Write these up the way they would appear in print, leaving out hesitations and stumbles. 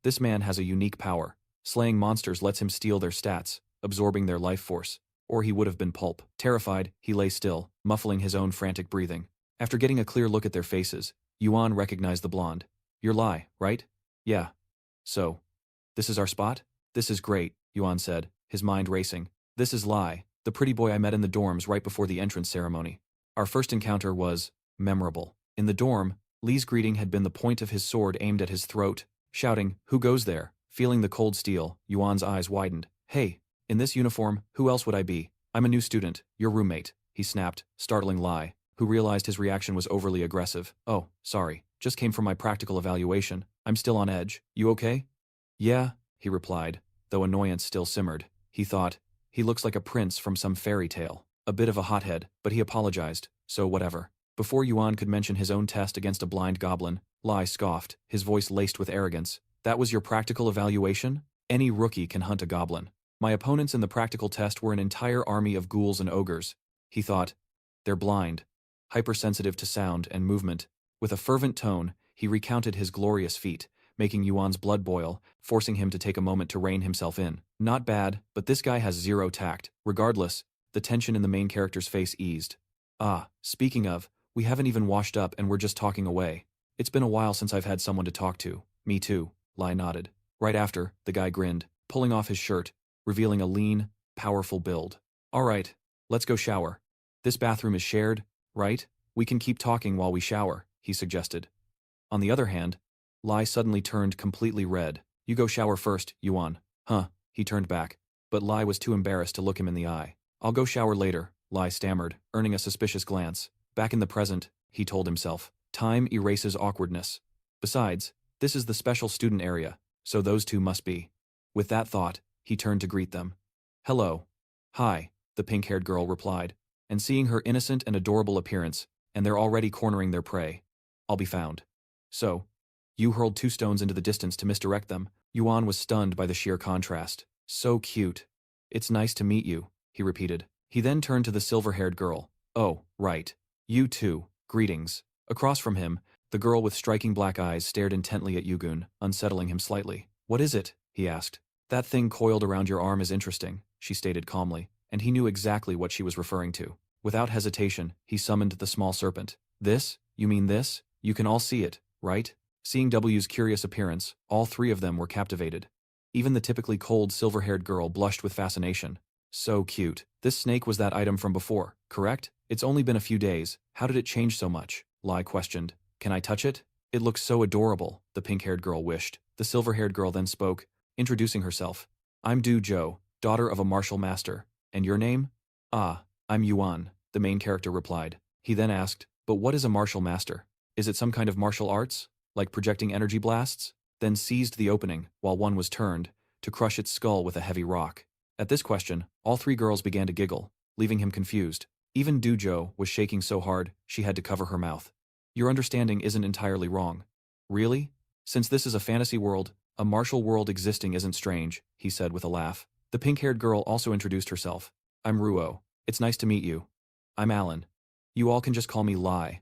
This man has a unique power. Slaying monsters lets him steal their stats, absorbing their life force. Or he would have been pulp. Terrified, he lay still, muffling his own frantic breathing. After getting a clear look at their faces, Yuan recognized the blonde. You're Lai, right? Yeah. So. This is our spot? This is great, Yuan said, his mind racing. This is Lai, the pretty boy I met in the dorms right before the entrance ceremony. Our first encounter was memorable. In the dorm, Li's greeting had been the point of his sword aimed at his throat, shouting, "Who goes there?" Feeling the cold steel, Yuan's eyes widened. Hey, in this uniform, who else would I be? I'm a new student, your roommate, he snapped, startling Lai, who realized his reaction was overly aggressive. Oh, sorry, just came from my practical evaluation. I'm still on edge. You okay? Yeah, he replied, though annoyance still simmered. He thought, he looks like a prince from some fairy tale. A bit of a hothead, but he apologized, so whatever. Before Yuan could mention his own test against a blind goblin, Lai scoffed, his voice laced with arrogance. That was your practical evaluation? Any rookie can hunt a goblin. My opponents in the practical test were an entire army of ghouls and ogres. He thought, they're blind, hypersensitive to sound and movement. With a fervent tone, he recounted his glorious feat, making Yuan's blood boil, forcing him to take a moment to rein himself in. Not bad, but this guy has zero tact. Regardless, the tension in the main character's face eased. Ah, speaking of, we haven't even washed up and we're just talking away. It's been a while since I've had someone to talk to. Me too, Lai nodded. Right after, the guy grinned, pulling off his shirt, revealing a lean, powerful build. All right, let's go shower. This bathroom is shared, right? We can keep talking while we shower, he suggested. On the other hand, Lai suddenly turned completely red. You go shower first, Yuan. Huh, he turned back, but Lai was too embarrassed to look him in the eye. I'll go shower later, Lai stammered, earning a suspicious glance. Back in the present, he told himself. Time erases awkwardness. Besides, this is the special student area, so those two must be. With that thought, he turned to greet them. Hello. Hi, the pink-haired girl replied, and seeing her innocent and adorable appearance, and they're already cornering their prey. I'll be found. So, you hurled 2 stones into the distance to misdirect them. Yuan was stunned by the sheer contrast. So cute. It's nice to meet you, he repeated. He then turned to the silver-haired girl. Oh, right. You too. Greetings. Across from him, the girl with striking black eyes stared intently at Yugun, unsettling him slightly. What is it? He asked. That thing coiled around your arm is interesting, she stated calmly, and he knew exactly what she was referring to. Without hesitation, he summoned the small serpent. This? You mean this? You can all see it, right? Seeing W's curious appearance, all 3 of them were captivated. Even the typically cold silver-haired girl blushed with fascination. So cute. This snake was that item from before, correct? It's only been a few days. How did it change so much? Lai questioned. Can I touch it? It looks so adorable, the pink-haired girl wished. The silver-haired girl then spoke, introducing herself. I'm Du Jo, daughter of a martial master. And your name? Ah, I'm Yuan, the main character replied. He then asked, but what is a martial master? Is it some kind of martial arts? Like projecting energy blasts? Then seized the opening, while one was turned, to crush its skull with a heavy rock. At this question, all 3 girls began to giggle, leaving him confused. Even Du Jo was shaking so hard, she had to cover her mouth. Your understanding isn't entirely wrong. Really? Since this is a fantasy world, a martial world existing isn't strange, he said with a laugh. The pink-haired girl also introduced herself. I'm Ruo. It's nice to meet you. I'm Alan. You all can just call me Lai.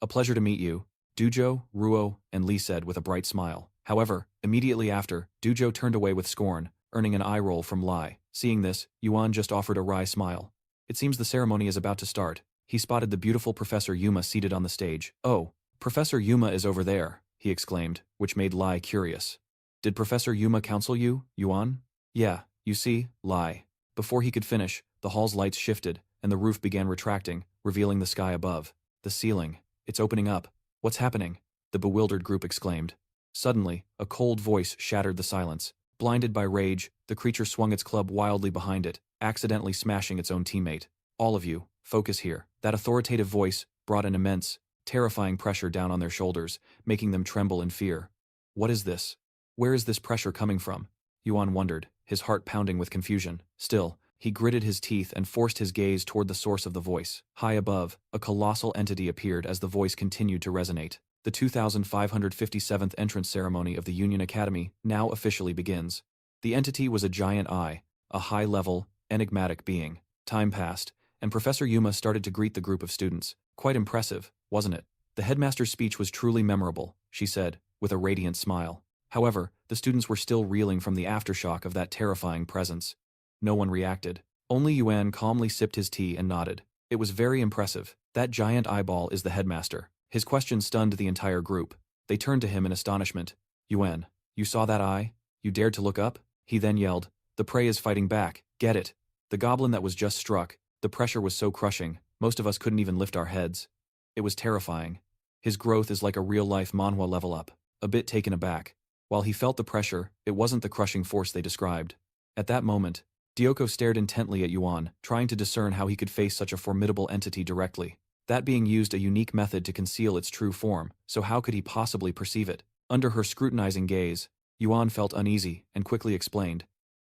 A pleasure to meet you, Dujo, Ruo, and Li said with a bright smile. However, immediately after, Dujo turned away with scorn, earning an eye roll from Lai. Seeing this, Yuan just offered a wry smile. It seems the ceremony is about to start. He spotted the beautiful Professor Yuma seated on the stage. Oh, Professor Yuma is over there, he exclaimed, which made Lai curious. Did Professor Yuma counsel you, Yuan? Yeah, you see, Lai. Before he could finish, the hall's lights shifted, and the roof began retracting, revealing the sky above. The ceiling. It's opening up. What's happening? The bewildered group exclaimed. Suddenly, a cold voice shattered the silence. Blinded by rage, the creature swung its club wildly behind it, accidentally smashing its own teammate. All of you, focus here. That authoritative voice brought an immense, terrifying pressure down on their shoulders, making them tremble in fear. What is this? Where is this pressure coming from? Yuan wondered, his heart pounding with confusion. Still, he gritted his teeth and forced his gaze toward the source of the voice. High above, a colossal entity appeared as the voice continued to resonate. The 2557th entrance ceremony of the Union Academy now officially begins. The entity was a giant eye, a high-level, enigmatic being. Time passed, and Professor Yuma started to greet the group of students. Quite impressive, wasn't it? The headmaster's speech was truly memorable, she said, with a radiant smile. However, the students were still reeling from the aftershock of that terrifying presence. No one reacted. Only Yuan calmly sipped his tea and nodded. It was very impressive. That giant eyeball is the headmaster. His question stunned the entire group. They turned to him in astonishment. Yuan, you saw that eye? You dared to look up? He then yelled. The prey is fighting back. Get it. The goblin that was just struck. The pressure was so crushing, most of us couldn't even lift our heads. It was terrifying. His growth is like a real-life Manhwa level up. A bit taken aback. While he felt the pressure, it wasn't the crushing force they described. At that moment, Dyoko stared intently at Yuan, trying to discern how he could face such a formidable entity directly. That being used a unique method to conceal its true form, so how could he possibly perceive it? Under her scrutinizing gaze, Yuan felt uneasy and quickly explained.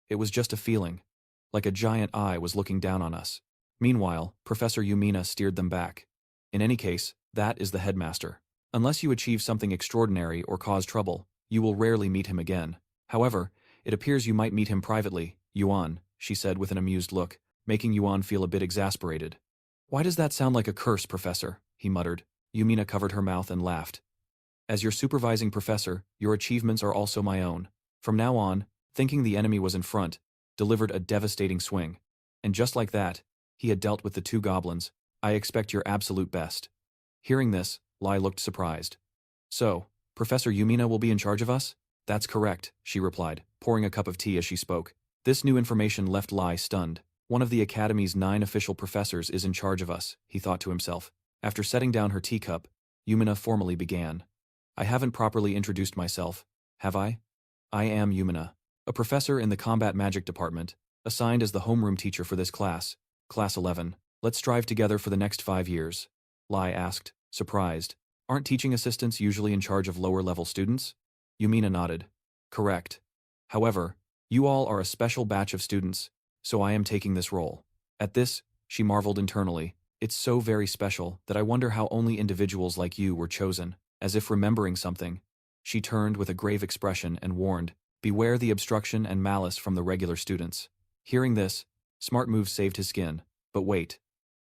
It was just a feeling. Like a giant eye was looking down on us. Meanwhile, Professor Yumina steered them back. In any case, that is the headmaster. Unless you achieve something extraordinary or cause trouble, you will rarely meet him again. However, it appears you might meet him privately, Yuan, she said with an amused look, making Yuan feel a bit exasperated. Why does that sound like a curse, Professor? He muttered. Yumina covered her mouth and laughed. As your supervising professor, your achievements are also my own. From now on, thinking the enemy was in front, delivered a devastating swing. And just like that, he had dealt with the two goblins. I expect your absolute best. Hearing this, Lai looked surprised. So, Professor Yumina will be in charge of us? That's correct, she replied, pouring a cup of tea as she spoke. This new information left Lai stunned. One of the Academy's 9 official professors is in charge of us, he thought to himself. After setting down her teacup, Yumina formally began. I haven't properly introduced myself, have I? I am Yumina, a professor in the combat magic department, assigned as the homeroom teacher for this class, Class 11. Let's strive together for the next 5 years. Lai asked, surprised. Aren't teaching assistants usually in charge of lower-level students? Yumina nodded. Correct. However, you all are a special batch of students, so I am taking this role. At this, she marveled internally. It's so very special that I wonder how only individuals like you were chosen. As if remembering something, she turned with a grave expression and warned, beware the obstruction and malice from the regular students. Hearing this, Smart Move saved his skin. But wait.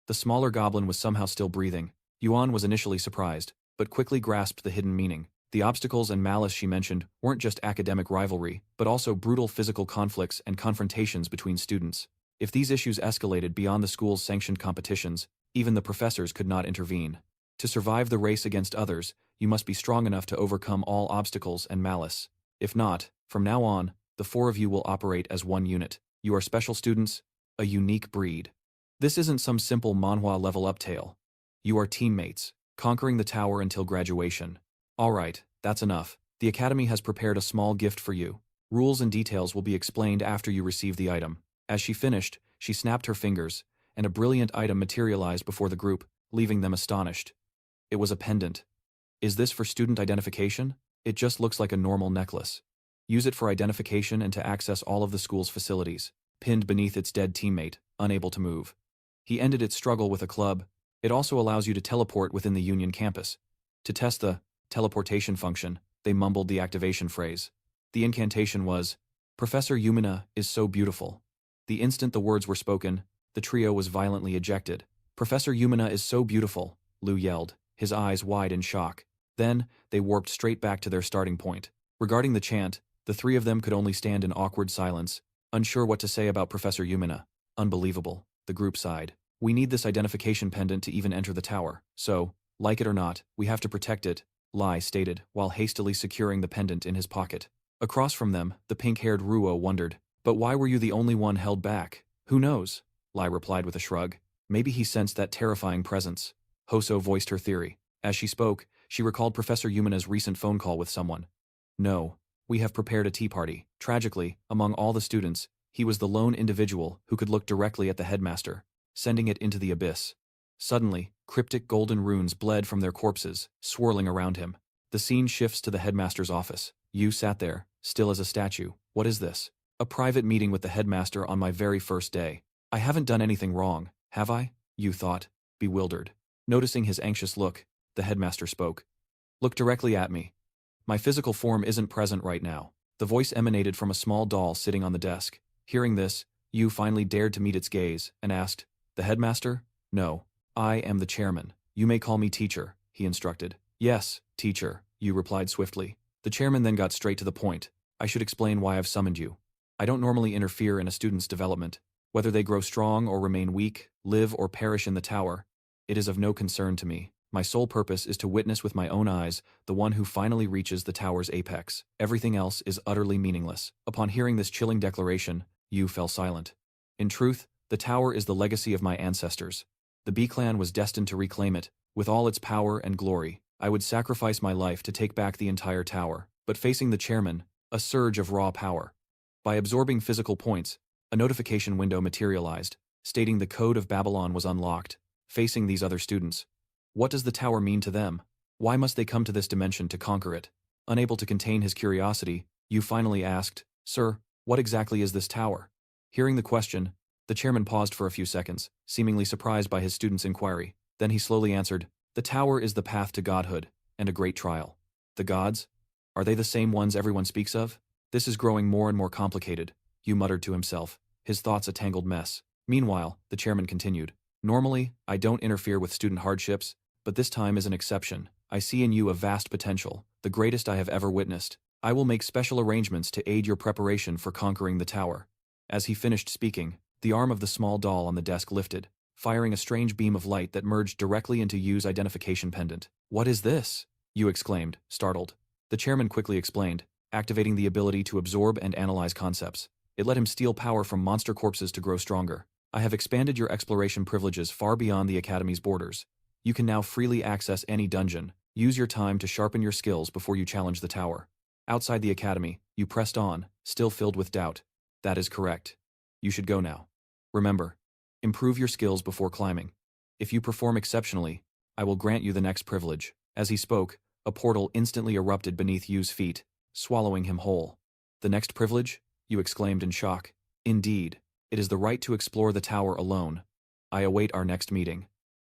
The smaller goblin was somehow still breathing. Yuan was initially surprised, but quickly grasped the hidden meaning. The obstacles and malice she mentioned weren't just academic rivalry, but also brutal physical conflicts and confrontations between students. If these issues escalated beyond the school's sanctioned competitions, even the professors could not intervene. To survive the race against others, you must be strong enough to overcome all obstacles and malice. If not, from now on, the 4 of you will operate as one unit. You are special students, a unique breed. This isn't some simple Manhwa level-up tale. You are teammates, conquering the tower until graduation. Alright, that's enough. The Academy has prepared a small gift for you. Rules and details will be explained after you receive the item. As she finished, she snapped her fingers, and a brilliant item materialized before the group, leaving them astonished. It was a pendant. Is this for student identification? It just looks like a normal necklace. Use it for identification and to access all of the school's facilities. Pinned beneath its dead teammate, unable to move. He ended its struggle with a club. It also allows you to teleport within the Union campus. To test the teleportation function, they mumbled the activation phrase. The incantation was, Professor Yumina is so beautiful. The instant the words were spoken, the trio was violently ejected. Professor Yumina is so beautiful, Lu yelled, his eyes wide in shock. Then, they warped straight back to their starting point. Regarding the chant, the 3 of them could only stand in awkward silence, unsure what to say about Professor Yumina. Unbelievable, the group sighed. We need this identification pendant to even enter the tower, so, like it or not, we have to protect it, Lai stated, while hastily securing the pendant in his pocket. Across from them, the pink-haired Ruo wondered, but why were you the only one held back? Who knows? Lai replied with a shrug. Maybe he sensed that terrifying presence. Hoso voiced her theory. As she spoke, she recalled Professor Yumina's recent phone call with someone. No, we have prepared a tea party. Tragically, among all the students, he was the lone individual who could look directly at the headmaster, sending it into the abyss. Suddenly, cryptic golden runes bled from their corpses, swirling around him. The scene shifts to the headmaster's office. You sat there, still as a statue. What is this? A private meeting with the headmaster on my very first day. I haven't done anything wrong, have I? You thought, bewildered. Noticing his anxious look, the headmaster spoke. Look directly at me. My physical form isn't present right now. The voice emanated from a small doll sitting on the desk. Hearing this, Yu finally dared to meet its gaze, and asked, The headmaster? No. I am the chairman. You may call me teacher, he instructed. Yes, teacher, Yu replied swiftly. The chairman then got straight to the point. I should explain why I've summoned you. I don't normally interfere in a student's development. Whether they grow strong or remain weak, live or perish in the tower, it is of no concern to me. My sole purpose is to witness with my own eyes the one who finally reaches the tower's apex. Everything else is utterly meaningless. Upon hearing this chilling declaration, Yu fell silent. In truth, the tower is the legacy of my ancestors. The Bee clan was destined to reclaim it, with all its power and glory. I would sacrifice my life to take back the entire tower. But facing the chairman, a surge of raw power. By absorbing physical points, a notification window materialized, stating the Code of Babylon was unlocked. Facing these other students, what does the tower mean to them? Why must they come to this dimension to conquer it? Unable to contain his curiosity, Yu finally asked, Sir, what exactly is this tower? Hearing the question, the chairman paused for a few seconds, seemingly surprised by his student's inquiry. Then he slowly answered, The tower is the path to godhood, and a great trial. The gods? Are they the same ones everyone speaks of? This is growing more and more complicated, Yu muttered to himself, his thoughts a tangled mess. Meanwhile, the chairman continued, Normally, I don't interfere with student hardships, but this time is an exception. I see in you a vast potential, the greatest I have ever witnessed. I will make special arrangements to aid your preparation for conquering the tower. As he finished speaking, the arm of the small doll on the desk lifted, firing a strange beam of light that merged directly into Yu's identification pendant. What is this? Yu exclaimed, startled. The chairman quickly explained, activating the ability to absorb and analyze concepts. It let him steal power from monster corpses to grow stronger. I have expanded your exploration privileges far beyond the Academy's borders. You can now freely access any dungeon. Use your time to sharpen your skills before you challenge the tower. Outside the Academy, you pressed on, still filled with doubt. That is correct. You should go now. Remember, improve your skills before climbing. If you perform exceptionally, I will grant you the next privilege. As he spoke, a portal instantly erupted beneath Yu's feet, swallowing him whole. The next privilege? Yu exclaimed in shock. Indeed. It is the right to explore the tower alone. I await our next meeting.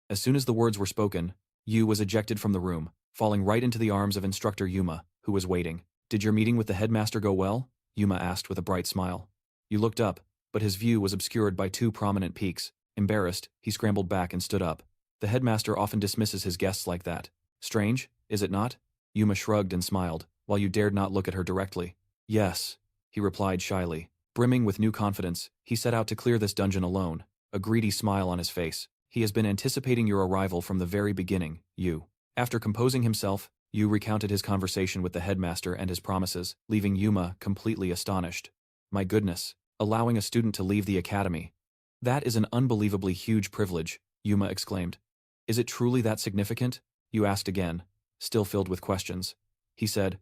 As soon as the words were spoken, Yu was ejected from the room, falling right into the arms of instructor Yuma, who was waiting. Did your meeting with the headmaster go well? Yuma asked with a bright smile. Yu looked up, but his view was obscured by two prominent peaks. Embarrassed, he scrambled back and stood up. The headmaster often dismisses his guests like that. Strange, is it not? Yuma shrugged and smiled, while Yu dared not look at her directly. Yes, he replied shyly. Brimming with new confidence, he set out to clear this dungeon alone, a greedy smile on his face. He has been anticipating your arrival from the very beginning, Yu. After composing himself, Yu recounted his conversation with the headmaster and his promises, leaving Yuma completely astonished. My goodness, allowing a student to leave the academy. That is an unbelievably huge privilege, Yuma exclaimed. Is it truly that significant? Yu asked again, still filled with questions. He said,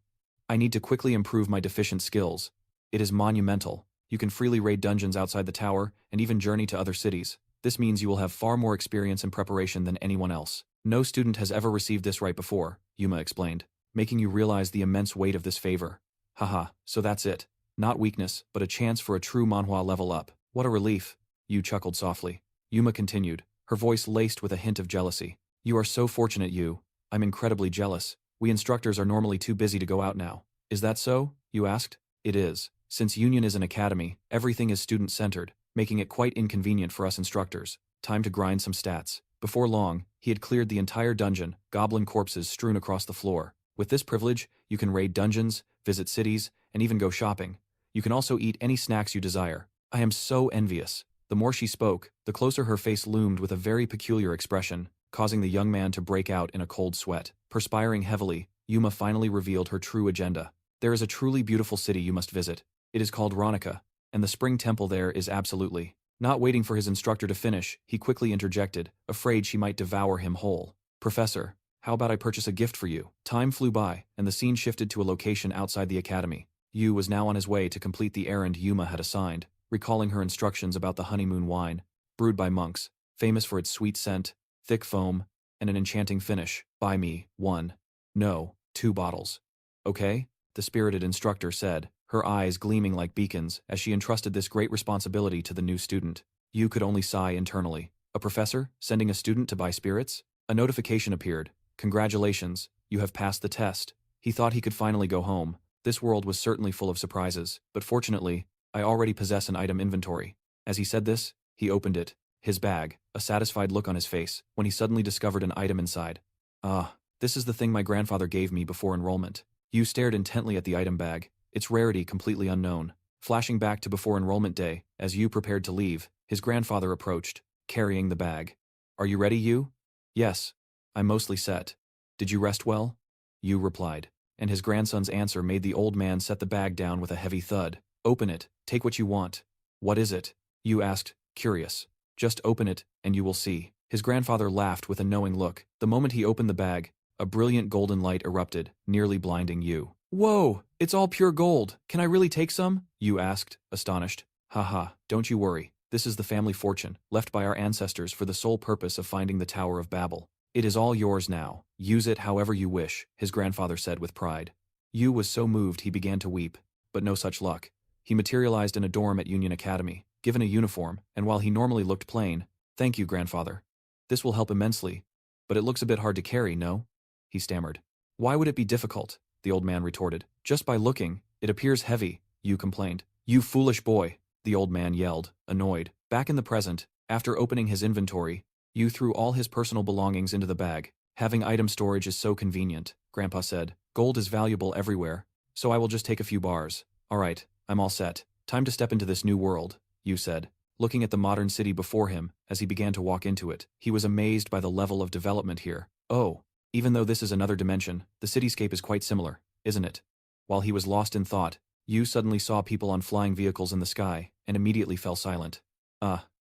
I need to quickly improve my deficient skills. It is monumental. You can freely raid dungeons outside the tower, and even journey to other cities. This means you will have far more experience and preparation than anyone else. No student has ever received this right before, Yuma explained, making you realize the immense weight of this favor. Haha, so that's it. Not weakness, but a chance for a true Manhwa level up. What a relief, Yu chuckled softly. Yuma continued, her voice laced with a hint of jealousy. You are so fortunate, Yu. I'm incredibly jealous. We instructors are normally too busy to go out now. Is that so? Yu asked. It is. Since Union is an academy, everything is student-centered, making it quite inconvenient for us instructors. Time to grind some stats. Before long, he had cleared the entire dungeon, goblin corpses strewn across the floor. With this privilege, you can raid dungeons, visit cities, and even go shopping. You can also eat any snacks you desire. I am so envious. The more she spoke, the closer her face loomed with a very peculiar expression, causing the young man to break out in a cold sweat. Perspiring heavily, Yuma finally revealed her true agenda. There is a truly beautiful city you must visit. It is called Ronica, and the spring temple there is absolutely. Not waiting for his instructor to finish, he quickly interjected, afraid she might devour him whole. Professor, how about I purchase a gift for you? Time flew by, and the scene shifted to a location outside the academy. Yu was now on his way to complete the errand Yuma had assigned, recalling her instructions about the honeymoon wine, brewed by monks, famous for its sweet scent, thick foam, and an enchanting finish. Buy me 1. No, 2 bottles. Okay? The spirited instructor said, her eyes gleaming like beacons as she entrusted this great responsibility to the new student. Yu could only sigh internally. A professor sending a student to buy spirits? A notification appeared. Congratulations, you have passed the test. He thought he could finally go home. This world was certainly full of surprises, but fortunately, I already possess an item inventory. As he said this, he opened it, his bag, a satisfied look on his face, when he suddenly discovered an item inside. Ah, this is the thing my grandfather gave me before enrollment. Yu stared intently at the item bag, its rarity completely unknown. Flashing back to before enrollment day, as Yu prepared to leave, his grandfather approached, carrying the bag. Are you ready, Yu? Yes. I'm mostly set. Did you rest well? Yu replied, and his grandson's answer made the old man set the bag down with a heavy thud. Open it, take what you want. What is it? Yu asked, curious. Just open it, and you will see. His grandfather laughed with a knowing look. The moment he opened the bag, a brilliant golden light erupted, nearly blinding Yu. Whoa, it's all pure gold. Can I really take some? Yu asked, astonished. Haha, don't you worry. This is the family fortune, left by our ancestors for the sole purpose of finding the Tower of Babel. It is all yours now. Use it however you wish, his grandfather said with pride. Yu was so moved he began to weep, but no such luck. He materialized in a dorm at Union Academy, given a uniform, and while he normally looked plain, thank you, grandfather. This will help immensely, but it looks a bit hard to carry, no? He stammered. Why would it be difficult? The old man retorted. Just by looking, it appears heavy, Yu complained. You foolish boy, the old man yelled, annoyed. Back in the present, after opening his inventory, Yu threw all his personal belongings into the bag. Having item storage is so convenient, Grandpa said. Gold is valuable everywhere, so I will just take a few bars. All right, I'm all set. Time to step into this new world, Yu said, looking at the modern city before him as he began to walk into it. He was amazed by the level of development here. Oh, even though this is another dimension, the cityscape is quite similar, isn't it? While he was lost in thought, Yu suddenly saw people on flying vehicles in the sky and immediately fell silent.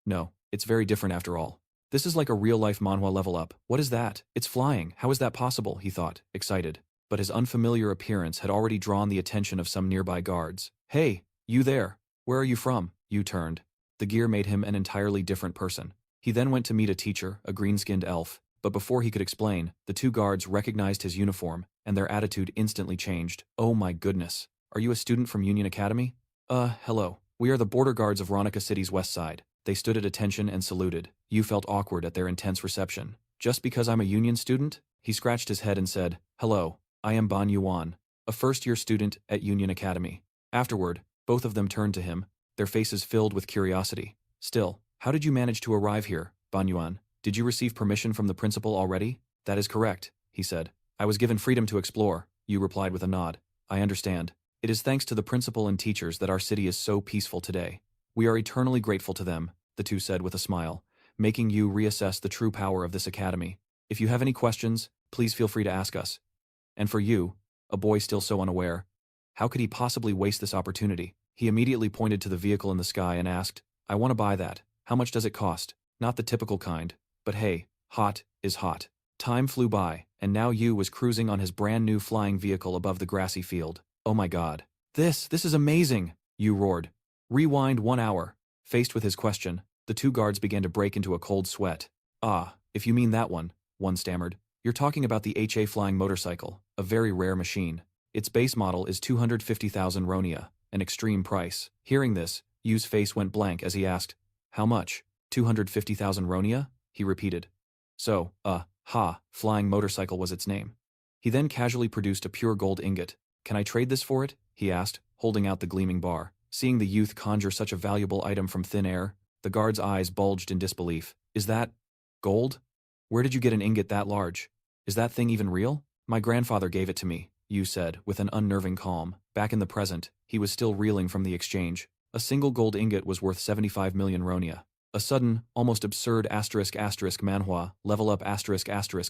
No, it's very different after all. This is like a real-life manhwa level up. What is that? It's flying. How is that possible? He thought, excited. But his unfamiliar appearance had already drawn the attention of some nearby guards. Hey, you there. Where are you from? Yu turned. The gear made him an entirely different person. He then went to meet a teacher, a green-skinned elf, but before he could explain, the two guards recognized his uniform, and their attitude instantly changed. Oh my goodness. Are you a student from Union Academy? Hello. We are the border guards of Ronica City's west side. They stood at attention and saluted. Yu felt awkward at their intense reception. Just because I'm a Union student? He scratched his head and said, Hello, I am Ban Yuan, a first-year student at Union Academy. Afterward, both of them turned to him, their faces filled with curiosity. Still, how did you manage to arrive here, Ban Yuan? Did you receive permission from the principal already? That is correct, he said. I was given freedom to explore, Yu replied with a nod. I understand. It is thanks to the principal and teachers that our city is so peaceful today. We are eternally grateful to them, the two said with a smile, making Yu reassess the true power of this academy. If you have any questions, please feel free to ask us. And for Yu, a boy still so unaware, how could he possibly waste this opportunity? He immediately pointed to the vehicle in the sky and asked, I want to buy that. How much does it cost? Not the typical kind, but hey, hot is hot. Time flew by, and now Yu was cruising on his brand new flying vehicle above the grassy field. Oh my god. This is amazing, Yu roared. Rewind 1 hour. Faced with his question, the two guards began to break into a cold sweat. Ah, if you mean that one stammered. You're talking about the HA flying motorcycle, a very rare machine. Its base model is 250,000 ronia, an extreme price. Hearing this, Yu's face went blank as he asked, How much? 250,000 ronia? He repeated. So, flying motorcycle was its name. He then casually produced a pure gold ingot. Can I trade this for it? He asked, holding out the gleaming bar. Seeing the youth conjure such a valuable item from thin air, the guard's eyes bulged in disbelief. Is that gold? Where did you get an ingot that large? Is that thing even real? My grandfather gave it to me, Yu said, with an unnerving calm. Back in the present, he was still reeling from the exchange. A single gold ingot was worth 75 million ronia. A sudden, almost absurd manhwa, level up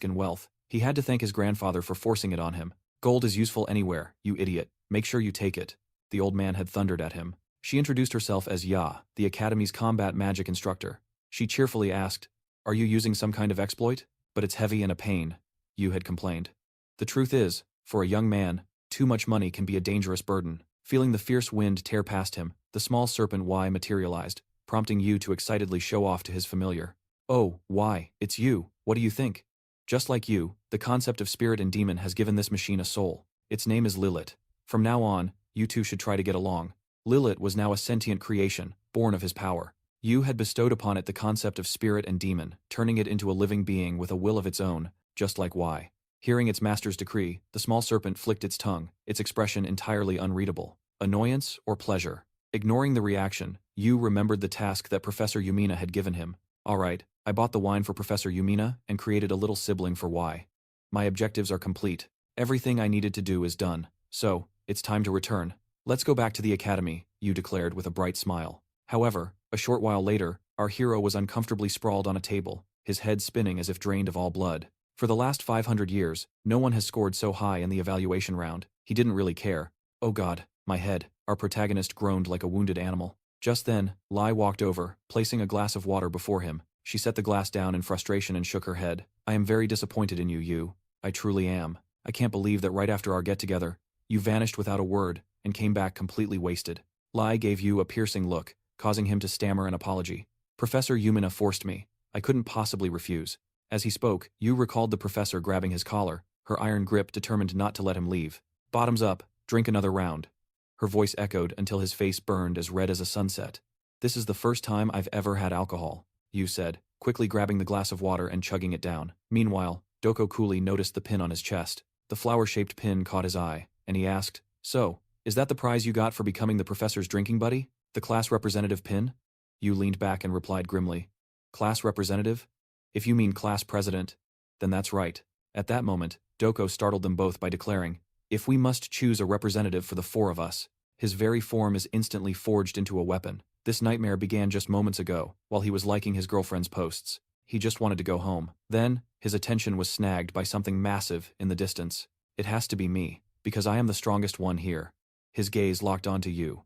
in wealth. He had to thank his grandfather for forcing it on him. Gold is useful anywhere, you idiot. Make sure you take it. The old man had thundered at him. She introduced herself as Ya, the Academy's combat magic instructor. She cheerfully asked, Are you using some kind of exploit? But it's heavy and a pain, Yu had complained. The truth is, for a young man, too much money can be a dangerous burden. Feeling the fierce wind tear past him, the small serpent Y materialized, prompting Yu to excitedly show off to his familiar. Oh, Y, it's you. What do you think? Just like you, the concept of spirit and demon has given this machine a soul. Its name is Lilith. From now on, you two should try to get along. Lilith was now a sentient creation, born of his power. Yu had bestowed upon it the concept of spirit and demon, turning it into a living being with a will of its own, just like Y. Hearing its master's decree, the small serpent flicked its tongue, its expression entirely unreadable. Annoyance or pleasure? Ignoring the reaction, Yu remembered the task that Professor Yumina had given him. Alright, I bought the wine for Professor Yumina and created a little sibling for Y. My objectives are complete. Everything I needed to do is done. So, it's time to return. Let's go back to the academy, Yu declared with a bright smile. However, a short while later, our hero was uncomfortably sprawled on a table, his head spinning as if drained of all blood. For the last 500 years, no one has scored so high in the evaluation round. He didn't really care. Oh God, my head, our protagonist groaned like a wounded animal. Just then, Lai walked over, placing a glass of water before him. She set the glass down in frustration and shook her head. I am very disappointed in you, Yu. I truly am. I can't believe that right after our get-together, you vanished without a word and came back completely wasted. Lai gave Yu a piercing look, causing him to stammer an apology. Professor Yumina forced me. I couldn't possibly refuse. As he spoke, Yu recalled the professor grabbing his collar, her iron grip determined not to let him leave. Bottoms up, drink another round. Her voice echoed until his face burned as red as a sunset. This is the first time I've ever had alcohol, Yu said, quickly grabbing the glass of water and chugging it down. Meanwhile, Doko coolly noticed the pin on his chest. The flower-shaped pin caught his eye, and he asked, So, is that the prize you got for becoming the professor's drinking buddy? The class representative pin? Yu leaned back and replied grimly. Class representative? If you mean class president, then that's right. At that moment, Doko startled them both by declaring, If we must choose a representative for the four of us, his very form is instantly forged into a weapon. This nightmare began just moments ago, while he was liking his girlfriend's posts. He just wanted to go home. Then, his attention was snagged by something massive in the distance. It has to be me, because I am the strongest one here. His gaze locked onto Yu.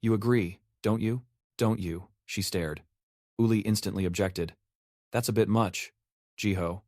You agree, don't you? Don't you? She stared. Uli instantly objected. That's a bit much, Jiho.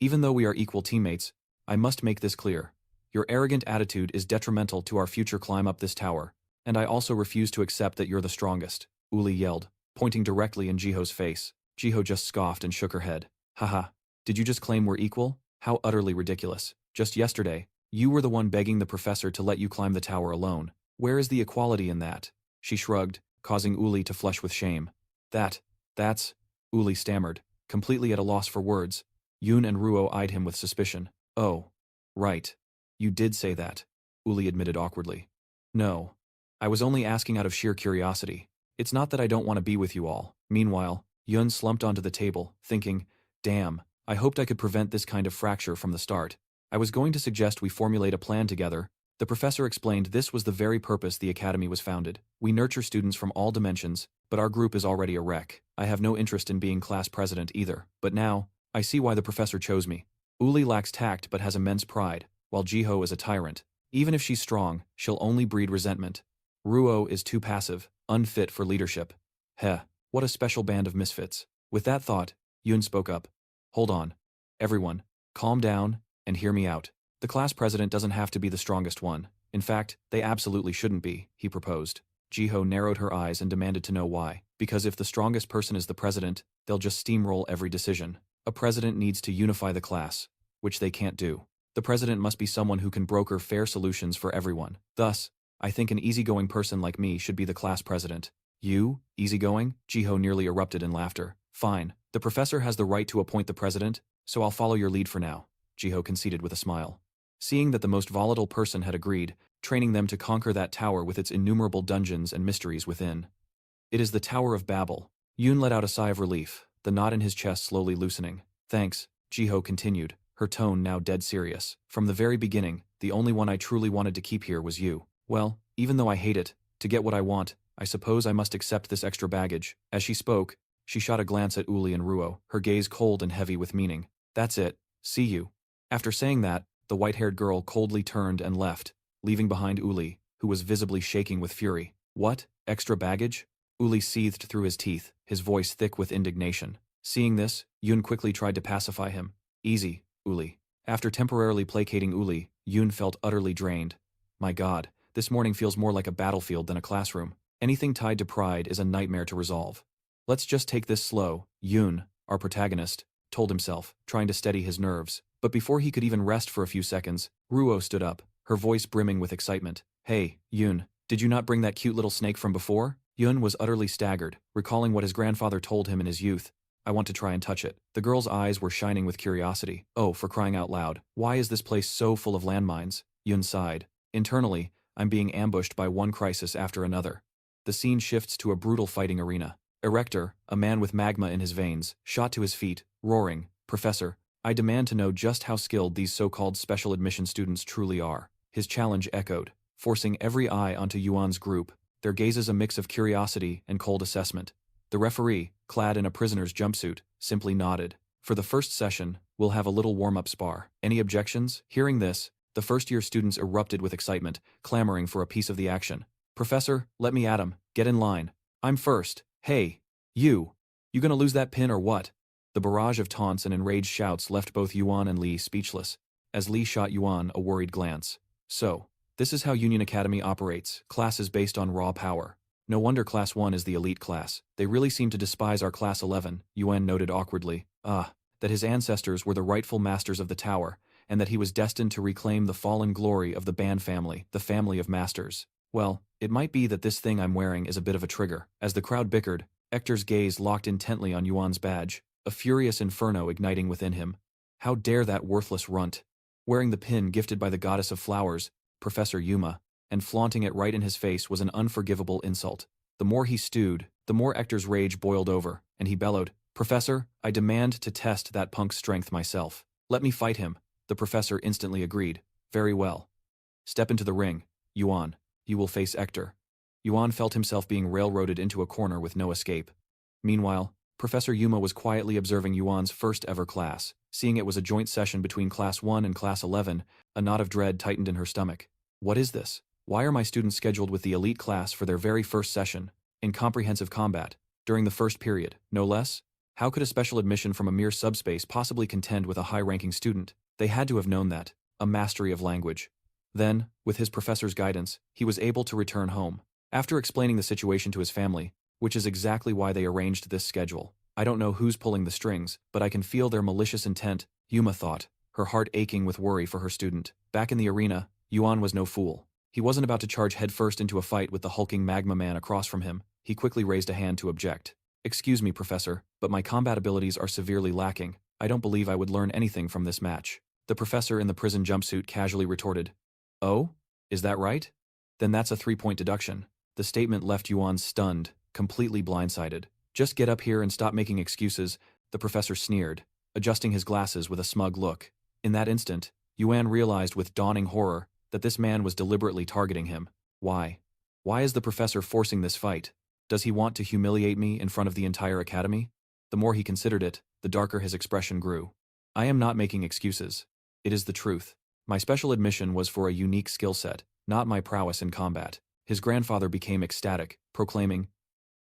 Even though we are equal teammates, I must make this clear. Your arrogant attitude is detrimental to our future climb up this tower, and I also refuse to accept that you're the strongest, Uli yelled, pointing directly in Jiho's face. Jiho just scoffed and shook her head. Haha, did you just claim we're equal? How utterly ridiculous. Just yesterday, you were the one begging the professor to let you climb the tower alone. Where is the equality in that? She shrugged, causing Uli to flush with shame. That's, Uli stammered, completely at a loss for words. Yoon and Ruo eyed him with suspicion. Oh, right. You did say that, Uli admitted awkwardly. No. I was only asking out of sheer curiosity. It's not that I don't want to be with you all. Meanwhile, Yun slumped onto the table, thinking, damn, I hoped I could prevent this kind of fracture from the start. I was going to suggest we formulate a plan together. The professor explained this was the very purpose the academy was founded. We nurture students from all dimensions, but our group is already a wreck. I have no interest in being class president either. But now, I see why the professor chose me. Uli lacks tact but has immense pride, while Jiho is a tyrant. Even if she's strong, she'll only breed resentment. Ruo is too passive, unfit for leadership. Heh, what a special band of misfits. With that thought, Yun spoke up. Hold on. Everyone, calm down and hear me out. The class president doesn't have to be the strongest one. In fact, they absolutely shouldn't be, he proposed. Jiho narrowed her eyes and demanded to know why. Because if the strongest person is the president, they'll just steamroll every decision. A president needs to unify the class, which they can't do. The president must be someone who can broker fair solutions for everyone. Thus, I think an easygoing person like me should be the class president. You, easygoing? Jiho nearly erupted in laughter. Fine, the professor has the right to appoint the president, so I'll follow your lead for now, Jiho conceded with a smile. Seeing that the most volatile person had agreed, training them to conquer that tower with its innumerable dungeons and mysteries within. It is the Tower of Babel. Yoon let out a sigh of relief, the knot in his chest slowly loosening. Thanks, Jiho continued, her tone now dead serious. From the very beginning, the only one I truly wanted to keep here was you. Well, even though I hate it, to get what I want, I suppose I must accept this extra baggage. As she spoke, she shot a glance at Uli and Ruo, her gaze cold and heavy with meaning. That's it. See you. After saying that, the white-haired girl coldly turned and left, leaving behind Uli, who was visibly shaking with fury. What? Extra baggage? Uli seethed through his teeth, his voice thick with indignation. Seeing this, Yoon quickly tried to pacify him. Easy, Uli. After temporarily placating Uli, Yoon felt utterly drained. My god, this morning feels more like a battlefield than a classroom. Anything tied to pride is a nightmare to resolve. Let's just take this slow, Yoon, our protagonist, told himself, trying to steady his nerves. But before he could even rest for a few seconds, Ruo stood up, her voice brimming with excitement. Hey, Yoon, did you not bring that cute little snake from before? Yoon was utterly staggered, recalling what his grandfather told him in his youth. I want to try and touch it. The girl's eyes were shining with curiosity. Oh, for crying out loud. Why is this place so full of landmines? Yoon sighed. Internally, I'm being ambushed by one crisis after another. The scene shifts to a brutal fighting arena. Erector, a man with magma in his veins, shot to his feet, roaring, Professor, I demand to know just how skilled these so-called special admission students truly are. His challenge echoed, forcing every eye onto Yuan's group, their gazes a mix of curiosity and cold assessment. The referee, clad in a prisoner's jumpsuit, simply nodded. For the first session, we'll have a little warm-up spar. Any objections? Hearing this, the first-year students erupted with excitement, clamoring for a piece of the action. Professor, let me at him. Get in line. I'm first. Hey, you. You gonna lose that pin or what? The barrage of taunts and enraged shouts left both Yuan and Li speechless, as Li shot Yuan a worried glance. So, this is how Union Academy operates, classes based on raw power. No wonder Class 1 is the elite class. They really seem to despise our Class 11, Yuan noted awkwardly. That his ancestors were the rightful masters of the tower, and that he was destined to reclaim the fallen glory of the Ban family, the family of masters. Well, it might be that this thing I'm wearing is a bit of a trigger. As the crowd bickered, Hector's gaze locked intently on Yuan's badge, a furious inferno igniting within him. How dare that worthless runt? Wearing the pin gifted by the goddess of flowers, Professor Yuma, and flaunting it right in his face was an unforgivable insult. The more he stewed, the more Hector's rage boiled over, and he bellowed, "Professor, I demand to test that punk's strength myself. Let me fight him." The professor instantly agreed. Very well. Step into the ring, Yuan. You will face Hector. Yuan felt himself being railroaded into a corner with no escape. Meanwhile, Professor Yuma was quietly observing Yuan's first ever class. Seeing it was a joint session between Class 1 and Class 11, a knot of dread tightened in her stomach. What is this? Why are my students scheduled with the elite class for their very first session, in comprehensive combat, during the first period, no less? How could a special admission from a mere subspace possibly contend with a high-ranking student? They had to have known that. A mastery of language. Then, with his professor's guidance, he was able to return home. After explaining the situation to his family, which is exactly why they arranged this schedule. I don't know who's pulling the strings, but I can feel their malicious intent, Yuma thought, her heart aching with worry for her student. Back in the arena, Yuan was no fool. He wasn't about to charge headfirst into a fight with the hulking magma man across from him. He quickly raised a hand to object. "Excuse me, Professor, but my combat abilities are severely lacking. I don't believe I would learn anything from this match." The professor in the prison jumpsuit casually retorted. "Oh? Is that right? Then that's a 3-point deduction." The statement left Yuan stunned, completely blindsided. "Just get up here and stop making excuses," the professor sneered, adjusting his glasses with a smug look. In that instant, Yuan realized with dawning horror that this man was deliberately targeting him. Why? Why is the professor forcing this fight? Does he want to humiliate me in front of the entire academy? The more he considered it, the darker his expression grew. "I am not making excuses. It is the truth. My special admission was for a unique skill set, not my prowess in combat." His grandfather became ecstatic, proclaiming,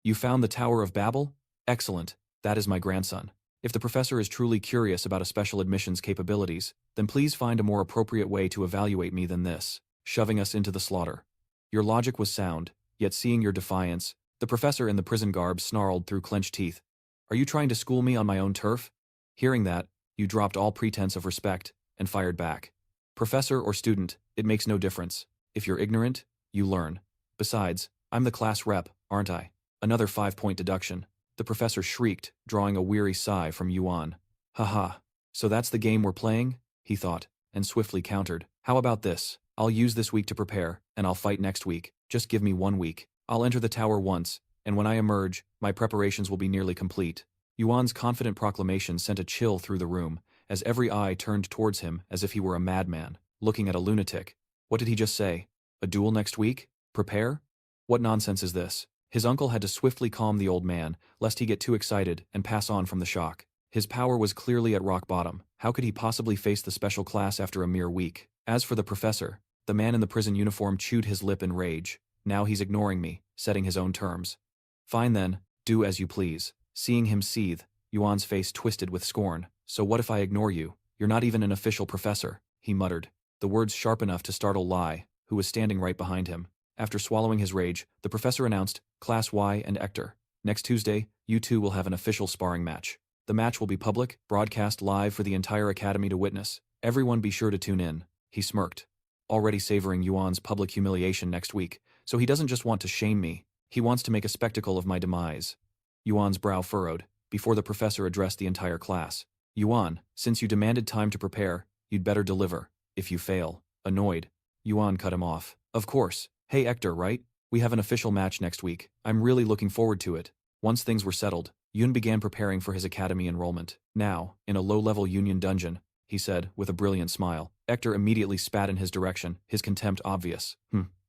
"You found the Tower of Babel? Excellent, that is my grandson. If the professor is truly curious about a special admission's capabilities, then please find a more appropriate way to evaluate me than this, shoving us into the slaughter." Your logic was sound, yet seeing your defiance, the professor in the prison garb snarled through clenched teeth. "Are you trying to school me on my own turf?" Hearing that, you dropped all pretense of respect and fired back. "Professor or student, it makes no difference. If you're ignorant, you learn. Besides, I'm the class rep, aren't I?" Another 5-point deduction. The professor shrieked, drawing a weary sigh from Yuan. "Haha, so that's the game we're playing?" he thought, and swiftly countered. "How about this? I'll use this week to prepare, and I'll fight next week. Just give me 1 week. I'll enter the tower once, and when I emerge, my preparations will be nearly complete." Yuan's confident proclamation sent a chill through the room, as every eye turned towards him as if he were a madman, looking at a lunatic. What did he just say? A duel next week? Prepare? What nonsense is this? His uncle had to swiftly calm the old man, lest he get too excited and pass on from the shock. His power was clearly at rock bottom. How could he possibly face the special class after a mere week? As for the professor, the man in the prison uniform chewed his lip in rage. "Now he's ignoring me, setting his own terms. Fine then, do as you please." Seeing him seethe, Yuan's face twisted with scorn. "So what if I ignore you? You're not even an official professor," he muttered, the words sharp enough to startle Lai, who was standing right behind him. After swallowing his rage, the professor announced, "Class Y and Hector. Next Tuesday, you two will have an official sparring match. The match will be public, broadcast live for the entire academy to witness. Everyone be sure to tune in." He smirked, already savoring Yuan's public humiliation next week. So he doesn't just want to shame me, he wants to make a spectacle of my demise. Yuan's brow furrowed, before the professor addressed the entire class. "Yuan, since you demanded time to prepare, you'd better deliver. If you fail." Annoyed, Yuan cut him off. "Of course. Hey Hector, right? We have an official match next week. I'm really looking forward to it." Once things were settled, Yun began preparing for his academy enrollment. Now, in a low-level Union dungeon, he said, with a brilliant smile. Hector immediately spat in his direction, his contempt obvious.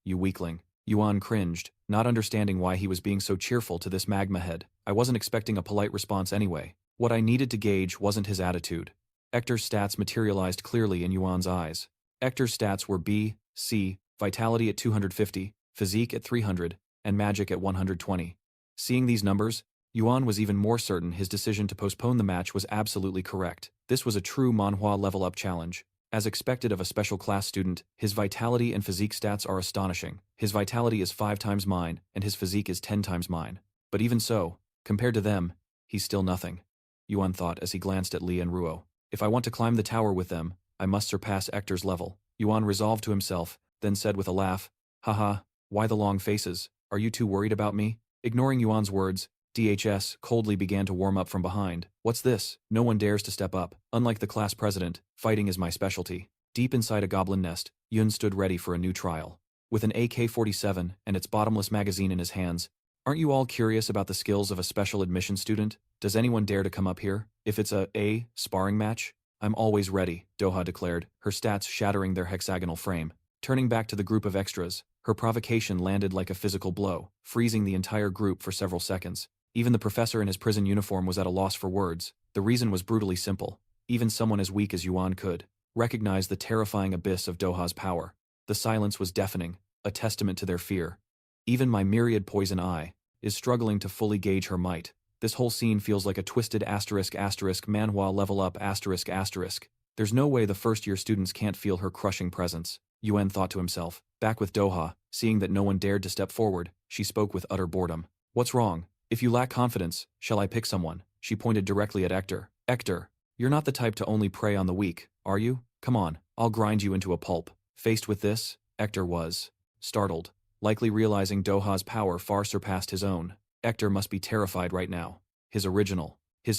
You weakling. Yuan cringed, not understanding why he was being so cheerful to this magma head. I wasn't expecting a polite response anyway. What I needed to gauge wasn't his attitude. Hector's stats materialized clearly in Yuan's eyes. Hector's stats were B, C, vitality at 250, physique at 300, and magic at 120. Seeing these numbers, Yuan was even more certain his decision to postpone the match was absolutely correct. This was a true Manhwa level-up challenge. As expected of a special class student, his vitality and physique stats are astonishing. His vitality is 5 times mine, and his physique is 10 times mine. But even so, compared to them, he's still nothing, Yuan thought as he glanced at Li and Ruo. If I want to climb the tower with them, I must surpass Hector's level. Yuan resolved to himself, then said with a laugh, Haha, why the long faces? Are you too worried about me? Ignoring Yuan's words, DHS coldly began to warm up from behind. What's this? No one dares to step up. Unlike the class president, fighting is my specialty. Deep inside a goblin nest, Yun stood ready for a new trial. With an AK-47 and its bottomless magazine in his hands, aren't you all curious about the skills of a special admission student? Does anyone dare to come up here? If it's a sparring match? I'm always ready, Doha declared, her stats shattering their hexagonal frame. Turning back to the group of extras, her provocation landed like a physical blow, freezing the entire group for several seconds. Even the professor in his prison uniform was at a loss for words. The reason was brutally simple. Even someone as weak as Yuan could recognize the terrifying abyss of Doha's power. The silence was deafening, a testament to their fear. Even my myriad poison eye is struggling to fully gauge her might. This whole scene feels like a twisted Manhwa level up ***. There's no way the first-year students can't feel her crushing presence, Yuan thought to himself. Back with Doha, seeing that no one dared to step forward, she spoke with utter boredom. What's wrong? If you lack confidence, shall I pick someone? She pointed directly at Hector. Hector, you're not the type to only prey on the weak, are you? Come on, I'll grind you into a pulp. Faced with this, Hector was startled, likely realizing Doha's power far surpassed his own. Hector must be terrified right now. His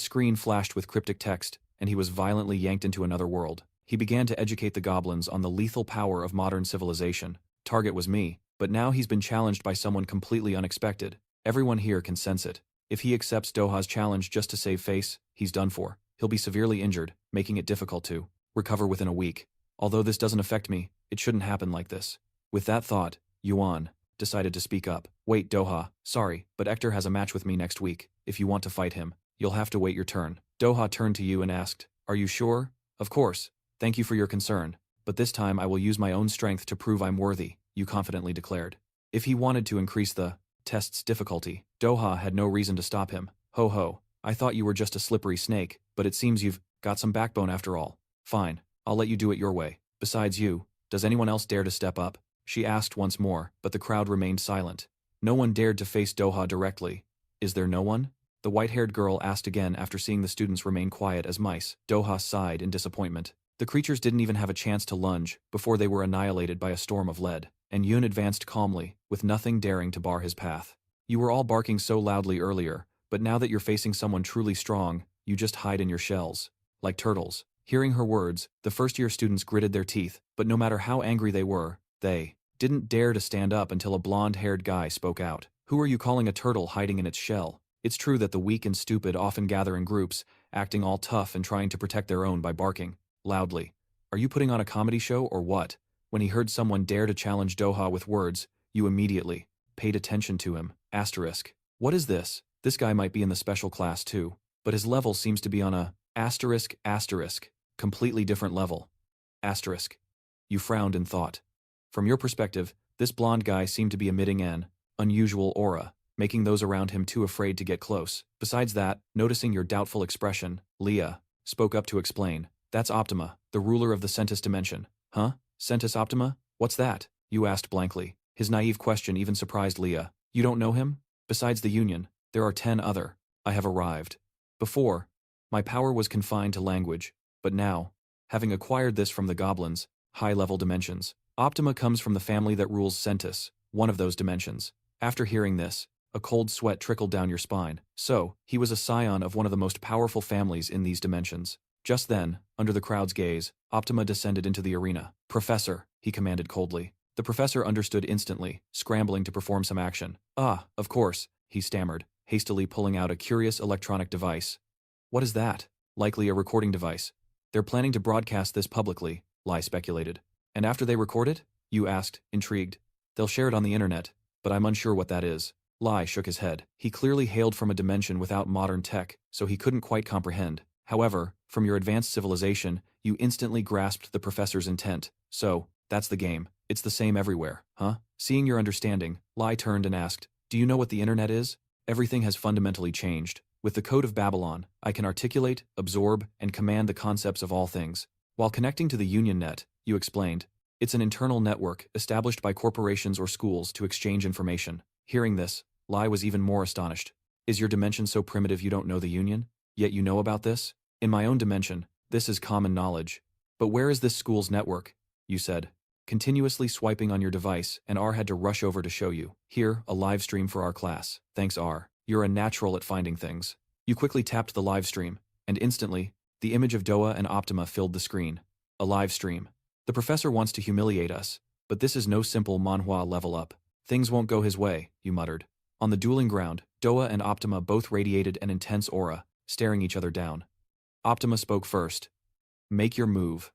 screen flashed with cryptic text, and he was violently yanked into another world. He began to educate the goblins on the lethal power of modern civilization. Target was me, but now he's been challenged by someone completely unexpected. Everyone here can sense it. If he accepts Doha's challenge just to save face, he's done for. He'll be severely injured, making it difficult to recover within a week. Although this doesn't affect me, it shouldn't happen like this. With that thought, Yuan decided to speak up. Wait, Doha, sorry, but Hector has a match with me next week. If you want to fight him, you'll have to wait your turn. Doha turned to you and asked, Are you sure? Of course. Thank you for your concern. But this time I will use my own strength to prove I'm worthy, you confidently declared. If he wanted to increase the test's difficulty, Doha had no reason to stop him. Ho ho, I thought you were just a slippery snake, but it seems you've got some backbone after all. Fine, I'll let you do it your way. Besides you, does anyone else dare to step up? She asked once more, but the crowd remained silent. No one dared to face Doha directly. Is there no one? The white-haired girl asked again after seeing the students remain quiet as mice. Doha sighed in disappointment. The creatures didn't even have a chance to lunge before they were annihilated by a storm of lead, and Yun advanced calmly, with nothing daring to bar his path. You were all barking so loudly earlier, but now that you're facing someone truly strong, you just hide in your shells, like turtles. Hearing her words, the first-year students gritted their teeth, but no matter how angry they were, they didn't dare to stand up until a blonde-haired guy spoke out. Who are you calling a turtle hiding in its shell? It's true that the weak and stupid often gather in groups, acting all tough and trying to protect their own by barking loudly. Are you putting on a comedy show or what? When he heard someone dare to challenge Doha with words, you immediately paid attention to him. Asterisk. What is this? This guy might be in the special class too, but his level seems to be on a asterisk, completely different level. Asterisk. You frowned in thought. From your perspective, this blonde guy seemed to be emitting an unusual aura, making those around him too afraid to get close. Besides that, noticing your doubtful expression, Leah spoke up to explain. That's Optima, the ruler of the Centus dimension. Huh? Centus Optima? What's that? You asked blankly. His naive question even surprised Leah. You don't know him? Besides the Union, there are 10 other. I have arrived. Before, my power was confined to language, but now, having acquired this from the goblins, high-level dimensions, Optima comes from the family that rules Centus, one of those dimensions. After hearing this, a cold sweat trickled down your spine. So, he was a scion of one of the most powerful families in these dimensions. Just then, under the crowd's gaze, Optima descended into the arena. Professor, he commanded coldly. The professor understood instantly, scrambling to perform some action. Ah, of course, he stammered, hastily pulling out a curious electronic device. What is that? Likely a recording device. They're planning to broadcast this publicly, Lai speculated. And after they record it? Yu asked, intrigued. They'll share it on the internet, but I'm unsure what that is. Lai shook his head. He clearly hailed from a dimension without modern tech, so he couldn't quite comprehend. However, from your advanced civilization, you instantly grasped the professor's intent. So, that's the game. It's the same everywhere, huh? Seeing your understanding, Lai turned and asked, do you know what the internet is? Everything has fundamentally changed. With the Code of Babylon, I can articulate, absorb, and command the concepts of all things. While connecting to the Union Net, you explained, it's an internal network established by corporations or schools to exchange information. Hearing this, Lai was even more astonished. Is your dimension so primitive you don't know the Union? Yet you know about this? In my own dimension, this is common knowledge. But where is this school's network? You said, continuously swiping on your device, and R had to rush over to show you. Here, a live stream for our class. Thanks, R. You're a natural at finding things. You quickly tapped the live stream, and instantly, the image of Doa and Optima filled the screen. A live stream. The professor wants to humiliate us, but this is no simple Manhwa level up. Things won't go his way, you muttered. On the dueling ground, Doa and Optima both radiated an intense aura, staring each other down. Optima spoke first. Make your move.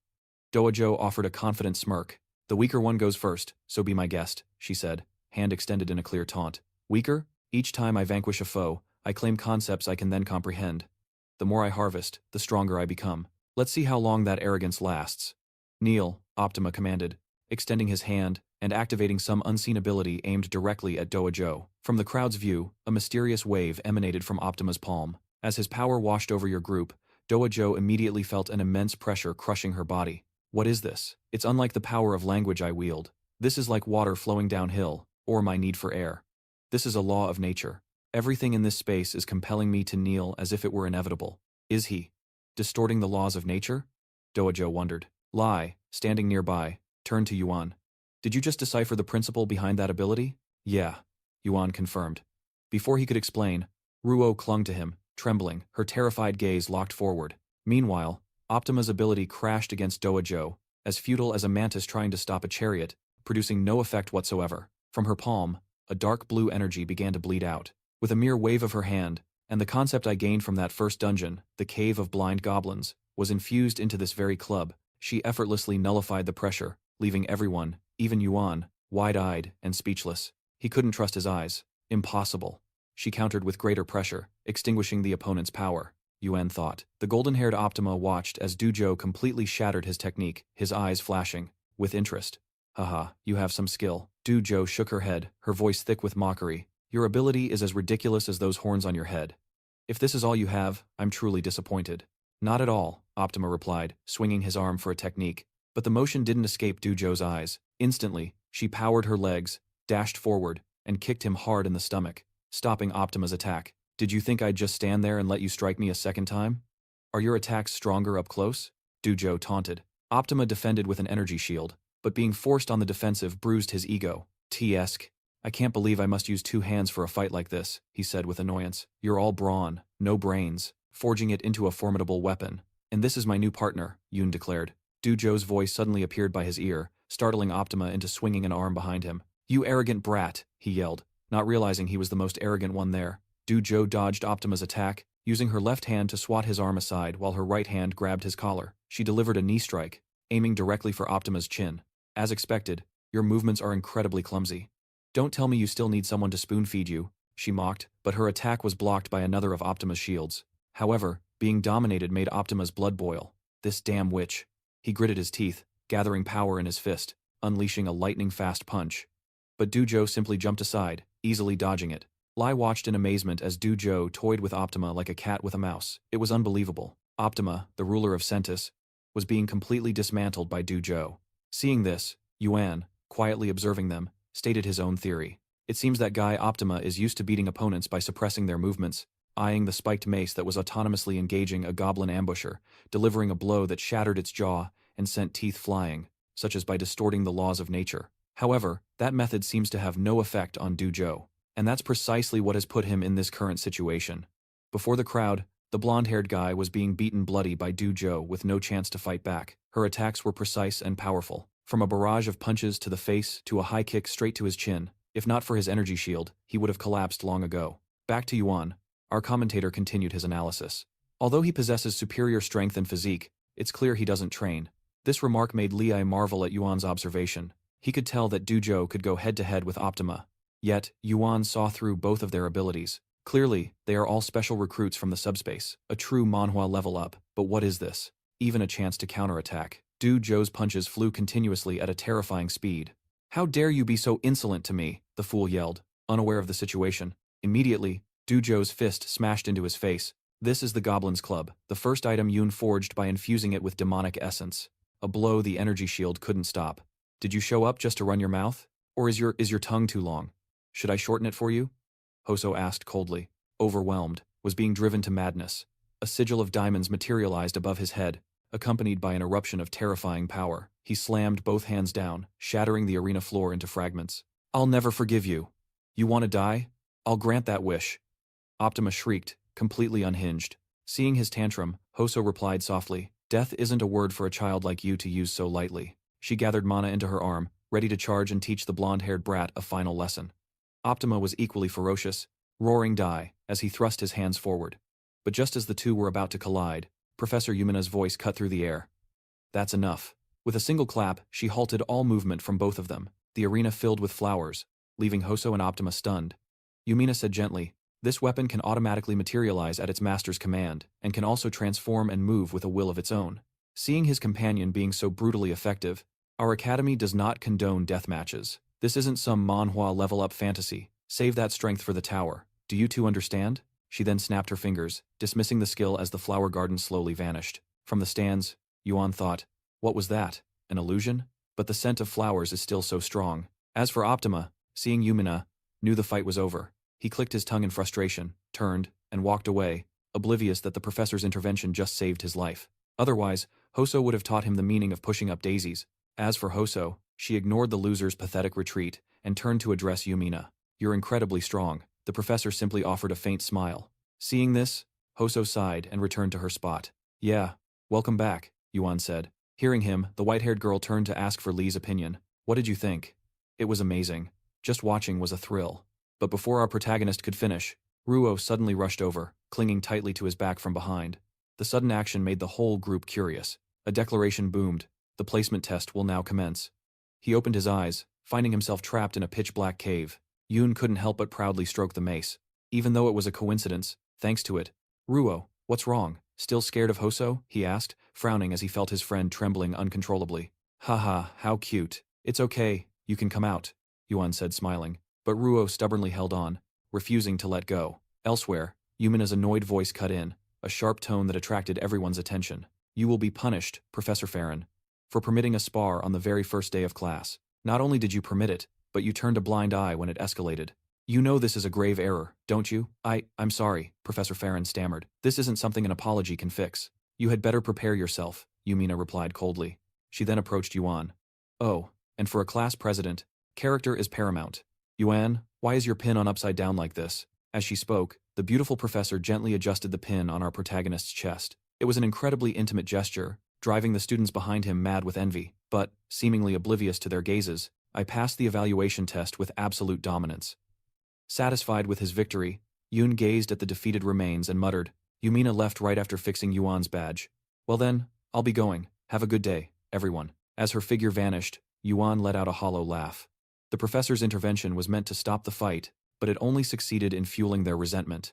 Doajo offered a confident smirk. The weaker one goes first, so be my guest, she said, hand extended in a clear taunt. Weaker? Each time I vanquish a foe, I claim concepts I can then comprehend. The more I harvest, the stronger I become. Let's see how long that arrogance lasts. Kneel, Optima commanded, extending his hand and activating some unseen ability aimed directly at Doajo. From the crowd's view, a mysterious wave emanated from Optima's palm. As his power washed over your group, Doajo immediately felt an immense pressure crushing her body. What is this? It's unlike the power of language I wield. This is like water flowing downhill, or my need for air. This is a law of nature. Everything in this space is compelling me to kneel as if it were inevitable. Is he distorting the laws of nature? Doajo wondered. Lai, standing nearby, turned to Yuan. Did you just decipher the principle behind that ability? Yeah, Yuan confirmed. Before he could explain, Ruo clung to him, trembling, her terrified gaze locked forward. Meanwhile, Optima's ability crashed against Doajo, as futile as a mantis trying to stop a chariot, producing no effect whatsoever. From her palm, a dark blue energy began to bleed out. With a mere wave of her hand, and the concept I gained from that first dungeon, the Cave of Blind Goblins, was infused into this very club, she effortlessly nullified the pressure, leaving everyone, even Yuan, wide-eyed and speechless. He couldn't trust his eyes. Impossible. She countered with greater pressure, extinguishing the opponent's power. Yuan thought. The golden-haired Optima watched as Dojo completely shattered his technique, his eyes flashing, with interest. Haha, you have some skill. Dojo shook her head, her voice thick with mockery. Your ability is as ridiculous as those horns on your head. If this is all you have, I'm truly disappointed. Not at all, Optima replied, swinging his arm for a technique. But the motion didn't escape Dojo's eyes. Instantly, she powered her legs, dashed forward, and kicked him hard in the stomach, stopping Optima's attack. Did you think I'd just stand there and let you strike me a second time? Are your attacks stronger up close? Dojo taunted. Optima defended with an energy shield, but being forced on the defensive bruised his ego. T-esque. I can't believe I must use 2 hands for a fight like this, he said with annoyance. You're all brawn, no brains, forging it into a formidable weapon. And this is my new partner, Yoon declared. Dojo's voice suddenly appeared by his ear, startling Optima into swinging an arm behind him. You arrogant brat, he yelled, not realizing he was the most arrogant one there. Dojo dodged Optima's attack, using her left hand to swat his arm aside while her right hand grabbed his collar. She delivered a knee strike, aiming directly for Optima's chin. As expected, your movements are incredibly clumsy. Don't tell me you still need someone to spoon-feed you, she mocked, but her attack was blocked by another of Optima's shields. However, being dominated made Optima's blood boil. This damn witch. He gritted his teeth, gathering power in his fist, unleashing a lightning-fast punch. But Dojo simply jumped aside, easily dodging it. Lai watched in amazement as Dojo toyed with Optima like a cat with a mouse. It was unbelievable. Optima, the ruler of Centis, was being completely dismantled by Dojo. Seeing this, Yuan, quietly observing them, stated his own theory. It seems that guy Optima is used to beating opponents by suppressing their movements, eyeing the spiked mace that was autonomously engaging a goblin ambusher, delivering a blow that shattered its jaw and sent teeth flying, such as by distorting the laws of nature. However, that method seems to have no effect on Dojo. And that's precisely what has put him in this current situation. Before the crowd, the blonde-haired guy was being beaten bloody by Dojo with no chance to fight back. Her attacks were precise and powerful. From a barrage of punches to the face to a high kick straight to his chin. If not for his energy shield, he would have collapsed long ago. Back to Yuan. Our commentator continued his analysis. Although he possesses superior strength and physique, It's clear he doesn't train. This remark made Lei marvel at Yuan's observation. He could tell that Dujo could go head-to-head with Optima. Yet, Yuan saw through both of their abilities. Clearly, they are all special recruits from the subspace, a true Manhwa level up, but what is this? Even a chance to counterattack. Dujo's punches flew continuously at a terrifying speed. How dare you be so insolent to me, the fool yelled, unaware of the situation. Immediately, Dujo's fist smashed into his face. This is the Goblins Club, the first item Yoon forged by infusing it with demonic essence. A blow the energy shield couldn't stop. Did you show up just to run your mouth? Or is your tongue too long? Should I shorten it for you? Hoso asked coldly. Overwhelmed, was being driven to madness. A sigil of diamonds materialized above his head, accompanied by an eruption of terrifying power. He slammed both hands down, shattering the arena floor into fragments. I'll never forgive you. You want to die? I'll grant that wish. Optima shrieked, completely unhinged. Seeing his tantrum, Hoso replied softly, Death isn't a word for a child like you to use so lightly. She gathered Mana into her arm, ready to charge and teach the blonde-haired brat a final lesson. Optima was equally ferocious, roaring die, as he thrust his hands forward. But just as the two were about to collide, Professor Yumina's voice cut through the air. That's enough. With a single clap, she halted all movement from both of them, the arena filled with flowers, leaving Hoso and Optima stunned. Yumina said gently, This weapon can automatically materialize at its master's command, and can also transform and move with a will of its own. Seeing his companion being so brutally effective, our academy does not condone death matches. This isn't some Manhwa level-up fantasy. Save that strength for the tower. Do you two understand? She then snapped her fingers, dismissing the skill as the flower garden slowly vanished. From the stands, Yuan thought, what was that? An illusion? But the scent of flowers is still so strong. As for Optima, seeing Yumina, knew the fight was over. He clicked his tongue in frustration, turned, and walked away, oblivious that the professor's intervention just saved his life. Otherwise, Hoso would have taught him the meaning of pushing up daisies. As for Hoso, she ignored the loser's pathetic retreat and turned to address Yumina. You're incredibly strong. The professor simply offered a faint smile. Seeing this, Hoso sighed and returned to her spot. Yeah, welcome back, Yuan said. Hearing him, the white-haired girl turned to ask for Lee's opinion. What did you think? It was amazing. Just watching was a thrill. But before our protagonist could finish, Ruo suddenly rushed over, clinging tightly to his back from behind. The sudden action made the whole group curious. A declaration boomed. The placement test will now commence. He opened his eyes, finding himself trapped in a pitch-black cave. Yoon couldn't help but proudly stroke the mace. Even though it was a coincidence, thanks to it. Ruo, what's wrong? Still scared of Hoso? He asked, frowning as he felt his friend trembling uncontrollably. Haha, how cute. It's okay, you can come out, Yuan said smiling. But Ruo stubbornly held on, refusing to let go. Elsewhere, Yumina's annoyed voice cut in, a sharp tone that attracted everyone's attention. You will be punished, Professor Farron, for permitting a spar on the very first day of class. Not only did you permit it, but you turned a blind eye when it escalated. You know this is a grave error, don't you? I'm sorry, Professor Farron stammered. This isn't something an apology can fix. You had better prepare yourself, Yumina replied coldly. She then approached Yuan. Oh, and for a class president, character is paramount. Yuan, why is your pin on upside down like this? As she spoke, the beautiful professor gently adjusted the pin on our protagonist's chest. It was an incredibly intimate gesture, driving the students behind him mad with envy, but, seemingly oblivious to their gazes, I passed the evaluation test with absolute dominance. Satisfied with his victory, Yoon gazed at the defeated remains and muttered, Yumina left right after fixing Yuan's badge. Well then, I'll be going. Have a good day, everyone. As her figure vanished, Yuan let out a hollow laugh. The professor's intervention was meant to stop the fight, but it only succeeded in fueling their resentment.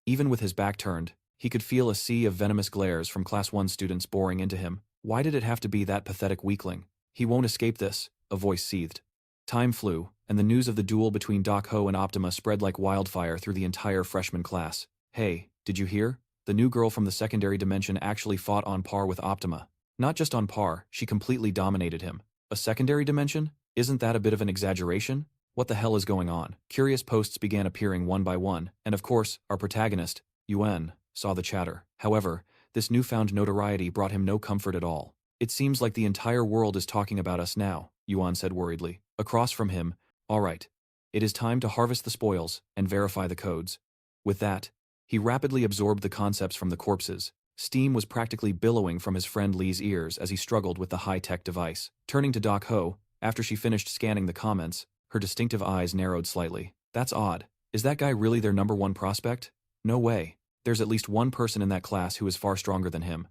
Even with his back turned, he could feel a sea of venomous glares from Class 1 students boring into him. Why did it have to be that pathetic weakling? He won't escape this, a voice seethed. Time flew, and the news of the duel between Doc Ho and Optima spread like wildfire through the entire freshman class. Hey, did you hear? The new girl from the secondary dimension actually fought on par with Optima. Not just on par, she completely dominated him. A secondary dimension? Isn't that a bit of an exaggeration? What the hell is going on? Curious posts began appearing one by one, and of course, our protagonist, Yuan, saw the chatter. However, this newfound notoriety brought him no comfort at all. It seems like the entire world is talking about us now, Yuan said worriedly. Across from him, all right. It is time to harvest the spoils and verify the codes. With that, he rapidly absorbed the concepts from the corpses. Steam was practically billowing from his friend Lee's ears as he struggled with the high-tech device. Turning to Doc Ho, after she finished scanning the comments, her distinctive eyes narrowed slightly. That's odd. Is that guy really their #1 prospect? No way. There's at least one person in that class who is far stronger than him.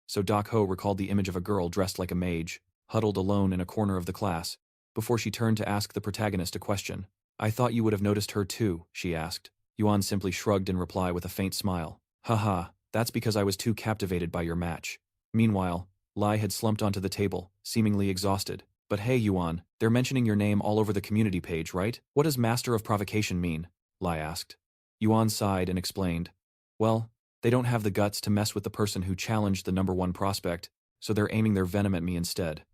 So Doc Ho recalled the image of a girl dressed like a mage, huddled alone in a corner of the class, before she turned to ask the protagonist a question. I thought you would have noticed her too, she asked. Yuan simply shrugged in reply with a faint smile. Haha, that's because I was too captivated by your match. Meanwhile, Lai had slumped onto the table, seemingly exhausted. But hey Yuan, they're mentioning your name all over the community page, right? What does Master of Provocation mean? Lai asked. Yuan sighed and explained. Well, they don't have the guts to mess with the person who challenged the #1 prospect, so they're aiming their venom at me instead.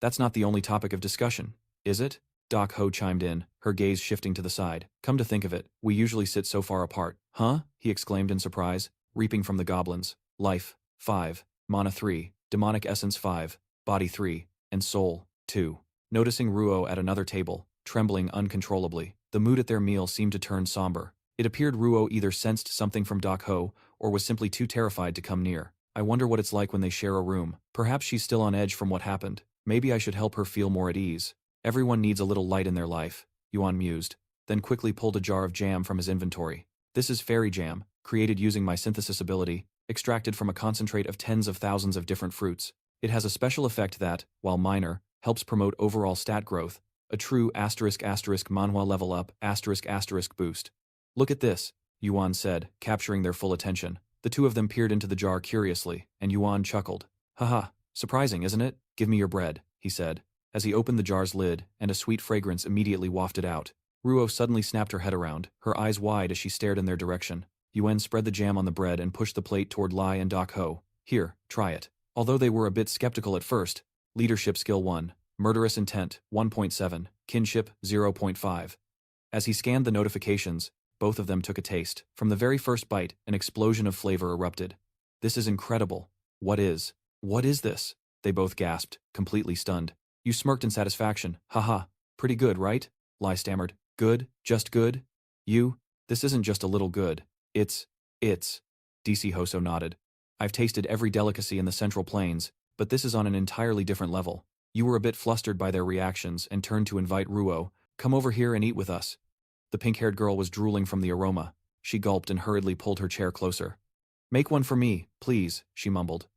That's not the only topic of discussion, is it? Doc Ho chimed in, her gaze shifting to the side. Come to think of it, we usually sit so far apart. Huh? He exclaimed in surprise, reaping from the goblins. Life, 5, mana 3, demonic essence 5, body 3, and soul, 2. Noticing Ruo at another table, trembling uncontrollably, the mood at their meal seemed to turn somber. It appeared Ruo either sensed something from Doc Ho, or was simply too terrified to come near. I wonder what it's like when they share a room. Perhaps she's still on edge from what happened. Maybe I should help her feel more at ease. Everyone needs a little light in their life, Yuan mused, then quickly pulled a jar of jam from his inventory. This is fairy jam, created using my synthesis ability, extracted from a concentrate of tens of thousands of different fruits. It has a special effect that, while minor, helps promote overall stat growth, a true **** Manhwa level up *** boost. Look at this, Yuan said, capturing their full attention. The two of them peered into the jar curiously, and Yuan chuckled. Haha, surprising, isn't it? Give me your bread, he said, as he opened the jar's lid, and a sweet fragrance immediately wafted out. Ruo suddenly snapped her head around, her eyes wide as she stared in their direction. Yuan spread the jam on the bread and pushed the plate toward Lai and Doc Ho. Here, try it. Although they were a bit skeptical at first, Leadership Skill 1, Murderous Intent, 1.7, Kinship, 0.5. As he scanned the notifications, both of them took a taste. From the very first bite, an explosion of flavor erupted. This is incredible. What is this? They both gasped, completely stunned. You smirked in satisfaction. Haha, pretty good, right? Lai stammered. Good? Just good? This isn't just a little good. It's. DC Hoso nodded. I've tasted every delicacy in the Central Plains, but this is on an entirely different level. You were a bit flustered by their reactions and turned to invite Ruo. Come over here and eat with us. The pink-haired girl was drooling from the aroma. She gulped and hurriedly pulled her chair closer. Make one for me, please, she mumbled.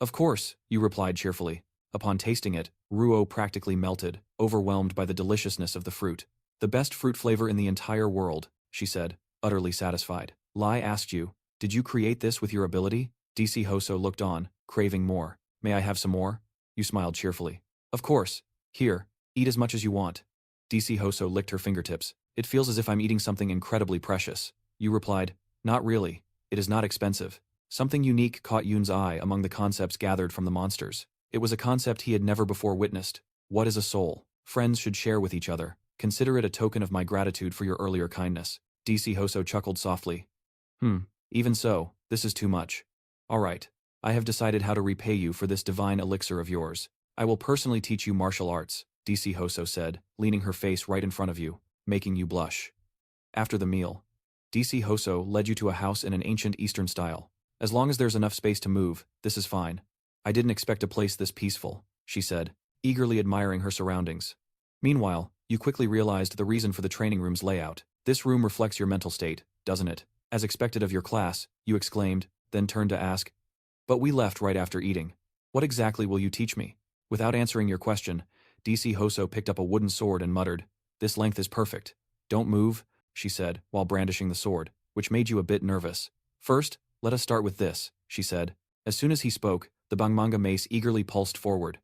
Of course, you replied cheerfully. Upon tasting it, Ruo practically melted, overwhelmed by the deliciousness of the fruit. The best fruit flavor in the entire world, she said, utterly satisfied. Lai asked you, did you create this with your ability? DC Hoso looked on, craving more. May I have some more? You smiled cheerfully. Of course. Here, eat as much as you want. DC Hoso licked her fingertips. It feels as if I'm eating something incredibly precious. You replied, not really. It is not expensive. Something unique caught Yun's eye among the concepts gathered from the monsters. It was a concept he had never before witnessed. What is a soul? Friends should share with each other. Consider it a token of my gratitude for your earlier kindness. DC Hoso chuckled softly. Even so, this is too much. All right. I have decided how to repay you for this divine elixir of yours. I will personally teach you martial arts, DC Hoso said, leaning her face right in front of you, making you blush. After the meal, DC Hoso led you to a house in an ancient Eastern style. As long as there's enough space to move, this is fine. I didn't expect a place this peaceful, she said, eagerly admiring her surroundings. Meanwhile, you quickly realized the reason for the training room's layout. This room reflects your mental state, doesn't it? As expected of your class, you exclaimed, then turned to ask. But we left right after eating. What exactly will you teach me? Without answering your question, DC Hoso picked up a wooden sword and muttered, This length is perfect. Don't move, she said, while brandishing the sword, which made you a bit nervous. First, let us start with this, she said. As soon as he spoke, the Bangmanga mace eagerly pulsed forward.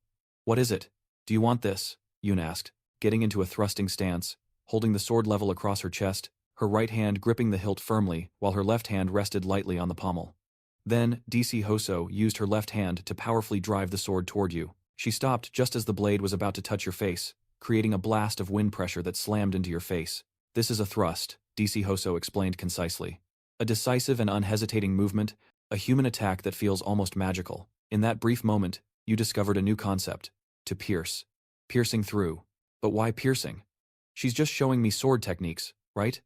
What is it? Do you want this? Yun asked, getting into a thrusting stance, holding the sword level across her chest, her right hand gripping the hilt firmly while her left hand rested lightly on the pommel. Then, DC Hoso used her left hand to powerfully drive the sword toward you. She stopped just as the blade was about to touch your face, creating a blast of wind pressure that slammed into your face. This is a thrust, DC Hoso explained concisely. A decisive and unhesitating movement, a human attack that feels almost magical. In that brief moment, you discovered a new concept. To pierce. Piercing through. But why piercing? She's just showing me sword techniques, right?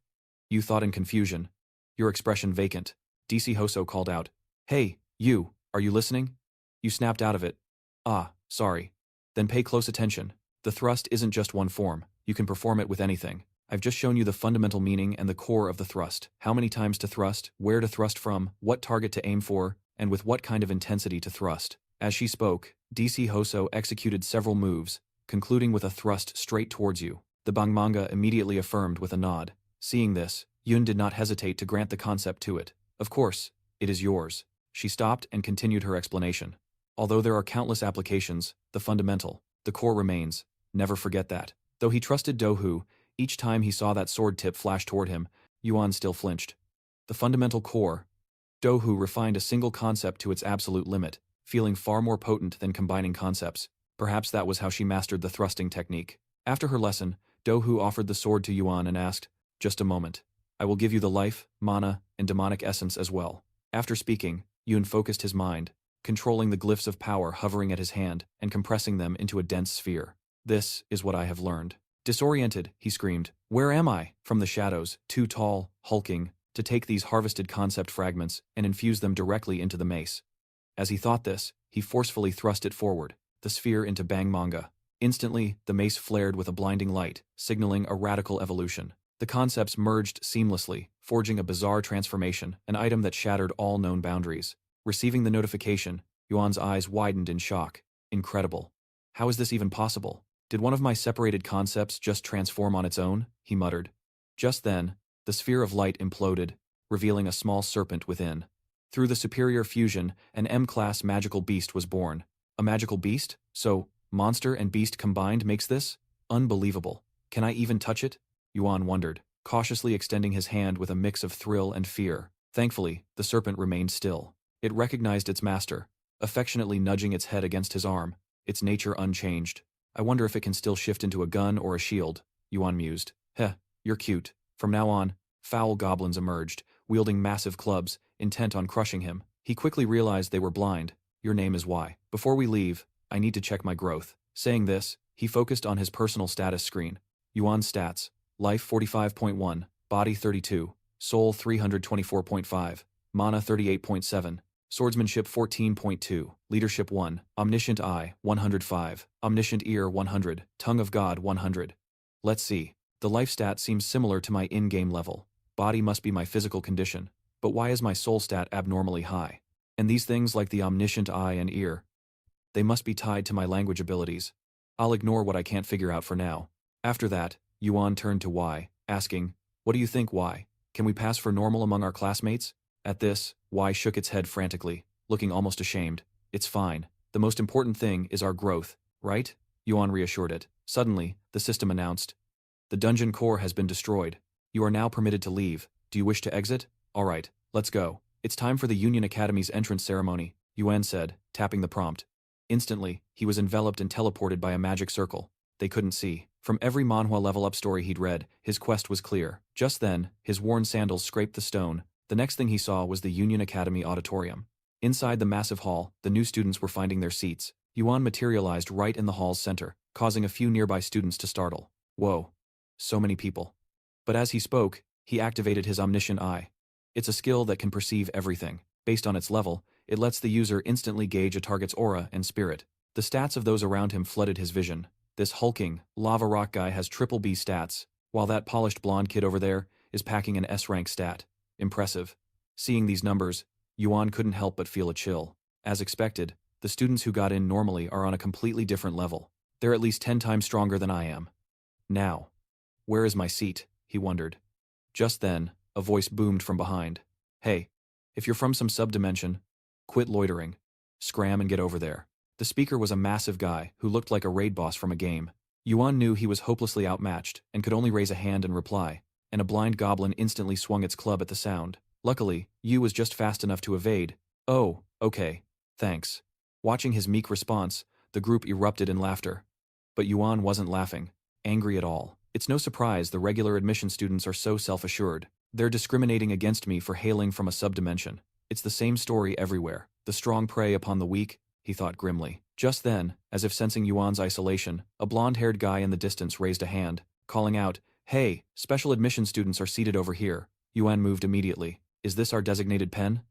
You thought in confusion. Your expression vacant. DC Hoso called out. Hey, you, are you listening? You snapped out of it. Ah, sorry. Then pay close attention. The thrust isn't just one form. You can perform it with anything. I've just shown you the fundamental meaning and the core of the thrust. How many times to thrust, where to thrust from, what target to aim for, and with what kind of intensity to thrust. As she spoke, DC Hoso executed several moves, concluding with a thrust straight towards you. The Bangmanga immediately affirmed with a nod. Seeing this, Yun did not hesitate to grant the concept to it. Of course, it is yours. She stopped and continued her explanation. Although there are countless applications, the fundamental, the core remains. Never forget that. Though he trusted Dohu, each time he saw that sword tip flash toward him, Yuan still flinched. The fundamental core. Dohu refined a single concept to its absolute limit, feeling far more potent than combining concepts. Perhaps that was how she mastered the thrusting technique. After her lesson, Dohu offered the sword to Yuan and asked, "Just a moment. I will give you the life, mana, and demonic essence as well." After speaking, Yun focused his mind, controlling the glyphs of power hovering at his hand and compressing them into a dense sphere. "This is what I have learned." Disoriented, he screamed, "Where am I?" From the shadows, too tall, hulking, to take these harvested concept fragments and infuse them directly into the mace. As he thought this, he forcefully thrust it forward, the sphere into Bangmanga. Instantly, the mace flared with a blinding light, signaling a radical evolution. The concepts merged seamlessly, forging a bizarre transformation, an item that shattered all known boundaries. Receiving the notification, Yuan's eyes widened in shock. Incredible. How is this even possible? Did one of my separated concepts just transform on its own? He muttered. Just then, the sphere of light imploded, revealing a small serpent within. Through the superior fusion, an M-class magical beast was born. A magical beast? So, monster and beast combined makes this? Unbelievable. Can I even touch it? Yuan wondered, cautiously extending his hand with a mix of thrill and fear. Thankfully, the serpent remained still. It recognized its master, affectionately nudging its head against his arm, its nature unchanged. I wonder if it can still shift into a gun or a shield, Yuan mused. Heh, you're cute. From now on, foul goblins emerged, wielding massive clubs, intent on crushing him. He quickly realized they were blind. Your name is Y. Before we leave, I need to check my growth. Saying this, he focused on his personal status screen. Yuan's stats. Life 45.1, Body 32, Soul 324.5, Mana 38.7, Swordsmanship 14.2, Leadership 1, Omniscient Eye 105, Omniscient Ear 100, Tongue of God 100. Let's see. The life stat seems similar to my in-game level. Body must be my physical condition, but why is my soul stat abnormally high? And these things like the omniscient eye and ear, they must be tied to my language abilities. I'll ignore what I can't figure out for now. After that, Yuan turned to Y, asking, "What do you think, Y? Can we pass for normal among our classmates?" At this, Y shook its head frantically, looking almost ashamed. "It's fine. The most important thing is our growth, right?" Yuan reassured it. Suddenly, the system announced, "The dungeon core has been destroyed. You are now permitted to leave. Do you wish to exit? All right, let's go. It's time for the Union Academy's entrance ceremony," Yuan said, tapping the prompt. Instantly, he was enveloped and teleported by a magic circle. They couldn't see. From every Manhwa level-up story he'd read, his quest was clear. Just then, his worn sandals scraped the stone. The next thing he saw was the Union Academy auditorium. Inside the massive hall, the new students were finding their seats. Yuan materialized right in the hall's center, causing a few nearby students to startle. Whoa. So many people. But as he spoke, he activated his omniscient eye. It's a skill that can perceive everything. Based on its level, it lets the user instantly gauge a target's aura and spirit. The stats of those around him flooded his vision. This hulking, lava rock guy has triple B stats, while that polished blonde kid over there is packing an S-rank stat. Impressive. Seeing these numbers, Yuan couldn't help but feel a chill. As expected, the students who got in normally are on a completely different level. They're at least 10 times stronger than I am. Now, where is my seat? He wondered. Just then, a voice boomed from behind. Hey, if you're from some subdimension, quit loitering. Scram and get over there. The speaker was a massive guy who looked like a raid boss from a game. Yuan knew he was hopelessly outmatched and could only raise a hand and reply, and a blind goblin instantly swung its club at the sound. Luckily, Yu was just fast enough to evade. Oh, okay. Thanks. Watching his meek response, the group erupted in laughter. But Yuan wasn't laughing, angry at all. It's no surprise the regular admission students are so self-assured. They're discriminating against me for hailing from a subdimension. It's the same story everywhere. The strong prey upon the weak, he thought grimly. Just then, as if sensing Yuan's isolation, a blonde-haired guy in the distance raised a hand, calling out, "Hey, special admission students are seated over here." Yuan moved immediately. Is this our designated pen?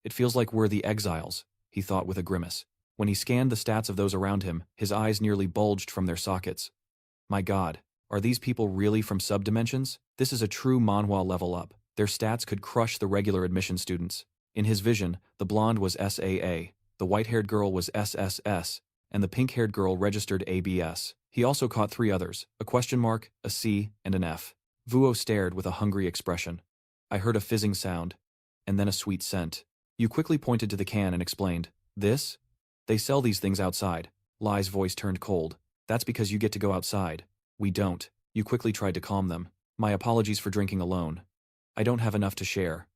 It feels like we're the exiles, he thought with a grimace. When he scanned the stats of those around him, his eyes nearly bulged from their sockets. My god, are these people really from subdimensions? This is a true Manhwa level up. Their stats could crush the regular admission students. In his vision, the blonde was SAA, the white-haired girl was SSS, and the pink-haired girl registered ABS. He also caught 3 others, a question mark, a C, and an F. Vuo stared with a hungry expression. I heard a fizzing sound, and then a sweet scent. Yu quickly pointed to the can and explained, "This? They sell these things outside." Lai's voice turned cold. "That's because you get to go outside. We don't." Yu quickly tried to calm them. "My apologies for drinking alone. I don't have enough to share.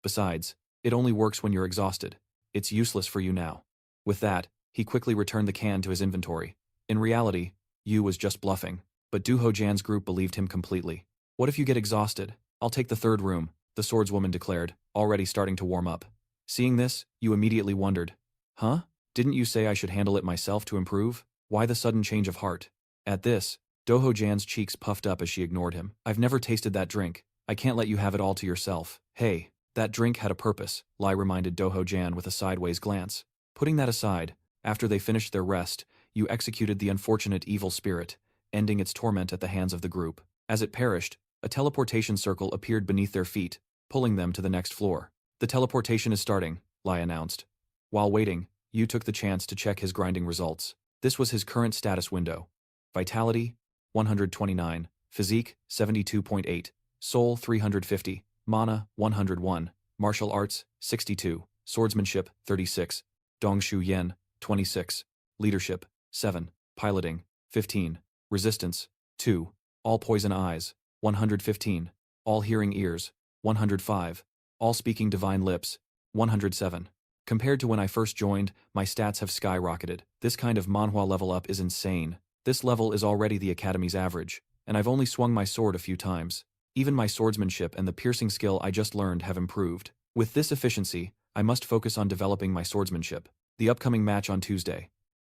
Besides, it only works when you're exhausted. It's useless for you now." With that, he quickly returned the can to his inventory. In reality, Yu was just bluffing, but Duho Jan's group believed him completely. "What if you get exhausted? I'll take the 3rd room," the swordswoman declared, already starting to warm up. Seeing this, Yu immediately wondered, "Huh? Didn't you say I should handle it myself to improve? Why the sudden change of heart?" At this, Doho Jan's cheeks puffed up as she ignored him. "I've never tasted that drink. I can't let you have it all to yourself." "Hey, that drink had a purpose," Lai reminded Doho Jan with a sideways glance. Putting that aside, after they finished their rest, Yu executed the unfortunate evil spirit, ending its torment at the hands of the group. As it perished, a teleportation circle appeared beneath their feet, pulling them to the next floor. "The teleportation is starting," Lai announced. While waiting, Yu took the chance to check his grinding results. This was his current status window. Vitality, 129, Physique, 72.8, Soul, 350, Mana, 101, Martial Arts, 62, Swordsmanship, 36, Dongshu Yen, 26, Leadership, 7, Piloting, 15, Resistance, 2, All Poison Eyes, 115, All Hearing Ears, 105, All Speaking Divine Lips, 107. Compared to when I first joined, my stats have skyrocketed. This kind of manhwa level up is insane. This level is already the Academy's average, and I've only swung my sword a few times. Even my swordsmanship and the piercing skill I just learned have improved. With this efficiency, I must focus on developing my swordsmanship. The upcoming match on Tuesday.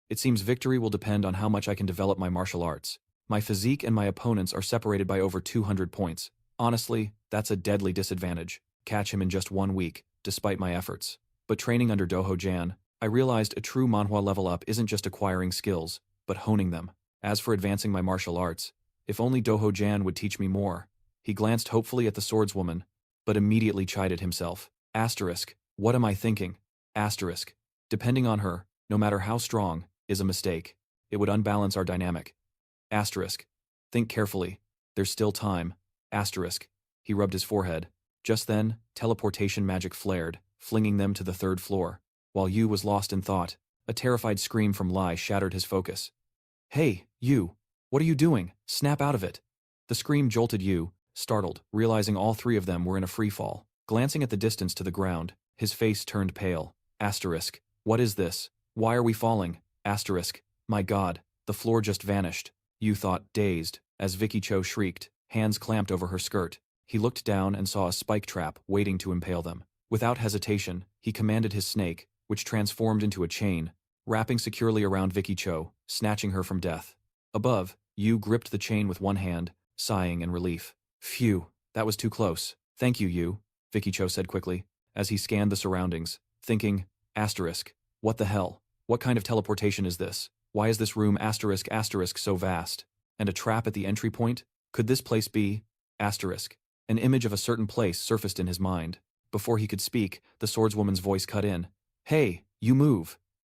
It seems victory will depend on how much I can develop my martial arts. My physique and my opponents are separated by over 200 points. Honestly, that's a deadly disadvantage. Catch him in just 1 week, despite my efforts. But training under Doho Jan, I realized a true manhwa level up isn't just acquiring skills, but honing them. As for advancing my martial arts, if only Doho Jan would teach me more. He glanced hopefully at the swordswoman, but immediately chided himself. Asterisk, what am I thinking? Asterisk, depending on her, no matter how strong, is a mistake. It would unbalance our dynamic. Asterisk, think carefully. There's still time. Asterisk, he rubbed his forehead. Just then, teleportation magic flared, flinging them to the 3rd floor. While Yu was lost in thought, a terrified scream from Lai shattered his focus. "Hey, Yu! What are you doing? Snap out of it!" The scream jolted Yu, startled, realizing all 3 of them were in a freefall. Glancing at the distance to the ground, his face turned pale. Asterisk, what is this? Why are we falling? Asterisk, my god, the floor just vanished. Yu thought, dazed, as Vicky Cho shrieked, hands clamped over her skirt. He looked down and saw a spike trap waiting to impale them. Without hesitation, he commanded his snake, which transformed into a chain, wrapping securely around Vicky Cho, snatching her from death. Above, Yu gripped the chain with one hand, sighing in relief. "Phew, that was too close. Thank you, Yu," Vicky Cho said quickly, as he scanned the surroundings, thinking, asterisk, what the hell? What kind of teleportation is this? Why is this room asterisk so vast? And a trap at the entry point? Could this place be? Asterisk. An image of a certain place surfaced in his mind. Before he could speak, the swordswoman's voice cut in. "Hey, you move!"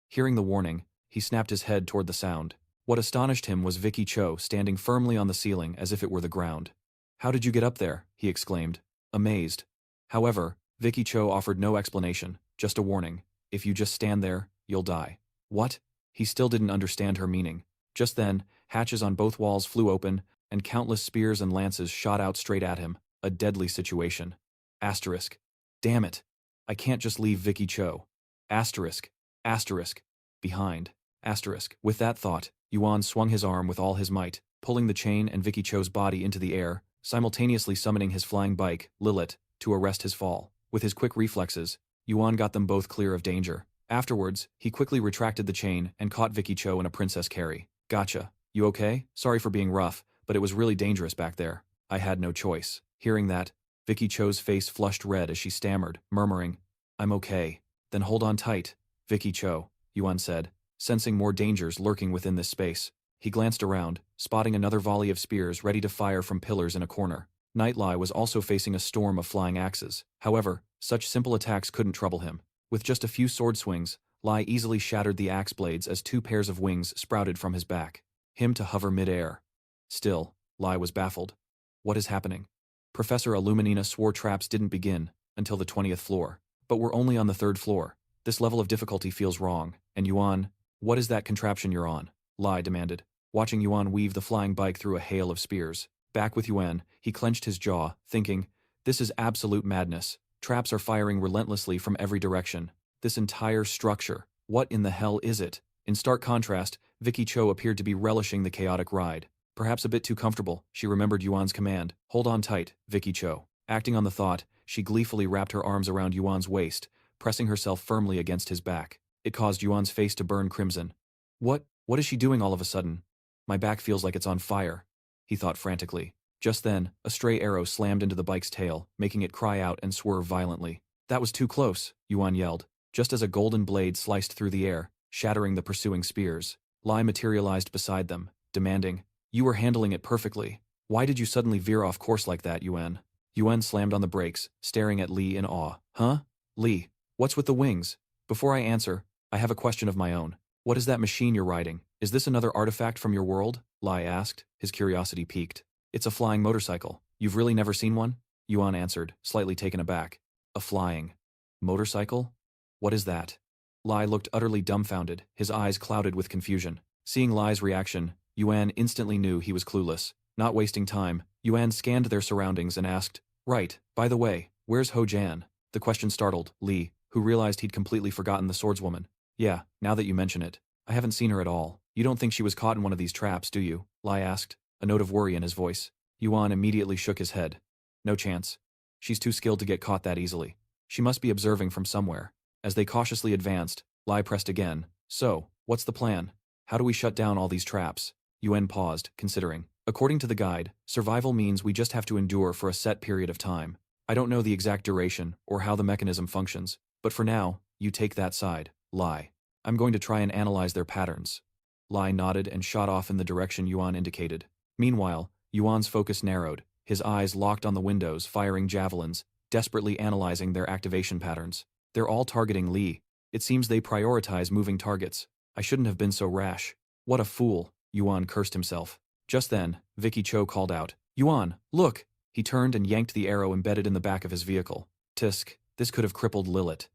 Hearing the warning, he snapped his head toward the sound. What astonished him was Vicky Cho standing firmly on the ceiling as if it were the ground. "How did you get up there?" he exclaimed, amazed. However, Vicky Cho offered no explanation, just a warning. "If you just stand there, you'll die." What? He still didn't understand her meaning. Just then, hatches on both walls flew open, and countless spears and lances shot out straight at him, a deadly situation. Asterisk. Damn it. I can't just leave Vicky Cho. Asterisk. Asterisk. Behind. Asterisk. With that thought, Yuan swung his arm with all his might, pulling the chain and Vicky Cho's body into the air, simultaneously summoning his flying bike, Lilith, to arrest his fall. With his quick reflexes, Yuan got them both clear of danger. Afterwards, he quickly retracted the chain and caught Vicky Cho in a princess carry. "Gotcha. You okay? Sorry for being rough, but it was really dangerous back there. I had no choice." Hearing that, Vicky Cho's face flushed red as she stammered, murmuring, "I'm okay." "Then hold on tight, Vicky Cho," Yuan said, sensing more dangers lurking within this space. He glanced around, spotting another volley of spears ready to fire from pillars in a corner. Nightlai was also facing a storm of flying axes. However, such simple attacks couldn't trouble him. With just a few sword swings, Lai easily shattered the axe blades as two pairs of wings sprouted from his back. Him to hover mid-air. Still, Lai was baffled. What is happening? Professor Illuminina swore traps didn't begin until the 20th floor. But we're only on the 3rd floor. This level of difficulty feels wrong. And Yuan, what is that contraption you're on? Lai demanded, watching Yuan weave the flying bike through a hail of spears. Back with Yuan, he clenched his jaw, thinking, this is absolute madness. Traps are firing relentlessly from every direction. This entire structure, what in the hell is it? In stark contrast, Vicky Cho appeared to be relishing the chaotic ride. Perhaps a bit too comfortable, she remembered Yuan's command. Hold on tight, Vicky Cho. Acting on the thought, she gleefully wrapped her arms around Yuan's waist, pressing herself firmly against his back. It caused Yuan's face to burn crimson. What is she doing all of a sudden? My back feels like it's on fire, he thought frantically. Just then, a stray arrow slammed into the bike's tail, making it cry out and swerve violently. That was too close, Yuan yelled, just as a golden blade sliced through the air, shattering the pursuing spears. Lai materialized beside them, demanding, you were handling it perfectly. Why did you suddenly veer off course like that, Yuan? Yuan slammed on the brakes, staring at Li in awe. Huh? Li, what's with the wings? Before I answer, I have a question of my own. What is that machine you're riding? Is this another artifact from your world? Lai asked, his curiosity piqued. It's a flying motorcycle. You've really never seen one? Yuan answered, slightly taken aback. A flying motorcycle? What is that? Lai looked utterly dumbfounded, his eyes clouded with confusion. Seeing Lai's reaction, Yuan instantly knew he was clueless. Not wasting time, Yuan scanned their surroundings and asked, right, by the way, where's Ho Jan? The question startled Li, who realized he'd completely forgotten the swordswoman. Yeah, now that you mention it, I haven't seen her at all. You don't think she was caught in one of these traps, do you? Lai asked, a note of worry in his voice. Yuan immediately shook his head. No chance. She's too skilled to get caught that easily. She must be observing from somewhere. As they cautiously advanced, Lai pressed again. So, what's the plan? How do we shut down all these traps? Yuan paused, considering. According to the guide, survival means we just have to endure for a set period of time. I don't know the exact duration or how the mechanism functions, but for now, you take that side, Lai. I'm going to try and analyze their patterns. Lai nodded and shot off in the direction Yuan indicated. Meanwhile, Yuan's focus narrowed, his eyes locked on the windows, firing javelins, desperately analyzing their activation patterns. They're all targeting Li. It seems they prioritize moving targets. I shouldn't have been so rash. What a fool, Yuan cursed himself. Just then, Vicky Cho called out, Yuan, look! He turned and yanked the arrow embedded in the back of his vehicle. Tisk, this could have crippled Lilith.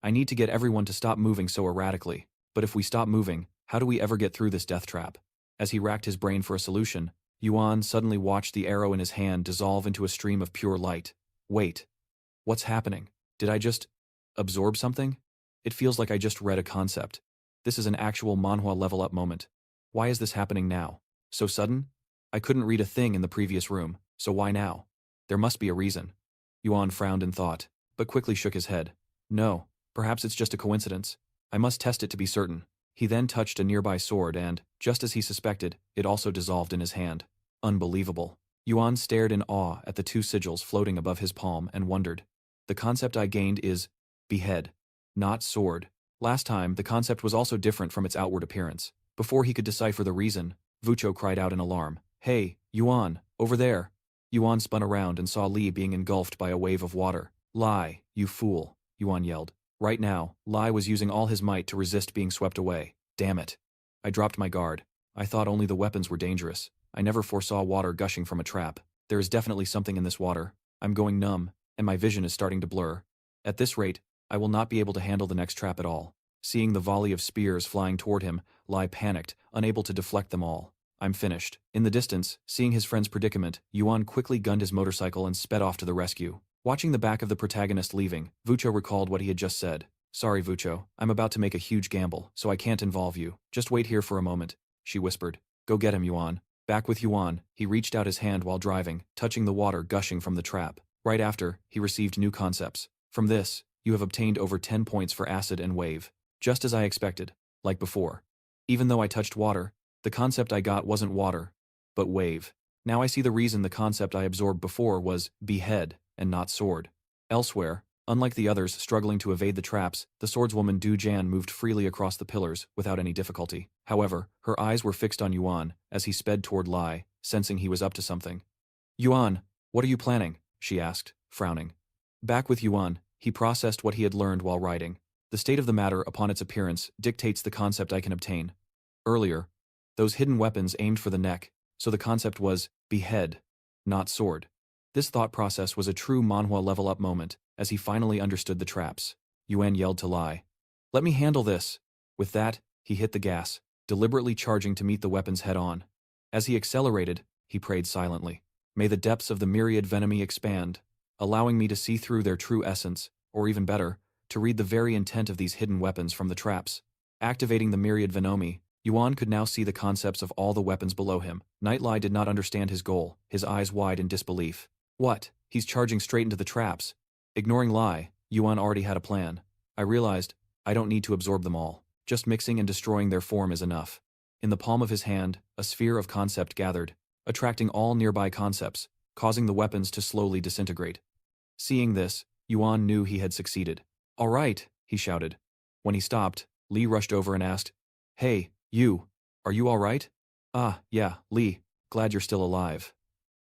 I need to get everyone to stop moving so erratically. But if we stop moving, how do we ever get through this death trap? As he racked his brain for a solution, Yuan suddenly watched the arrow in his hand dissolve into a stream of pure light. Wait. What's happening? Did I just absorb something? It feels like I just read a concept. This is an actual Manhwa level-up moment. Why is this happening now? So sudden? I couldn't read a thing in the previous room, so why now? There must be a reason. Yuan frowned in thought, but quickly shook his head. No, perhaps it's just a coincidence. I must test it to be certain. He then touched a nearby sword and, just as he suspected, it also dissolved in his hand. Unbelievable. Yuan stared in awe at the two sigils floating above his palm and wondered. The concept I gained is behead, not sword. Last time, the concept was also different from its outward appearance. Before he could decipher the reason, Vucho cried out in alarm. Hey, Yuan, over there. Yuan spun around and saw Li being engulfed by a wave of water. Lai, you fool, Yuan yelled. Right now, Lai was using all his might to resist being swept away. Damn it. I dropped my guard. I thought only the weapons were dangerous. I never foresaw water gushing from a trap. There is definitely something in this water. I'm going numb, and my vision is starting to blur. At this rate, I will not be able to handle the next trap at all. Seeing the volley of spears flying toward him, Lai panicked, unable to deflect them all. I'm finished. In the distance, seeing his friend's predicament, Yuan quickly gunned his motorcycle and sped off to the rescue. Watching the back of the protagonist leaving, Vucho recalled what he had just said. Sorry, Vucho, I'm about to make a huge gamble, so I can't involve you. Just wait here for a moment, she whispered. Go get him, Yuan. Back with Yuan, he reached out his hand while driving, touching the water gushing from the trap. Right after, he received new concepts. From this, you have obtained over 10 points for acid and wave. Just as I expected, like before. Even though I touched water, the concept I got wasn't water, but wave. Now I see the reason the concept I absorbed before was behead and not sword. Elsewhere, unlike the others struggling to evade the traps, the swordswoman Du Jan moved freely across the pillars without any difficulty. However, her eyes were fixed on Yuan as he sped toward Lai, sensing he was up to something. Yuan, what are you planning? She asked, frowning. Back with Yuan, he processed what he had learned while riding. The state of the matter upon its appearance dictates the concept I can obtain. Earlier, those hidden weapons aimed for the neck, so the concept was behead, not sword. This thought process was a true Manhwa level-up moment, as he finally understood the traps. Yuan yelled to Lai. "Let me handle this!" With that, he hit the gas, deliberately charging to meet the weapons head-on. As he accelerated, he prayed silently. May the depths of the myriad venomy expand, allowing me to see through their true essence, or even better, to read the very intent of these hidden weapons from the traps. Activating the myriad venomy, Yuan could now see the concepts of all the weapons below him. Nightlai did not understand his goal, his eyes wide in disbelief. What? He's charging straight into the traps. Ignoring Lai, Yuan already had a plan. I realized, I don't need to absorb them all. Just mixing and destroying their form is enough. In the palm of his hand, a sphere of concept gathered, attracting all nearby concepts, causing the weapons to slowly disintegrate. Seeing this, Yuan knew he had succeeded. "All right," he shouted. When he stopped, Li rushed over and asked, "Hey, you, are you all right?" "Ah, yeah, Li, glad you're still alive."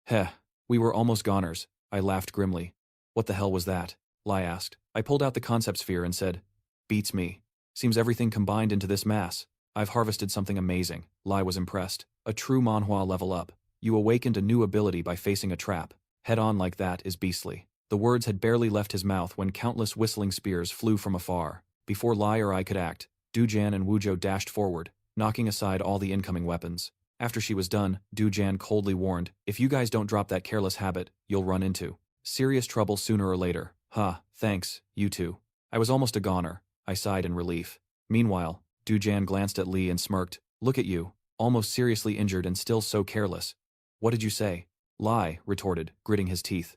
"Heh, we were almost goners," I laughed grimly. "What the hell was that?" Li asked. I pulled out the concept sphere and said, "Beats me. Seems everything combined into this mass. I've harvested something amazing." Li was impressed. "A true Manhwa level up. You awakened a new ability by facing a trap. Head on like that is beastly." The words had barely left his mouth when countless whistling spears flew from afar. Before Lai or I could act, Dujan and Wuzhou dashed forward, knocking aside all the incoming weapons. After she was done, Dujan coldly warned, "If you guys don't drop that careless habit, you'll run into serious trouble sooner or later." "Huh, thanks, you two. I was almost a goner," I sighed in relief. Meanwhile, Dujan glanced at Li and smirked. "Look at you, almost seriously injured and still so careless." "What did you say?" Lai retorted, gritting his teeth.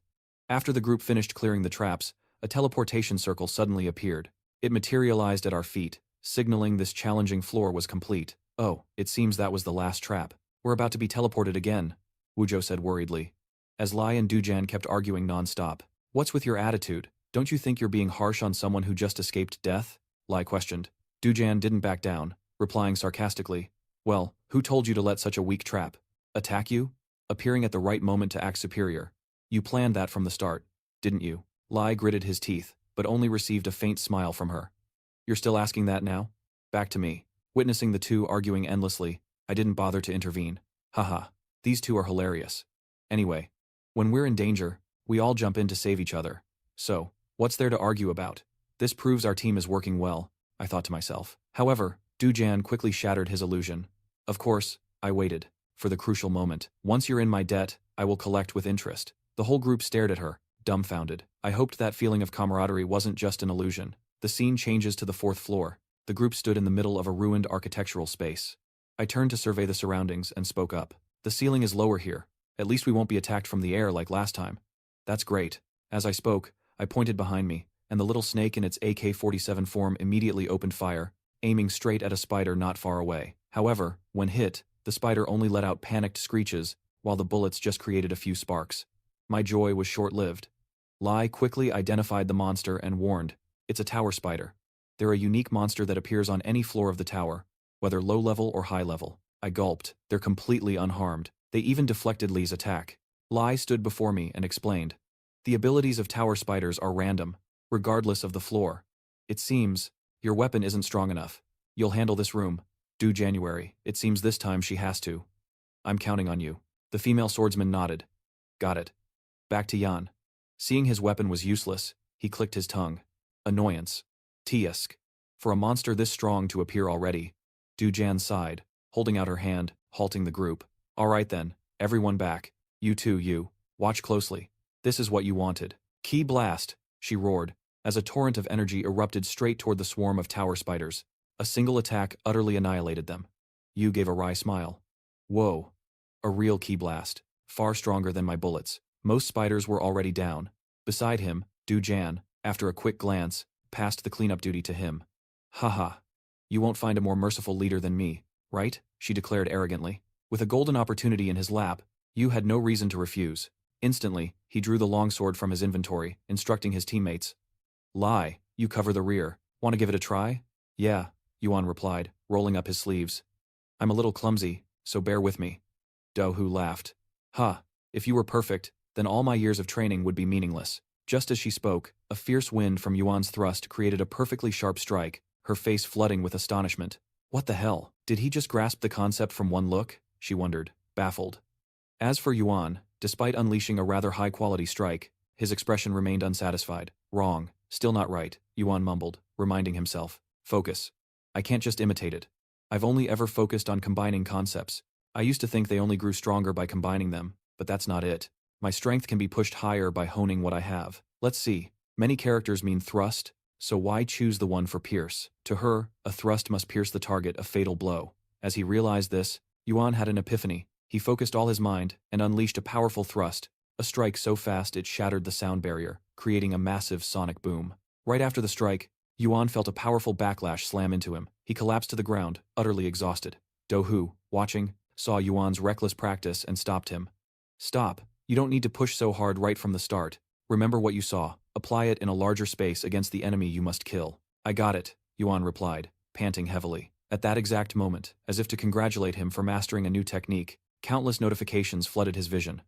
After the group finished clearing the traps, a teleportation circle suddenly appeared. It materialized at our feet, signaling this challenging floor was complete. "Oh, it seems that was the last trap. We're about to be teleported again," Wuzhou said worriedly. As Lai and Dujan kept arguing non-stop. "What's with your attitude? Don't you think you're being harsh on someone who just escaped death?" Lai questioned. Dujan didn't back down, replying sarcastically, "Well, who told you to let such a weak trap attack you? Appearing at the right moment to act superior. You planned that from the start, didn't you?" Lai gritted his teeth, but only received a faint smile from her. "You're still asking that now?" Back to me. Witnessing the two arguing endlessly, I didn't bother to intervene. Haha, these two are hilarious. Anyway, when we're in danger, we all jump in to save each other. So, what's there to argue about? This proves our team is working well, I thought to myself. However, Dujan quickly shattered his illusion. Of course, I waited for the crucial moment. "Once you're in my debt, I will collect with interest." The whole group stared at her, dumbfounded. I hoped that feeling of camaraderie wasn't just an illusion. The scene changes to the 4th floor. The group stood in the middle of a ruined architectural space. I turned to survey the surroundings and spoke up. "The ceiling is lower here. At least we won't be attacked from the air like last time." "That's great." As I spoke, I pointed behind me, and the little snake in its AK-47 form immediately opened fire, aiming straight at a spider not far away. However, when hit, the spider only let out panicked screeches, while the bullets just created a few sparks. My joy was short-lived. Lai quickly identified the monster and warned, "It's a tower spider. They're a unique monster that appears on any floor of the tower, whether low-level or high-level." I gulped. "They're completely unharmed. They even deflected Li's attack." Lai stood before me and explained, "The abilities of tower spiders are random, regardless of the floor. It seems your weapon isn't strong enough. You'll handle this room. Do January. It seems this time she has to. I'm counting on you." The female swordsman nodded. "Got it." Back to Yan. Seeing his weapon was useless, he clicked his tongue. Annoyance. Tiesk. For a monster this strong to appear already. Dujan sighed, holding out her hand, halting the group. "All right then, everyone back. You too, you. Watch closely. This is what you wanted." "Key blast," she roared, as a torrent of energy erupted straight toward the swarm of tower spiders. A single attack utterly annihilated them. Yu gave a wry smile. "Whoa. A real key blast. Far stronger than my bullets." Most spiders were already down. Beside him, Dujan, after a quick glance, passed the cleanup duty to him. "Haha. You won't find a more merciful leader than me, right?" she declared arrogantly. With a golden opportunity in his lap, Yu had no reason to refuse. Instantly, he drew the longsword from his inventory, instructing his teammates. "Lai, you cover the rear. Want to give it a try?" "Yeah," Yuan replied, rolling up his sleeves. "I'm a little clumsy, so bear with me." Douhu laughed. "Ha, if you were perfect, then all my years of training would be meaningless." Just as she spoke, a fierce wind from Yuan's thrust created a perfectly sharp strike, her face flooding with astonishment. What the hell? Did he just grasp the concept from one look? She wondered, baffled. As for Yuan, despite unleashing a rather high-quality strike, his expression remained unsatisfied. Wrong. Still not right, Yuan mumbled, reminding himself. Focus. I can't just imitate it. I've only ever focused on combining concepts. I used to think they only grew stronger by combining them, but that's not it. My strength can be pushed higher by honing what I have. Let's see. Many characters mean thrust, so why choose the one for pierce? To her, a thrust must pierce the target a fatal blow. As he realized this, Yuan had an epiphany. He focused all his mind and unleashed a powerful thrust, a strike so fast it shattered the sound barrier, creating a massive sonic boom. Right after the strike, Yuan felt a powerful backlash slam into him. He collapsed to the ground, utterly exhausted. Dohu, watching, saw Yuan's reckless practice and stopped him. Stop. You don't need to push so hard right from the start. Remember what you saw. Apply it in a larger space against the enemy you must kill. I got it, Yuan replied, panting heavily. At that exact moment, as if to congratulate him for mastering a new technique, countless notifications flooded his vision.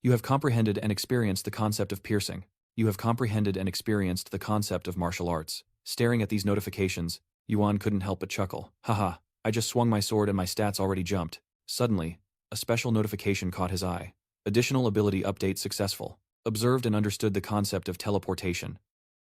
You have comprehended and experienced the concept of piercing. You have comprehended and experienced the concept of martial arts. Staring at these notifications, Yuan couldn't help but chuckle. Haha, I just swung my sword and my stats already jumped. Suddenly, a special notification caught his eye. Additional ability update successful. Observed and understood the concept of teleportation.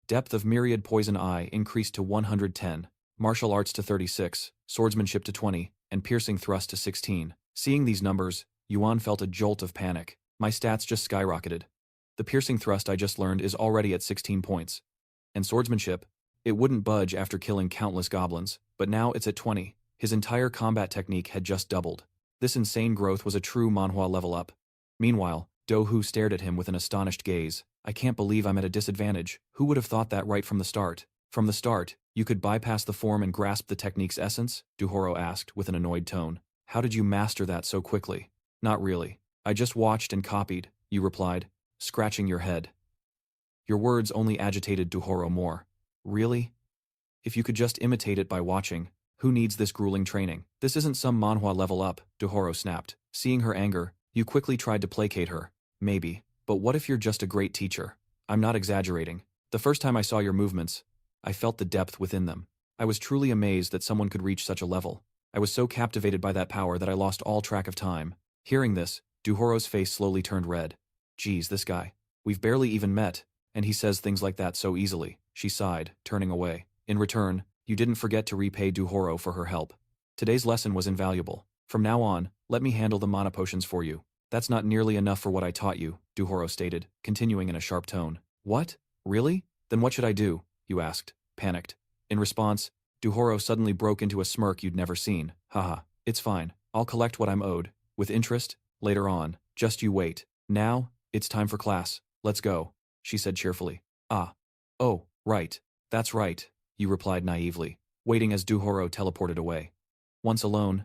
Depth of myriad poison eye increased to 110, martial arts to 36, swordsmanship to 20, and piercing thrust to 16. Seeing these numbers, Yuan felt a jolt of panic. My stats just skyrocketed. The piercing thrust I just learned is already at 16 points. And swordsmanship? It wouldn't budge after killing countless goblins, but now it's at 20. His entire combat technique had just doubled. This insane growth was a true Manhwa level up. Meanwhile, Dohu stared at him with an astonished gaze. I can't believe I'm at a disadvantage. Who would have thought that right from the start? From the start, you could bypass the form and grasp the technique's essence? Duhoro asked with an annoyed tone. How did you master that so quickly? Not really. I just watched and copied, you replied, scratching your head. Your words only agitated Duhoro more. Really? If you could just imitate it by watching, who needs this grueling training? This isn't some Manhwa level up, Duhoro snapped. Seeing her anger, you quickly tried to placate her. Maybe. But what if you're just a great teacher? I'm not exaggerating. The first time I saw your movements, I felt the depth within them. I was truly amazed that someone could reach such a level. I was so captivated by that power that I lost all track of time. Hearing this, Duhoro's face slowly turned red. Geez, this guy. We've barely even met, and he says things like that so easily. She sighed, turning away. In return, you didn't forget to repay Duhoro for her help. Today's lesson was invaluable. From now on, let me handle the mana potions for you. That's not nearly enough for what I taught you, Duhoro stated, continuing in a sharp tone. What? Really? Then what should I do? You asked, panicked. In response, Duhoro suddenly broke into a smirk you'd never seen. Haha, it's fine. I'll collect what I'm owed. With interest, later on. Just you wait. Now, it's time for class. Let's go, she said cheerfully. Ah. Oh, right. That's right, you replied naively, waiting as Duhoro teleported away. Once alone,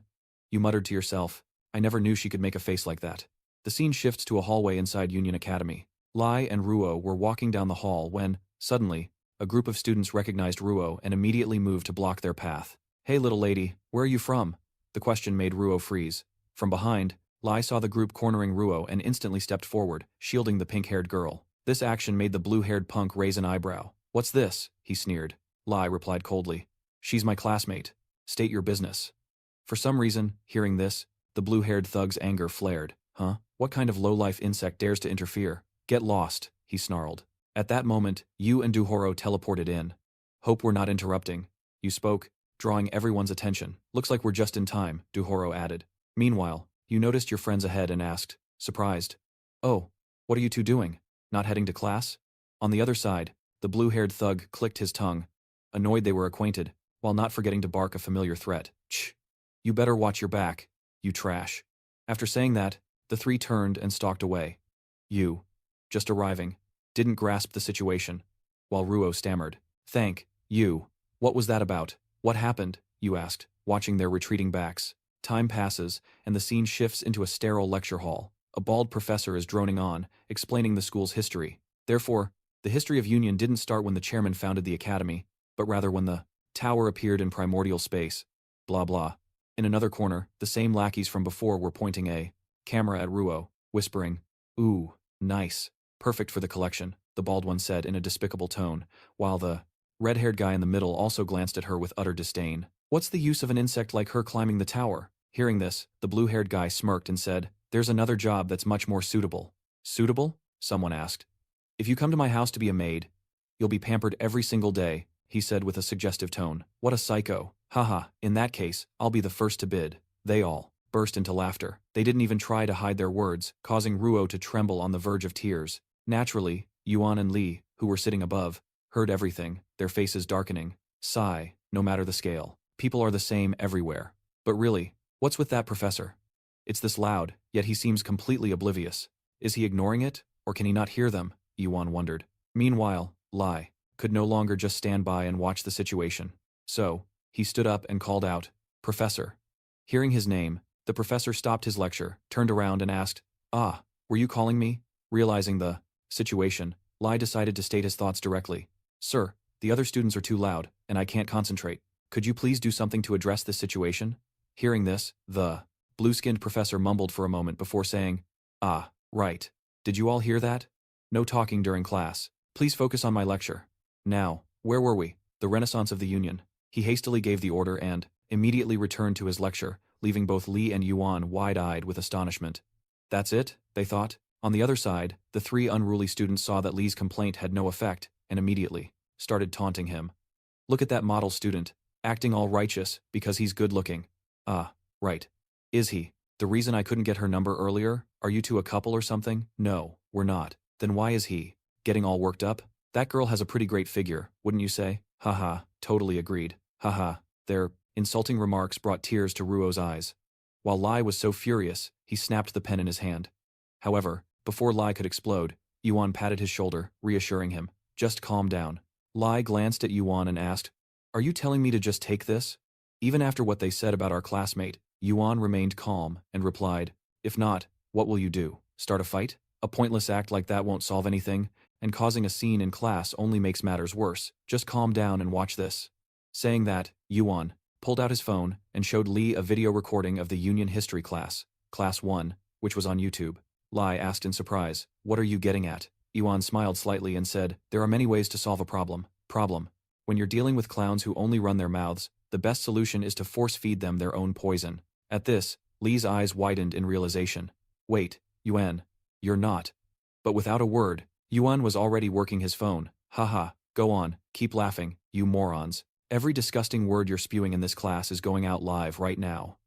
you muttered to yourself, I never knew she could make a face like that. The scene shifts to a hallway inside Union Academy. Lai and Ruo were walking down the hall when, suddenly, a group of students recognized Ruo and immediately moved to block their path. Hey little lady, where are you from? The question made Ruo freeze. From behind, Lai saw the group cornering Ruo and instantly stepped forward, shielding the pink-haired girl. This action made the blue-haired punk raise an eyebrow. What's this? He sneered. Lai replied coldly. She's my classmate. State your business. For some reason, hearing this, the blue-haired thug's anger flared. Huh? What kind of low-life insect dares to interfere? Get lost, he snarled. At that moment, you and Duhoro teleported in. Hope we're not interrupting. You spoke, drawing everyone's attention. Looks like we're just in time, Duhoro added. Meanwhile, you noticed your friends ahead and asked, surprised. Oh, what are you two doing? Not heading to class? On the other side, the blue-haired thug clicked his tongue, annoyed they were acquainted, while not forgetting to bark a familiar threat. Shh. You better watch your back, you trash. After saying that, the three turned and stalked away. You, just arriving, didn't grasp the situation, while Ruo stammered. Thank you. What was that about? What happened? You asked, watching their retreating backs. Time passes, and the scene shifts into a sterile lecture hall. A bald professor is droning on, explaining the school's history. Therefore, the history of Union didn't start when the chairman founded the academy, but rather when the tower appeared in primordial space. Blah blah. In another corner, the same lackeys from before were pointing a camera at Ruo, whispering, Ooh, nice. Perfect for the collection. the bald one said in a despicable tone, while the red-haired guy in the middle also glanced at her with utter disdain. What's the use of an insect like her climbing the tower? Hearing this, the blue-haired guy smirked and said, there's another job that's much more suitable. Suitable? Someone asked. If you come to my house to be a maid, you'll be pampered every single day, he said with a suggestive tone. What a psycho. Haha, in that case, I'll be the first to bid. They all burst into laughter. They didn't even try to hide their words, causing Ruo to tremble on the verge of tears. Naturally, Yuan and Li, who were sitting above, heard everything, their faces darkening. Sigh, no matter the scale. People are the same everywhere. But really, what's with that professor? It's this loud, yet he seems completely oblivious. Is he ignoring it, or can he not hear them? Yuan wondered. Meanwhile, Lai could no longer just stand by and watch the situation. So, he stood up and called out, Professor. Hearing his name, the professor stopped his lecture, turned around and asked, Ah, were you calling me? Realizing the situation, Lai decided to state his thoughts directly. Sir, the other students are too loud, and I can't concentrate. Could you please do something to address this situation? Hearing this, the blue-skinned professor mumbled for a moment before saying, Ah, right. Did you all hear that? No talking during class. Please focus on my lecture. Now, where were we? The Renaissance of the Union. He hastily gave the order and immediately returned to his lecture, leaving both Li and Yuan wide-eyed with astonishment. That's it, they thought. On the other side, the three unruly students saw that Li's complaint had no effect, and immediately started taunting him. Look at that model student, acting all righteous because he's good-looking. Ah, right. Is he? The reason I couldn't get her number earlier? Are you two a couple or something? No, we're not. Then why is he getting all worked up? That girl has a pretty great figure, wouldn't you say? Haha, totally agreed. Haha, their insulting remarks brought tears to Ruo's eyes. While Lai was so furious, he snapped the pen in his hand. However, before Lai could explode, Yuan patted his shoulder, reassuring him. Just calm down. Lai glanced at Yuan and asked, Are you telling me to just take this? Even after what they said about our classmate, Yuan remained calm and replied, If not, what will you do? Start a fight? A pointless act like that won't solve anything, and causing a scene in class only makes matters worse. Just calm down and watch this. Saying that, Yuan pulled out his phone and showed Li a video recording of the Union History class, Class 1, which was on YouTube. Lai asked in surprise, What are you getting at? Yuan smiled slightly and said, There are many ways to solve a problem. When you're dealing with clowns who only run their mouths, the best solution is to force-feed them their own poison. At this, Li's eyes widened in realization. Wait, Yuan, you're not. But without a word, Yuan was already working his phone. Haha, go on, keep laughing, you morons. Every disgusting word you're spewing in this class is going out live right now.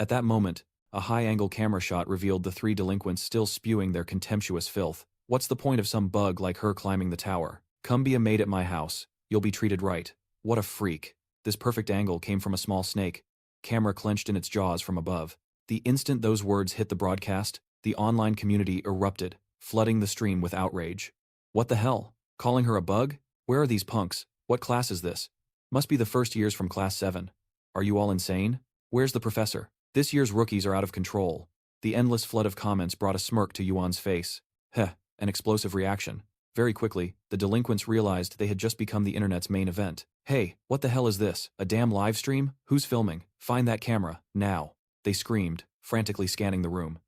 At that moment, a high-angle camera shot revealed the three delinquents still spewing their contemptuous filth. What's the point of some bug like her climbing the tower? Come be a maid at my house. You'll be treated right. What a freak. This perfect angle came from a small snake. Camera clenched in its jaws from above. The instant those words hit the broadcast, the online community erupted, flooding the stream with outrage. What the hell? Calling her a bug? Where are these punks? What class is this? Must be the first years from Class 7. Are you all insane? Where's the professor? This year's rookies are out of control. The endless flood of comments brought a smirk to Yuan's face. Heh, an explosive reaction. Very quickly, the delinquents realized they had just become the internet's main event. Hey, what the hell is this? A damn live stream? Who's filming? Find that camera, now. They screamed, frantically scanning the room.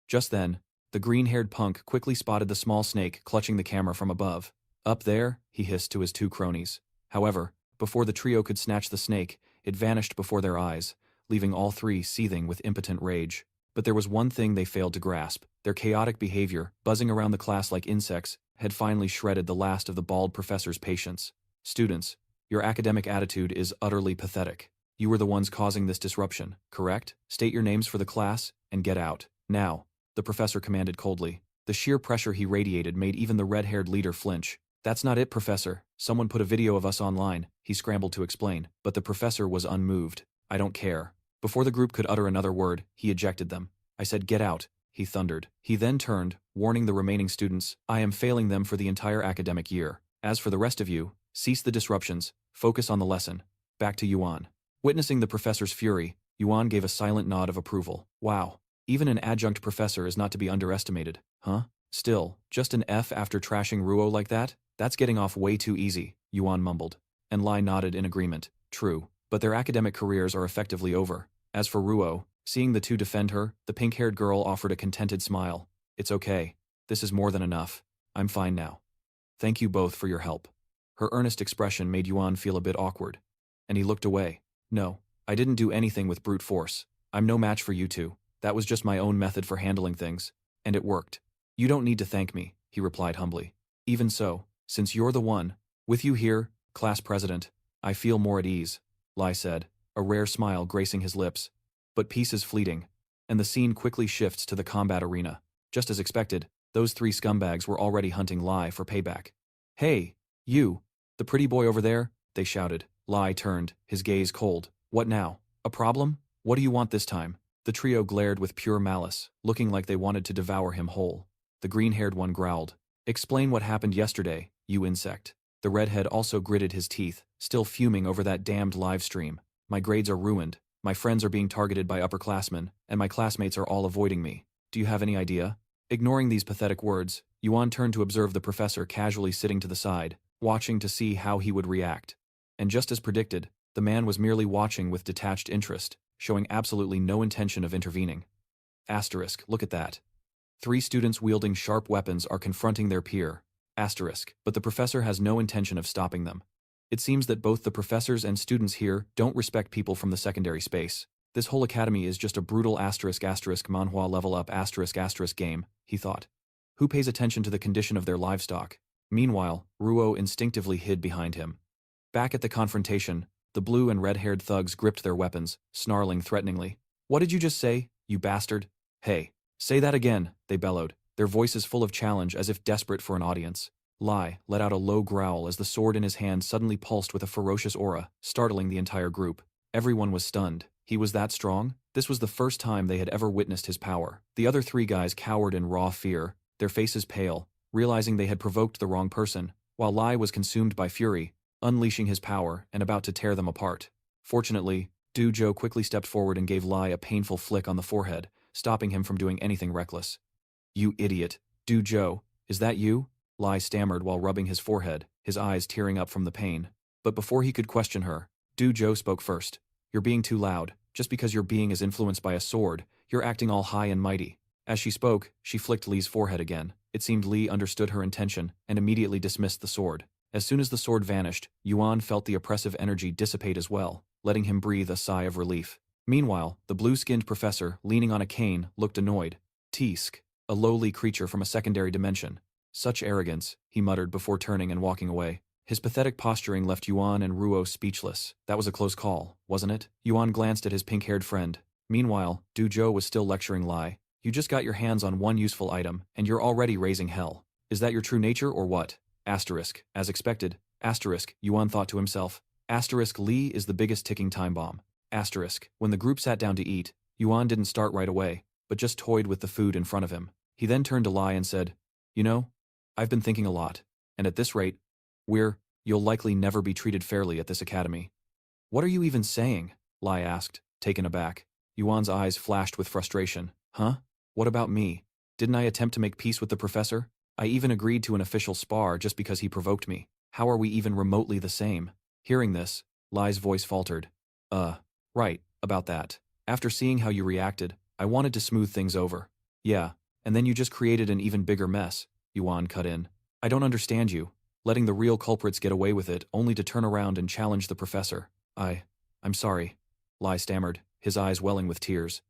Just then, the green-haired punk quickly spotted the small snake clutching the camera from above. Up there, he hissed to his two cronies. However, before the trio could snatch the snake, it vanished before their eyes, leaving all three seething with impotent rage. But there was one thing they failed to grasp. Their chaotic behavior, buzzing around the class like insects, had finally shredded the last of the bald professor's patience. Students, your academic attitude is utterly pathetic. You were the ones causing this disruption, correct? State your names for the class, and get out. Now, the professor commanded coldly. The sheer pressure he radiated made even the red-haired leader flinch. That's not it, Professor. Someone put a video of us online, he scrambled to explain, but the professor was unmoved. I don't care. Before the group could utter another word, he ejected them. I said get out, he thundered. He then turned, warning the remaining students, I am failing them for the entire academic year. As for the rest of you, cease the disruptions, focus on the lesson. Back to Yuan. Witnessing the professor's fury, Yuan gave a silent nod of approval. Wow, even an adjunct professor is not to be underestimated, huh? Still, just an F after trashing Ruo like that? That's getting off way too easy, Yuan mumbled. And Lai nodded in agreement. True, but their academic careers are effectively over. As for Ruo, seeing the two defend her, the pink-haired girl offered a contented smile. It's okay. This is more than enough. I'm fine now. Thank you both for your help. Her earnest expression made Yuan feel a bit awkward. And he looked away. No, I didn't do anything with brute force. I'm no match for you two. That was just my own method for handling things. And it worked. You don't need to thank me, he replied humbly. Even so, since you're the one, with you here, class president, I feel more at ease, Lai said, a rare smile gracing his lips. But peace is fleeting, and the scene quickly shifts to the combat arena. Just as expected, those three scumbags were already hunting Lai for payback. Hey, you, the pretty boy over there, they shouted. Lai turned, his gaze cold. What now? A problem? What do you want this time? The trio glared with pure malice, looking like they wanted to devour him whole. The green-haired one growled. Explain what happened yesterday, you insect. The redhead also gritted his teeth, still fuming over that damned live stream. My grades are ruined, my friends are being targeted by upperclassmen, and my classmates are all avoiding me. Do you have any idea? Ignoring these pathetic words, Yuan turned to observe the professor casually sitting to the side, watching to see how he would react. And just as predicted, the man was merely watching with detached interest, showing absolutely no intention of intervening. Asterisk, look at that. 3 students wielding sharp weapons are confronting their peer. Asterisk, but the professor has no intention of stopping them. It seems that both the professors and students here don't respect people from the secondary space. This whole academy is just a brutal asterisk Manhwa level up asterisk game, he thought. Who pays attention to the condition of their livestock? Meanwhile, Ruo instinctively hid behind him. Back at the confrontation, the blue and red-haired thugs gripped their weapons, snarling threateningly. What did you just say, you bastard? Hey, say that again, they bellowed, their voices full of challenge as if desperate for an audience. Lai let out a low growl as the sword in his hand suddenly pulsed with a ferocious aura, startling the entire group. Everyone was stunned. He was that strong? This was the first time they had ever witnessed his power. The other 3 guys cowered in raw fear, their faces pale, realizing they had provoked the wrong person, while Lai was consumed by fury, unleashing his power and about to tear them apart. Fortunately, Du Zhou quickly stepped forward and gave Lai a painful flick on the forehead, stopping him from doing anything reckless. You idiot, Du Zhou, is that you? Lai stammered while rubbing his forehead, his eyes tearing up from the pain. But before he could question her, Du Zhou spoke first. You're being too loud. Just because your being is influenced by a sword, you're acting all high and mighty. As she spoke, she flicked Li's forehead again. It seemed Li understood her intention and immediately dismissed the sword. As soon as the sword vanished, Yuan felt the oppressive energy dissipate as well, letting him breathe a sigh of relief. Meanwhile, the blue-skinned professor, leaning on a cane, looked annoyed. Tisk, a lowly creature from a secondary dimension. Such arrogance, he muttered before turning and walking away. His pathetic posturing left Yuan and Ruo speechless. That was a close call, wasn't it? Yuan glanced at his pink-haired friend. Meanwhile, Du Zhou was still lecturing Lai. You just got your hands on one useful item, and you're already raising hell. Is that your true nature or what? Asterisk, as expected. Asterisk, Yuan thought to himself. Asterisk, Li is the biggest ticking time bomb. Asterisk, when the group sat down to eat, Yuan didn't start right away, but just toyed with the food in front of him. He then turned to Lai and said, You know, I've been thinking a lot, and at this rate, you'll likely never be treated fairly at this academy. What are you even saying? Lai asked, taken aback. Yuan's eyes flashed with frustration. Huh? What about me? Didn't I attempt to make peace with the professor? I even agreed to an official spar just because he provoked me. How are we even remotely the same? Hearing this, Lai's voice faltered. Right, about that. After seeing how you reacted, I wanted to smooth things over. Yeah, and then you just created an even bigger mess, Yuan cut in. I don't understand you. Letting the real culprits get away with it only to turn around and challenge the professor. I'm sorry, Lai stammered, his eyes welling with tears.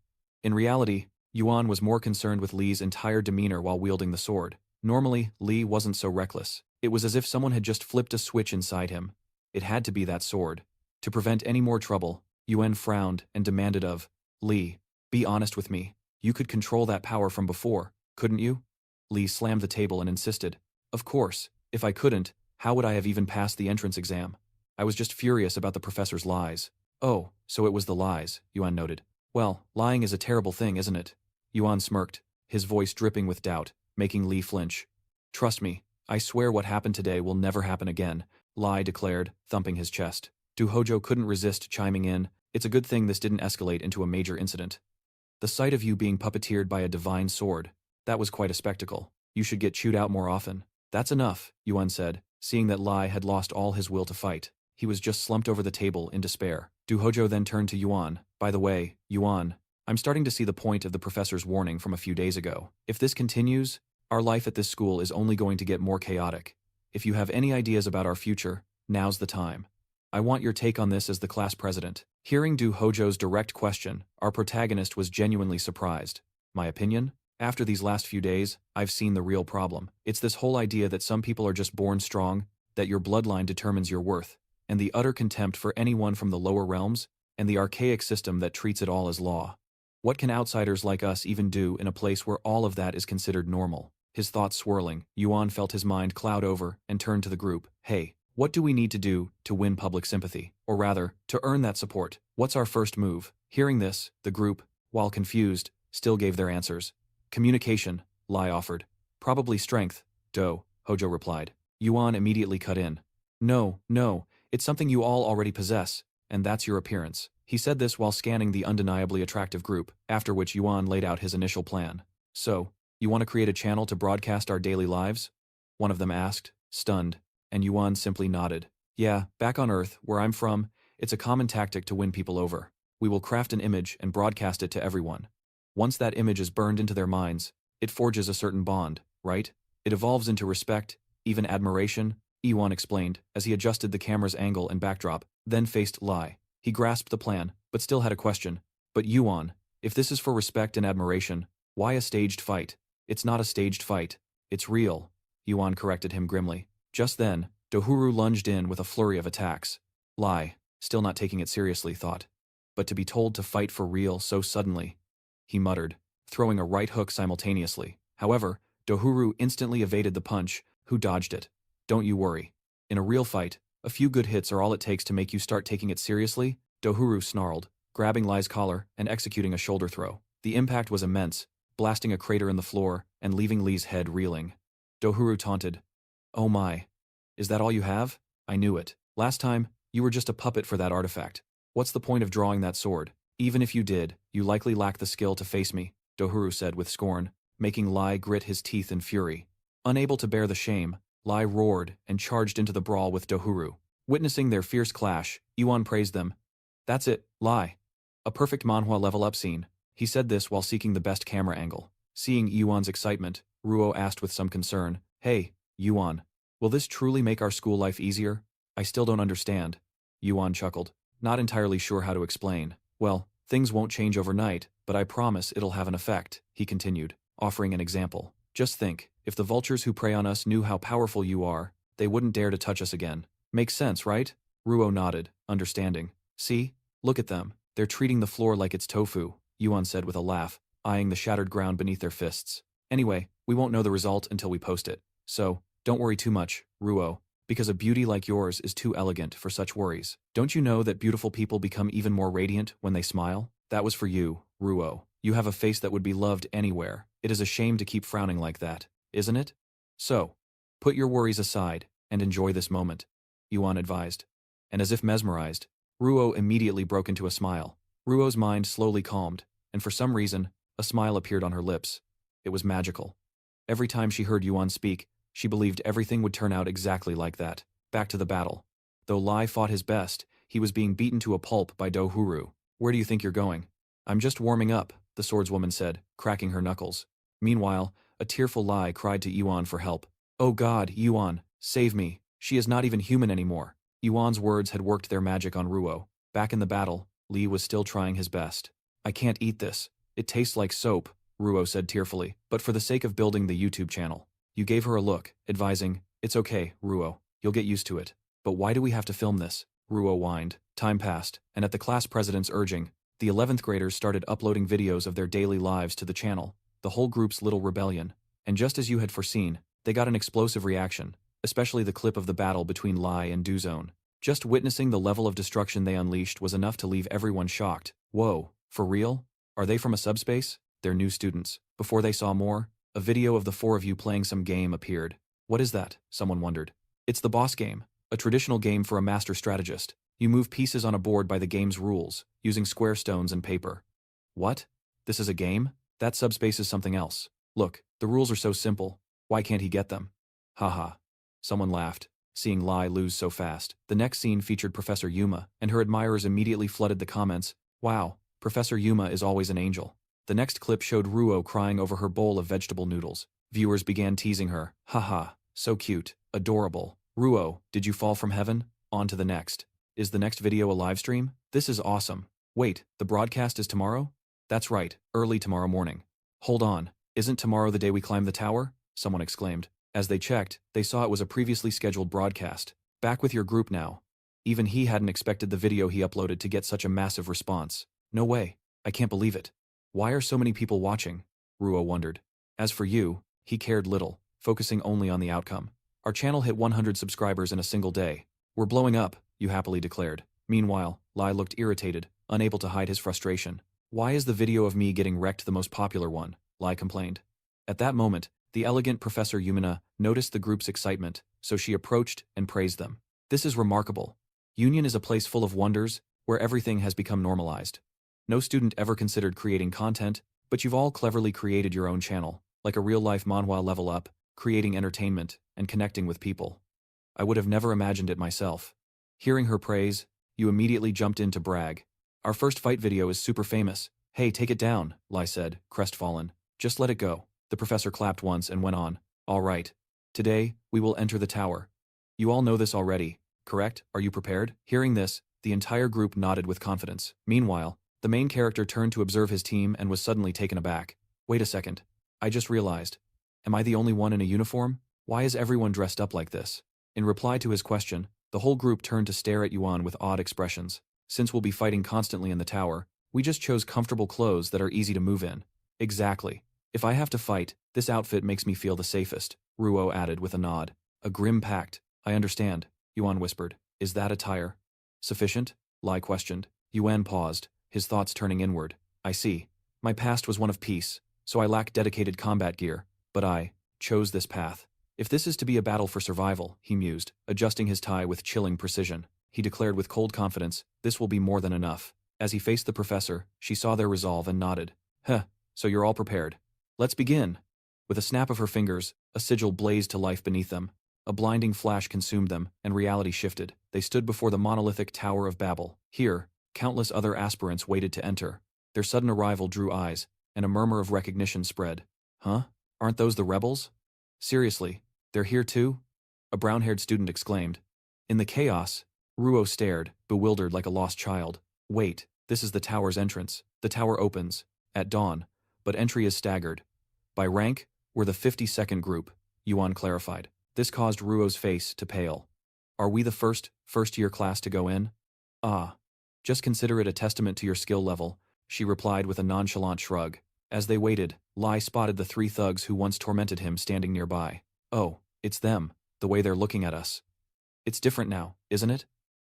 In reality, Yuan was more concerned with Li's entire demeanor while wielding the sword. Normally, Li wasn't so reckless. It was as if someone had just flipped a switch inside him. It had to be that sword. To prevent any more trouble, Yuan frowned and demanded of Li, be honest with me. You could control that power from before, couldn't you? Li slammed the table and insisted. Of course. If I couldn't, how would I have even passed the entrance exam? I was just furious about the professor's lies. Oh, so it was the lies, Yuan noted. Well, lying is a terrible thing, isn't it? Yuan smirked, his voice dripping with doubt, making Li flinch. Trust me, I swear what happened today will never happen again, Lai declared, thumping his chest. Du Hojo couldn't resist chiming in. It's a good thing this didn't escalate into a major incident. The sight of you being puppeteered by a divine sword, that was quite a spectacle. You should get chewed out more often. That's enough, Yuan said, seeing that Lai had lost all his will to fight. He was just slumped over the table in despair. Du Hojo then turned to Yuan. By the way, Yuan, I'm starting to see the point of the professor's warning from a few days ago. If this continues, our life at this school is only going to get more chaotic. if you have any ideas about our future, now's the time. I want your take on this as the class president. Hearing Do Hojo's direct question, our protagonist was genuinely surprised. My opinion? After these last few days, I've seen the real problem. It's this whole idea that some people are just born strong, that your bloodline determines your worth, and the utter contempt for anyone from the lower realms, and the archaic system that treats it all as law. What can outsiders like us even do in a place where all of that is considered normal? His thoughts swirling, Yuan felt his mind cloud over and turned to the group. Hey, what do we need to do to win public sympathy? Or rather, to earn that support? What's our first move? Hearing this, the group, while confused, still gave their answers. Communication, Lai offered. Probably strength, Do, Hojo replied. Yuan immediately cut in. No, it's something you all already possess, and that's your appearance. He said this while scanning the undeniably attractive group, after which Yuan laid out his initial plan. So, you want to create a channel to broadcast our daily lives? One of them asked, stunned, and Yuan simply nodded. Yeah, back on Earth, where I'm from, it's a common tactic to win people over. We will craft an image and broadcast it to everyone. Once that image is burned into their minds, it forges a certain bond, right? It evolves into respect, even admiration, Yuan explained, as he adjusted the camera's angle and backdrop, then faced Lai. He grasped the plan, but still had a question. But Yuan, if this is for respect and admiration, why a staged fight? It's not a staged fight. It's real, Yuan corrected him grimly. Just then, Dohuru lunged in with a flurry of attacks. Lai, still not taking it seriously, thought. But to be told to fight for real so suddenly, he muttered, throwing a right hook simultaneously. However, Dohuru instantly evaded the punch, who dodged it. Don't you worry. In a real fight, a few good hits are all it takes to make you start taking it seriously, Dohuru snarled, grabbing Lai's collar and executing a shoulder throw. The impact was immense, blasting a crater in the floor and leaving Li's head reeling. Dohuru taunted. Oh my. Is that all you have? I knew it. Last time, you were just a puppet for that artifact. What's the point of drawing that sword? Even if you did, you likely lack the skill to face me, Dohuru said with scorn, making Lai grit his teeth in fury. Unable to bear the shame, Lai roared and charged into the brawl with Dohuru. Witnessing their fierce clash, Yuan praised them. That's it, Lai. A perfect Manhwa level-up scene. He said this while seeking the best camera angle. Seeing Yuan's excitement, Ruo asked with some concern, Hey, Yuan, will this truly make our school life easier? I still don't understand. Yuan chuckled, not entirely sure how to explain. Well, things won't change overnight, but I promise it'll have an effect, he continued, offering an example. Just think, if the vultures who prey on us knew how powerful you are, they wouldn't dare to touch us again. Makes sense, right? Ruo nodded, understanding. See? Look at them. They're treating the floor like it's tofu, Yuan said with a laugh, eyeing the shattered ground beneath their fists. Anyway, we won't know the result until we post it. So, don't worry too much, Ruo, because a beauty like yours is too elegant for such worries. Don't you know that beautiful people become even more radiant when they smile? That was for you, Ruo. You have a face that would be loved anywhere. It is a shame to keep frowning like that, isn't it? So, put your worries aside and enjoy this moment, Yuan advised. And as if mesmerized, Ruo immediately broke into a smile. Ruo's mind slowly calmed, and for some reason, a smile appeared on her lips. It was magical. Every time she heard Yuan speak, she believed everything would turn out exactly like that. Back to the battle. Though Lai fought his best, he was being beaten to a pulp by Dohuru. Where do you think you're going? I'm just warming up, the swordswoman said, cracking her knuckles. Meanwhile, a tearful Lai cried to Yuan for help. Oh God, Yuan, save me. She is not even human anymore. Yuan's words had worked their magic on Ruo. Back in the battle, Li was still trying his best. I can't eat this. It tastes like soap, Ruo said tearfully, but for the sake of building the YouTube channel. You gave her a look, advising, It's okay, Ruo. You'll get used to it. But why do we have to film this? Ruo whined. Time passed, and at the class president's urging, the 11th graders started uploading videos of their daily lives to the channel, the whole group's little rebellion. And just as you had foreseen, they got an explosive reaction, especially the clip of the battle between Lai and Duzone. Just witnessing the level of destruction they unleashed was enough to leave everyone shocked. Whoa, for real? Are they from a subspace? They're new students. Before they saw more, a video of the four of you playing some game appeared. What is that? Someone wondered. It's the boss game, a traditional game for a master strategist. You move pieces on a board by the game's rules, using square stones and paper. What? This is a game? That subspace is something else. Look, the rules are so simple. Why can't he get them? Haha. Someone laughed, seeing Lai lose so fast. The next scene featured Professor Yuma, and her admirers immediately flooded the comments. Wow, Professor Yuma is always an angel. The next clip showed Ruo crying over her bowl of vegetable noodles. Viewers began teasing her. Haha, so cute. Adorable. Ruo, did you fall from heaven? On to the next. Is the next video a live stream? This is awesome. Wait, the broadcast is tomorrow? That's right, early tomorrow morning. Hold on, isn't tomorrow the day we climb the tower? Someone exclaimed. As they checked, they saw it was a previously scheduled broadcast. Back with your group now. Even he hadn't expected the video he uploaded to get such a massive response. No way, I can't believe it. Why are so many people watching? Ruo wondered. As for you, he cared little, focusing only on the outcome. Our channel hit 100 subscribers in a single day. We're blowing up, you happily declared. Meanwhile, Lai looked irritated, unable to hide his frustration. Why is the video of me getting wrecked the most popular one? Lai complained. At that moment, the elegant Professor Yumina noticed the group's excitement, so she approached and praised them. This is remarkable. Union is a place full of wonders, where everything has become normalized. No student ever considered creating content, but you've all cleverly created your own channel, like a real-life manhwa level up, creating entertainment, and connecting with people. I would have never imagined it myself. Hearing her praise, you immediately jumped in to brag. Our first fight video is super famous. Hey, take it down, Lai said, crestfallen. Just let it go. The professor clapped once and went on. All right. Today, we will enter the tower. You all know this already, correct? Are you prepared? Hearing this, the entire group nodded with confidence. Meanwhile, the main character turned to observe his team and was suddenly taken aback. Wait a second. I just realized. Am I the only one in a uniform? Why is everyone dressed up like this? In reply to his question, the whole group turned to stare at Yuan with odd expressions. Since we'll be fighting constantly in the tower, we just chose comfortable clothes that are easy to move in. Exactly. If I have to fight, this outfit makes me feel the safest, Ruo added with a nod. A grim pact. I understand, Yuan whispered. Is that attire sufficient? Lai questioned. Yuan paused, his thoughts turning inward. I see. My past was one of peace, so I lack dedicated combat gear, but I chose this path. If this is to be a battle for survival, he mused, adjusting his tie with chilling precision. He declared with cold confidence, this will be more than enough. As he faced the professor, she saw their resolve and nodded. Huh, so you're all prepared. Let's begin. With a snap of her fingers, a sigil blazed to life beneath them. A blinding flash consumed them, and reality shifted. They stood before the monolithic Tower of Babel. Here, countless other aspirants waited to enter. Their sudden arrival drew eyes, and a murmur of recognition spread. Huh? Aren't those the rebels? Seriously, they're here too? A brown-haired student exclaimed. In the chaos, Ruo stared, bewildered like a lost child. Wait, this is the tower's entrance. The tower opens at dawn, but entry is staggered. By rank, we're the 52nd group, Yuan clarified. This caused Ruo's face to pale. Are we the first-year class to go in? Ah. Just consider it a testament to your skill level, she replied with a nonchalant shrug. As they waited, Lai spotted the three thugs who once tormented him standing nearby. Oh, it's them, the way they're looking at us. It's different now, isn't it?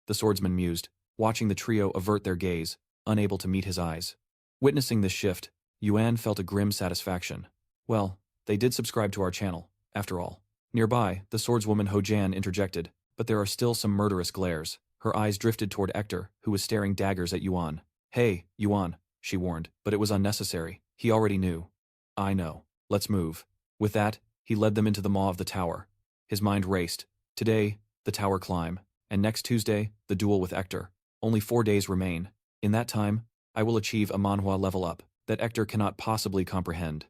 The swordsman mused, watching the trio avert their gaze, unable to meet his eyes. Witnessing this shift, Yuan felt a grim satisfaction. Well, they did subscribe to our channel, after all. Nearby, the swordswoman Hojan interjected, but there are still some murderous glares. Her eyes drifted toward Hector, who was staring daggers at Yuan. Hey, Yuan, she warned, but it was unnecessary. He already knew. I know. Let's move. With that, he led them into the maw of the tower. His mind raced. Today, the tower climb, and next Tuesday, the duel with Hector. Only 4 days remain. In that time, I will achieve a manhwa level up that Hector cannot possibly comprehend.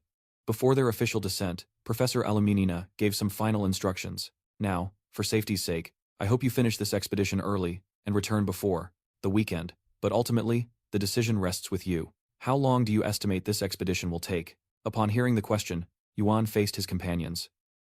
Before their official descent, Professor Aluminina gave some final instructions. Now, for safety's sake, I hope you finish this expedition early and return before the weekend, but ultimately, the decision rests with you. How long do you estimate this expedition will take? Upon hearing the question, Yuan faced his companions.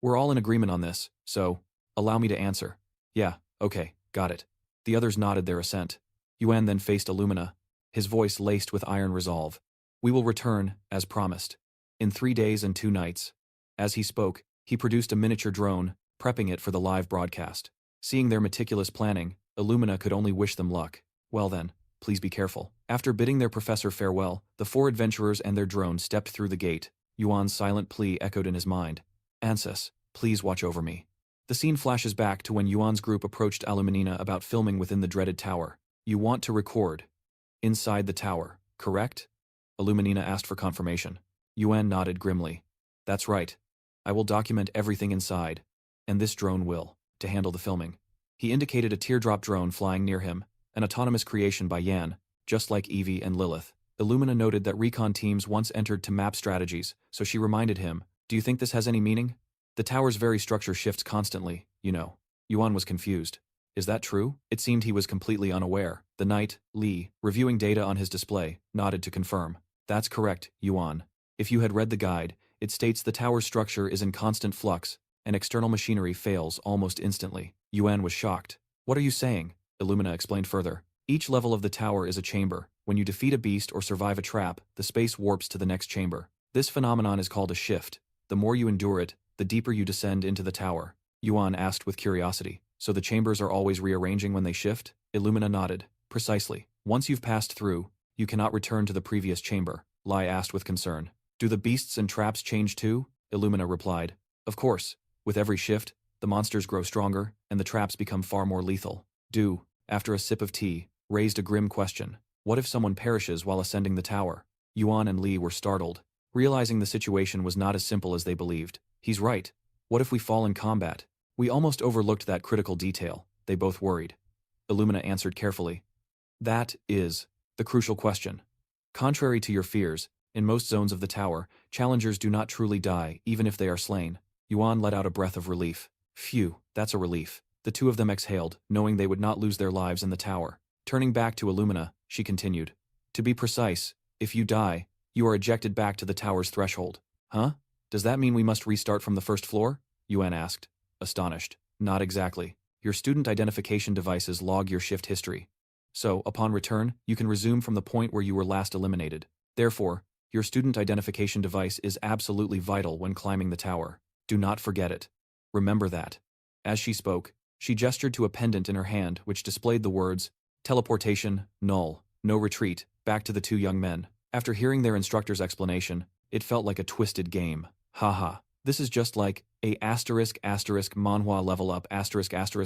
We're all in agreement on this, so allow me to answer. Yeah, okay, got it. The others nodded their assent. Yuan then faced Illumina, his voice laced with iron resolve. We will return, as promised, in 3 days and 2 nights. As he spoke, he produced a miniature drone, prepping it for the live broadcast. Seeing their meticulous planning, Illumina could only wish them luck. Well then, please be careful. After bidding their professor farewell, the 4 adventurers and their drone stepped through the gate. Yuan's silent plea echoed in his mind. Ansys, please watch over me. The scene flashes back to when Yuan's group approached Aluminina about filming within the dreaded tower. You want to record inside the tower, correct? Aluminina asked for confirmation. Yuan nodded grimly. That's right. I will document everything inside, and this drone will, to handle the filming. He indicated a teardrop drone flying near him, an autonomous creation by Yan, just like Evie and Lilith. Illumina noted that recon teams once entered to map strategies, so she reminded him, do you think this has any meaning? The tower's very structure shifts constantly, you know. Yuan was confused. Is that true? It seemed he was completely unaware. The knight, Li, reviewing data on his display, nodded to confirm. That's correct, Yuan. If you had read the guide, it states the tower's structure is in constant flux, and external machinery fails almost instantly. Yuan was shocked. What are you saying? Illumina explained further. Each level of the tower is a chamber. When you defeat a beast or survive a trap, the space warps to the next chamber. This phenomenon is called a shift. The more you endure it, the deeper you descend into the tower. Yuan asked with curiosity. So the chambers are always rearranging when they shift? Illumina nodded. Precisely. Once you've passed through, you cannot return to the previous chamber. Lai asked with concern. Do the beasts and traps change too? Illumina replied. Of course. With every shift, the monsters grow stronger, and the traps become far more lethal. Du, after a sip of tea, raised a grim question. What if someone perishes while ascending the tower? Yuan and Li were startled, realizing the situation was not as simple as they believed. He's right. What if we fall in combat? We almost overlooked that critical detail, they both worried. Illumina answered carefully. That is the crucial question. Contrary to your fears, in most zones of the tower, challengers do not truly die, even if they are slain. Yuan let out a breath of relief. Phew, that's a relief. The two of them exhaled, knowing they would not lose their lives in the tower. Turning back to Illumina, she continued. To be precise, if you die, you are ejected back to the tower's threshold. Huh? Does that mean we must restart from the first floor? Yuan asked, astonished. Not exactly. Your student identification devices log your shift history. So, upon return, you can resume from the point where you were last eliminated. Therefore, your student identification device is absolutely vital when climbing the tower. Do not forget it. Remember that. As she spoke, she gestured to a pendant in her hand which displayed the words, teleportation, null, no retreat, back to the two young men. After hearing their instructor's explanation, it felt like a twisted game. Haha, this is just like a Manhwa level up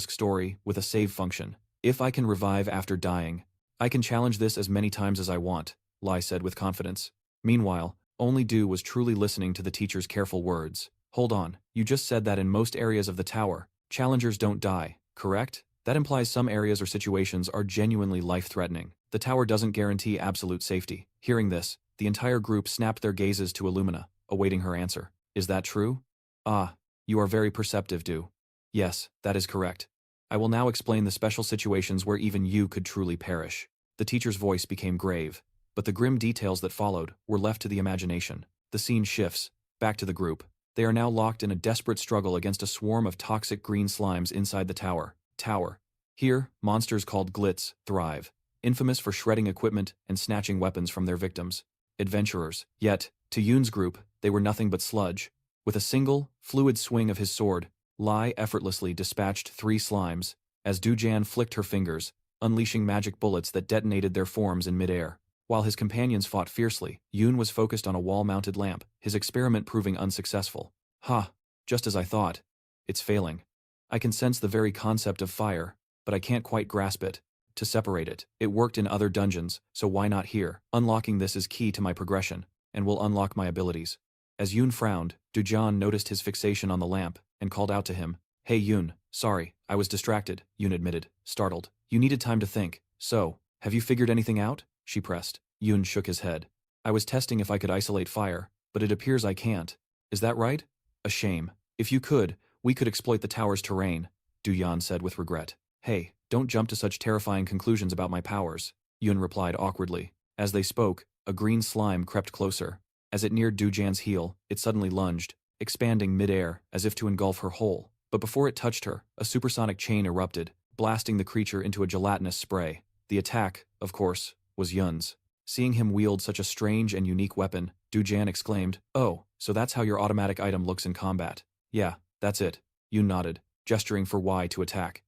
story with a save function. If I can revive after dying, I can challenge this as many times as I want, Lai said with confidence. Meanwhile, only Du was truly listening to the teacher's careful words. Hold on, you just said that in most areas of the tower, challengers don't die, correct? That implies some areas or situations are genuinely life-threatening. The tower doesn't guarantee absolute safety. Hearing this, the entire group snapped their gazes to Illumina, awaiting her answer. Is that true? Ah, you are very perceptive, Du. Yes, that is correct. I will now explain the special situations where even you could truly perish. The teacher's voice became grave, but the grim details that followed were left to the imagination. The scene shifts, back to the group. They are now locked in a desperate struggle against a swarm of toxic green slimes inside the tower. Here, monsters called glitz thrive, infamous for shredding equipment and snatching weapons from their victims. Adventurers. Yet, to Yoon's group, they were nothing but sludge. With a single, fluid swing of his sword, Lai effortlessly dispatched 3 slimes, as Dujan flicked her fingers, unleashing magic bullets that detonated their forms in midair. While his companions fought fiercely, Yoon was focused on a wall-mounted lamp, his experiment proving unsuccessful. Ha! Just as I thought. It's failing. I can sense the very concept of fire, but I can't quite grasp it. To separate it. It worked in other dungeons, so why not here? Unlocking this is key to my progression, and will unlock my abilities. As Yoon frowned, Dujan noticed his fixation on the lamp, and called out to him. Hey Yoon, sorry, I was distracted, Yoon admitted, startled. You needed time to think. So, have you figured anything out? She pressed. Yoon shook his head. I was testing if I could isolate fire, but it appears I can't. Is that right? A shame. If you could, we could exploit the tower's terrain, Dujan said with regret. Hey, don't jump to such terrifying conclusions about my powers, Yoon replied awkwardly. As they spoke, a green slime crept closer. As it neared Dujan's heel, it suddenly lunged, expanding mid-air as if to engulf her whole. But before it touched her, a supersonic chain erupted, blasting the creature into a gelatinous spray. The attack, of course, was Yun's. Seeing him wield such a strange and unique weapon, Dujan exclaimed, Oh, so that's how your automatic item looks in combat. Yeah, that's it. Yun nodded, gesturing for Y to attack.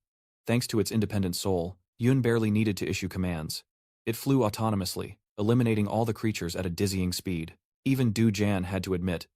Thanks to its independent soul, Yun barely needed to issue commands. It flew autonomously, eliminating all the creatures at a dizzying speed. Even Dujan had to admit,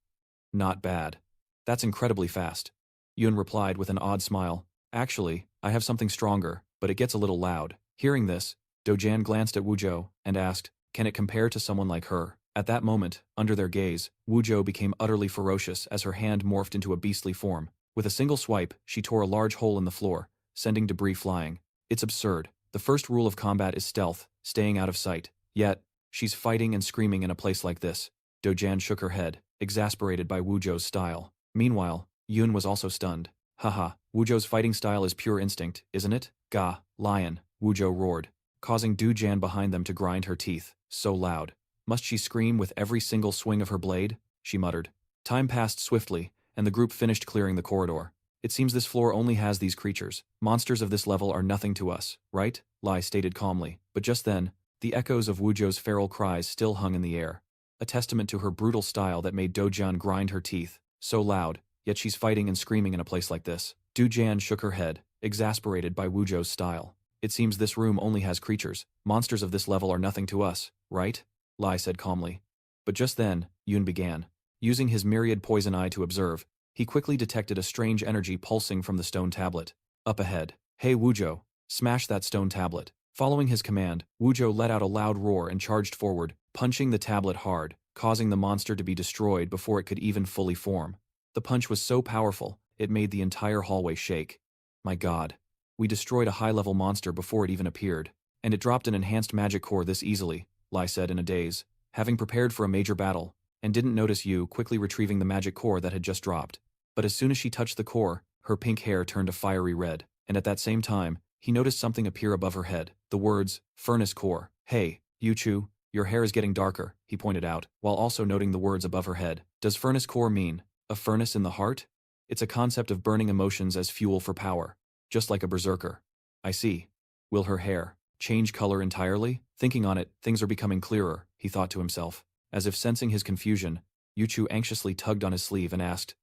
not bad. That's incredibly fast. Yun replied with an odd smile. Actually, I have something stronger, but it gets a little loud. Hearing this, Dujan glanced at Wuzhou and asked, Can it compare to someone like her? At that moment, under their gaze, Wuzhou became utterly ferocious as her hand morphed into a beastly form. With a single swipe, she tore a large hole in the floor, sending debris flying. It's absurd. The first rule of combat is stealth, staying out of sight. Yet, she's fighting and screaming in a place like this. Dujan shook her head, exasperated by Wuzhou's style. Meanwhile, Yun was also stunned. Haha, Wuzhou's fighting style is pure instinct, isn't it? Gah, lion, Wuzhou roared, causing Du Jan behind them to grind her teeth, so loud. Must she scream with every single swing of her blade? She muttered. Time passed swiftly, and the group finished clearing the corridor. It seems this floor only has these creatures. Monsters of this level are nothing to us, right? Lai stated calmly, but just then, the echoes of Wuzhou's feral cries still hung in the air. A testament to her brutal style that made Dojian grind her teeth, so loud, yet she's fighting and screaming in a place like this. Dojian shook her head, exasperated by Wuzhou's style. It seems this room only has creatures. Monsters of this level are nothing to us, right? Lai said calmly. But just then, Yun began. Using his myriad poison eye to observe, he quickly detected a strange energy pulsing from the stone tablet. Up ahead. Hey Wuzhou, smash that stone tablet. Following his command, Wuzhou let out a loud roar and charged forward, punching the tablet hard, causing the monster to be destroyed before it could even fully form. The punch was so powerful, it made the entire hallway shake. My god. We destroyed a high-level monster before it even appeared, and it dropped an enhanced magic core this easily, Lai said in a daze, having prepared for a major battle, and didn't notice Yu quickly retrieving the magic core that had just dropped. But as soon as she touched the core, her pink hair turned a fiery red, and at that same time, he noticed something appear above her head, the words, Furnace Core. Hey, Yuchu, your hair is getting darker, he pointed out, while also noting the words above her head. Does Furnace Core mean a furnace in the heart? It's a concept of burning emotions as fuel for power, just like a berserker. I see. Will her hair change color entirely? Thinking on it, things are becoming clearer, he thought to himself. As if sensing his confusion, Yuchu anxiously tugged on his sleeve and asked,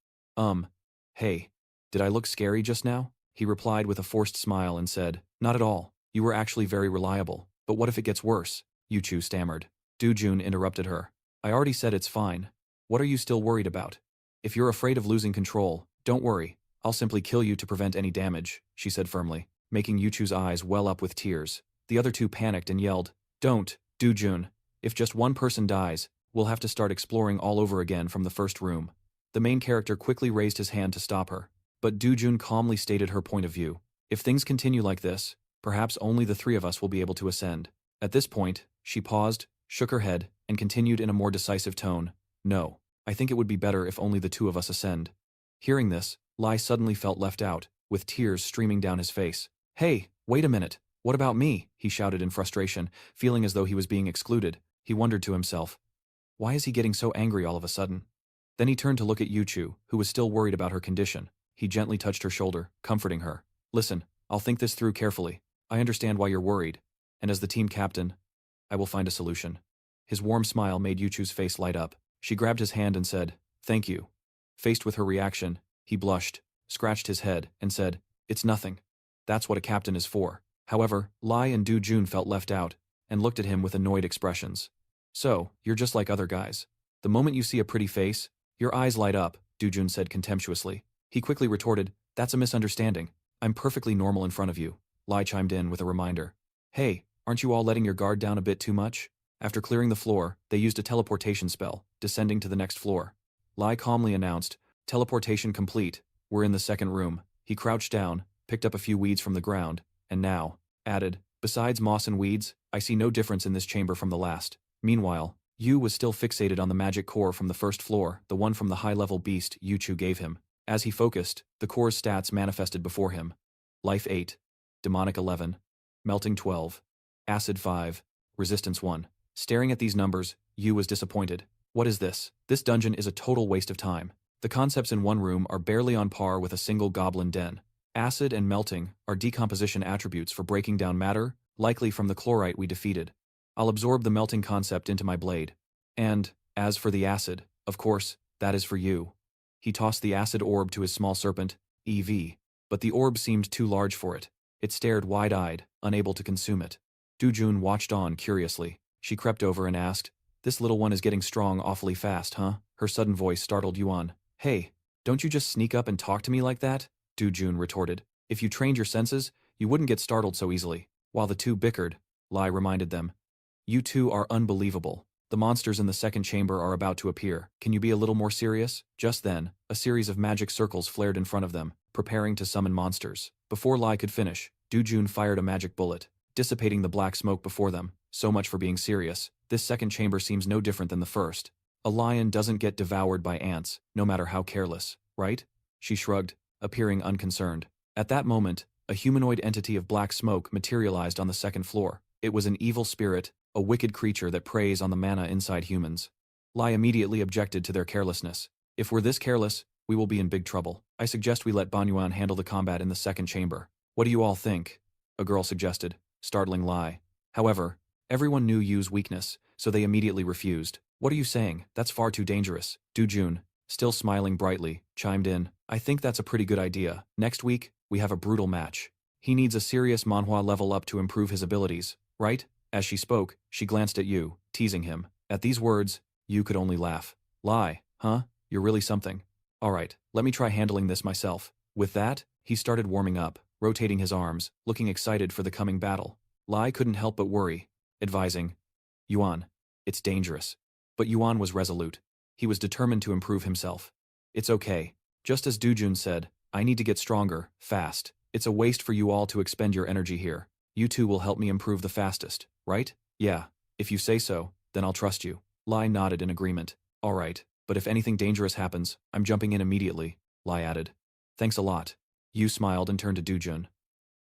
hey, did I look scary just now? He replied with a forced smile and said, not at all, you were actually very reliable, but what if it gets worse? Yuchu stammered. Dujun interrupted her. I already said it's fine. What are you still worried about? If you're afraid of losing control, don't worry, I'll simply kill you to prevent any damage, she said firmly, making Yuchu's eyes well up with tears. The other two panicked and yelled, don't, Dujun. If just one person dies, we'll have to start exploring all over again from the first room. The main character quickly raised his hand to stop her, but Dujun calmly stated her point of view. If things continue like this, perhaps only the three of us will be able to ascend. At this point, she paused, shook her head, and continued in a more decisive tone. No, I think it would be better if only the two of us ascend. Hearing this, Lai suddenly felt left out, with tears streaming down his face. Hey, wait a minute, what about me? He shouted in frustration, feeling as though he was being excluded. He wondered to himself, why is he getting so angry all of a sudden? Then he turned to look at Yuchu, who was still worried about her condition. He gently touched her shoulder, comforting her. Listen, I'll think this through carefully. I understand why you're worried, and as the team captain, I will find a solution. His warm smile made Yuchu's face light up. She grabbed his hand and said, thank you. Faced with her reaction, he blushed, scratched his head, and said, it's nothing. That's what a captain is for. However, Lai and Du Jun felt left out, and looked at him with annoyed expressions. So, you're just like other guys. The moment you see a pretty face, your eyes light up, Du Jun said contemptuously. He quickly retorted, that's a misunderstanding. I'm perfectly normal in front of you. Lai chimed in with a reminder. Hey, aren't you all letting your guard down a bit too much? After clearing the floor, they used a teleportation spell, descending to the next floor. Lai calmly announced, teleportation complete, we're in the second room. He crouched down, picked up a few weeds from the ground, and now, added, besides moss and weeds, I see no difference in this chamber from the last. Meanwhile, Yu was still fixated on the magic core from the first floor, the one from the high-level beast Yuchu gave him. As he focused, the core's stats manifested before him. Life 8, Demonic 11, Melting 12, Acid 5, Resistance 1. Staring at these numbers, Yu was disappointed. What is this? This dungeon is a total waste of time. The concepts in one room are barely on par with a single goblin den. Acid and melting are decomposition attributes for breaking down matter, likely from the chlorite we defeated. I'll absorb the melting concept into my blade. And, as for the acid, of course, that is for you. He tossed the acid orb to his small serpent, EV, but the orb seemed too large for it. It stared wide-eyed, unable to consume it. Dujun watched on curiously. She crept over and asked, this little one is getting strong awfully fast, huh? Her sudden voice startled Yuan. Hey, don't you just sneak up and talk to me like that? Dujun retorted. If you trained your senses, you wouldn't get startled so easily. While the two bickered, Lai reminded them. You two are unbelievable. The monsters in the second chamber are about to appear. Can you be a little more serious? Just then, a series of magic circles flared in front of them, preparing to summon monsters. Before Lai could finish, Dujun fired a magic bullet, dissipating the black smoke before them. So much for being serious. This second chamber seems no different than the first. A lion doesn't get devoured by ants, no matter how careless, right? she shrugged, appearing unconcerned. At that moment, a humanoid entity of black smoke materialized on the second floor. It was an evil spirit, a wicked creature that preys on the mana inside humans. Lai immediately objected to their carelessness. If we're this careless, we will be in big trouble. I suggest we let Banyuan handle the combat in the second chamber. What do you all think? A girl suggested, startling Lai. However, everyone knew Yu's weakness, so they immediately refused. What are you saying? That's far too dangerous. Du Jun, still smiling brightly, chimed in. I think that's a pretty good idea. Next week, we have a brutal match. He needs a serious Manhwa level up to improve his abilities, right? As she spoke, she glanced at Yu, teasing him. At these words, Yu could only laugh. Lai, huh? You're really something. Alright, let me try handling this myself. With that, he started warming up, rotating his arms, looking excited for the coming battle. Lai couldn't help but worry, advising, Yuan, it's dangerous. But Yuan was resolute. He was determined to improve himself. It's okay. Just as Dujun said, I need to get stronger, fast. It's a waste for you all to expend your energy here. You two will help me improve the fastest, right? Yeah, if you say so, then I'll trust you. Lai nodded in agreement. Alright, but if anything dangerous happens, I'm jumping in immediately, Lai added. Thanks a lot. Yu smiled and turned to Dujun.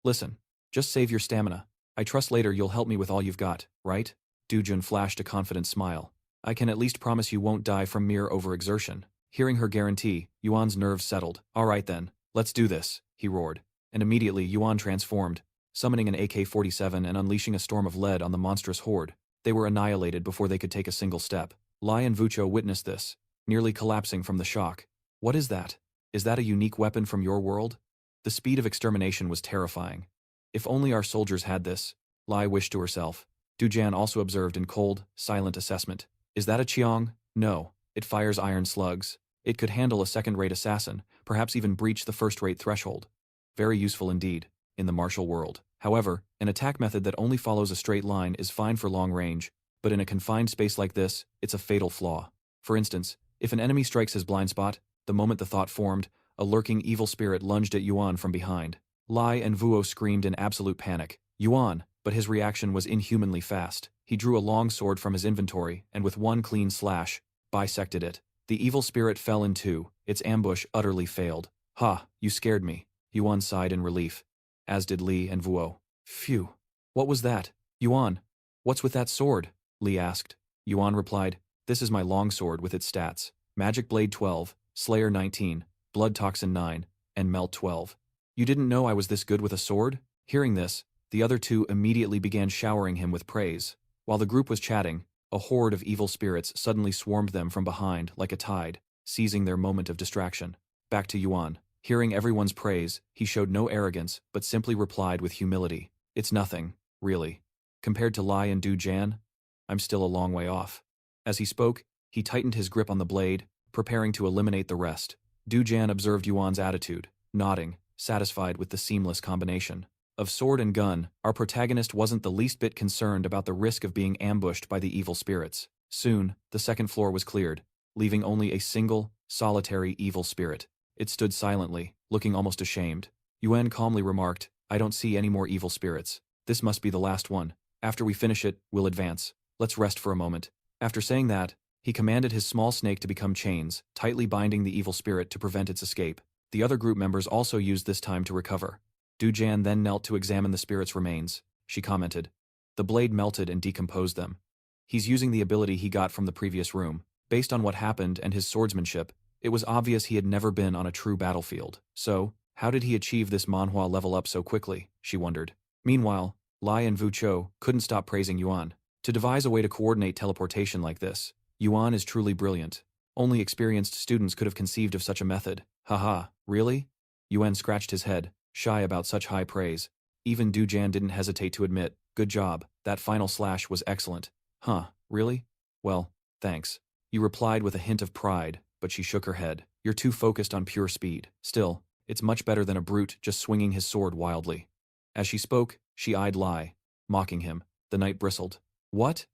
Listen, just save your stamina. I trust later you'll help me with all you've got, right? Dujun flashed a confident smile. I can at least promise you won't die from mere overexertion. Hearing her guarantee, Yuan's nerves settled. Alright then, let's do this, he roared. And immediately Yuan transformed, summoning an AK-47 and unleashing a storm of lead on the monstrous horde. They were annihilated before they could take a single step. Lai and Vucho witnessed this, nearly collapsing from the shock. What is that? Is that a unique weapon from your world? The speed of extermination was terrifying. If only our soldiers had this, Lai wished to herself. Dujan also observed in cold, silent assessment. Is that a Qiong? No. It fires iron slugs. It could handle a second-rate assassin, perhaps even breach the first-rate threshold. Very useful indeed, in the martial world. However, an attack method that only follows a straight line is fine for long range, but in a confined space like this, it's a fatal flaw. For instance, if an enemy strikes his blind spot, the moment the thought formed, a lurking evil spirit lunged at Yuan from behind. Lai and Vuo screamed in absolute panic. Yuan, but his reaction was inhumanly fast. He drew a long sword from his inventory and with one clean slash, bisected it. The evil spirit fell in two, its ambush utterly failed. Ha, you scared me. Yuan sighed in relief, as did Li and Vuo. Phew. What was that? Yuan, what's with that sword? Li asked. Yuan replied, this is my longsword with its stats. Magic Blade 12, Slayer 19, Blood Toxin 9, and Melt 12. You didn't know I was this good with a sword? Hearing this, the other two immediately began showering him with praise. While the group was chatting, a horde of evil spirits suddenly swarmed them from behind like a tide, seizing their moment of distraction. Back to Yuan. Hearing everyone's praise, he showed no arrogance, but simply replied with humility. It's nothing, really. Compared to Lai and Du Jan, I'm still a long way off. As he spoke, he tightened his grip on the blade, preparing to eliminate the rest. Du Jan observed Yuan's attitude, nodding, satisfied with the seamless combination. Of sword and gun, our protagonist wasn't the least bit concerned about the risk of being ambushed by the evil spirits. Soon, the second floor was cleared, leaving only a single, solitary evil spirit. It stood silently, looking almost ashamed. Yuan calmly remarked, I don't see any more evil spirits. This must be the last one. After we finish it, we'll advance. Let's rest for a moment. After saying that, he commanded his small snake to become chains, tightly binding the evil spirit to prevent its escape. The other group members also used this time to recover. Du Jan then knelt to examine the spirit's remains. She commented. The blade melted and decomposed them. He's using the ability he got from the previous room. Based on what happened and his swordsmanship, it was obvious he had never been on a true battlefield. So, how did he achieve this Manhwa level up so quickly? She wondered. Meanwhile, Lai and Vucho couldn't stop praising Yuan. To devise a way to coordinate teleportation like this, Yuan is truly brilliant. Only experienced students could have conceived of such a method. Haha, really? Yuan scratched his head, shy about such high praise. Even Du Jan didn't hesitate to admit, good job, that final slash was excellent. Huh, really? Well, thanks. You replied with a hint of pride, but she shook her head. You're too focused on pure speed. Still, it's much better than a brute just swinging his sword wildly. As she spoke, she eyed Lai, mocking him. The knight bristled. What?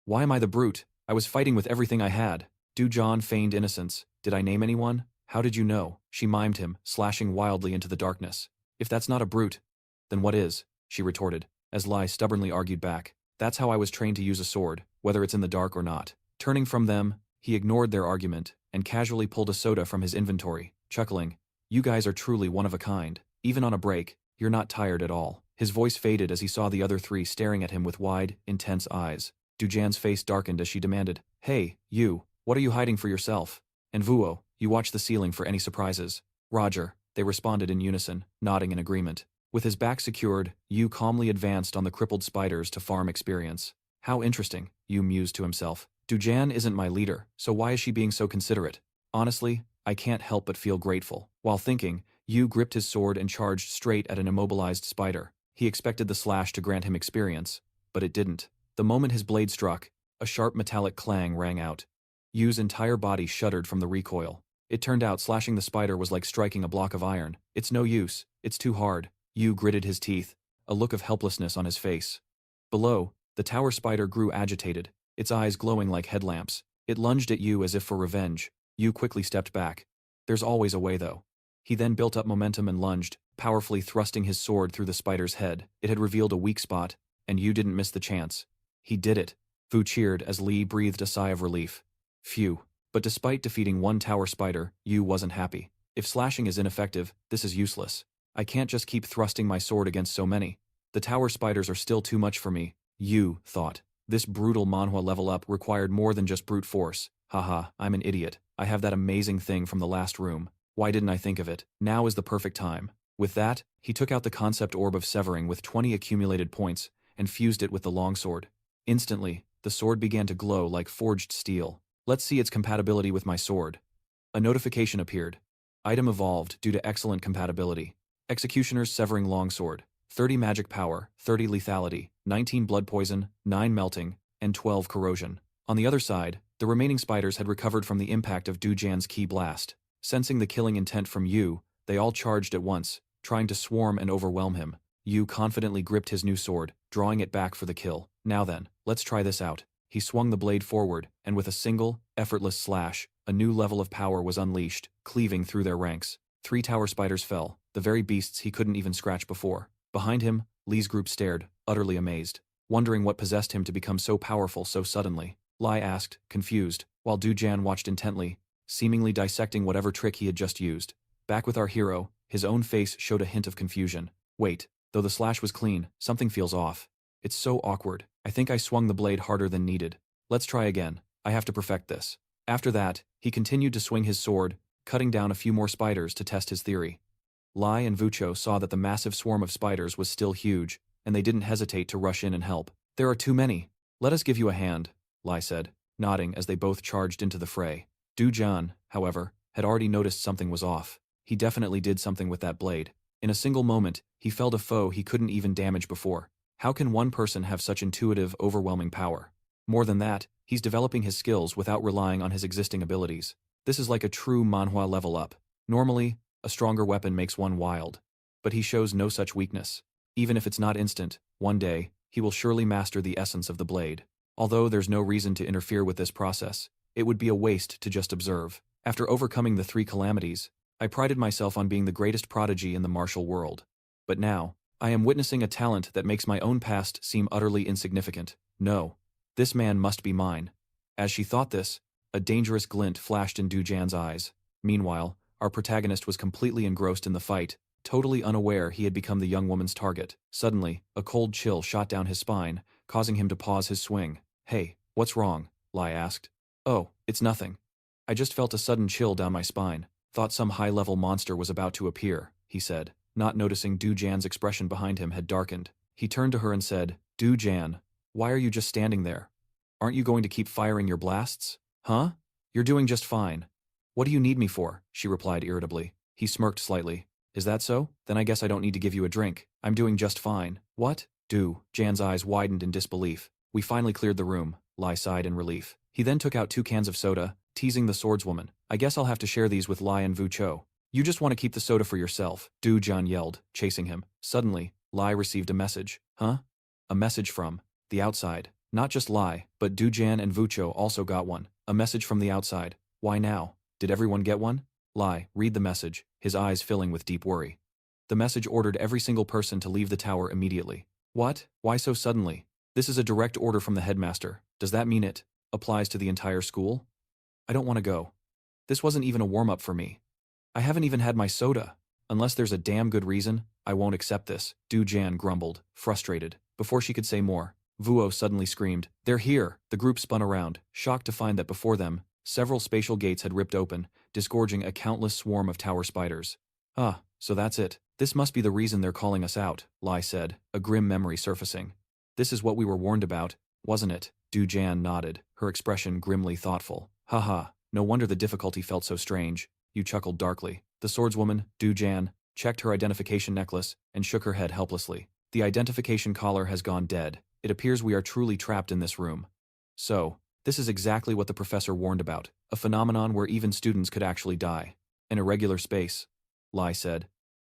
Why am I the brute? I was fighting with everything I had. Du Jan feigned innocence. Did I name anyone? How did you know? She mimed him, slashing wildly into the darkness. If that's not a brute, then what is? She retorted, as Lai stubbornly argued back. That's how I was trained to use a sword, whether it's in the dark or not. Turning from them, he ignored their argument and casually pulled a soda from his inventory, chuckling. You guys are truly one of a kind. Even on a break, you're not tired at all. His voice faded as he saw the other three staring at him with wide, intense eyes. Dujan's face darkened as she demanded, "Hey, you, what are you hiding for yourself?" And Vuo, you watch the ceiling for any surprises. Roger, they responded in unison, nodding in agreement. With his back secured, Yu calmly advanced on the crippled spiders to farm experience. How interesting, Yu mused to himself. Dujan isn't my leader, so why is she being so considerate? Honestly, I can't help but feel grateful. While thinking, Yu gripped his sword and charged straight at an immobilized spider. He expected the slash to grant him experience, but it didn't. The moment his blade struck, a sharp metallic clang rang out. Yu's entire body shuddered from the recoil. It turned out slashing the spider was like striking a block of iron. It's no use, it's too hard. Yu gritted his teeth, a look of helplessness on his face. Below, the tower spider grew agitated, its eyes glowing like headlamps. It lunged at Yu as if for revenge. Yu quickly stepped back. There's always a way though. He then built up momentum and lunged, powerfully thrusting his sword through the spider's head. It had revealed a weak spot, and Yu didn't miss the chance. He did it. Fu cheered as Li breathed a sigh of relief. Phew. But despite defeating one tower spider, Yu wasn't happy. If slashing is ineffective, this is useless. I can't just keep thrusting my sword against so many. The tower spiders are still too much for me, Yu thought. This brutal Manhwa level up required more than just brute force. Haha, I'm an idiot. I have that amazing thing from the last room. Why didn't I think of it? Now is the perfect time. With that, he took out the concept orb of severing with 20 accumulated points and fused it with the longsword. Instantly, the sword began to glow like forged steel. Let's see its compatibility with my sword. A notification appeared. Item evolved due to excellent compatibility. Executioner's severing longsword. 30 magic power, 30 lethality, 19 blood poison, 9 melting, and 12 corrosion. On the other side, the remaining spiders had recovered from the impact of Dujan's ki blast. Sensing the killing intent from Yu, they all charged at once, trying to swarm and overwhelm him. Yu confidently gripped his new sword, drawing it back for the kill. Now then, let's try this out. He swung the blade forward, and with a single, effortless slash, a new level of power was unleashed, cleaving through their ranks. 3 tower spiders fell, the very beasts he couldn't even scratch before. Behind him, Li's group stared, utterly amazed, wondering what possessed him to become so powerful so suddenly. Li asked, confused, while Dujan watched intently, seemingly dissecting whatever trick he had just used. Back with our hero, his own face showed a hint of confusion. Wait, though the slash was clean, something feels off. It's so awkward. I think I swung the blade harder than needed. Let's try again. I have to perfect this. After that, he continued to swing his sword, cutting down a few more spiders to test his theory. Lai and Vucho saw that the massive swarm of spiders was still huge, and they didn't hesitate to rush in and help. There are too many. Let us give you a hand, Lai said, nodding as they both charged into the fray. Dujan, however, had already noticed something was off. He definitely did something with that blade. In a single moment, he felled a foe he couldn't even damage before. How can one person have such intuitive, overwhelming power? More than that, he's developing his skills without relying on his existing abilities. This is like a true Manhwa level up. Normally, a stronger weapon makes one wild. But he shows no such weakness. Even if it's not instant, one day, he will surely master the essence of the blade. Although there's no reason to interfere with this process, it would be a waste to just observe. After overcoming the 3 calamities, I prided myself on being the greatest prodigy in the martial world. But now, I am witnessing a talent that makes my own past seem utterly insignificant. No, this man must be mine. As she thought this, a dangerous glint flashed in Dujan's eyes. Meanwhile, our protagonist was completely engrossed in the fight, totally unaware he had become the young woman's target. Suddenly, a cold chill shot down his spine, causing him to pause his swing. Hey, what's wrong? Lai asked. Oh, it's nothing. I just felt a sudden chill down my spine. Thought some high-level monster was about to appear, he said. Not noticing Dujan's expression behind him had darkened. He turned to her and said, Dujan, why are you just standing there? Aren't you going to keep firing your blasts? Huh? You're doing just fine. What do you need me for? She replied irritably. He smirked slightly. Is that so? Then I guess I don't need to give you a drink. I'm doing just fine. What? Jan's eyes widened in disbelief. We finally cleared the room, Lai sighed in relief. He then took out 2 cans of soda, teasing the swordswoman. I guess I'll have to share these with Lai and Vucho. You just want to keep the soda for yourself, Dujan yelled, chasing him. Suddenly, Lai received a message. Huh? A message from the outside. Not just Lai, but Dujan and Vucho also got one. A message from the outside. Why now? Did everyone get one? Lai, read the message, his eyes filling with deep worry. The message ordered every single person to leave the tower immediately. What? Why so suddenly? This is a direct order from the headmaster. Does that mean it applies to the entire school? I don't want to go. This wasn't even a warm-up for me. I haven't even had my soda. Unless there's a damn good reason, I won't accept this, Du Jan grumbled, frustrated. Before she could say more, Vuo suddenly screamed, "They're here!" The group spun around, shocked to find that before them, several spatial gates had ripped open, disgorging a countless swarm of tower spiders. Ah, so that's it. This must be the reason they're calling us out, Lai said, a grim memory surfacing. This is what we were warned about, wasn't it? Du Jan nodded, her expression grimly thoughtful. Haha, no wonder the difficulty felt so strange. You chuckled darkly. The swordswoman, Du Jan, checked her identification necklace and shook her head helplessly. The identification collar has gone dead. It appears we are truly trapped in this room. So, this is exactly what the professor warned about, a phenomenon where even students could actually die. An irregular space, Lai said,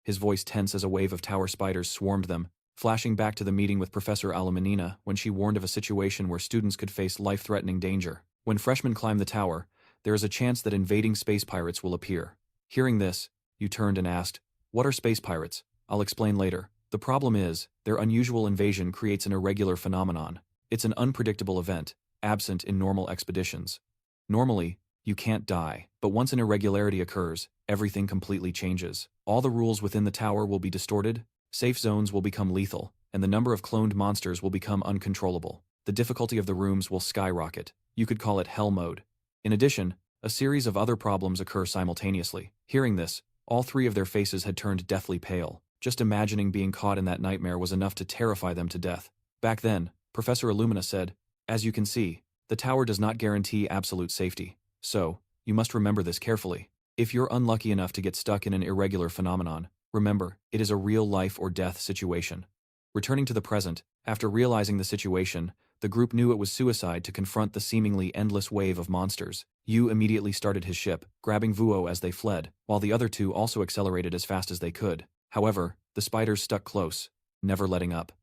his voice tense as a wave of tower spiders swarmed them, flashing back to the meeting with Professor Alamanina when she warned of a situation where students could face life-threatening danger. When freshmen climb the tower, there is a chance that invading space pirates will appear. Hearing this, you turned and asked, "What are space pirates?" "I'll explain later. The problem is, their unusual invasion creates an irregular phenomenon. It's an unpredictable event, absent in normal expeditions. Normally, you can't die, but once an irregularity occurs, everything completely changes. All the rules within the tower will be distorted, safe zones will become lethal, and the number of cloned monsters will become uncontrollable. The difficulty of the rooms will skyrocket. You could call it hell mode. In addition, a series of other problems occur simultaneously. Hearing this, all three of their faces had turned deathly pale. Just imagining being caught in that nightmare was enough to terrify them to death. Back then, Professor Illumina said, "As you can see, the tower does not guarantee absolute safety. So, you must remember this carefully. If you're unlucky enough to get stuck in an irregular phenomenon, remember, it is a real life or death situation." Returning to the present, after realizing the situation, the group knew it was suicide to confront the seemingly endless wave of monsters. Yu immediately started his ship, grabbing Vuo as they fled, while the other two also accelerated as fast as they could. However, the spiders stuck close, never letting up.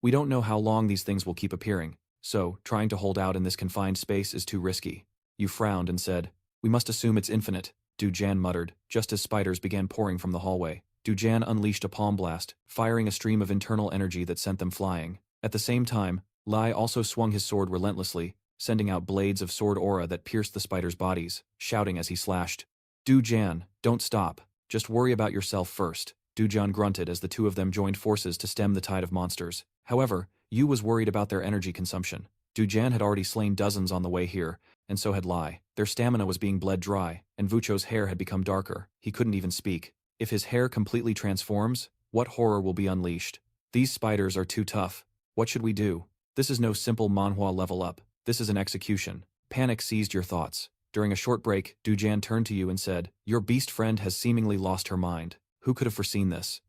We don't know how long these things will keep appearing, so trying to hold out in this confined space is too risky. Yu frowned and said, "We must assume it's infinite," Du Jan muttered, just as spiders began pouring from the hallway. Du Jan unleashed a palm blast, firing a stream of internal energy that sent them flying. At the same time, Lai also swung his sword relentlessly, sending out blades of sword aura that pierced the spiders' bodies, shouting as he slashed. "Du Jan, don't stop. Just worry about yourself first." Du Jan grunted as the two of them joined forces to stem the tide of monsters. However, Yu was worried about their energy consumption. Du Jan had already slain dozens on the way here, and so had Lai. Their stamina was being bled dry, and Vucho's hair had become darker. He couldn't even speak. If his hair completely transforms, what horror will be unleashed? These spiders are too tough. What should we do? This is no simple Manhwa level up. This is an execution. Panic seized your thoughts. During a short break, Du Jan turned to you and said, "Your beast friend has seemingly lost her mind. Who could have foreseen this?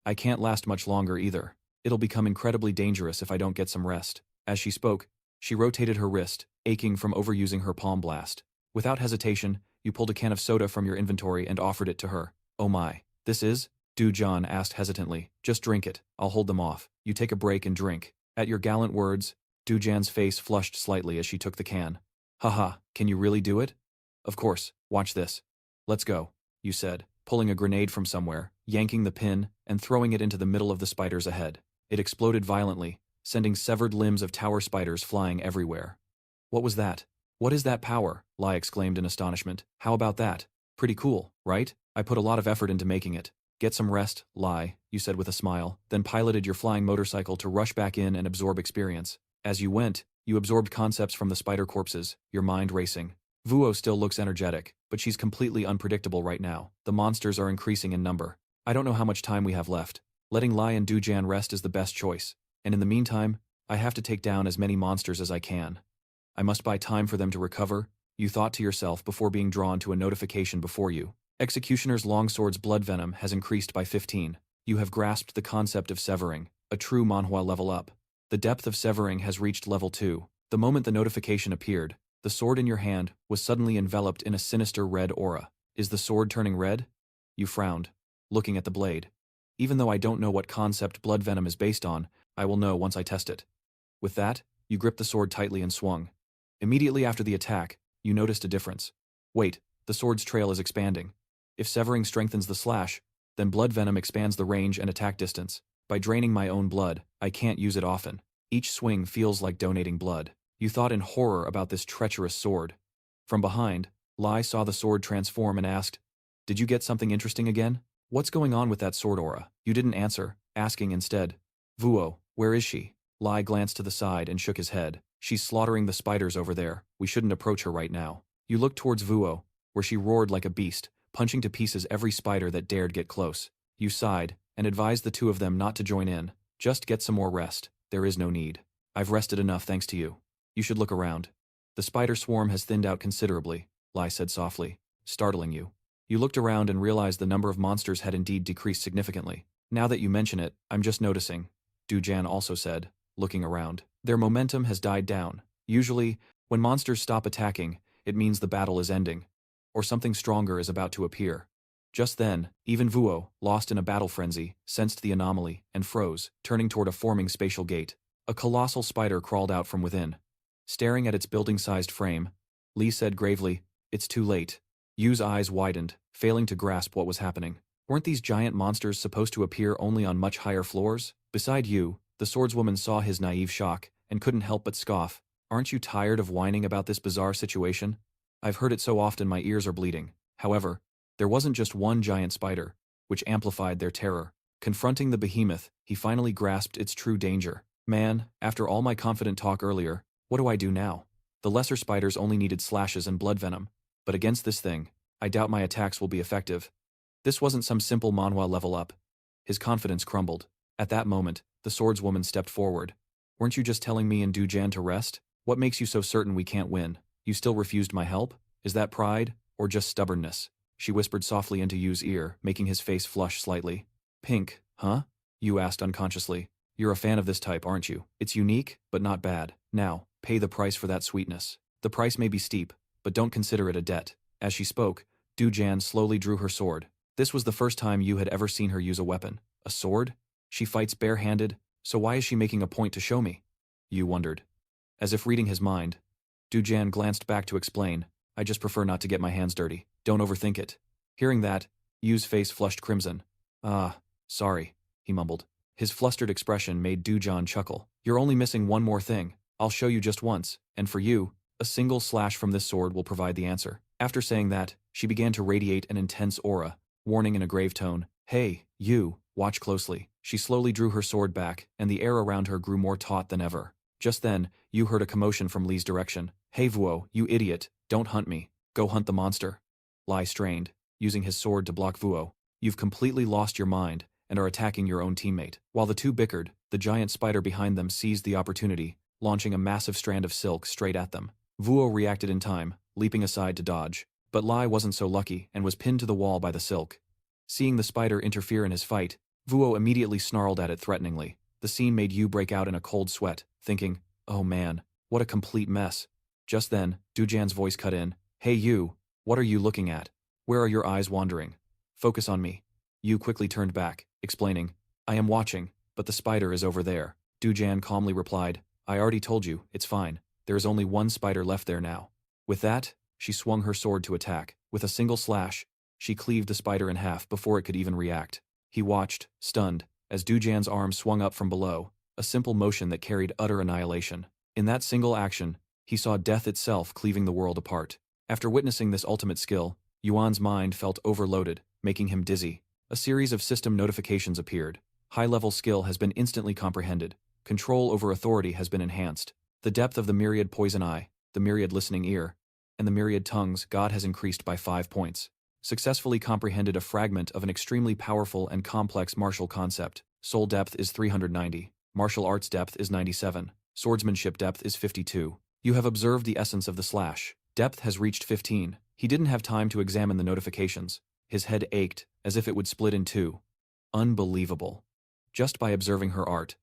I can't last much longer either. It'll become incredibly dangerous if I don't get some rest." As she spoke, she rotated her wrist, aching from overusing her palm blast. Without hesitation, you pulled a can of soda from your inventory and offered it to her. "Oh my, this is?" Du Jan asked hesitantly. "Just drink it. I'll hold them off. You take a break and drink." At your gallant words, Du Jan's face flushed slightly as she took the can. "Haha, can you really do it?" "Of course, watch this." "Let's go," you said, pulling a grenade from somewhere, yanking the pin, and throwing it into the middle of the spiders ahead. It exploded violently, sending severed limbs of tower spiders flying everywhere. "What was that? What is that power?" Lai exclaimed in astonishment. "How about that? Pretty cool, right? I put a lot of effort into making it." "Get some rest, Lai," you said with a smile, then piloted your flying motorcycle to rush back in and absorb experience. As you went, you absorbed concepts from the spider corpses, your mind racing. Vuo still looks energetic, but she's completely unpredictable right now. The monsters are increasing in number. I don't know how much time we have left. Letting Lai and Du Jan rest is the best choice, and in the meantime, I have to take down as many monsters as I can. I must buy time for them to recover, you thought to yourself before being drawn to a notification before you. Executioner's longsword's blood venom has increased by 15. You have grasped the concept of severing, a true Manhwa level up. The depth of severing has reached level 2. The moment the notification appeared, the sword in your hand was suddenly enveloped in a sinister red aura. Is the sword turning red? You frowned, looking at the blade. Even though I don't know what concept blood venom is based on, I will know once I test it. With that, you gripped the sword tightly and swung. Immediately after the attack, you noticed a difference. Wait, the sword's trail is expanding. If severing strengthens the slash, then blood venom expands the range and attack distance. By draining my own blood, I can't use it often. Each swing feels like donating blood. You thought in horror about this treacherous sword. From behind, Lai saw the sword transform and asked, Did you get something interesting again? What's going on with that sword aura? You didn't answer, asking instead. Vuo, where is she? Lai glanced to the side and shook his head. She's slaughtering the spiders over there. We shouldn't approach her right now. You looked towards Vuo, where she roared like a beast, punching to pieces every spider that dared get close. You sighed, and advised the two of them not to join in. Just get some more rest. There is no need. I've rested enough thanks to you. You should look around. The spider swarm has thinned out considerably, Lai said softly, startling you. You looked around and realized the number of monsters had indeed decreased significantly. Now that you mention it, I'm just noticing, Dujan also said, looking around. Their momentum has died down. Usually, when monsters stop attacking, it means the battle is ending, or something stronger is about to appear. Just then, even Vuo, lost in a battle frenzy, sensed the anomaly and froze, turning toward a forming spatial gate. A colossal spider crawled out from within. Staring at its building-sized frame, Li said gravely, "It's too late." Yu's eyes widened, failing to grasp what was happening. Weren't these giant monsters supposed to appear only on much higher floors? Beside Yu, the swordswoman saw his naive shock and couldn't help but scoff. Aren't you tired of whining about this bizarre situation? I've heard it so often my ears are bleeding. However, there wasn't just one giant spider, which amplified their terror. Confronting the behemoth, he finally grasped its true danger. Man, after all my confident talk earlier, what do I do now? The lesser spiders only needed slashes and blood venom, but against this thing, I doubt my attacks will be effective. This wasn't some simple Manhwa level up. His confidence crumbled. At that moment, the swordswoman stepped forward. Weren't you just telling me and Dujan to rest? What makes you so certain we can't win? You still refused my help? Is that pride, or just stubbornness? She whispered softly into Yu's ear, making his face flush slightly. Pink, huh? Yu asked unconsciously. You're a fan of this type, aren't you? It's unique, but not bad. Now, pay the price for that sweetness. The price may be steep, but don't consider it a debt. As she spoke, Dujan slowly drew her sword. This was the first time Yu had ever seen her use a weapon. A sword? She fights bare-handed, so why is she making a point to show me? Yu wondered. As if reading his mind, Dujan glanced back to explain, I just prefer not to get my hands dirty. Don't overthink it. Hearing that, Yu's face flushed crimson. Ah, sorry, he mumbled. His flustered expression made Dujan chuckle. You're only missing one more thing. I'll show you just once, and for you, a single slash from this sword will provide the answer. After saying that, she began to radiate an intense aura, warning in a grave tone, Hey, you, watch closely. She slowly drew her sword back, and the air around her grew more taut than ever. Just then, Yu heard a commotion from Li's direction. Hey Vuo, you idiot, don't hunt me. Go hunt the monster. Li strained, using his sword to block Vuo. You've completely lost your mind, and are attacking your own teammate. While the two bickered, the giant spider behind them seized the opportunity, launching a massive strand of silk straight at them. Vuo reacted in time, leaping aside to dodge. But Lai wasn't so lucky and was pinned to the wall by the silk. Seeing the spider interfere in his fight, Vuo immediately snarled at it threateningly. The scene made Yu break out in a cold sweat, thinking, oh man, what a complete mess. Just then, Dujan's voice cut in. Hey Yu, what are you looking at? Where are your eyes wandering? Focus on me. Yu quickly turned back, explaining, I am watching, but the spider is over there. Dujan calmly replied, I already told you, it's fine. There is only one spider left there now. With that, she swung her sword to attack. With a single slash, she cleaved the spider in half before it could even react. He watched, stunned, as Dujan's arm swung up from below, a simple motion that carried utter annihilation. In that single action, he saw death itself cleaving the world apart. After witnessing this ultimate skill, Yuan's mind felt overloaded, making him dizzy. A series of system notifications appeared. High-level skill has been instantly comprehended. Control over authority has been enhanced. The depth of the myriad poison eye, the myriad listening ear, and the myriad tongues God has increased by 5 points. Successfully comprehended a fragment of an extremely powerful and complex martial concept. Soul depth is 390. Martial arts depth is 97. Swordsmanship depth is 52. You have observed the essence of the slash. Depth has reached 15. He didn't have time to examine the notifications. His head ached, as if it would split in two. Unbelievable. Just by observing her art,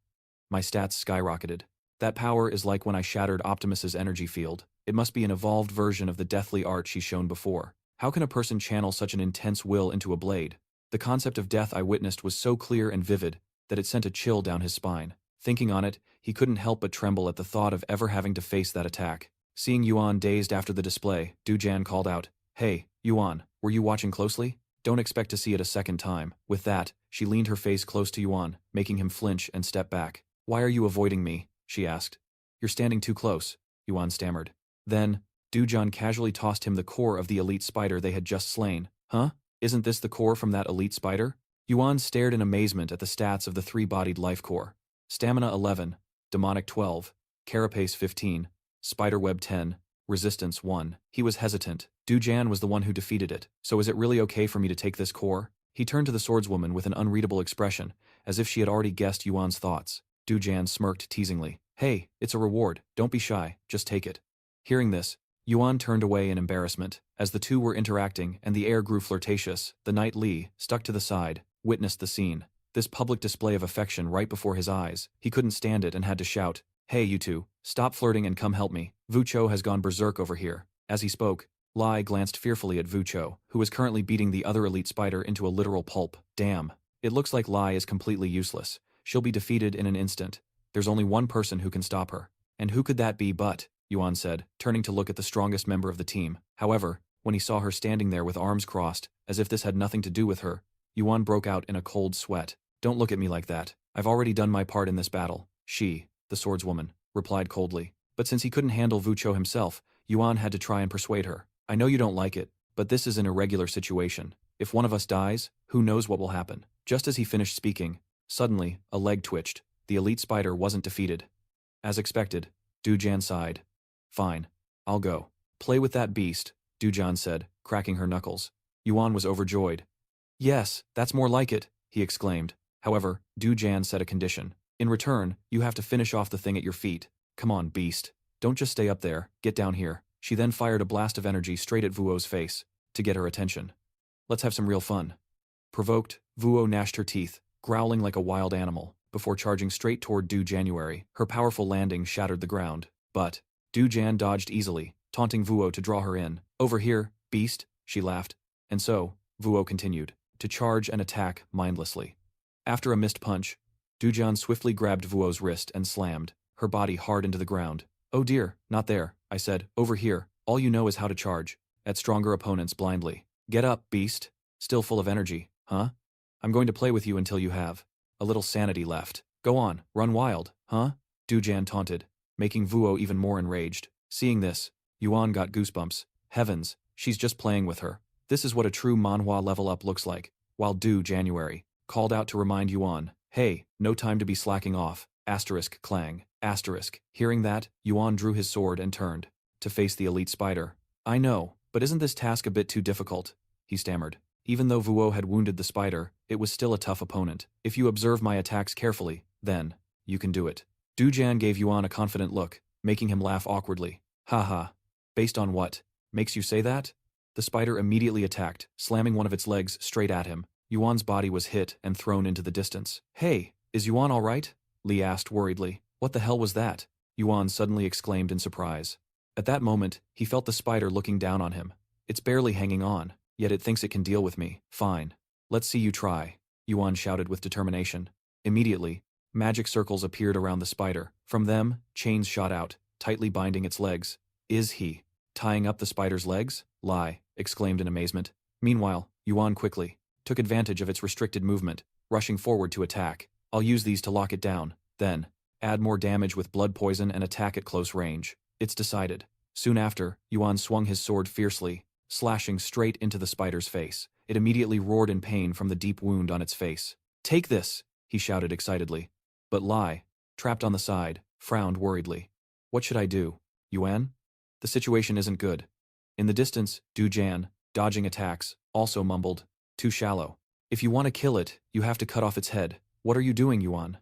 my stats skyrocketed. That power is like when I shattered Optimus's energy field. It must be an evolved version of the deathly art she's shown before. How can a person channel such an intense will into a blade? The concept of death I witnessed was so clear and vivid that it sent a chill down his spine. Thinking on it, he couldn't help but tremble at the thought of ever having to face that attack. Seeing Yuan dazed after the display, Dujan called out, Hey, Yuan, were you watching closely? Don't expect to see it a second time. With that, she leaned her face close to Yuan, making him flinch and step back. Why are you avoiding me? She asked. You're standing too close, Yuan stammered. Then, Dujan casually tossed him the core of the elite spider they had just slain. Huh? Isn't this the core from that elite spider? Yuan stared in amazement at the stats of the three-bodied life core. Stamina 11, Demonic 12, Carapace 15, Spiderweb 10, Resistance 1. He was hesitant. Dujan was the one who defeated it. So is it really okay for me to take this core? He turned to the swordswoman with an unreadable expression, as if she had already guessed Yuan's thoughts. Dujan smirked teasingly. Hey, it's a reward. Don't be shy. Just take it. Hearing this, Yuan turned away in embarrassment. As the two were interacting and the air grew flirtatious, the knight Li, stuck to the side, witnessed the scene. This public display of affection right before his eyes. He couldn't stand it and had to shout, "Hey, you two, stop flirting and come help me. Vucho has gone berserk over here." As he spoke, Lai glanced fearfully at Vucho, who was currently beating the other elite spider into a literal pulp. Damn. It looks like Lai is completely useless. She'll be defeated in an instant. There's only one person who can stop her. And who could that be but, Yuan said, turning to look at the strongest member of the team. However, when he saw her standing there with arms crossed, as if this had nothing to do with her, Yuan broke out in a cold sweat. Don't look at me like that. I've already done my part in this battle. She, the swordswoman, replied coldly. But since he couldn't handle Vucho himself, Yuan had to try and persuade her. I know you don't like it, but this is an irregular situation. If one of us dies, who knows what will happen? Just as he finished speaking, suddenly, a leg twitched. The elite spider wasn't defeated. As expected, Dujan sighed. Fine. I'll go. Play with that beast, Dujan said, cracking her knuckles. Yuan was overjoyed. Yes, that's more like it, he exclaimed. However, Dujan set a condition. In return, you have to finish off the thing at your feet. Come on, beast. Don't just stay up there, get down here. She then fired a blast of energy straight at Vuo's face, to get her attention. Let's have some real fun. Provoked, Vuo gnashed her teeth, growling like a wild animal, before charging straight toward Du January. Her powerful landing shattered the ground. But Dujan dodged easily, taunting Vuo to draw her in. Over here, beast, she laughed. And so, Vuo continued, to charge and attack mindlessly. After a missed punch, Dujan swiftly grabbed Vuo's wrist and slammed, her body hard into the ground. Oh dear, not there, I said. Over here, all you know is how to charge. At stronger opponents blindly. Get up, beast. Still full of energy, huh? I'm going to play with you until you have a little sanity left. Go on, run wild, huh? Dujan taunted, making Vuo even more enraged. Seeing this, Yuan got goosebumps. Heavens, she's just playing with her. This is what a true Manhwa level up looks like. While Du January called out to remind Yuan, hey, no time to be slacking off. Asterisk clang. Asterisk. Hearing that, Yuan drew his sword and turned to face the elite spider. I know, but isn't this task a bit too difficult? He stammered. Even though Vuo had wounded the spider, it was still a tough opponent. If you observe my attacks carefully, then you can do it. Dujan gave Yuan a confident look, making him laugh awkwardly. Haha. Based on what? Makes you say that? The spider immediately attacked, slamming one of its legs straight at him. Yuan's body was hit and thrown into the distance. Hey, is Yuan all right? Li asked worriedly. What the hell was that? Yuan suddenly exclaimed in surprise. At that moment, he felt the spider looking down on him. It's barely hanging on, yet it thinks it can deal with me. Fine. Let's see you try, Yuan shouted with determination. Immediately, magic circles appeared around the spider. From them, chains shot out, tightly binding its legs. Is he tying up the spider's legs? Lie, exclaimed in amazement. Meanwhile, Yuan quickly took advantage of its restricted movement, rushing forward to attack. I'll use these to lock it down, then add more damage with blood poison and attack at close range. It's decided. Soon after, Yuan swung his sword fiercely, slashing straight into the spider's face. It immediately roared in pain from the deep wound on its face. Take this, he shouted excitedly. But Lai, trapped on the side, frowned worriedly. What should I do, Yuan? The situation isn't good. In the distance, Dujan, dodging attacks, also mumbled, too shallow. If you want to kill it, you have to cut off its head. What are you doing, Yuan?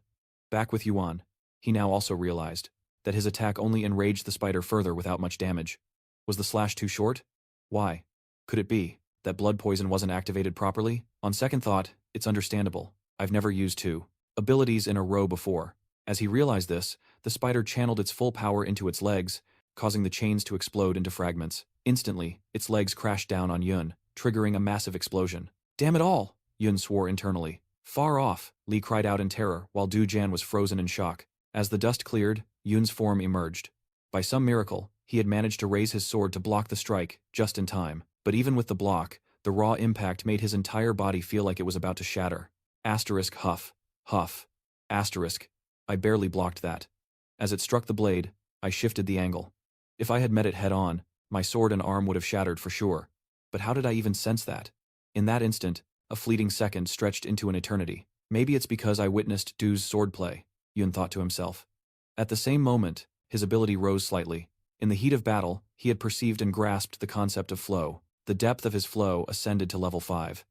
Back with Yuan. He now also realized that his attack only enraged the spider further without much damage. Was the slash too short? Why? Could it be that blood poison wasn't activated properly? On second thought, it's understandable. I've never used two abilities in a row before. As he realized this, the spider channeled its full power into its legs, causing the chains to explode into fragments. Instantly, its legs crashed down on Yun, triggering a massive explosion. Damn it all! Yun swore internally. Far off, Li cried out in terror while Dujan was frozen in shock. As the dust cleared, Yun's form emerged. By some miracle, he had managed to raise his sword to block the strike, just in time. But even with the block, the raw impact made his entire body feel like it was about to shatter. Asterisk huff. Huff. Asterisk. I barely blocked that. As it struck the blade, I shifted the angle. If I had met it head-on, my sword and arm would have shattered for sure. But how did I even sense that? In that instant, a fleeting second stretched into an eternity. Maybe it's because I witnessed Du's swordplay, Yun thought to himself. At the same moment, his ability rose slightly. In the heat of battle, he had perceived and grasped the concept of flow. The depth of his flow ascended to level 5.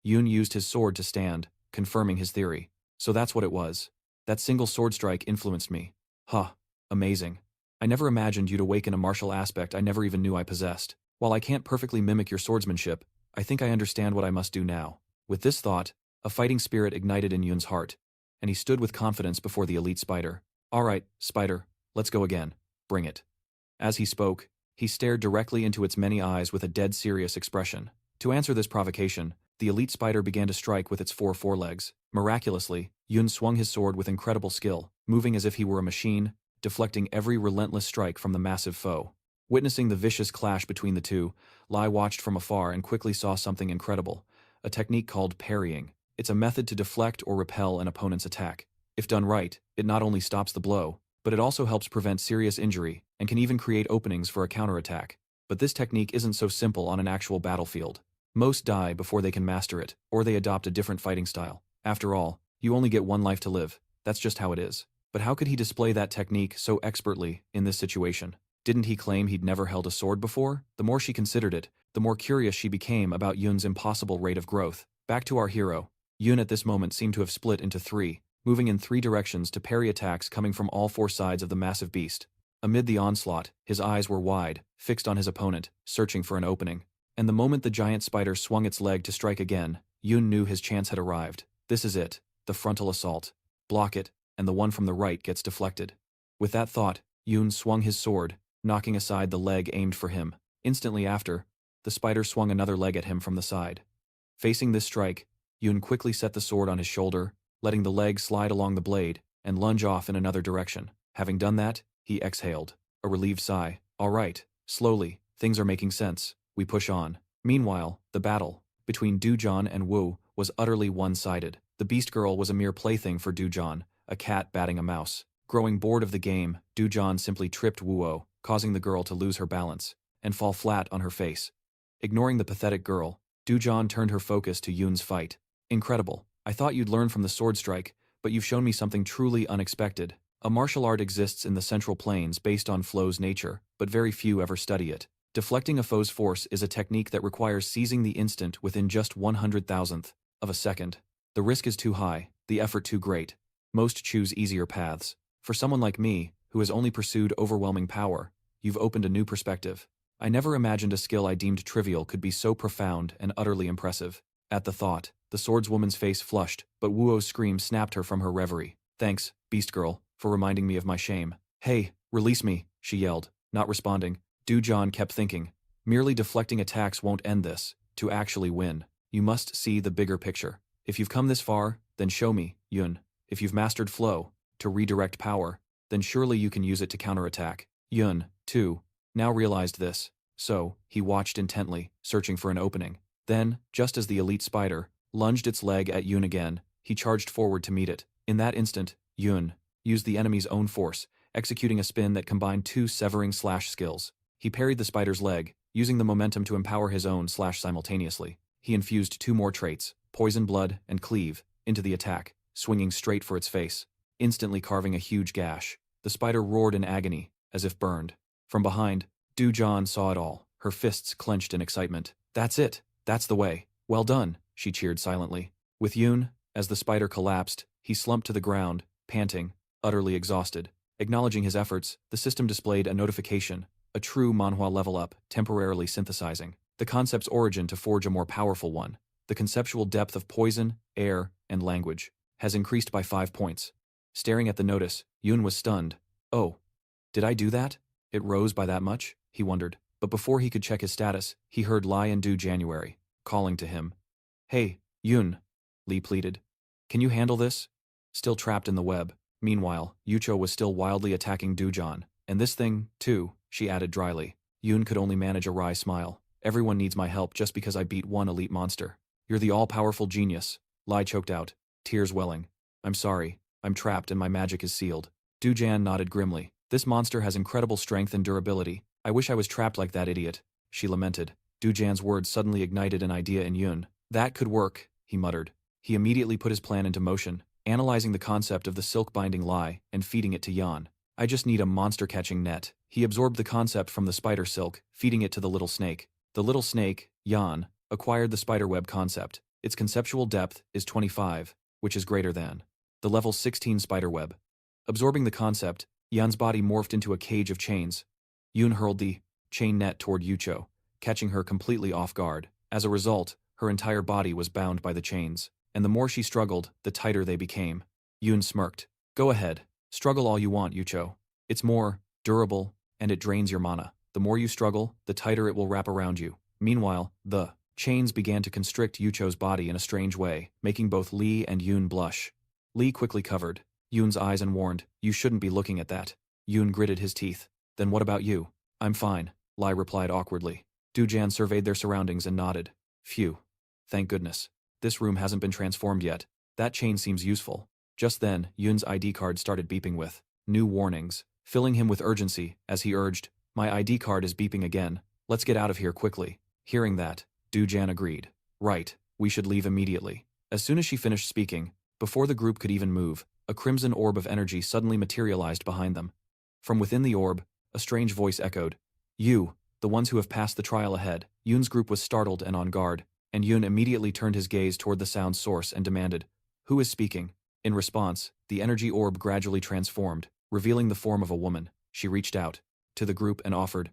Yun used his sword to stand, confirming his theory. So that's what it was. That single sword strike influenced me. Huh. Amazing. I never imagined you'd awaken a martial aspect I never even knew I possessed. While I can't perfectly mimic your swordsmanship, I think I understand what I must do now. With this thought, a fighting spirit ignited in Yun's heart, and he stood with confidence before the elite spider. Alright, spider, let's go again. Bring it. As he spoke, he stared directly into its many eyes with a dead serious expression. To answer this provocation, the elite spider began to strike with its 4 forelegs. Miraculously, Yun swung his sword with incredible skill, moving as if he were a machine, deflecting every relentless strike from the massive foe. Witnessing the vicious clash between the two, Lai watched from afar and quickly saw something incredible, a technique called parrying. It's a method to deflect or repel an opponent's attack. If done right, it not only stops the blow, but it also helps prevent serious injury and can even create openings for a counterattack. But this technique isn't so simple on an actual battlefield. Most die before they can master it, or they adopt a different fighting style. After all, you only get one life to live. That's just how it is. But how could he display that technique so expertly in this situation? Didn't he claim he'd never held a sword before? The more she considered it, the more curious she became about Yun's impossible rate of growth. Back to our hero. Yun at this moment seemed to have split into 3, moving in 3 directions to parry attacks coming from all 4 sides of the massive beast. Amid the onslaught, his eyes were wide, fixed on his opponent, searching for an opening. And the moment the giant spider swung its leg to strike again, Yun knew his chance had arrived. This is it, the frontal assault. Block it, and the one from the right gets deflected. With that thought, Yun swung his sword, knocking aside the leg aimed for him. Instantly after, the spider swung another leg at him from the side. Facing this strike, Yun quickly set the sword on his shoulder, letting the leg slide along the blade, and lunge off in another direction. Having done that, he exhaled, a relieved sigh. All right, slowly, things are making sense. We push on. Meanwhile, the battle between Dujan and Wu was utterly one-sided. The beast girl was a mere plaything for Dujan, a cat batting a mouse. Growing bored of the game, Dujan simply tripped Wuo, causing the girl to lose her balance and fall flat on her face. Ignoring the pathetic girl, Dujan turned her focus to Yun's fight. Incredible. I thought you'd learn from the sword strike, but you've shown me something truly unexpected. A martial art exists in the central planes based on flow's nature, but very few ever study it. Deflecting a foe's force is a technique that requires seizing the instant within just 100,000th of a second. The risk is too high, the effort too great. Most choose easier paths. For someone like me, who has only pursued overwhelming power, you've opened a new perspective. I never imagined a skill I deemed trivial could be so profound and utterly impressive. At the thought, the swordswoman's face flushed, but Wuo's scream snapped her from her reverie. Thanks, beast girl, for reminding me of my shame. Hey, release me, she yelled, not responding. Dujan kept thinking, merely deflecting attacks won't end this. To actually win, you must see the bigger picture. If you've come this far, then show me, Yun. If you've mastered flow, to redirect power, then surely you can use it to counterattack. Yun, too, now realized this. So, he watched intently, searching for an opening. Then, just as the elite spider lunged its leg at Yun again, he charged forward to meet it. In that instant, Yun used the enemy's own force, executing a spin that combined 2 severing slash skills. He parried the spider's leg, using the momentum to empower his own slash simultaneously. He infused 2 more traits, poison blood and cleave, into the attack, swinging straight for its face, instantly carving a huge gash. The spider roared in agony, as if burned. From behind, Dujan saw it all, her fists clenched in excitement. That's it. That's the way. Well done, she cheered silently. With Yun, as the spider collapsed, he slumped to the ground, panting, utterly exhausted. Acknowledging his efforts, the system displayed a notification, a true Manhwa level up, temporarily synthesizing the concept's origin to forge a more powerful one. The conceptual depth of poison, air, and language has increased by 5 points. Staring at the notice, Yun was stunned. Oh, did I do that? It rose by that much? He wondered. But before he could check his status, he heard Lai and Du January calling to him. Hey, Yun, Li pleaded. Can you handle this? Still trapped in the web. Meanwhile, Yucho was still wildly attacking Dujan. And this thing, too, she added dryly. Yun could only manage a wry smile. Everyone needs my help just because I beat one elite monster. You're the all-powerful genius, Lai choked out, tears welling. I'm sorry, I'm trapped and my magic is sealed. Dujan nodded grimly. This monster has incredible strength and durability. I wish I was trapped like that idiot, she lamented. Dujan's words suddenly ignited an idea in Yun. That could work, he muttered. He immediately put his plan into motion, analyzing the concept of the silk-binding lie and feeding it to Yan. I just need a monster-catching net. He absorbed the concept from the spider silk, feeding it to the little snake. The little snake, Yan, acquired the spiderweb concept. Its conceptual depth is 25, which is greater than the level 16 spiderweb. Absorbing the concept, Yan's body morphed into a cage of chains. Yun hurled the chain net toward Yucho, catching her completely off guard. As a result, her entire body was bound by the chains, and the more she struggled, the tighter they became. Yun smirked. Go ahead, struggle all you want, Yucho. It's more durable, and it drains your mana. The more you struggle, the tighter it will wrap around you. Meanwhile, the chains began to constrict Yucho's body in a strange way, making both Lee and Yun blush. Lee quickly covered Yun's eyes and warned, "You shouldn't be looking at that." Yun gritted his teeth. "Then what about you?" "I'm fine," Lai replied awkwardly. Dujan surveyed their surroundings and nodded. "Phew. Thank goodness. This room hasn't been transformed yet. That chain seems useful." Just then, Yun's ID card started beeping with new warnings, filling him with urgency as he urged, "My ID card is beeping again. Let's get out of here quickly." Hearing that, Dujan agreed. "Right, we should leave immediately." As soon as she finished speaking, before the group could even move, a crimson orb of energy suddenly materialized behind them. From within the orb, a strange voice echoed, "You, the ones who have passed the trial ahead." Yun's group was startled and on guard, and Yun immediately turned his gaze toward the sound source and demanded, "Who is speaking?" In response, the energy orb gradually transformed, revealing the form of a woman. She reached out to the group and offered,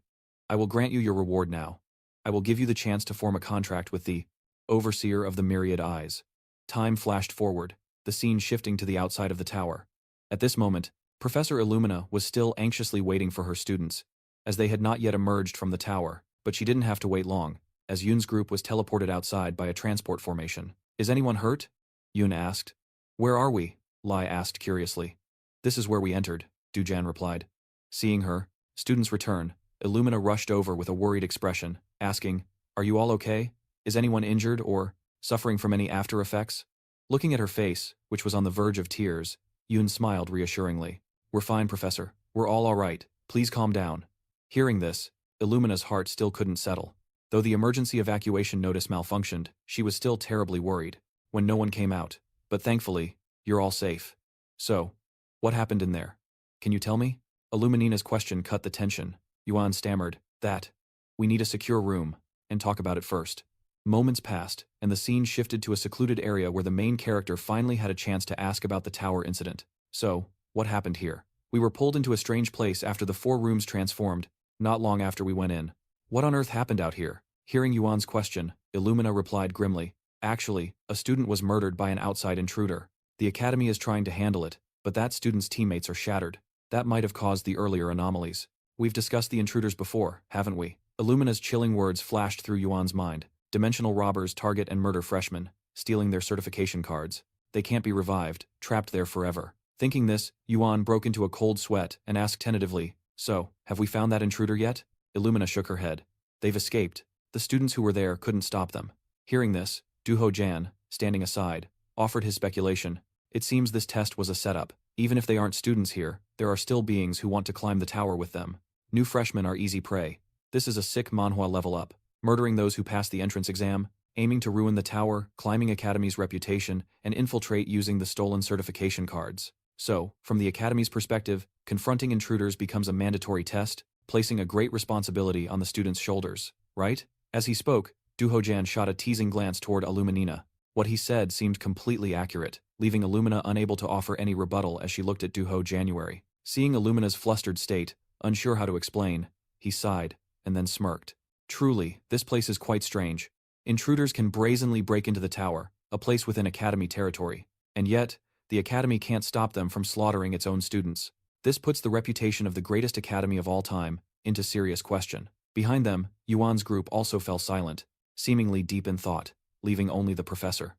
"I will grant you your reward now. I will give you the chance to form a contract with the Overseer of the Myriad Eyes." Time flashed forward, the scene shifting to the outside of the tower. At this moment, Professor Illumina was still anxiously waiting for her students, as they had not yet emerged from the tower, but she didn't have to wait long, as Yun's group was teleported outside by a transport formation. "Is anyone hurt?" Yun asked. "Where are we?" Lai asked curiously. "This is where we entered," Dujan replied. Seeing her, students return, Illumina rushed over with a worried expression, asking, "Are you all okay? Is anyone injured or suffering from any after effects?" Looking at her face, which was on the verge of tears, Yun smiled reassuringly. "We're fine, Professor. We're all right. Please calm down." Hearing this, Illumina's heart still couldn't settle. Though the emergency evacuation notice malfunctioned, she was still terribly worried when no one came out. "But thankfully, you're all safe. So, what happened in there? Can you tell me?" Illumina's question cut the tension. Yuan stammered, "That. We need a secure room, and talk about it first." Moments passed, and the scene shifted to a secluded area where the main character finally had a chance to ask about the tower incident. "So, what happened here?" "We were pulled into a strange place after the 4 rooms transformed, not long after we went in." "What on earth happened out here?" Hearing Yuan's question, Illumina replied grimly, "Actually, a student was murdered by an outside intruder. The academy is trying to handle it, but that student's teammates are shattered. That might have caused the earlier anomalies. We've discussed the intruders before, haven't we?" Illumina's chilling words flashed through Yuan's mind. Dimensional robbers target and murder freshmen, stealing their certification cards. They can't be revived, trapped there forever. Thinking this, Yuan broke into a cold sweat and asked tentatively, "So, have we found that intruder yet?" Illumina shook her head. "They've escaped. The students who were there couldn't stop them." Hearing this, Duho Jan, standing aside, offered his speculation. "It seems this test was a setup. Even if they aren't students here, there are still beings who want to climb the tower with them. New freshmen are easy prey. This is a sick Manhwa level up. Murdering those who pass the entrance exam, aiming to ruin the tower, climbing Academy's reputation, and infiltrate using the stolen certification cards. So, from the Academy's perspective, confronting intruders becomes a mandatory test, placing a great responsibility on the students' shoulders, right?" As he spoke, Duhojan shot a teasing glance toward Illuminina. What he said seemed completely accurate, leaving Illumina unable to offer any rebuttal as she looked at Duho January. Seeing Illumina's flustered state, unsure how to explain, he sighed, and then smirked. "Truly, this place is quite strange. Intruders can brazenly break into the tower, a place within Academy territory, and yet, the Academy can't stop them from slaughtering its own students. This puts the reputation of the greatest Academy of all time into serious question." Behind them, Yuan's group also fell silent, seemingly deep in thought, leaving only the professor.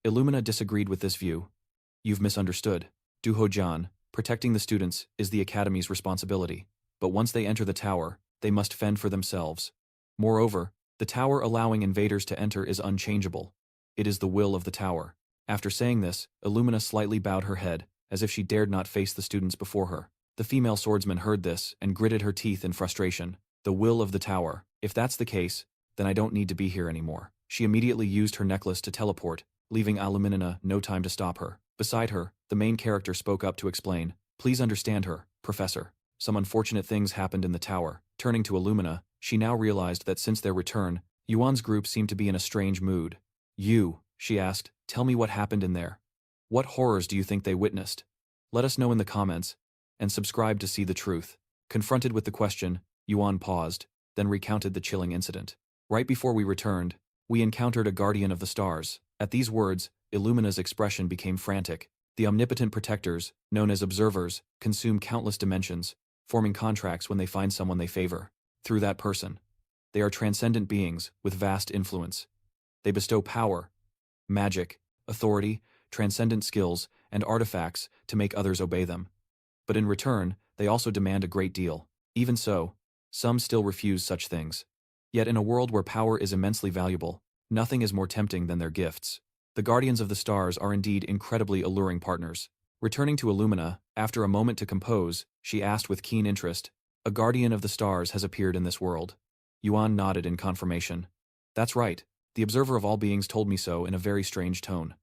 Illumina disagreed with this view. "You've misunderstood. Duho-jan, protecting the students is the Academy's responsibility, but once they enter the tower, they must fend for themselves. Moreover, the tower allowing invaders to enter is unchangeable. It is the will of the tower." After saying this, Illumina slightly bowed her head, as if she dared not face the students before her. The female swordsman heard this and gritted her teeth in frustration. "The will of the tower. If that's the case, then I don't need to be here anymore." She immediately used her necklace to teleport, leaving Aluminina no time to stop her. Beside her, the main character spoke up to explain, "Please understand her, Professor. Some unfortunate things happened in the tower." Turning to Illumina, she now realized that since their return, Yuan's group seemed to be in a strange mood. She asked, "Tell me what happened in there. What horrors do you think they witnessed? Let us know in the comments, and subscribe to see the truth." Confronted with the question, Yuan paused, then recounted the chilling incident. "Right before we returned, we encountered a guardian of the stars." At these words, Illumina's expression became frantic. The omnipotent protectors, known as observers, consume countless dimensions, forming contracts when they find someone they favor. Through that person, they are transcendent beings with vast influence. They bestow power, magic, authority, transcendent skills, and artifacts to make others obey them. But in return, they also demand a great deal. Even so, some still refuse such things. Yet in a world where power is immensely valuable, nothing is more tempting than their gifts. The Guardians of the Stars are indeed incredibly alluring partners. Returning to Illumina, after a moment to compose, she asked with keen interest, "A Guardian of the Stars has appeared in this world?" Yuan nodded in confirmation. "That's right. The Observer of all beings told me so in a very strange tone.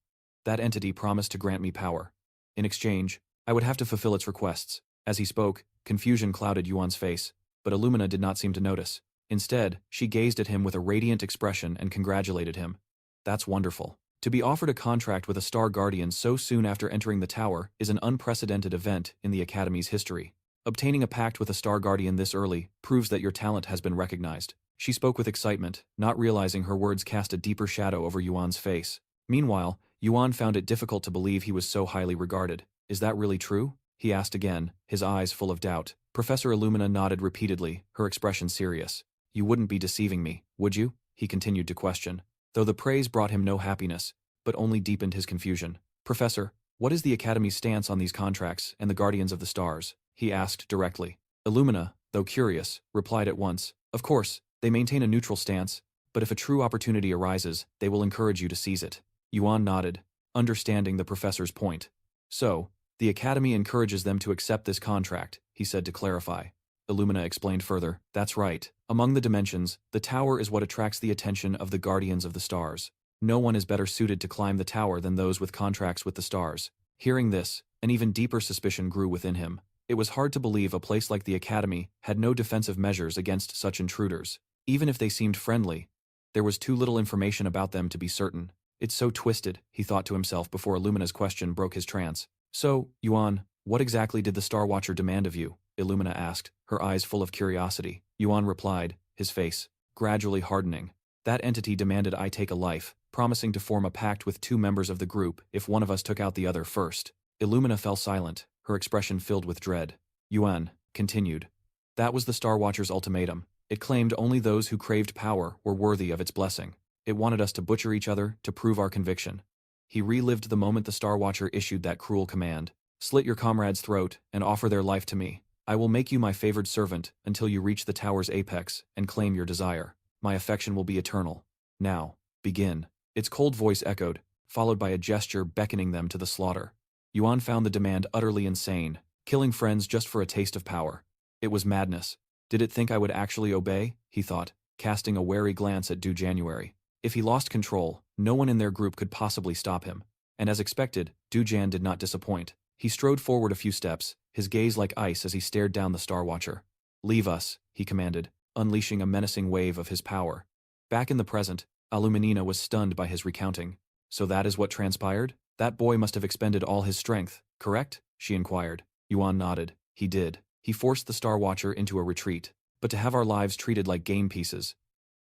That entity promised to grant me power. In exchange, I would have to fulfill its requests." As he spoke, confusion clouded Yuan's face, but Illumina did not seem to notice. Instead, she gazed at him with a radiant expression and congratulated him. "That's wonderful. To be offered a contract with a Star Guardian so soon after entering the tower is an unprecedented event in the Academy's history. Obtaining a pact with a Star Guardian this early proves that your talent has been recognized." She spoke with excitement, not realizing her words cast a deeper shadow over Yuan's face. Meanwhile, Yuan found it difficult to believe he was so highly regarded. "Is that really true?" he asked again, his eyes full of doubt. Professor Illumina nodded repeatedly, her expression serious. "You wouldn't be deceiving me, would you?" he continued to question. Though the praise brought him no happiness, but only deepened his confusion. "Professor, what is the Academy's stance on these contracts and the Guardians of the Stars?" he asked directly. Illumina, though curious, replied at once, "Of course, they maintain a neutral stance, but if a true opportunity arises, they will encourage you to seize it." Yuan nodded, understanding the professor's point. "So, the Academy encourages them to accept this contract," he said to clarify. Illumina explained further, "That's right. Among the dimensions, the tower is what attracts the attention of the Guardians of the Stars. No one is better suited to climb the tower than those with contracts with the stars." Hearing this, an even deeper suspicion grew within him. It was hard to believe a place like the Academy had no defensive measures against such intruders. Even if they seemed friendly, there was too little information about them to be certain. "It's so twisted," he thought to himself before Illumina's question broke his trance. "So, Yuan, what exactly did the Star Watcher demand of you?" Illumina asked, her eyes full of curiosity. Yuan replied, his face gradually hardening. "That entity demanded I take a life, promising to form a pact with two members of the group if one of us took out the other first." Illumina fell silent, her expression filled with dread. Yuan continued, "That was the Star Watcher's ultimatum. It claimed only those who craved power were worthy of its blessing. It wanted us to butcher each other to prove our conviction." He relived the moment the Star Watcher issued that cruel command. "Slit your comrade's throat and offer their life to me. I will make you my favored servant until you reach the tower's apex and claim your desire. My affection will be eternal. Now, begin." Its cold voice echoed, followed by a gesture beckoning them to the slaughter. Yuan found the demand utterly insane, killing friends just for a taste of power. It was madness. Did it think I would actually obey? He thought, casting a wary glance at Du January. If he lost control, no one in their group could possibly stop him. And as expected, Du Jan did not disappoint. He strode forward a few steps, his gaze like ice as he stared down the Star Watcher. "Leave us," he commanded, unleashing a menacing wave of his power. Back in the present, Aluminina was stunned by his recounting. "So that is what transpired? That boy must have expended all his strength, correct?" she inquired. Yuan nodded. "He did. He forced the Star Watcher into a retreat. But to have our lives treated like game pieces,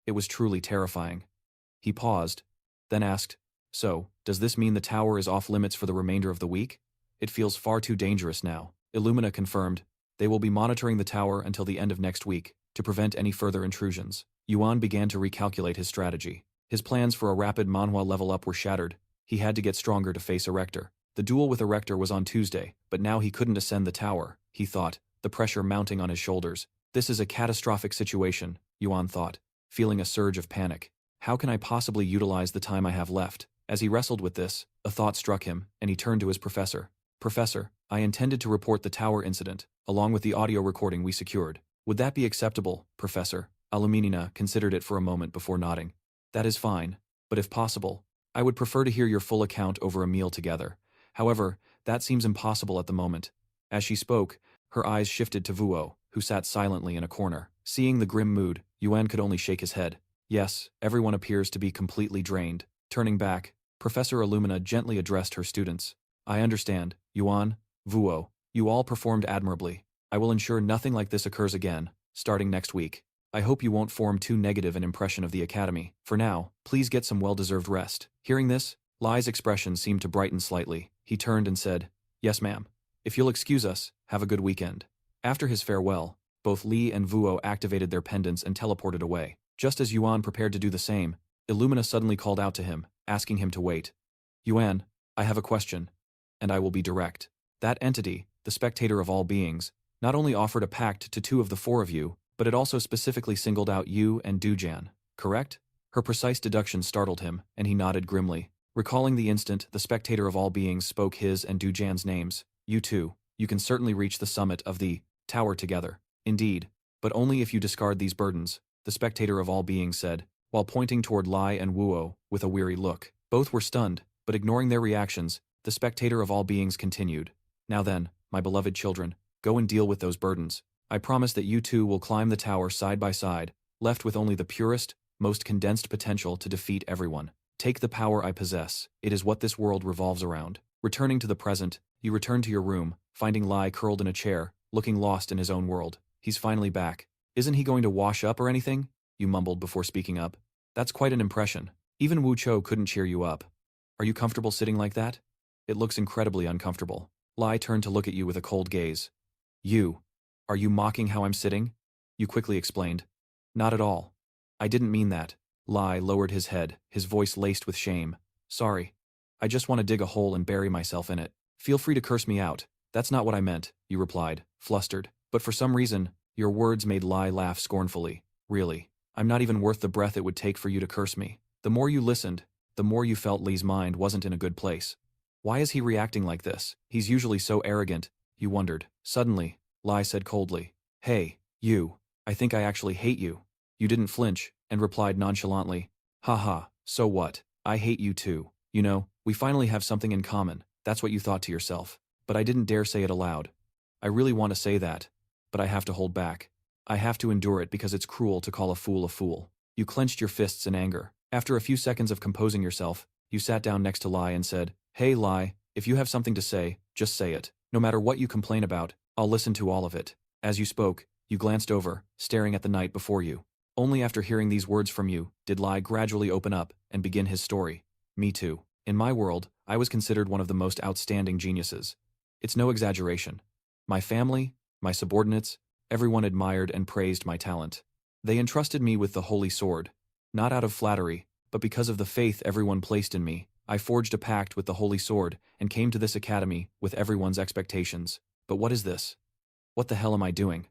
it was truly terrifying." He paused, then asked, "So, does this mean the tower is off limits for the remainder of the week? It feels far too dangerous now." Illumina confirmed, "They will be monitoring the tower until the end of next week, to prevent any further intrusions." Yuan began to recalculate his strategy. His plans for a rapid Manhwa level up were shattered. He had to get stronger to face Erector. The duel with Erector was on Tuesday, but now he couldn't ascend the tower, he thought, the pressure mounting on his shoulders. "This is a catastrophic situation," Yuan thought, feeling a surge of panic. "How can I possibly utilize the time I have left?" As he wrestled with this, a thought struck him, and he turned to his professor. "Professor, I intended to report the tower incident, along with the audio recording we secured. Would that be acceptable, Professor?" Aluminina considered it for a moment before nodding. "That is fine. But if possible, I would prefer to hear your full account over a meal together. However, that seems impossible at the moment. As she spoke, her eyes shifted to Vuo, who sat silently in a corner. Seeing the grim mood, Yuan could only shake his head. Yes, everyone appears to be completely drained. Turning back, Professor Illumina gently addressed her students. I understand, Yuan, Vuo, you all performed admirably. I will ensure nothing like this occurs again, starting next week. I hope you won't form too negative an impression of the academy. For now, please get some well-deserved rest. Hearing this, Lai's expression seemed to brighten slightly. He turned and said, Yes, ma'am. If you'll excuse us, have a good weekend. After his farewell, both Li and Vuo activated their pendants and teleported away. Just as Yuan prepared to do the same, Illumina suddenly called out to him, asking him to wait. Yuan, I have a question, and I will be direct. That entity, the spectator of all beings, not only offered a pact to 2 of the 4 of you, but it also specifically singled out you and Dujan, correct? Her precise deduction startled him, and he nodded grimly. Recalling the instant the spectator of all beings spoke his and Dujan's names, you two, you can certainly reach the summit of the tower together. Indeed, but only if you discard these burdens, the spectator of all beings said, while pointing toward Lai and Wuo with a weary look. Both were stunned, but ignoring their reactions, the spectator of all beings continued. Now then, my beloved children, go and deal with those burdens. I promise that you two will climb the tower side by side, left with only the purest, most condensed potential to defeat everyone. Take the power I possess, it is what this world revolves around. Returning to the present, you return to your room, finding Lai curled in a chair, looking lost in his own world. He's finally back. Isn't he going to wash up or anything? You mumbled before speaking up. That's quite an impression. Even Wu Cho couldn't cheer you up. Are you comfortable sitting like that? It looks incredibly uncomfortable. Lai turned to look at you with a cold gaze. You. Are you mocking how I'm sitting? You quickly explained. Not at all. I didn't mean that. Lai lowered his head, his voice laced with shame. Sorry. I just want to dig a hole and bury myself in it. Feel free to curse me out. That's not what I meant, you replied, flustered. But for some reason, your words made Lai laugh scornfully. Really, I'm not even worth the breath it would take for you to curse me. The more you listened, the more you felt Li's mind wasn't in a good place. Why is he reacting like this? He's usually so arrogant, you wondered. Suddenly, Lai said coldly, Hey, you, I think I actually hate you. You didn't flinch, and replied nonchalantly, Haha, so what? I hate you too. You know, we finally have something in common. That's what you thought to yourself. But I didn't dare say it aloud. I really want to say that, but I have to hold back. I have to endure it because it's cruel to call a fool a fool. You clenched your fists in anger. After a few seconds of composing yourself, you sat down next to Lai and said, Hey Lai, if you have something to say, just say it. No matter what you complain about, I'll listen to all of it. As you spoke, you glanced over, staring at the night before you. Only after hearing these words from you, did Lai gradually open up and begin his story. Me too. In my world, I was considered one of the most outstanding geniuses. It's no exaggeration. My family, my subordinates, everyone admired and praised my talent. They entrusted me with the holy sword. Not out of flattery, but because of the faith everyone placed in me, I forged a pact with the holy sword and came to this academy with everyone's expectations. But what is this? What the hell am I doing?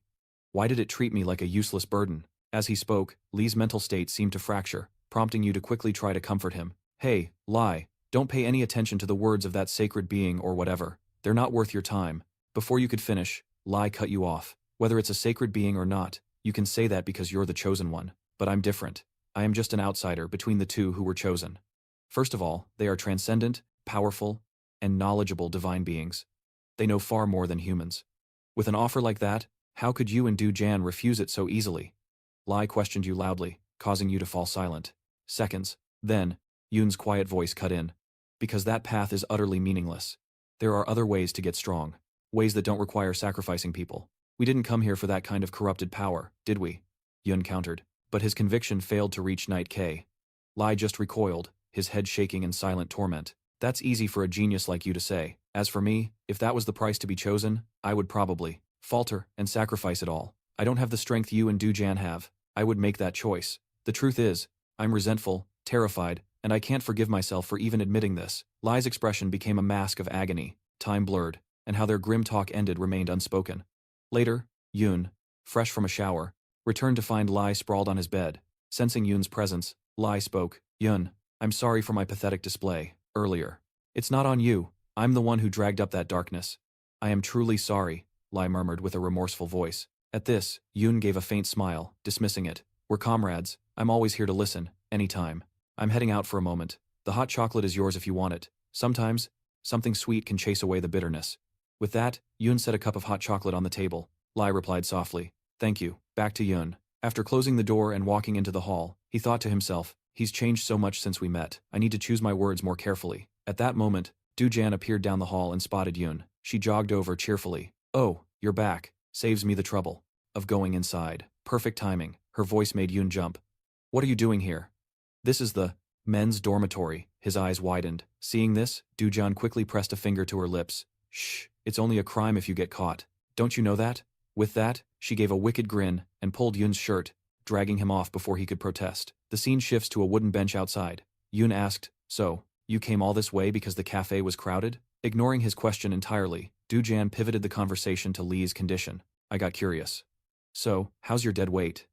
Why did it treat me like a useless burden? As he spoke, Li's mental state seemed to fracture, prompting you to quickly try to comfort him. Hey, Lai, don't pay any attention to the words of that sacred being or whatever. They're not worth your time. Before you could finish, Lai cut you off. Whether it's a sacred being or not, you can say that because you're the chosen one. But I'm different. I am just an outsider between the two who were chosen. First of all, they are transcendent, powerful, and knowledgeable divine beings. They know far more than humans. With an offer like that, how could you and Du Jan refuse it so easily? Lai questioned you loudly, causing you to fall silent. Seconds. Then, Yoon's quiet voice cut in. Because that path is utterly meaningless. There are other ways to get strong. Ways that don't require sacrificing people. We didn't come here for that kind of corrupted power, did we? Yoon countered. But his conviction failed to reach Knight K. Lai just recoiled, his head shaking in silent torment. That's easy for a genius like you to say. As for me, if that was the price to be chosen, I would probably falter and sacrifice it all. I don't have the strength you and Du Jan have. I would make that choice. The truth is, I'm resentful, terrified, and I can't forgive myself for even admitting this. Lai's expression became a mask of agony. Time blurred, and how their grim talk ended remained unspoken. Later, Yoon, fresh from a shower, returned to find Lai sprawled on his bed. Sensing Yoon's presence, Lai spoke. Yoon, I'm sorry for my pathetic display earlier. It's not on you. I'm the one who dragged up that darkness. I am truly sorry, Lai murmured with a remorseful voice. At this, Yoon gave a faint smile, dismissing it. We're comrades. I'm always here to listen, anytime. I'm heading out for a moment. The hot chocolate is yours if you want it. Sometimes, something sweet can chase away the bitterness. With that, Yoon set a cup of hot chocolate on the table. Lai replied softly, "Thank you." Back to Yoon. After closing the door and walking into the hall, he thought to himself, "He's changed so much since we met. I need to choose my words more carefully." At that moment, Du-jan appeared down the hall and spotted Yoon. She jogged over cheerfully. "Oh, you're back. Saves me the trouble of going inside." Perfect timing. Her voice made Yoon jump. "What are you doing here?" "This is the men's dormitory." His eyes widened. Seeing this, Du-jan quickly pressed a finger to her lips. "Shh, it's only a crime if you get caught. Don't you know that?" With that, she gave a wicked grin and pulled Yoon's shirt, dragging him off before he could protest. The scene shifts to a wooden bench outside. Yoon asked, "So, you came all this way because the cafe was crowded?" Ignoring his question entirely, Du-jan pivoted the conversation to Lee's condition. "I got curious. So, how's your dead weight?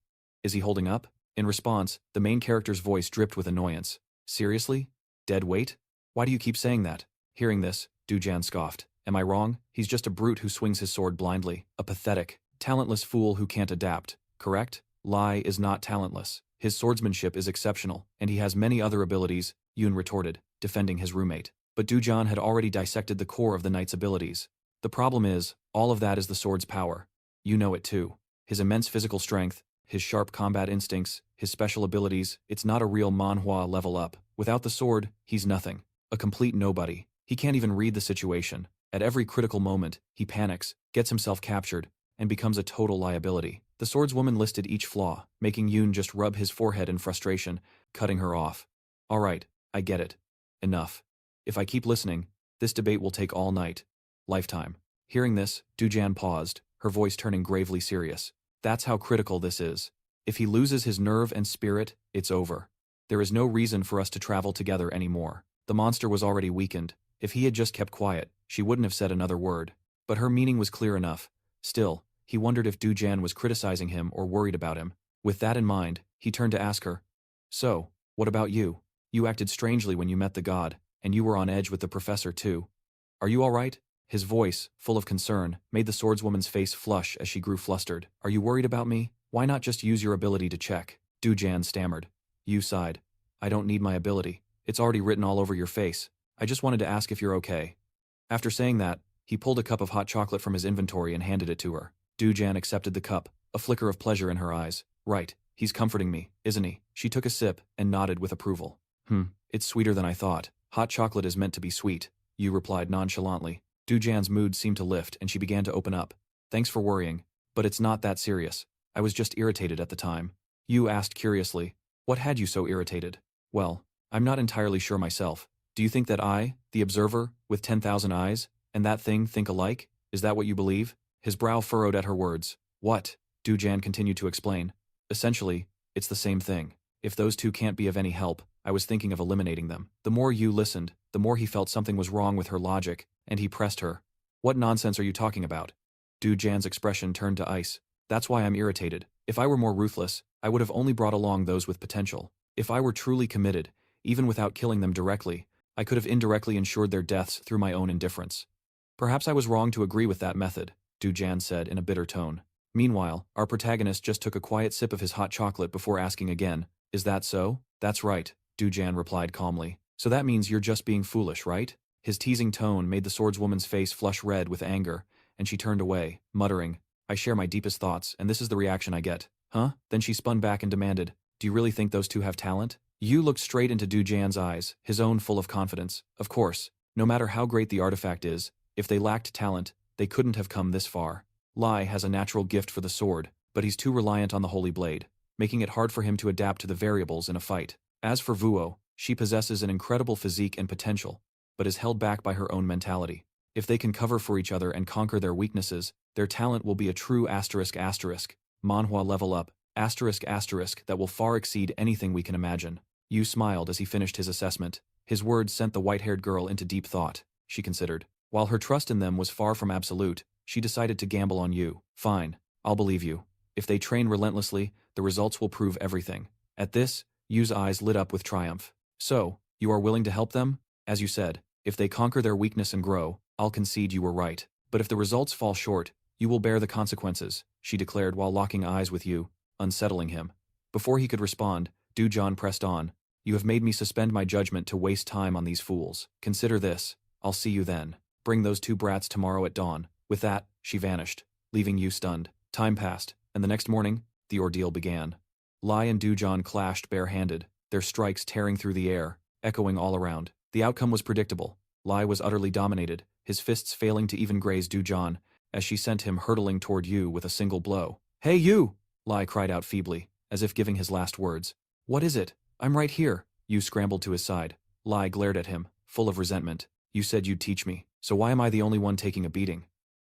Is he holding up?" In response, the main character's voice dripped with annoyance. "Seriously? Dead weight? Why do you keep saying that?" Hearing this, Du-jan scoffed. "Am I wrong? He's just a brute who swings his sword blindly. A pathetic, talentless fool who can't adapt, correct?" Lai is not talentless. His swordsmanship is exceptional, and he has many other abilities, Yoon retorted, defending his roommate. But Du-jan had already dissected the core of the knight's abilities. "The problem is, all of that is the sword's power. You know it too. His immense physical strength, his sharp combat instincts, his special abilities, it's not a real manhwa level up. Without the sword, he's nothing. A complete nobody. He can't even read the situation. At every critical moment, he panics, gets himself captured, and becomes a total liability." The swordswoman listed each flaw, making Yoon just rub his forehead in frustration, cutting her off. "All right, I get it. Enough. If I keep listening, this debate will take all night. Lifetime." Hearing this, Du-jan paused, her voice turning gravely serious. "That's how critical this is. If he loses his nerve and spirit, it's over. There is no reason for us to travel together anymore." The monster was already weakened. If he had just kept quiet, she wouldn't have said another word. But her meaning was clear enough. Still, he wondered if Du-jan was criticizing him or worried about him. With that in mind, he turned to ask her, "So, what about you? You acted strangely when you met the god, and you were on edge with the professor too. Are you all right?" His voice, full of concern, made the swordswoman's face flush as she grew flustered. "Are you worried about me? Why not just use your ability to check?" Du-jan stammered. Yu sighed. "I don't need my ability. It's already written all over your face. I just wanted to ask if you're okay." After saying that, he pulled a cup of hot chocolate from his inventory and handed it to her. Du-jan accepted the cup, a flicker of pleasure in her eyes. "Right, he's comforting me, isn't he?" She took a sip and nodded with approval. It's sweeter than I thought. Hot chocolate is meant to be sweet," Yu replied nonchalantly. Du-jan's mood seemed to lift and she began to open up. "Thanks for worrying, but it's not that serious. I was just irritated at the time." Yu asked curiously, "What had you so irritated?" "Well, I'm not entirely sure myself. Do you think that I, the observer, with 10,000 eyes, and that thing think alike? Is that what you believe?" His brow furrowed at her words. "What?" Du-jan continued to explain. "Essentially, it's the same thing. If those two can't be of any help, I was thinking of eliminating them." The more Yu listened, the more he felt something was wrong with her logic, and he pressed her. "What nonsense are you talking about?" Du-jan's expression turned to ice. "That's why I'm irritated. If I were more ruthless, I would have only brought along those with potential. If I were truly committed, even without killing them directly, I could have indirectly ensured their deaths through my own indifference." "Perhaps I was wrong to agree with that method," Du-jan said in a bitter tone. Meanwhile, our protagonist just took a quiet sip of his hot chocolate before asking again, "Is that so?" "That's right," Du-jan replied calmly. "So that means you're just being foolish, right?" His teasing tone made the swordswoman's face flush red with anger, and she turned away, muttering, "I share my deepest thoughts, and this is the reaction I get." "Huh?" Then she spun back and demanded, "Do you really think those two have talent?" Yu looked straight into Du-jan's eyes, his own full of confidence. "Of course, no matter how great the artifact is, if they lacked talent, they couldn't have come this far. Lai has a natural gift for the sword, but he's too reliant on the holy blade, making it hard for him to adapt to the variables in a fight. As for Vuo, she possesses an incredible physique and potential, but is held back by her own mentality. If they can cover for each other and conquer their weaknesses, their talent will be a true ***, Manhwa level up, ***, that will far exceed anything we can imagine." Yu smiled as he finished his assessment. His words sent the white-haired girl into deep thought, she considered. While her trust in them was far from absolute, she decided to gamble on Yu. "Fine, I'll believe you. If they train relentlessly, the results will prove everything." At this, Yu's eyes lit up with triumph. "So, you are willing to help them? As you said, if they conquer their weakness and grow, I'll concede you were right. But if the results fall short, you will bear the consequences," she declared while locking eyes with Yu, unsettling him. Before he could respond, Du-jan pressed on, You have made me suspend my judgment to waste time on these fools. Consider this. I'll see you then. Bring those two brats tomorrow at dawn." With that, she vanished, leaving you stunned. Time passed, and the next morning, the ordeal began. Lai and Dujan clashed bare-handed, their strikes tearing through the air, echoing all around. The outcome was predictable. Lai was utterly dominated, his fists failing to even graze Dujan, as she sent him hurtling toward you with a single blow. "Hey you!" Lai cried out feebly, as if giving his last words. "What is it? I'm right here." Yu scrambled to his side. Lai glared at him, full of resentment. "You said you'd teach me, so why am I the only one taking a beating?"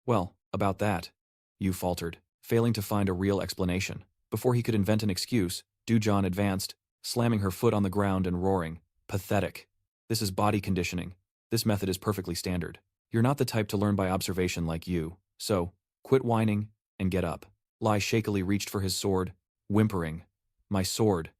"Well, about that," Yu faltered, failing to find a real explanation. Before he could invent an excuse, Dujan advanced, slamming her foot on the ground and roaring, "Pathetic. This is body conditioning. This method is perfectly standard. You're not the type to learn by observation like you, so quit whining and get up." Lai shakily reached for his sword, whimpering, "My sword.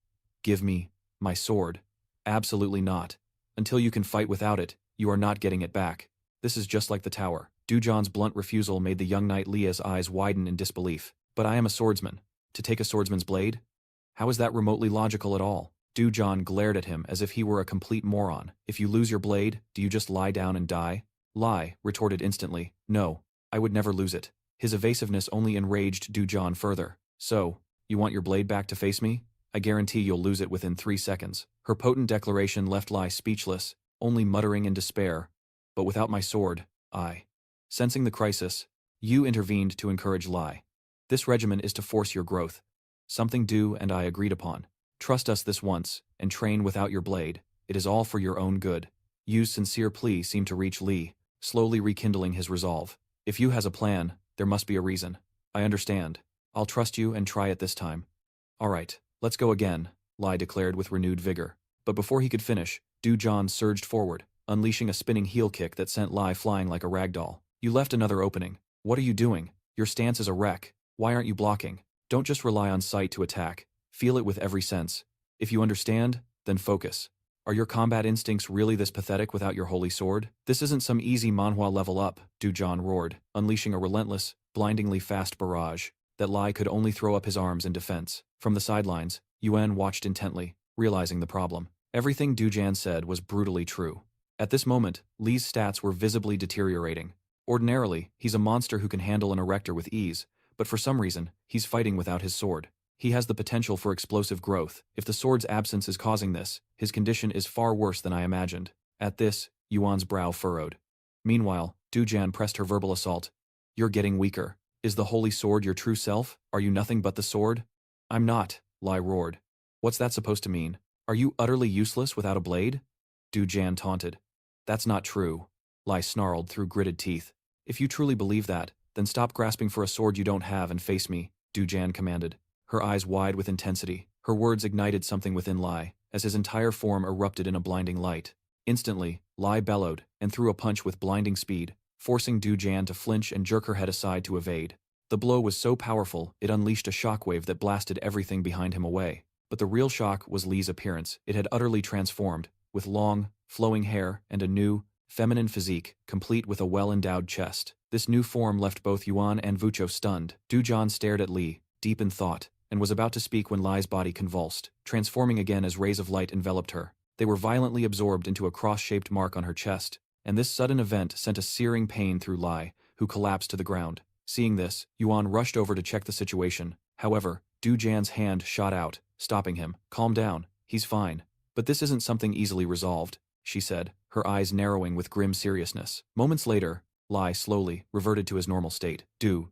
Give me my sword." "Absolutely not. Until you can fight without it, you are not getting it back. This is just like the tower." Dujan's blunt refusal made the young knight Leah's eyes widen in disbelief. "But I am a swordsman. To take a swordsman's blade? How is that remotely logical at all?" Dujan glared at him as if he were a complete moron. "If you lose your blade, do you just lie down and die?" Lai retorted instantly, "No, I would never lose it." His evasiveness only enraged Dujan further. "So, you want your blade back to face me? I guarantee you'll lose it within 3 seconds. Her potent declaration left Lai speechless, only muttering in despair. "But without my sword, I..." Sensing the crisis, Yu intervened to encourage Lai. "This regimen is to force your growth. Something Du and I agreed upon. Trust us this once, and train without your blade. It is all for your own good." Yu's sincere plea seemed to reach Li, slowly rekindling his resolve. "If Yu has a plan, there must be a reason. I understand. I'll trust you and try it this time." "All right, let's go again," Lai declared with renewed vigor. But before he could finish, Dujan surged forward, unleashing a spinning heel kick that sent Lai flying like a ragdoll. "You left another opening. What are you doing? Your stance is a wreck. Why aren't you blocking? Don't just rely on sight to attack. Feel it with every sense. If you understand, then focus. Are your combat instincts really this pathetic without your holy sword? This isn't some easy Manhwa level up," Dujan roared, unleashing a relentless, blindingly fast barrage that Lai could only throw up his arms in defense. From the sidelines, Yuan watched intently, realizing the problem. Everything Dujan said was brutally true. At this moment, Li's stats were visibly deteriorating. Ordinarily, he's a monster who can handle an erector with ease, but for some reason, he's fighting without his sword. He has the potential for explosive growth. If the sword's absence is causing this, his condition is far worse than I imagined. At this, Yuan's brow furrowed. Meanwhile, Dujan pressed her verbal assault. "You're getting weaker. Is the holy sword your true self? Are you nothing but the sword?" "I'm not," Lai roared. "What's that supposed to mean? Are you utterly useless without a blade?" Dujan taunted. "That's not true," Lai snarled through gritted teeth. "If you truly believe that, then stop grasping for a sword you don't have and face me," Dujan commanded, her eyes wide with intensity. Her words ignited something within Lai, as his entire form erupted in a blinding light. Instantly, Lai bellowed and threw a punch with blinding speed, forcing Dujan to flinch and jerk her head aside to evade. The blow was so powerful, it unleashed a shockwave that blasted everything behind him away. But the real shock was Li's appearance. It had utterly transformed, with long, flowing hair and a new, feminine physique, complete with a well-endowed chest. This new form left both Yuan and Vucho stunned. Dujan stared at Li, deep in thought, and was about to speak when Li's body convulsed, transforming again as rays of light enveloped her. They were violently absorbed into a cross-shaped mark on her chest, and this sudden event sent a searing pain through Li, who collapsed to the ground. Seeing this, Yuan rushed over to check the situation. However, Dujan's hand shot out, stopping him. "Calm down, he's fine. But this isn't something easily resolved," she said, her eyes narrowing with grim seriousness. Moments later, Lai slowly reverted to his normal state.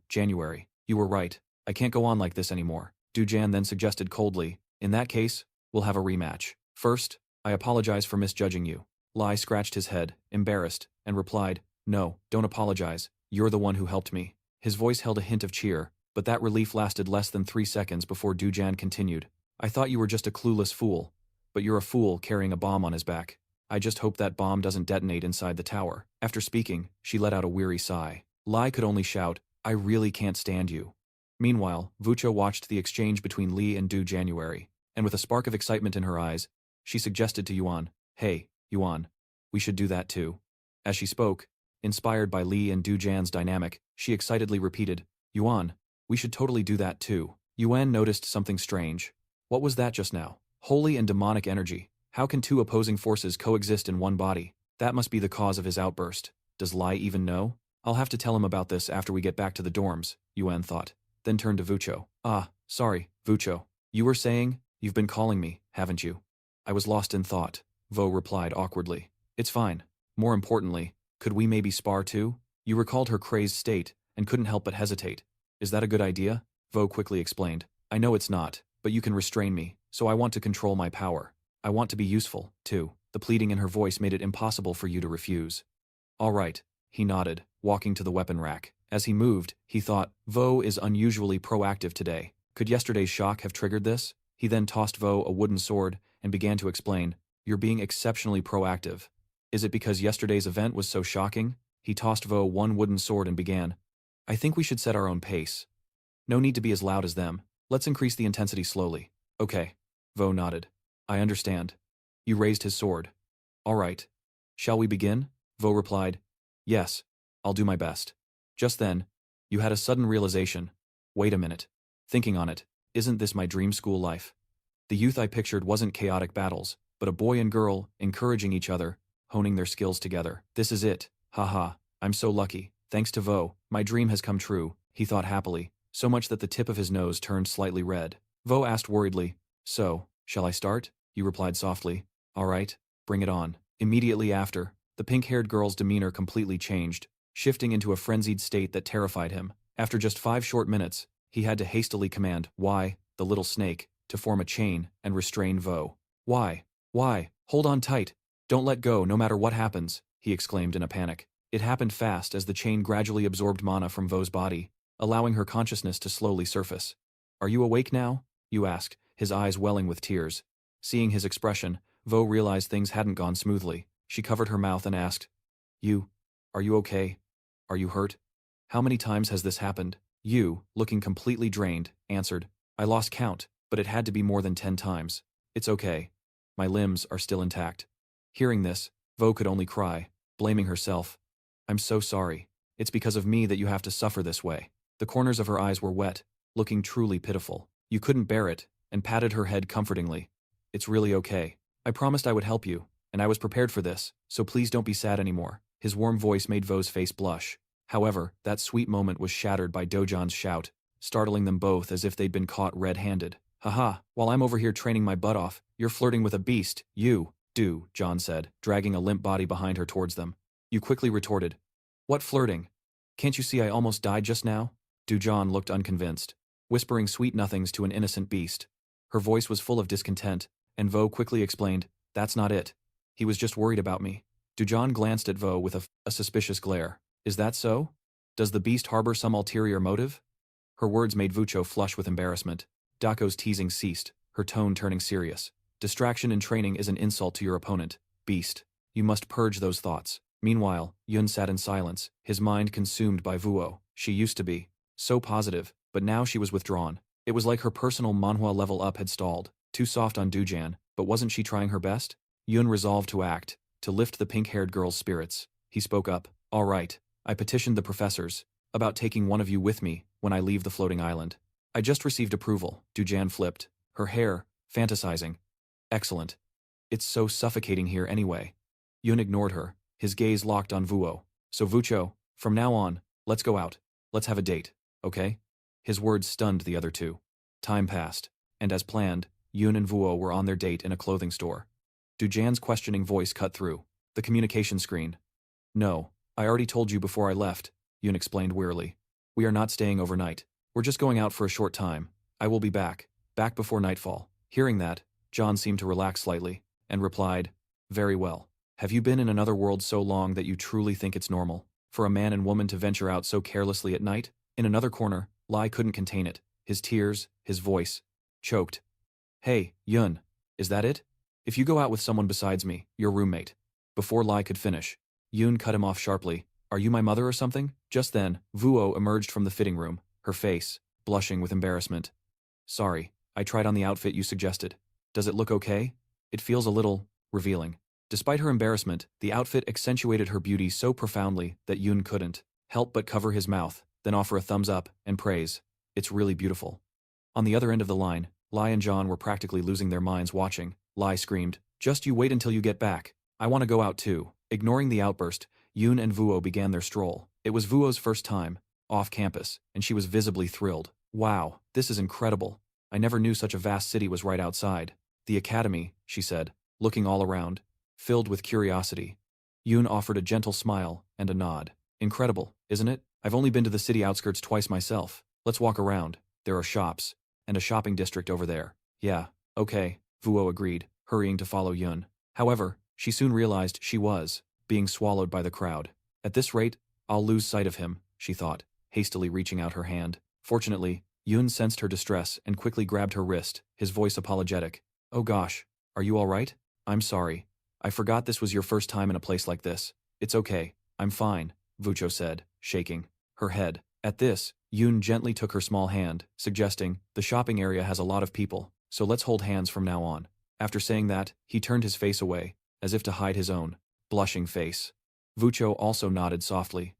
January, you were right. I can't go on like this anymore." Dujan then suggested coldly, "In that case, we'll have a rematch. First, I apologize for misjudging you." Lai scratched his head, embarrassed, and replied, "No, don't apologize. You're the one who helped me." His voice held a hint of cheer, but that relief lasted less than 3 seconds before Dujan continued. "I thought you were just a clueless fool, but you're a fool carrying a bomb on his back. I just hope that bomb doesn't detonate inside the tower." After speaking, she let out a weary sigh. Lai could only shout, "I really can't stand you." Meanwhile, Vucho watched the exchange between Li and January, and with a spark of excitement in her eyes, she suggested to Yuan, "Hey, Yuan, we should do that too." As she spoke, inspired by Li and Dujan's dynamic, she excitedly repeated, "Yuan, we should totally do that too." Yuan noticed something strange. What was that just now? Holy and demonic energy. How can two opposing forces coexist in one body? That must be the cause of his outburst. Does Lai even know? I'll have to tell him about this after we get back to the dorms, Yuan thought, then turned to Vucho. Ah, sorry, Vucho. You were saying, you've been calling me, haven't you? I was lost in thought, Vo replied awkwardly. It's fine. More importantly, could we maybe spar too? You recalled her crazed state, and couldn't help but hesitate. Is that a good idea? Vo quickly explained. I know it's not, but you can restrain me, so I want to control my power. I want to be useful, too. The pleading in her voice made it impossible for you to refuse. All right, he nodded, walking to the weapon rack. As he moved, he thought, Vo is unusually proactive today. Could yesterday's shock have triggered this? He then tossed Vo a wooden sword and began to explain, You're being exceptionally proactive. Is it because yesterday's event was so shocking? He tossed Vo one wooden sword and began, I think we should set our own pace. No need to be as loud as them. Let's increase the intensity slowly. Okay. Vo nodded. I understand. You raised his sword. All right. Shall we begin? Vo replied. Yes. I'll do my best. Just then, you had a sudden realization. Wait a minute. Thinking on it, isn't this my dream school life? The youth I pictured wasn't chaotic battles, but a boy and girl encouraging each other, honing their skills together. This is it. Haha. I'm so lucky. Thanks to Vo, my dream has come true, he thought happily, so much that the tip of his nose turned slightly red. Vo asked worriedly, So, shall I start? You replied softly. All right, bring it on. Immediately after, the pink-haired girl's demeanor completely changed, shifting into a frenzied state that terrified him. After just 5 short minutes, he had to hastily command Why, the little snake, to form a chain and restrain Vo. Why? Hold on tight. Don't let go no matter what happens, he exclaimed in a panic. It happened fast as the chain gradually absorbed mana from Vo's body, allowing her consciousness to slowly surface. Are you awake now? Yu asked, his eyes welling with tears. Seeing his expression, Vo realized things hadn't gone smoothly. She covered her mouth and asked, Are you okay? Are you hurt? How many times has this happened? Yu, looking completely drained, answered, I lost count, but it had to be more than 10 times. It's okay. My limbs are still intact. Hearing this, Vo could only cry, blaming herself. I'm so sorry. It's because of me that you have to suffer this way. The corners of her eyes were wet, looking truly pitiful. You couldn't bear it, and patted her head comfortingly. It's really okay. I promised I would help you, and I was prepared for this, so please don't be sad anymore. His warm voice made Vo's face blush. However, that sweet moment was shattered by Dojan's shout, startling them both as if they'd been caught red-handed. Haha, while I'm over here training my butt off, you're flirting with a beast, you do, John said, dragging a limp body behind her towards them. You quickly retorted, What flirting? Can't you see I almost died just now? Dujan looked unconvinced, whispering sweet nothings to an innocent beast. Her voice was full of discontent, and Vo quickly explained, That's not it. He was just worried about me. Dujan glanced at Vo with a suspicious glare. Is that so? Does the beast harbor some ulterior motive? Her words made Vucho flush with embarrassment. Dako's teasing ceased, her tone turning serious. Distraction in training is an insult to your opponent, beast. You must purge those thoughts. Meanwhile, Yun sat in silence, his mind consumed by Vuo. She used to be so positive, but now she was withdrawn. It was like her personal Manhwa level up had stalled, too soft on Dujan, but wasn't she trying her best? Yun resolved to act, to lift the pink-haired girl's spirits. He spoke up, All right, I petitioned the professors about taking one of you with me when I leave the floating island. I just received approval, Dujan flipped, her hair, fantasizing. Excellent. It's so suffocating here anyway. Yun ignored her, his gaze locked on Vuo. So Vucho, from now on, let's go out. Let's have a date, okay? His words stunned the other two. Time passed, and as planned, Yun and Vuo were on their date in a clothing store. Dujan's questioning voice cut through the communication screen. No, I already told you before I left, Yun explained wearily. We are not staying overnight. We're just going out for a short time. I will be back before nightfall. Hearing that, John seemed to relax slightly, and replied, Very well. Have you been in another world so long that you truly think it's normal for a man and woman to venture out so carelessly at night? In another corner, Lai couldn't contain it. His tears, his voice, choked. Hey, Yun, is that it? If you go out with someone besides me, your roommate. Before Lai could finish, Yun cut him off sharply. Are you my mother or something? Just then, Vuo emerged from the fitting room, her face blushing with embarrassment. Sorry, I tried on the outfit you suggested. Does it look okay? It feels a little revealing. Despite her embarrassment, the outfit accentuated her beauty so profoundly that Yun couldn't help but cover his mouth, then offer a thumbs up and praise. It's really beautiful. On the other end of the line, Lai and John were practically losing their minds watching. Lai screamed, Just you wait until you get back. I want to go out too. Ignoring the outburst, Yoon and Vuo began their stroll. It was Vuo's first time, off campus, and she was visibly thrilled. Wow, this is incredible. I never knew such a vast city was right outside. The academy, she said, looking all around, filled with curiosity. Yoon offered a gentle smile and a nod. Incredible, isn't it? I've only been to the city outskirts twice myself. Let's walk around. There are shops, and a shopping district over there. Yeah, okay, Vuo agreed, hurrying to follow Yoon. However, she soon realized she was being swallowed by the crowd. At this rate, I'll lose sight of him, she thought, hastily reaching out her hand. Fortunately, Yoon sensed her distress and quickly grabbed her wrist, his voice apologetic. Oh gosh, are you all right? I'm sorry. I forgot this was your first time in a place like this. It's okay, I'm fine, Vucho said, shaking her head. At this, Yoon gently took her small hand, suggesting, the shopping area has a lot of people, so let's hold hands from now on. After saying that, he turned his face away, as if to hide his own blushing face. Vucho also nodded softly.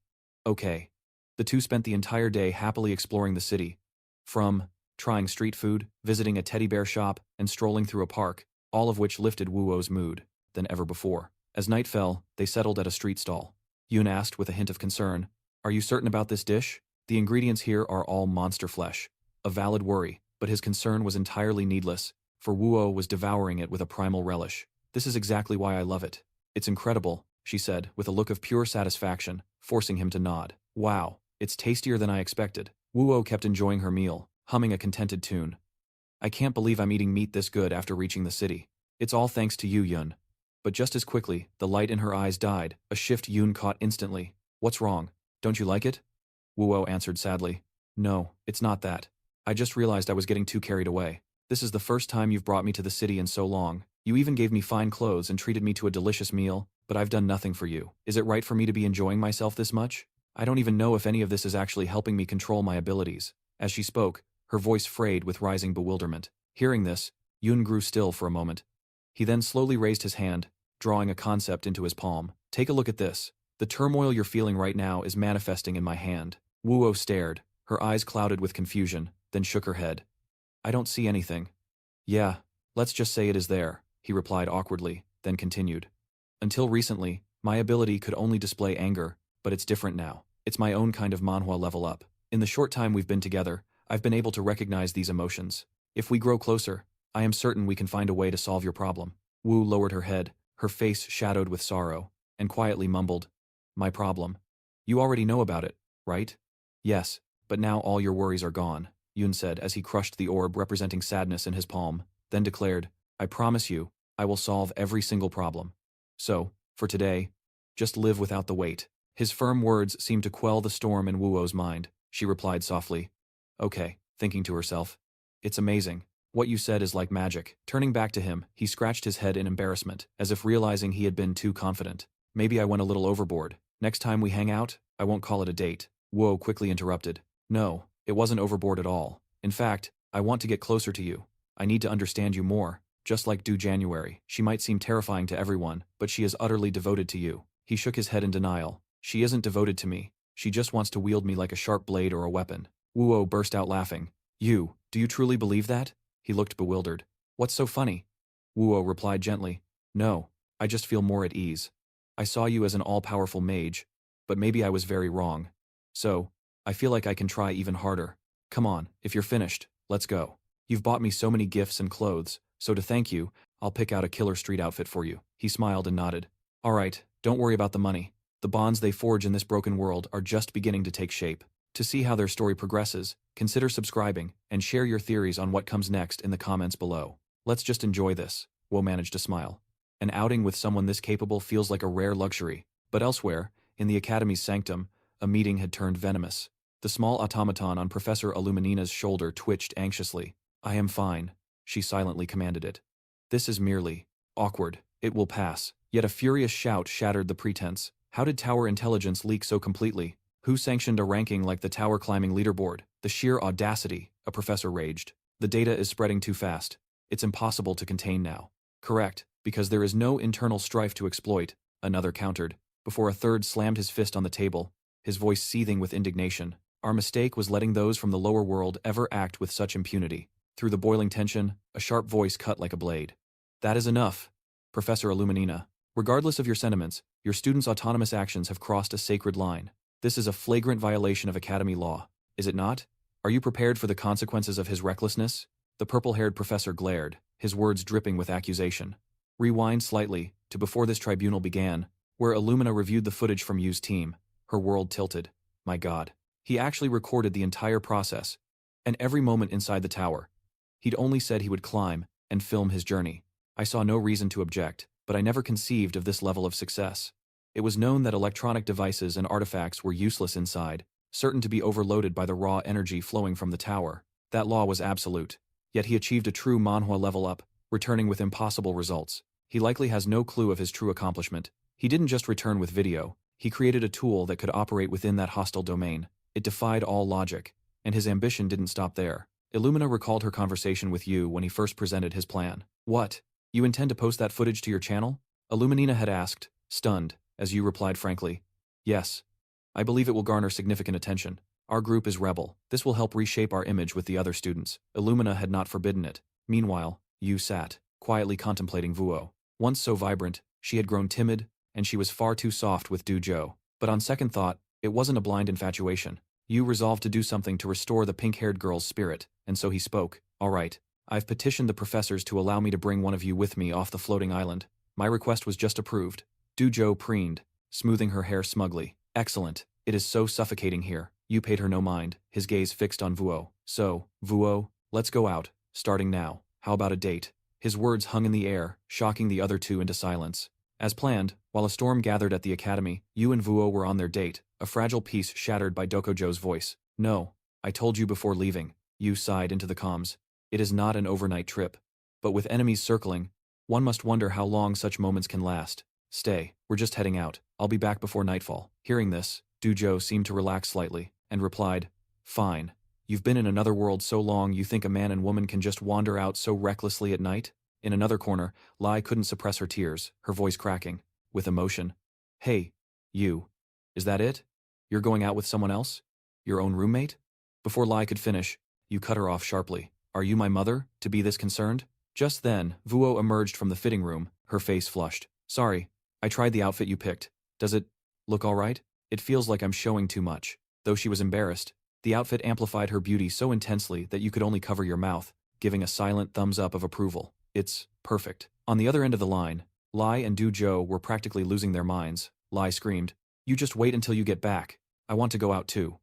Okay. The two spent the entire day happily exploring the city. From trying street food, visiting a teddy bear shop, and strolling through a park, all of which lifted Wuo's mood than ever before. As night fell, they settled at a street stall. Yoon asked with a hint of concern, Are you certain about this dish? The ingredients here are all monster flesh. A valid worry, but his concern was entirely needless, for Wuo was devouring it with a primal relish. This is exactly why I love it. It's incredible, she said, with a look of pure satisfaction, forcing him to nod. Wow, it's tastier than I expected. Wuo kept enjoying her meal, humming a contented tune. I can't believe I'm eating meat this good after reaching the city. It's all thanks to you, Yoon. But just as quickly, the light in her eyes died, a shift Yoon caught instantly. What's wrong? Don't you like it? Wuo answered sadly. No, it's not that. I just realized I was getting too carried away. This is the first time you've brought me to the city in so long. You even gave me fine clothes and treated me to a delicious meal, but I've done nothing for you. Is it right for me to be enjoying myself this much? I don't even know if any of this is actually helping me control my abilities. As she spoke, her voice frayed with rising bewilderment. Hearing this, Yoon grew still for a moment. He then slowly raised his hand, drawing a concept into his palm. Take a look at this. The turmoil you're feeling right now is manifesting in my hand. Wuo stared, her eyes clouded with confusion, then shook her head. I don't see anything. Yeah, let's just say it is there, he replied awkwardly, then continued. Until recently, my ability could only display anger, but it's different now. It's my own kind of Manhwa level up. In the short time we've been together, I've been able to recognize these emotions. If we grow closer, I am certain we can find a way to solve your problem. Wu lowered her head, her face shadowed with sorrow, and quietly mumbled, My problem. You already know about it, right? Yes, but now all your worries are gone, Yoon said as he crushed the orb representing sadness in his palm, then declared, I promise you, I will solve every single problem. So, for today, just live without the weight. His firm words seemed to quell the storm in Wuo's mind. She replied softly, Okay, thinking to herself. It's amazing. What you said is like magic. Turning back to him, he scratched his head in embarrassment, as if realizing he had been too confident. Maybe I went a little overboard. Next time we hang out, I won't call it a date. Wuo quickly interrupted. No, it wasn't overboard at all. In fact, I want to get closer to you. I need to understand you more. Just like Do January, she might seem terrifying to everyone, but she is utterly devoted to you. He shook his head in denial. She isn't devoted to me. She just wants to wield me like a sharp blade or a weapon. Wuo burst out laughing. You, do you truly believe that? He looked bewildered. What's so funny? Wuo replied gently. No, I just feel more at ease. I saw you as an all-powerful mage, but maybe I was very wrong. So, I feel like I can try even harder. Come on, if you're finished, let's go. You've bought me so many gifts and clothes, so to thank you, I'll pick out a killer street outfit for you. He smiled and nodded. All right, don't worry about the money. The bonds they forge in this broken world are just beginning to take shape. To see how their story progresses, consider subscribing and share your theories on what comes next in the comments below. Let's just enjoy this, Wo managed to smile. An outing with someone this capable feels like a rare luxury, but elsewhere, in the Academy's sanctum, a meeting had turned venomous. The small automaton on Professor Illuminina's shoulder twitched anxiously. I am fine, she silently commanded it. This is merely awkward. It will pass. Yet a furious shout shattered the pretense. How did tower intelligence leak so completely? Who sanctioned a ranking like the tower climbing leaderboard? The sheer audacity, a professor raged. The data is spreading too fast. It's impossible to contain now. Correct, because there is no internal strife to exploit, another countered, before a third slammed his fist on the table, his voice seething with indignation. Our mistake was letting those from the lower world ever act with such impunity. Through the boiling tension, a sharp voice cut like a blade. That is enough. Professor Illuminina. Regardless of your sentiments, your students' autonomous actions have crossed a sacred line. This is a flagrant violation of Academy law, is it not? Are you prepared for the consequences of his recklessness? The purple-haired professor glared, his words dripping with accusation. Rewind slightly, to before this tribunal began, where Illumina reviewed the footage from Yu's team. Her world tilted. My God. He actually recorded the entire process, and every moment inside the tower. He'd only said he would climb and film his journey. I saw no reason to object, but I never conceived of this level of success. It was known that electronic devices and artifacts were useless inside, certain to be overloaded by the raw energy flowing from the tower. That law was absolute. Yet he achieved a true Manhwa level up, returning with impossible results. He likely has no clue of his true accomplishment. He didn't just return with video, he created a tool that could operate within that hostile domain. It defied all logic, and his ambition didn't stop there. Illumina recalled her conversation with Yu when he first presented his plan. What? You intend to post that footage to your channel? Illuminina had asked, stunned, as Yu replied frankly. Yes. I believe it will garner significant attention. Our group is rebel. This will help reshape our image with the other students. Illumina had not forbidden it. Meanwhile, Yu sat, quietly contemplating Vuo. Once so vibrant, she had grown timid, and she was far too soft with Dujo. But on second thought, it wasn't a blind infatuation. Yu resolved to do something to restore the pink-haired girl's spirit, and so he spoke. All right. I've petitioned the professors to allow me to bring one of you with me off the floating island. My request was just approved. Dujo preened, smoothing her hair smugly. Excellent. It is so suffocating here. Yu paid her no mind, his gaze fixed on Vuo. So, Vuo, let's go out, starting now. How about a date? His words hung in the air, shocking the other two into silence. As planned, while a storm gathered at the academy, Yu and Vuo were on their date, a fragile piece shattered by Dokojo's voice. No, I told you before leaving. Yu sighed into the comms. It is not an overnight trip. But with enemies circling, one must wonder how long such moments can last. Stay, we're just heading out. I'll be back before nightfall. Hearing this, Dujo seemed to relax slightly, and replied, Fine. You've been in another world so long you think a man and woman can just wander out so recklessly at night? In another corner, Lai couldn't suppress her tears, her voice cracking, with emotion. Hey, you. Is that it? You're going out with someone else? Your own roommate? Before Lai could finish, Yu cut her off sharply. Are you my mother, to be this concerned? Just then, Vuo emerged from the fitting room, her face flushed. Sorry, I tried the outfit you picked. Does it look all right? It feels like I'm showing too much. Though she was embarrassed, the outfit amplified her beauty so intensely that you could only cover your mouth, giving a silent thumbs up of approval. It's perfect. On the other end of the line, Lai and Dujo were practically losing their minds. Lai screamed, You just wait until you get back. I want to go out too.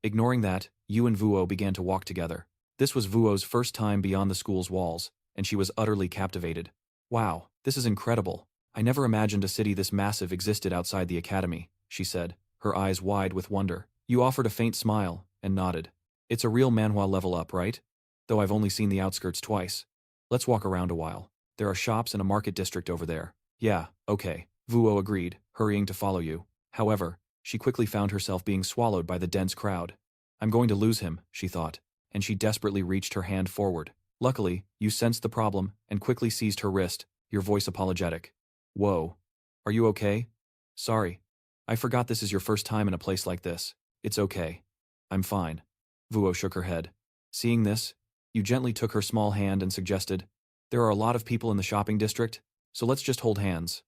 Ignoring that, Yu and Vuo began to walk together. This was Vuo's first time beyond the school's walls, and she was utterly captivated. Wow, this is incredible. I never imagined a city this massive existed outside the academy, she said, her eyes wide with wonder. Yu offered a faint smile, and nodded. It's a real Manhwa level up, right? Though I've only seen the outskirts twice. Let's walk around a while. There are shops and a market district over there. Yeah, okay. Vuo agreed, hurrying to follow Yu. However, she quickly found herself being swallowed by the dense crowd. I'm going to lose him, she thought, and she desperately reached her hand forward. Luckily, Yu sensed the problem and quickly seized her wrist, your voice apologetic. Whoa. Are you okay? Sorry. I forgot this is your first time in a place like this. It's okay. I'm fine. Vuo shook her head. Seeing this, Yu gently took her small hand and suggested, There are a lot of people in the shopping district, so let's just hold hands.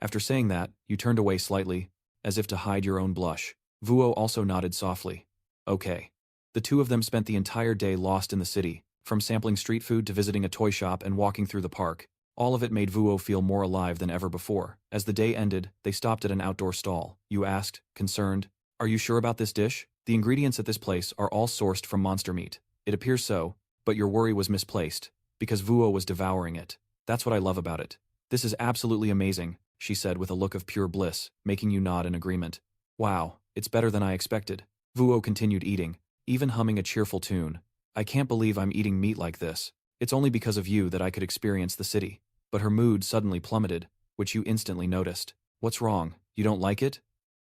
After saying that, Yu turned away slightly, as if to hide your own blush. Vuo also nodded softly. Okay. The two of them spent the entire day lost in the city, from sampling street food to visiting a toy shop and walking through the park. All of it made Vuo feel more alive than ever before. As the day ended, they stopped at an outdoor stall. Yu asked, concerned, Are you sure about this dish? The ingredients at this place are all sourced from monster meat. It appears so, but your worry was misplaced, because Vuo was devouring it. That's what I love about it. This is absolutely amazing, she said with a look of pure bliss, making Yu nod in agreement. Wow, it's better than I expected. Vuo continued eating, even humming a cheerful tune. I can't believe I'm eating meat like this. It's only because of you that I could experience the city. But her mood suddenly plummeted, which Yu instantly noticed. What's wrong? You don't like it?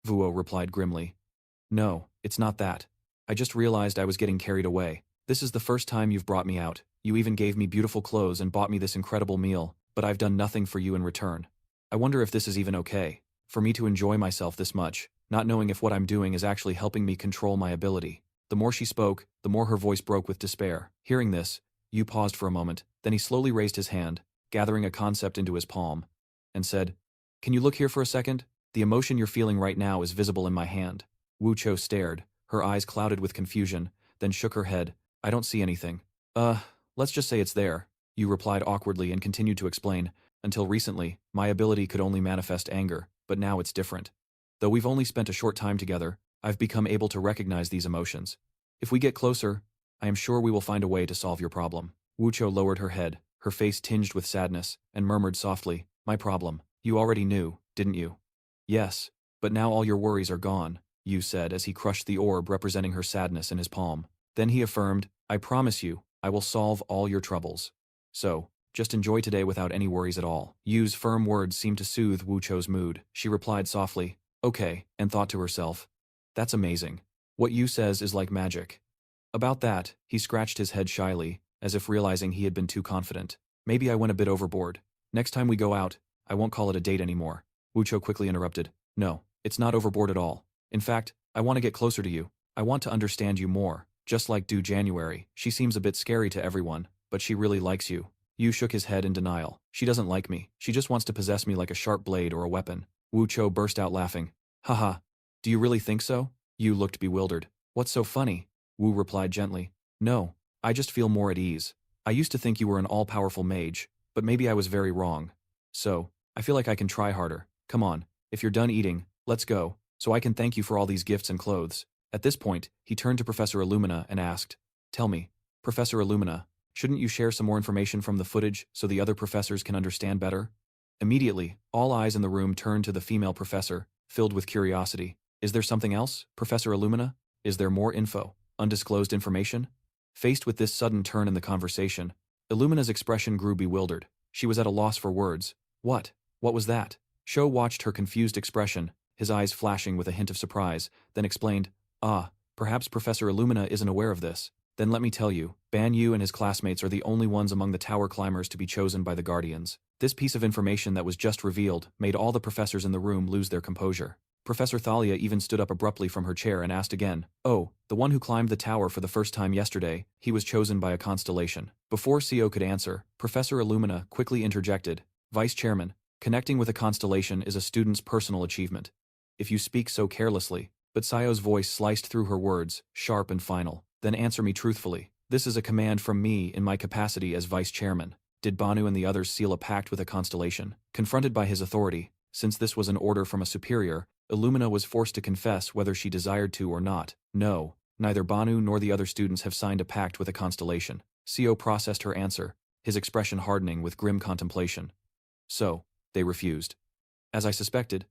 Vuo replied grimly. No, it's not that. I just realized I was getting carried away. This is the first time you've brought me out. You even gave me beautiful clothes and bought me this incredible meal, but I've done nothing for you in return. I wonder if this is even okay, for me to enjoy myself this much, not knowing if what I'm doing is actually helping me control my ability. The more she spoke, the more her voice broke with despair. Hearing this, Yu paused for a moment, then he slowly raised his hand, gathering a concept into his palm. and said, "Can you look here for a second? The emotion you're feeling right now is visible in my hand." Wu Cho stared, her eyes clouded with confusion, then shook her head. "I don't see anything." Let's just say it's there," Yu replied awkwardly and continued to explain. "Until recently, my ability could only manifest anger, but now it's different. Though we've only spent a short time together, I've become able to recognize these emotions. If we get closer, I am sure we will find a way to solve your problem." Wu Cho lowered her head, her face tinged with sadness, and murmured softly, "My problem. You already knew, didn't you?" "Yes, but now all your worries are gone," Yu said as he crushed the orb representing her sadness in his palm. Then he affirmed, "I promise you, I will solve all your troubles. So, just enjoy today without any worries at all." Yu's firm words seemed to soothe Wu Cho's mood. She replied softly, "Okay," and thought to herself, "That's amazing. What Yu says is like magic." About that, he scratched his head shyly, as if realizing he had been too confident. "Maybe I went a bit overboard. Next time we go out, I won't call it a date anymore." Wu Cho quickly interrupted, "No, it's not overboard at all. In fact, I want to get closer to you. I want to understand you more. Just like Do January, she seems a bit scary to everyone, but she really likes you." Yu shook his head in denial. "She doesn't like me. She just wants to possess me like a sharp blade or a weapon." Wu Cho burst out laughing. "Haha. Do you really think so?" Yu looked bewildered. "What's so funny?" Wu replied gently. "No, I just feel more at ease. I used to think you were an all-powerful mage, but maybe I was very wrong. So, I feel like I can try harder. Come on, if you're done eating, let's go, so I can thank you for all these gifts and clothes." At this point, he turned to Professor Illumina and asked, "Tell me, Professor Illumina, shouldn't you share some more information from the footage so the other professors can understand better?" Immediately, all eyes in the room turned to the female professor, filled with curiosity. "Is there something else, Professor Illumina? Is there more info? Undisclosed information?" Faced with this sudden turn in the conversation, Illumina's expression grew bewildered. She was at a loss for words. What? What was that? Sho watched her confused expression, his eyes flashing with a hint of surprise, then explained, Perhaps Professor Illumina isn't aware of this. Then let me tell you, Ban Yu and his classmates are the only ones among the tower climbers to be chosen by the Guardians." This piece of information that was just revealed made all the professors in the room lose their composure. Professor Thalia even stood up abruptly from her chair and asked again, "Oh, the one who climbed the tower for the first time yesterday, he was chosen by a constellation." Before Co could answer, Professor Illumina quickly interjected, "Vice Chairman, connecting with a constellation is a student's personal achievement. If you speak so carelessly," but Sayo's voice sliced through her words, sharp and final, "then answer me truthfully. This is a command from me in my capacity as Vice Chairman. Did Banu and the others seal a pact with a constellation?" Confronted by his authority, since this was an order from a superior, Illumina was forced to confess whether she desired to or not. "No, neither Banu nor the other students have signed a pact with a constellation." Co processed her answer, his expression hardening with grim contemplation. "So, they refused. As I suspected,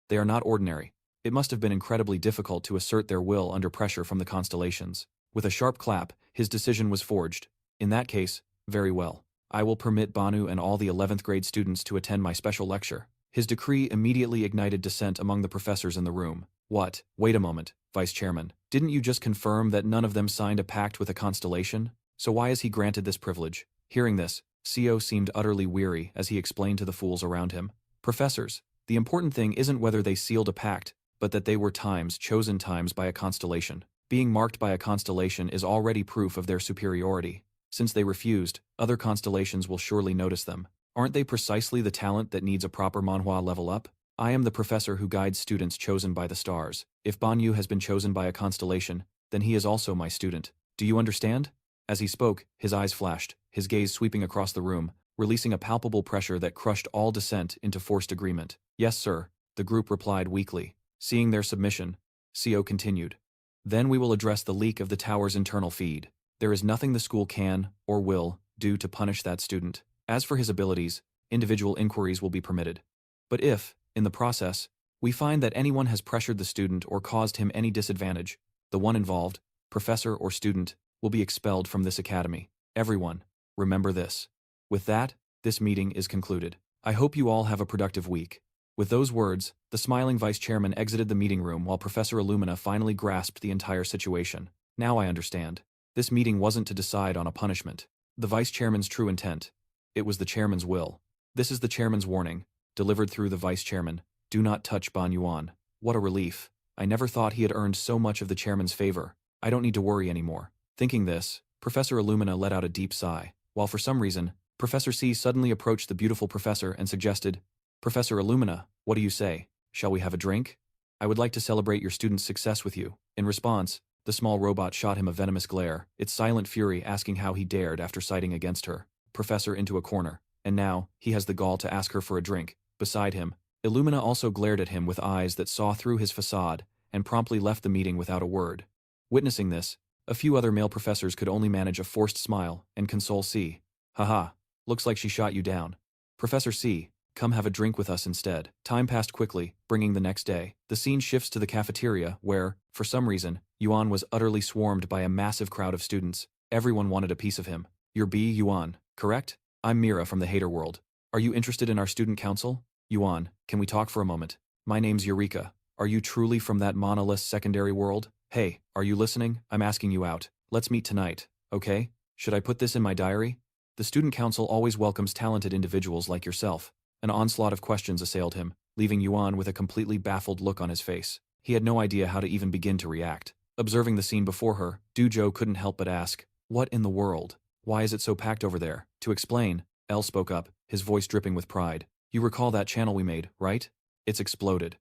they are not ordinary. It must have been incredibly difficult to assert their will under pressure from the constellations." With a sharp clap, his decision was forged. "In that case, very well. I will permit Banu and all the 11th grade students to attend my special lecture." His decree immediately ignited dissent among the professors in the room. "What? Wait a moment, Vice Chairman. Didn't you just confirm that none of them signed a pact with a constellation? So why is he granted this privilege?" Hearing this, Co seemed utterly weary as he explained to the fools around him. "Professors, the important thing isn't whether they sealed a pact, but that they were chosen times by a constellation. Being marked by a constellation is already proof of their superiority. Since they refused, other constellations will surely notice them. Aren't they precisely the talent that needs a proper Manhwa level up? I am the professor who guides students chosen by the stars. If Banyu has been chosen by a constellation, then he is also my student. Do you understand?" As he spoke, his eyes flashed, his gaze sweeping across the room, releasing a palpable pressure that crushed all dissent into forced agreement. "Yes, sir," the group replied weakly. Seeing their submission, Co continued. "Then we will address the leak of the tower's internal feed. There is nothing the school can, or will, do to punish that student. As for his abilities, individual inquiries will be permitted. But if, in the process, we find that anyone has pressured the student or caused him any disadvantage, the one involved, professor or student, will be expelled from this academy. Everyone, remember this." With that, this meeting is concluded. I hope you all have a productive week. With those words, the smiling vice chairman exited the meeting room while Professor Illumina finally grasped the entire situation. "Now I understand. This meeting wasn't to decide on a punishment. The vice chairman's true intent. It was the chairman's will. This is the chairman's warning, delivered through the vice chairman. Do not touch Ban Yuan." What a relief. I never thought he had earned so much of the chairman's favor. I don't need to worry anymore. Thinking this, Professor Illumina let out a deep sigh, while for some reason, Professor C suddenly approached the beautiful professor and suggested, Professor Illumina, what do you say? Shall we have a drink? I would like to celebrate your student's success with you. In response, the small robot shot him a venomous glare, its silent fury asking how he dared after siding against her. Professor into a corner, and now, he has the gall to ask her for a drink. Beside him, Illumina also glared at him with eyes that saw through his facade, and promptly left the meeting without a word. Witnessing this, a few other male professors could only manage a forced smile and console C. Haha, looks like she shot you down. Professor C, come have a drink with us instead. Time passed quickly, bringing the next day. The scene shifts to the cafeteria where, for some reason, Yuan was utterly swarmed by a massive crowd of students. Everyone wanted a piece of him. You're B. Yuan, correct? I'm Mira from the Hater World. Are you interested in our student council? Yuan, can we talk for a moment? My name's Eureka. Are you truly from that monolith secondary world? Hey, are you listening? I'm asking you out. Let's meet tonight, okay? Should I put this in my diary? The student council always welcomes talented individuals like yourself. An onslaught of questions assailed him, leaving Yuan with a completely baffled look on his face. He had no idea how to even begin to react. Observing the scene before her, Dujo couldn't help but ask, what in the world? Why is it so packed over there? To explain, L spoke up, his voice dripping with pride. You recall that channel we made, right? It's exploded.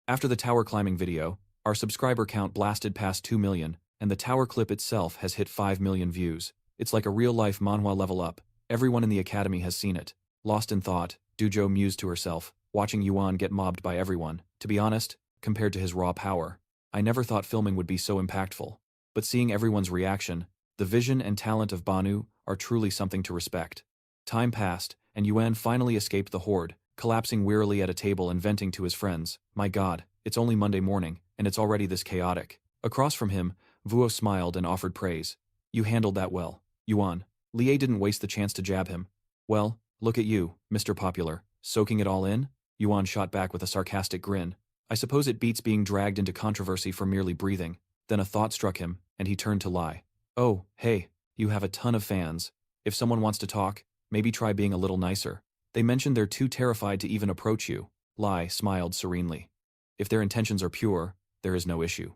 After the tower climbing video, our subscriber count blasted past 2 million, and the tower clip itself has hit 5 million views. It's like a real-life manhwa level up. Everyone in the academy has seen it. Lost in thought, Dujo mused to herself, watching Yuan get mobbed by everyone. To be honest, compared to his raw power, I never thought filming would be so impactful. But seeing everyone's reaction, the vision and talent of Banu are truly something to respect. Time passed, and Yuan finally escaped the horde, collapsing wearily at a table and venting to his friends. My god, it's only Monday morning, and it's already this chaotic. Across from him, Vuo smiled and offered praise. You handled that well, Yuan. Lie didn't waste the chance to jab him. Well, look at you, Mr. Popular, soaking it all in? Yuan shot back with a sarcastic grin. I suppose it beats being dragged into controversy for merely breathing. Then a thought struck him, and he turned to Lai. Oh, hey, you have a ton of fans. If someone wants to talk, maybe try being a little nicer. They mentioned they're too terrified to even approach you. Lai smiled serenely. If their intentions are pure, there is no issue.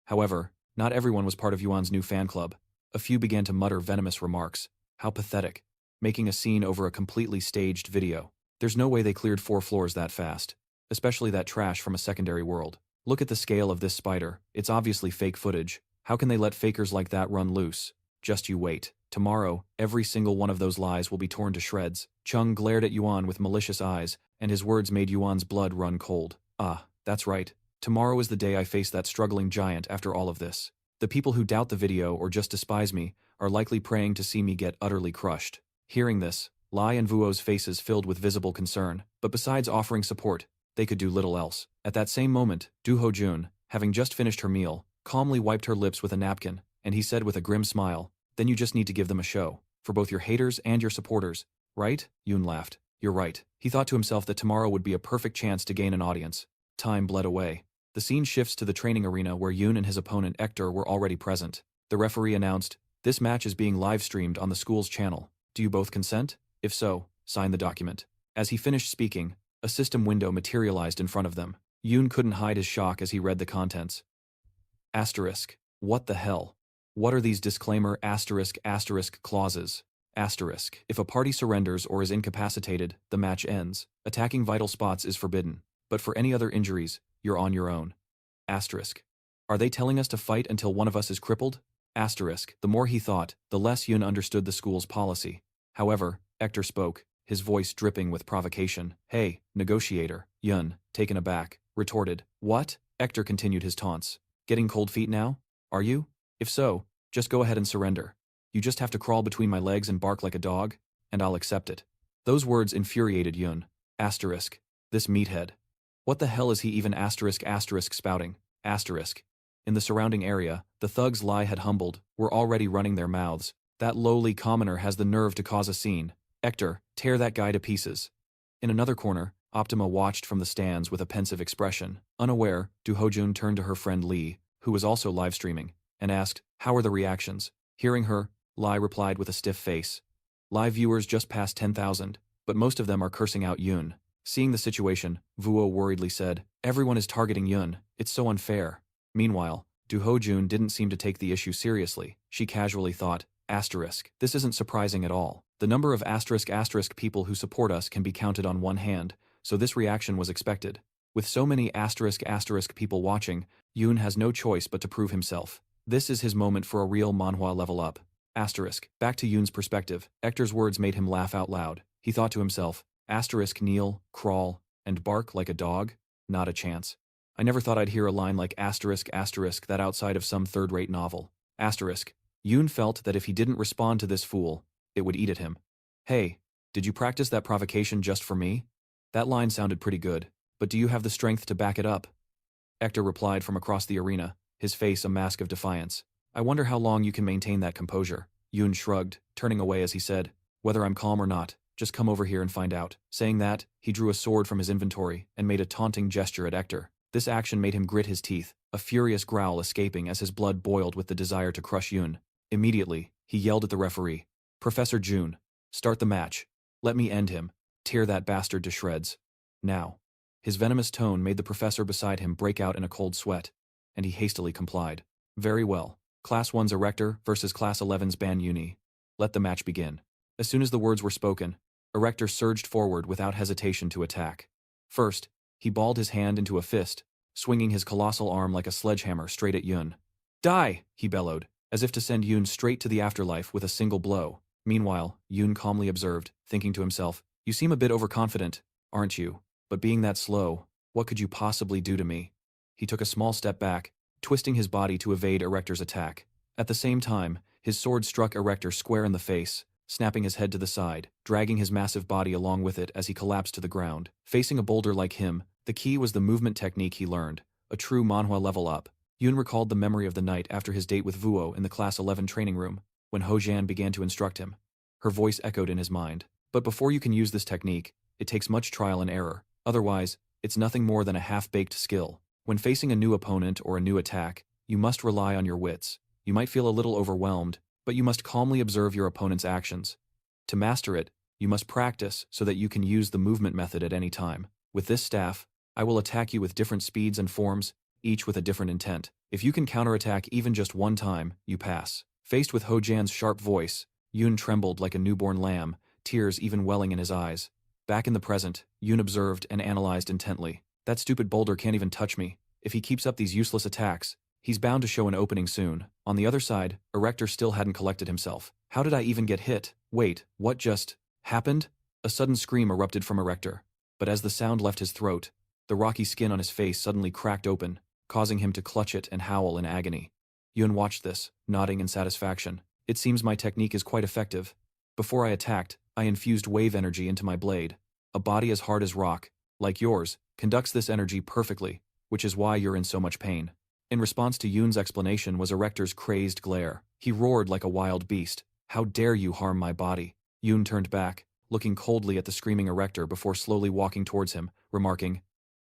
However, not everyone was part of Yuan's new fan club. A few began to mutter venomous remarks. How pathetic. Making a scene over a completely staged video. There's no way they cleared 4 floors that fast. Especially that trash from a secondary world. Look at the scale of this spider. It's obviously fake footage. How can they let fakers like that run loose? Just you wait. Tomorrow, every single one of those lies will be torn to shreds. Chung glared at Yuan with malicious eyes, and his words made Yuan's blood run cold. Ah, that's right. Tomorrow is the day I face that struggling giant after all of this. The people who doubt the video or just despise me are likely praying to see me get utterly crushed. Hearing this, Lai and Vuo's faces filled with visible concern, but besides offering support, they could do little else. At that same moment, Du Ho-jun, having just finished her meal, calmly wiped her lips with a napkin, and he said with a grim smile, then you just need to give them a show, for both your haters and your supporters, right? Yoon laughed. You're right. He thought to himself that tomorrow would be a perfect chance to gain an audience. Time bled away. The scene shifts to the training arena where Yoon and his opponent Hector were already present. The referee announced, this match is being live-streamed on the school's channel. Do you both consent? If so, sign the document. As he finished speaking, a system window materialized in front of them. Yoon couldn't hide his shock as he read the contents. Asterisk. What the hell? What are these disclaimer asterisk clauses? Asterisk. If a party surrenders or is incapacitated, the match ends. Attacking vital spots is forbidden. But for any other injuries, you're on your own. Asterisk. Are they telling us to fight until one of us is crippled? Asterisk. The more he thought, the less Yun understood the school's policy. However, Hector spoke, his voice dripping with provocation. Hey, negotiator. Yun, taken aback, retorted. What? Hector continued his taunts. Getting cold feet now? Are you? If so, just go ahead and surrender. You just have to crawl between my legs and bark like a dog, and I'll accept it. Those words infuriated Yun. Asterisk. This meathead. What the hell is he even asterisk spouting? Asterisk. In the surrounding area, the thugs Lai had humbled were already running their mouths. That lowly commoner has the nerve to cause a scene. Hector, tear that guy to pieces. In another corner, Optima watched from the stands with a pensive expression. Unaware, Du Hojun turned to her friend Lee, who was also live streaming, and asked, how are the reactions? Hearing her, Lai replied with a stiff face. Live viewers just passed 10,000, but most of them are cursing out Yun. Seeing the situation, Vuo worriedly said, everyone is targeting Yun, it's so unfair. Meanwhile, Du Hojun didn't seem to take the issue seriously. She casually thought, asterisk. This isn't surprising at all. The number of asterisk people who support us can be counted on one hand, so this reaction was expected. With so many *** people watching, Yoon has no choice but to prove himself. This is his moment for a real manhwa level up. Back to Yoon's perspective, Hector's words made him laugh out loud. He thought to himself, kneel, crawl, and bark like a dog? Not a chance. I never thought I'd hear a line like *** that outside of some third-rate novel. Yoon felt that if he didn't respond to this fool, it would eat at him. Hey, did you practice that provocation just for me? That line sounded pretty good, but do you have the strength to back it up? Hector replied from across the arena, his face a mask of defiance. I wonder how long you can maintain that composure. Yoon shrugged, turning away as he said, whether I'm calm or not, just come over here and find out. Saying that, he drew a sword from his inventory and made a taunting gesture at Hector. This action made him grit his teeth, a furious growl escaping as his blood boiled with the desire to crush Yoon. Immediately, he yelled at the referee, Professor June, start the match. Let me end him. Tear that bastard to shreds. Now. His venomous tone made the professor beside him break out in a cold sweat, and he hastily complied. Very well. Class 1's Erector versus Class 11's Ban Uni. Let the match begin. As soon as the words were spoken, Erector surged forward without hesitation to attack. First, he balled his hand into a fist, swinging his colossal arm like a sledgehammer straight at Yoon. Die! He bellowed, as if to send Yoon straight to the afterlife with a single blow. Meanwhile, Yoon calmly observed, thinking to himself, you seem a bit overconfident, aren't you? But being that slow, what could you possibly do to me? He took a small step back, twisting his body to evade Erector's attack. At the same time, his sword struck Erector square in the face, snapping his head to the side, dragging his massive body along with it as he collapsed to the ground. Facing a boulder like him, the key was the movement technique he learned, a true manhwa level up. Yoon recalled the memory of the night after his date with Vuo in the Class 11 training room, when Ho-Jan began to instruct him. Her voice echoed in his mind. But before you can use this technique, it takes much trial and error. Otherwise, it's nothing more than a half-baked skill. When facing a new opponent or a new attack, you must rely on your wits. You might feel a little overwhelmed, but you must calmly observe your opponent's actions. To master it, you must practice so that you can use the movement method at any time. With this staff, I will attack you with different speeds and forms, each with a different intent. If you can counterattack even just one time, you pass. Faced with Ho-Jan's sharp voice, Yoon trembled like a newborn lamb, tears even welling in his eyes. Back in the present, Yoon observed and analyzed intently. That stupid boulder can't even touch me. If he keeps up these useless attacks, he's bound to show an opening soon. On the other side, Erector still hadn't collected himself. How did I even get hit? Wait, what just happened? A sudden scream erupted from Erector. But as the sound left his throat, the rocky skin on his face suddenly cracked open, causing him to clutch it and howl in agony. Yoon watched this, nodding in satisfaction. It seems my technique is quite effective. Before I attacked, I infused wave energy into my blade. A body as hard as rock, like yours, conducts this energy perfectly, which is why you're in so much pain. In response to Yoon's explanation was Erector's crazed glare. He roared like a wild beast. How dare you harm my body? Yoon turned back, looking coldly at the screaming Erector before slowly walking towards him, remarking,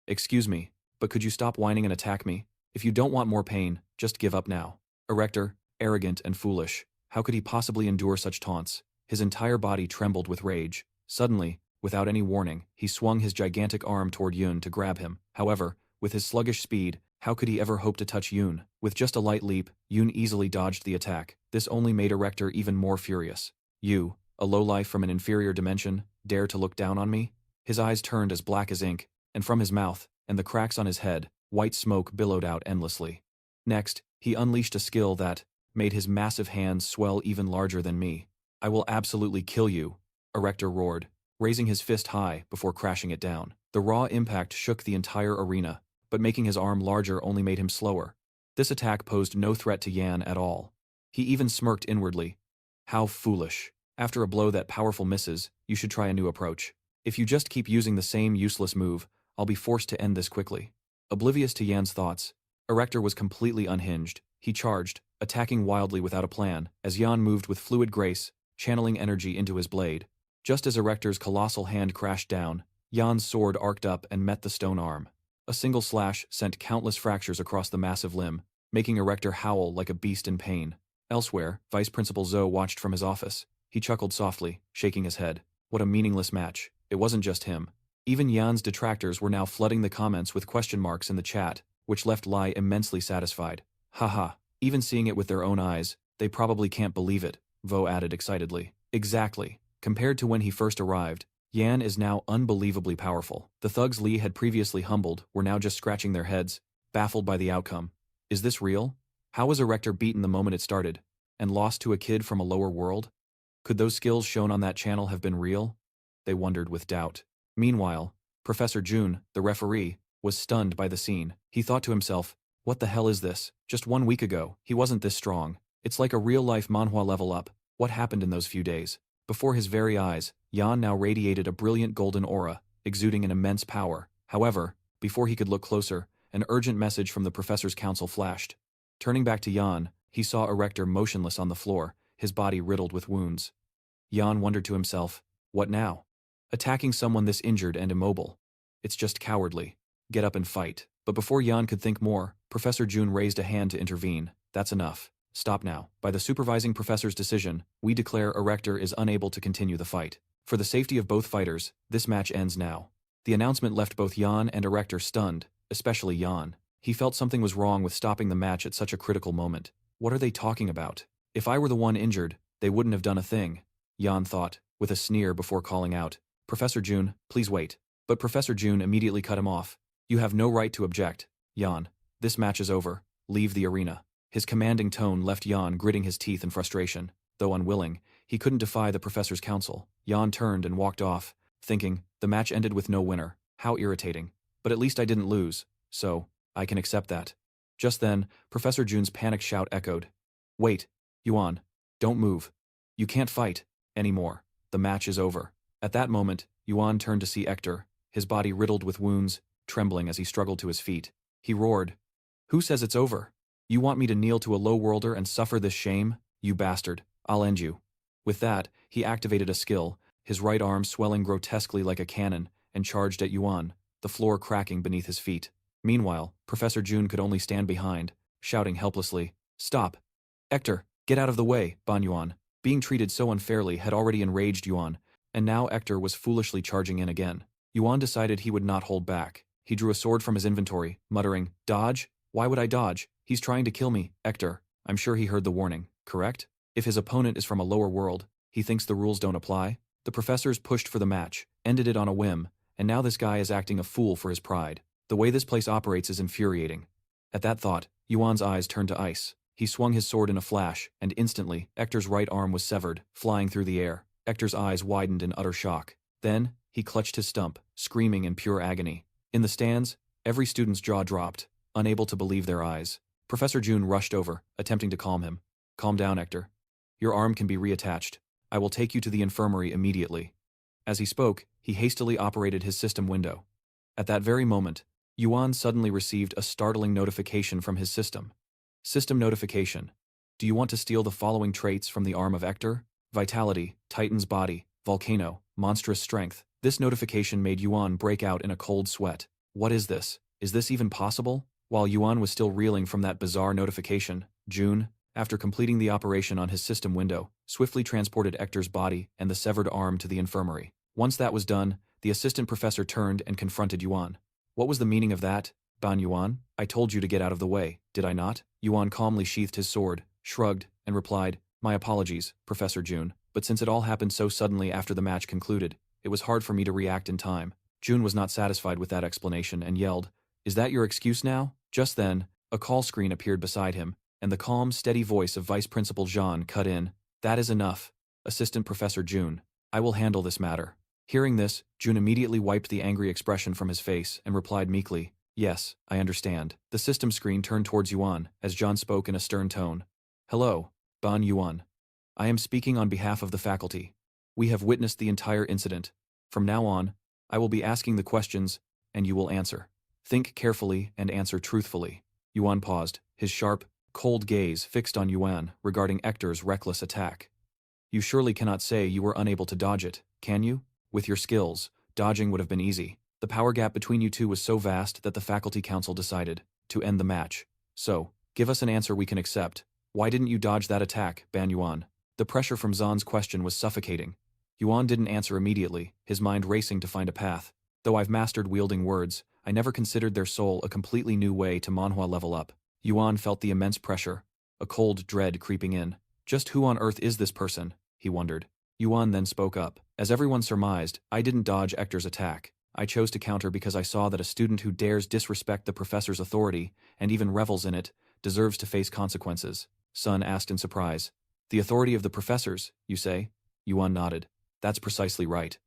Excuse me, but could you stop whining and attack me? If you don't want more pain, just give up now. Erector, arrogant and foolish. How could he possibly endure such taunts? His entire body trembled with rage. Suddenly, without any warning, he swung his gigantic arm toward Yoon to grab him. However, with his sluggish speed, how could he ever hope to touch Yoon? With just a light leap, Yoon easily dodged the attack. This only made Erector even more furious. You, a lowlife from an inferior dimension, dare to look down on me? His eyes turned as black as ink, and from his mouth, and the cracks on his head, white smoke billowed out endlessly. Next, he unleashed a skill that made his massive hands swell even larger than me. I will absolutely kill you, Erector roared, raising his fist high before crashing it down. The raw impact shook the entire arena, but making his arm larger only made him slower. This attack posed no threat to Yan at all. He even smirked inwardly. How foolish. After a blow that powerful misses, you should try a new approach. If you just keep using the same useless move, I'll be forced to end this quickly. Oblivious to Yan's thoughts, Erector was completely unhinged. He charged, attacking wildly without a plan, as Yan moved with fluid grace, channeling energy into his blade. Just as Erector's colossal hand crashed down, Yan's sword arced up and met the stone arm. A single slash sent countless fractures across the massive limb, making Erector howl like a beast in pain. Elsewhere, Vice Principal Zhou watched from his office. He chuckled softly, shaking his head. What a meaningless match. It wasn't just him. Even Yan's detractors were now flooding the comments with question marks in the chat, which left Lai immensely satisfied. Haha, even seeing it with their own eyes, they probably can't believe it, Vo added excitedly. Exactly. Compared to when he first arrived, Yan is now unbelievably powerful. The thugs Lee had previously humbled were now just scratching their heads, baffled by the outcome. Is this real? How was Erector beaten the moment it started? And lost to a kid from a lower world? Could those skills shown on that channel have been real? They wondered with doubt. Meanwhile, Professor June, the referee, was stunned by the scene. He thought to himself, what the hell is this? Just 1 week ago, he wasn't this strong. It's like a real-life manhwa level up. What happened in those few days? Before his very eyes, Yan now radiated a brilliant golden aura, exuding an immense power. However, before he could look closer, an urgent message from the professor's council flashed. Turning back to Yan, he saw Erector motionless on the floor, his body riddled with wounds. Yan wondered to himself, what now? Attacking someone this injured and immobile. It's just cowardly. Get up and fight. But before Yan could think more, Professor June raised a hand to intervene. That's enough. Stop now. By the supervising professor's decision, we declare Erector is unable to continue the fight. For the safety of both fighters, this match ends now. The announcement left both Yan and Erector stunned, especially Yan. He felt something was wrong with stopping the match at such a critical moment. What are they talking about? If I were the one injured, they wouldn't have done a thing, Yan thought, with a sneer before calling out, Professor June, please wait. But Professor June immediately cut him off. You have no right to object, Yan. This match is over. Leave the arena. His commanding tone left Yan gritting his teeth in frustration. Though unwilling, he couldn't defy the professor's counsel. Yan turned and walked off, thinking, the match ended with no winner. How irritating. But at least I didn't lose, so I can accept that. Just then, Professor June's panicked shout echoed. Wait, Yuan, don't move. You can't fight anymore. The match is over. At that moment, Yuan turned to see Hector, his body riddled with wounds, trembling as he struggled to his feet. He roared, Who says it's over? You want me to kneel to a low-worlder and suffer this shame? You bastard. I'll end you. With that, he activated a skill, his right arm swelling grotesquely like a cannon, and charged at Yuan, the floor cracking beneath his feet. Meanwhile, Professor June could only stand behind, shouting helplessly, Stop! Hector, get out of the way, Ban Yuan. Being treated so unfairly had already enraged Yuan, and now Hector was foolishly charging in again. Yuan decided he would not hold back. He drew a sword from his inventory, muttering, Dodge? Why would I dodge? He's trying to kill me, Hector. I'm sure he heard the warning, correct? If his opponent is from a lower world, he thinks the rules don't apply? The professors pushed for the match, ended it on a whim, and now this guy is acting a fool for his pride. The way this place operates is infuriating. At that thought, Yuan's eyes turned to ice. He swung his sword in a flash, and instantly, Hector's right arm was severed, flying through the air. Hector's eyes widened in utter shock. Then, he clutched his stump, screaming in pure agony. In the stands, every student's jaw dropped, unable to believe their eyes. Professor June rushed over, attempting to calm him. Calm down, Hector. Your arm can be reattached. I will take you to the infirmary immediately. As he spoke, he hastily operated his system window. At that very moment, Yuan suddenly received a startling notification from his system. System notification. Do you want to steal the following traits from the arm of Hector? Vitality, Titan's body, volcano, monstrous strength. This notification made Yuan break out in a cold sweat. What is this? Is this even possible? While Yuan was still reeling from that bizarre notification, June, after completing the operation on his system window, swiftly transported Hector's body and the severed arm to the infirmary. Once that was done, the assistant professor turned and confronted Yuan. What was the meaning of that, Ban Yuan? I told you to get out of the way, did I not? Yuan calmly sheathed his sword, shrugged, and replied, My apologies, Professor June, but since it all happened so suddenly after the match concluded, it was hard for me to react in time. June was not satisfied with that explanation and yelled, Is that your excuse now? Just then, a call screen appeared beside him, and the calm, steady voice of Vice Principal Jean cut in. That is enough, Assistant Professor June. I will handle this matter. Hearing this, June immediately wiped the angry expression from his face and replied meekly, Yes, I understand. The system screen turned towards Yuan as John spoke in a stern tone. Hello, Ban Yuan. I am speaking on behalf of the faculty. We have witnessed the entire incident. From now on, I will be asking the questions, and you will answer. Think carefully and answer truthfully. Yuan paused, his sharp, cold gaze fixed on Yuan regarding Hector's reckless attack. You surely cannot say you were unable to dodge it, can you? With your skills, dodging would have been easy. The power gap between you two was so vast that the faculty council decided to end the match. So, give us an answer we can accept. Why didn't you dodge that attack, Ban Yuan? The pressure from Zan's question was suffocating. Yuan didn't answer immediately, his mind racing to find a path. Though I've mastered wielding words, I never considered their soul a completely new way to manhwa level up. Yuan felt the immense pressure, a cold dread creeping in. Just who on earth is this person? He wondered. Yuan then spoke up. As everyone surmised, I didn't dodge Ector's attack. I chose to counter because I saw that a student who dares disrespect the professor's authority, and even revels in it, deserves to face consequences. Sun asked in surprise. The authority of the professors, you say? Yuan nodded. That's precisely right.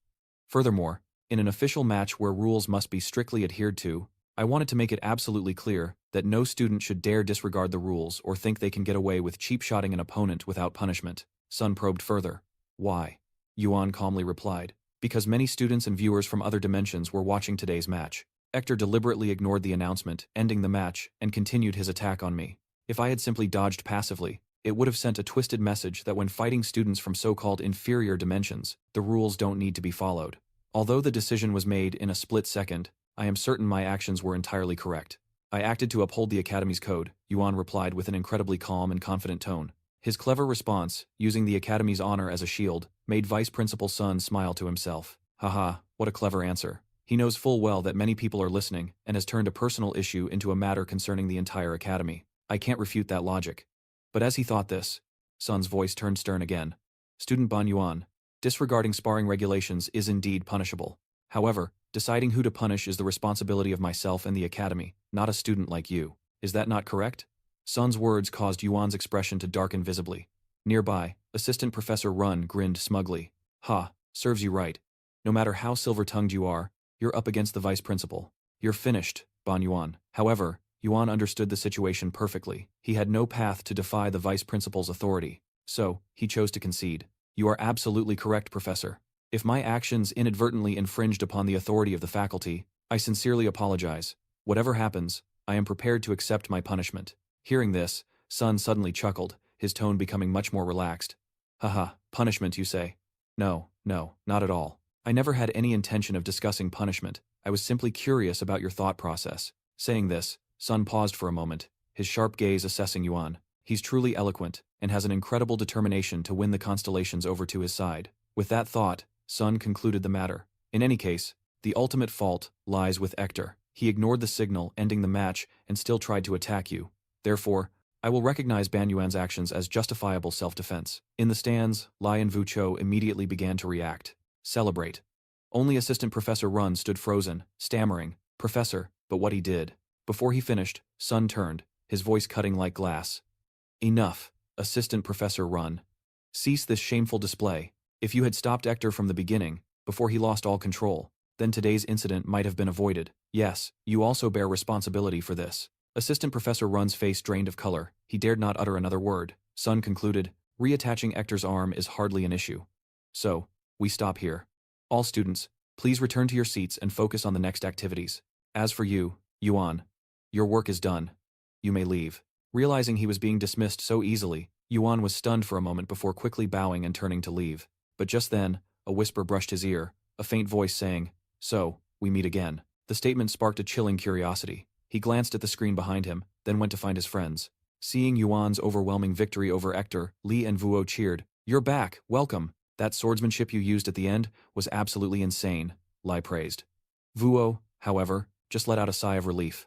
Furthermore, in an official match where rules must be strictly adhered to, I wanted to make it absolutely clear that no student should dare disregard the rules or think they can get away with cheap-shotting an opponent without punishment. Sun probed further. Why? Yuan calmly replied. Because many students and viewers from other dimensions were watching today's match. Ector deliberately ignored the announcement, ending the match, and continued his attack on me. If I had simply dodged passively, it would have sent a twisted message that when fighting students from so-called inferior dimensions, the rules don't need to be followed. Although the decision was made in a split second, I am certain my actions were entirely correct. I acted to uphold the Academy's code, Yuan replied with an incredibly calm and confident tone. His clever response, using the Academy's honor as a shield, made Vice Principal Sun smile to himself. Haha, what a clever answer. He knows full well that many people are listening and has turned a personal issue into a matter concerning the entire Academy. I can't refute that logic. But as he thought this, Sun's voice turned stern again. Student Ban Yuan, disregarding sparring regulations is indeed punishable. However, deciding who to punish is the responsibility of myself and the Academy, not a student like you. Is that not correct? Sun's words caused Yuan's expression to darken visibly. Nearby, Assistant Professor Run grinned smugly. Ha, serves you right. No matter how silver-tongued you are, you're up against the Vice Principal. You're finished, Ban Yuan. However, Yuan understood the situation perfectly. He had no path to defy the Vice Principal's authority, so he chose to concede. You are absolutely correct, Professor. If my actions inadvertently infringed upon the authority of the faculty, I sincerely apologize. Whatever happens, I am prepared to accept my punishment. Hearing this, Sun suddenly chuckled, his tone becoming much more relaxed. Haha, punishment you say? No, not at all. I never had any intention of discussing punishment. I was simply curious about your thought process. Saying this, Sun paused for a moment, his sharp gaze assessing Yuan. He's truly eloquent, and has an incredible determination to win the constellations over to his side. With that thought, Sun concluded the matter. In any case, the ultimate fault lies with Ector. He ignored the signal ending the match and still tried to attack you. Therefore, I will recognize Ban Yuan's actions as justifiable self-defense. In the stands, Lai and Vu Cho immediately began to react. Celebrate. Only Assistant Professor Run stood frozen, stammering, Professor, but what he did. Before he finished, Sun turned, his voice cutting like glass. Enough, Assistant Professor Run. Cease this shameful display. If you had stopped Ector from the beginning, before he lost all control, then today's incident might have been avoided. Yes, you also bear responsibility for this. Assistant Professor Run's face drained of color. He dared not utter another word. Sun concluded, reattaching Ector's arm is hardly an issue. So, we stop here. All students, please return to your seats and focus on the next activities. As for you, Yuan, your work is done. You may leave. Realizing he was being dismissed so easily, Yuan was stunned for a moment before quickly bowing and turning to leave. But just then, a whisper brushed his ear, a faint voice saying, So, we meet again. The statement sparked a chilling curiosity. He glanced at the screen behind him, then went to find his friends. Seeing Yuan's overwhelming victory over Ector, Li and Vuo cheered. You're back, welcome. That swordsmanship you used at the end was absolutely insane, Lai praised. Vuo, however, just let out a sigh of relief.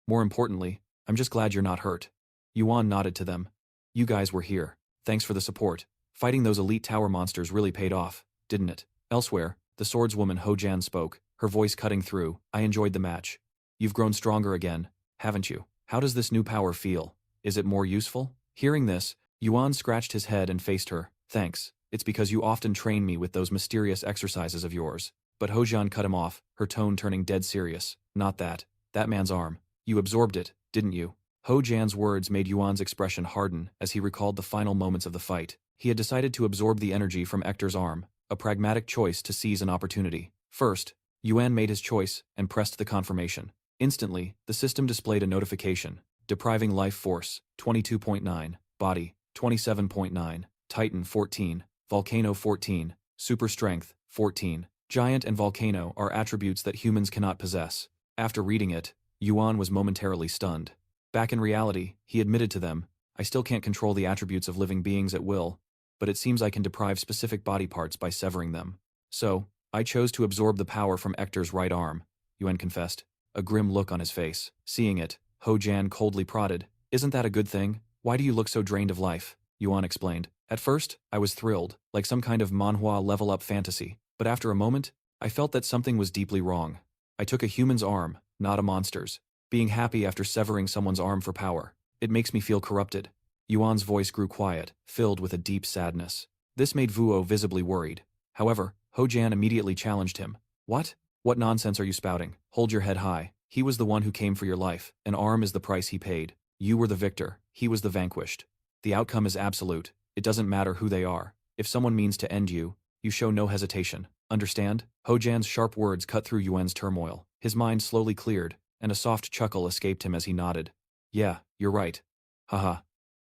More importantly, I'm just glad you're not hurt. Yuan nodded to them. You guys were here. Thanks for the support. Fighting those elite tower monsters really paid off, didn't it? Elsewhere, the swordswoman Ho Jan spoke, her voice cutting through. I enjoyed the match. You've grown stronger again, haven't you? How does this new power feel? Is it more useful? Hearing this, Yuan scratched his head and faced her. Thanks. It's because you often train me with those mysterious exercises of yours. But Ho Jan cut him off, her tone turning dead serious. Not that. That man's arm. You absorbed it, didn't you? Ho Jan's words made Yuan's expression harden as he recalled the final moments of the fight. He had decided to absorb the energy from Ector's arm, a pragmatic choice to seize an opportunity. First, Yuan made his choice and pressed the confirmation. Instantly, the system displayed a notification. Depriving life force, 22.9, body, 27.9, Titan 14, Volcano 14, super strength, 14. Giant and volcano are attributes that humans cannot possess. After reading it, Yuan was momentarily stunned. Back in reality, he admitted to them, I still can't control the attributes of living beings at will, but it seems I can deprive specific body parts by severing them. So, I chose to absorb the power from Ector's right arm, Yuan confessed, a grim look on his face. Seeing it, Ho Jan coldly prodded, Isn't that a good thing? Why do you look so drained of life? Yuan explained. At first, I was thrilled, like some kind of Manhwa level-up fantasy, but after a moment, I felt that something was deeply wrong. I took a human's arm, not a monster's. Being happy after severing someone's arm for power. It makes me feel corrupted. Yuan's voice grew quiet, filled with a deep sadness. This made Vuo visibly worried. However, Hojan immediately challenged him. What? What nonsense are you spouting? Hold your head high. He was the one who came for your life. An arm is the price he paid. You were the victor. He was the vanquished. The outcome is absolute. It doesn't matter who they are. If someone means to end you, you show no hesitation. Understand? Hojan's sharp words cut through Yuan's turmoil. His mind slowly cleared, and a soft chuckle escaped him as he nodded. Yeah, you're right. Haha.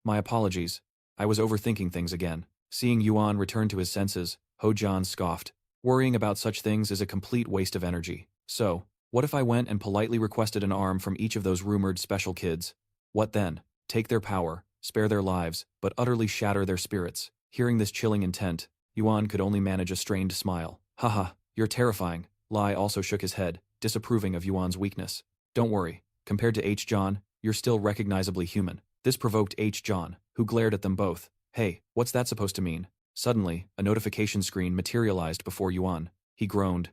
My apologies. I was overthinking things again. Seeing Yuan return to his senses, Hojan scoffed. Worrying about such things is a complete waste of energy. So, what if I went and politely requested an arm from each of those rumored special kids? What then? Take their power, spare their lives, but utterly shatter their spirits. Hearing this chilling intent, Yuan could only manage a strained smile. Haha, you're terrifying. Lai also shook his head, disapproving of Yuan's weakness. Don't worry, compared to H. John, you're still recognizably human. This provoked H. John, who glared at them both. Hey, what's that supposed to mean? Suddenly, a notification screen materialized before Yuan. He groaned.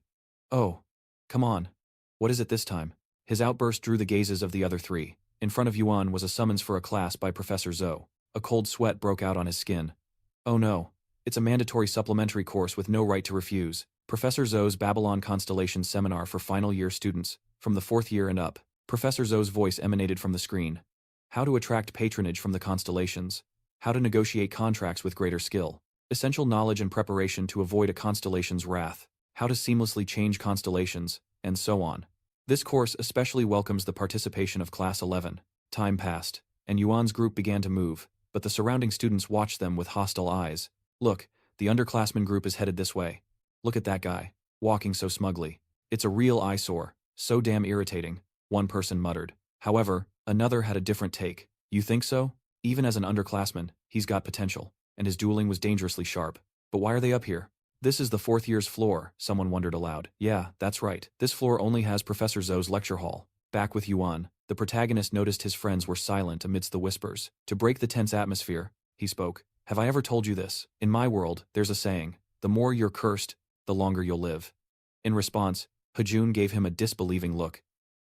Oh, come on. What is it this time? His outburst drew the gazes of the other three. In front of Yuan was a summons for a class by Professor Zhou. A cold sweat broke out on his skin. Oh no. It's a mandatory supplementary course with no right to refuse. Professor Zhou's Babylon Constellation Seminar for final year students, from the 4th year and up. Professor Zhou's voice emanated from the screen. How to attract patronage from the constellations. How to negotiate contracts with greater skill. Essential knowledge and preparation to avoid a constellation's wrath. How to seamlessly change constellations, and so on. This course especially welcomes the participation of Class 11. Time passed, and Yuan's group began to move, but the surrounding students watched them with hostile eyes. Look, the underclassmen group is headed this way. Look at that guy, walking so smugly. It's a real eyesore, so damn irritating, one person muttered. However, another had a different take. You think so? Even as an underclassman, he's got potential, and his dueling was dangerously sharp. But why are they up here? This is the 4th year's floor, someone wondered aloud. Yeah, that's right. This floor only has Professor Zhou's lecture hall. Back with Yuan, the protagonist noticed his friends were silent amidst the whispers. To break the tense atmosphere, he spoke. Have I ever told you this? In my world, there's a saying, the more you're cursed, the longer you'll live. In response, Hejun gave him a disbelieving look,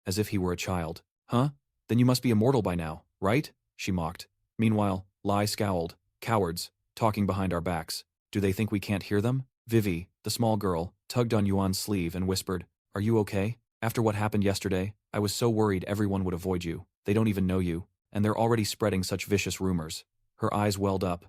as if he were a child. Huh? Then you must be immortal by now, right? She mocked. Meanwhile, Lai scowled. Cowards, talking behind our backs. Do they think we can't hear them? Vivi, the small girl, tugged on Yuan's sleeve and whispered, Are you okay? After what happened yesterday, I was so worried everyone would avoid you. They don't even know you, and they're already spreading such vicious rumors. Her eyes welled up,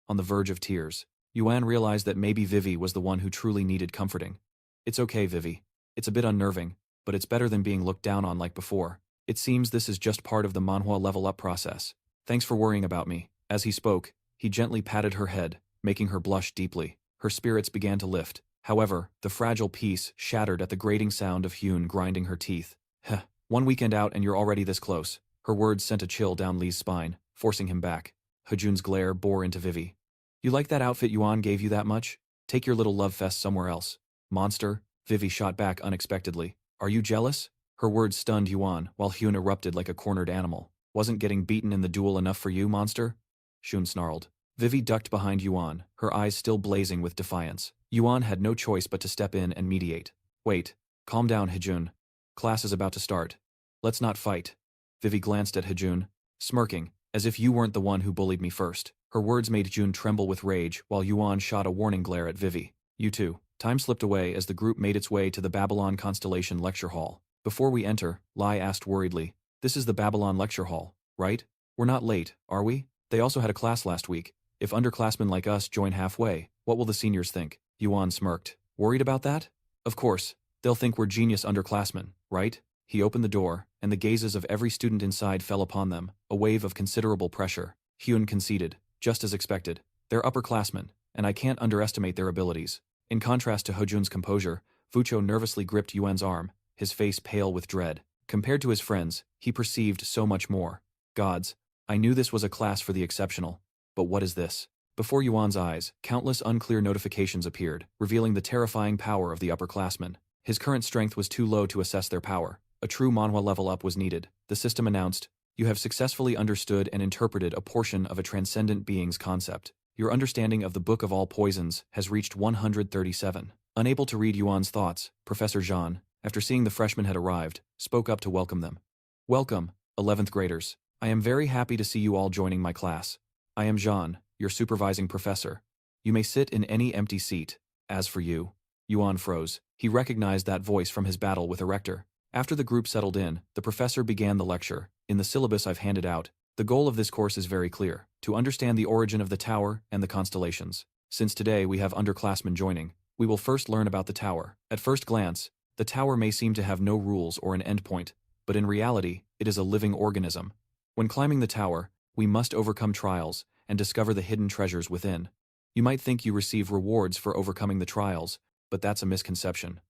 on the verge of tears. Yuan realized that maybe Vivi was the one who truly needed comforting. It's okay, Vivi. It's a bit unnerving, but it's better than being looked down on like before. It seems this is just part of the Manhwa level-up process. Thanks for worrying about me. As he spoke, he gently patted her head, making her blush deeply. Her spirits began to lift. However, the fragile peace shattered at the grating sound of Hyun grinding her teeth. Heh, 1 weekend out and you're already this close. Her words sent a chill down Lee's spine, forcing him back. Hejun's glare bore into Vivi. You like that outfit Yuan gave you that much? Take your little love fest somewhere else. Monster, Vivi shot back unexpectedly. Are you jealous? Her words stunned Yuan, while Hyun erupted like a cornered animal. Wasn't getting beaten in the duel enough for you, monster? Hyun snarled. Vivi ducked behind Yuan, her eyes still blazing with defiance. Yuan had no choice but to step in and mediate. Wait, calm down, Hejun. Class is about to start. Let's not fight. Vivi glanced at Hejun, smirking, as if you weren't the one who bullied me first. Her words made Jun tremble with rage, while Yuan shot a warning glare at Vivi. You too. Time slipped away as the group made its way to the Babylon Constellation Lecture Hall. Before we enter, Lai asked worriedly, This is the Babylon Lecture Hall, right? We're not late, are we? They also had a class last week. If underclassmen like us join halfway, what will the seniors think? Yuan smirked. Worried about that? Of course. They'll think we're genius underclassmen, right? He opened the door, and the gazes of every student inside fell upon them, a wave of considerable pressure. Hyun conceded, just as expected. They're upperclassmen, and I can't underestimate their abilities. In contrast to Hojun's composure, Fucho nervously gripped Yuan's arm, his face pale with dread. Compared to his friends, he perceived so much more. Gods, I knew this was a class for the exceptional. But what is this? Before Yuan's eyes, countless unclear notifications appeared, revealing the terrifying power of the upperclassmen. His current strength was too low to assess their power. A true Manhwa level up was needed. The system announced, You have successfully understood and interpreted a portion of a transcendent being's concept. Your understanding of the Book of All Poisons has reached 137. Unable to read Yuan's thoughts, Professor Jean, after seeing the freshmen had arrived, spoke up to welcome them. Welcome, 11th graders. I am very happy to see you all joining my class. I am Jean, your supervising professor. You may sit in any empty seat. As for you, Yuan froze. He recognized that voice from his battle with a rector. After the group settled in, the professor began the lecture. In the syllabus I've handed out, the goal of this course is very clear: to understand the origin of the tower and the constellations. Since today we have underclassmen joining, we will first learn about the tower. At first glance, the tower may seem to have no rules or an endpoint, but in reality, it is a living organism. When climbing the tower, we must overcome trials and discover the hidden treasures within. You might think you receive rewards for overcoming the trials, but that's a misconception.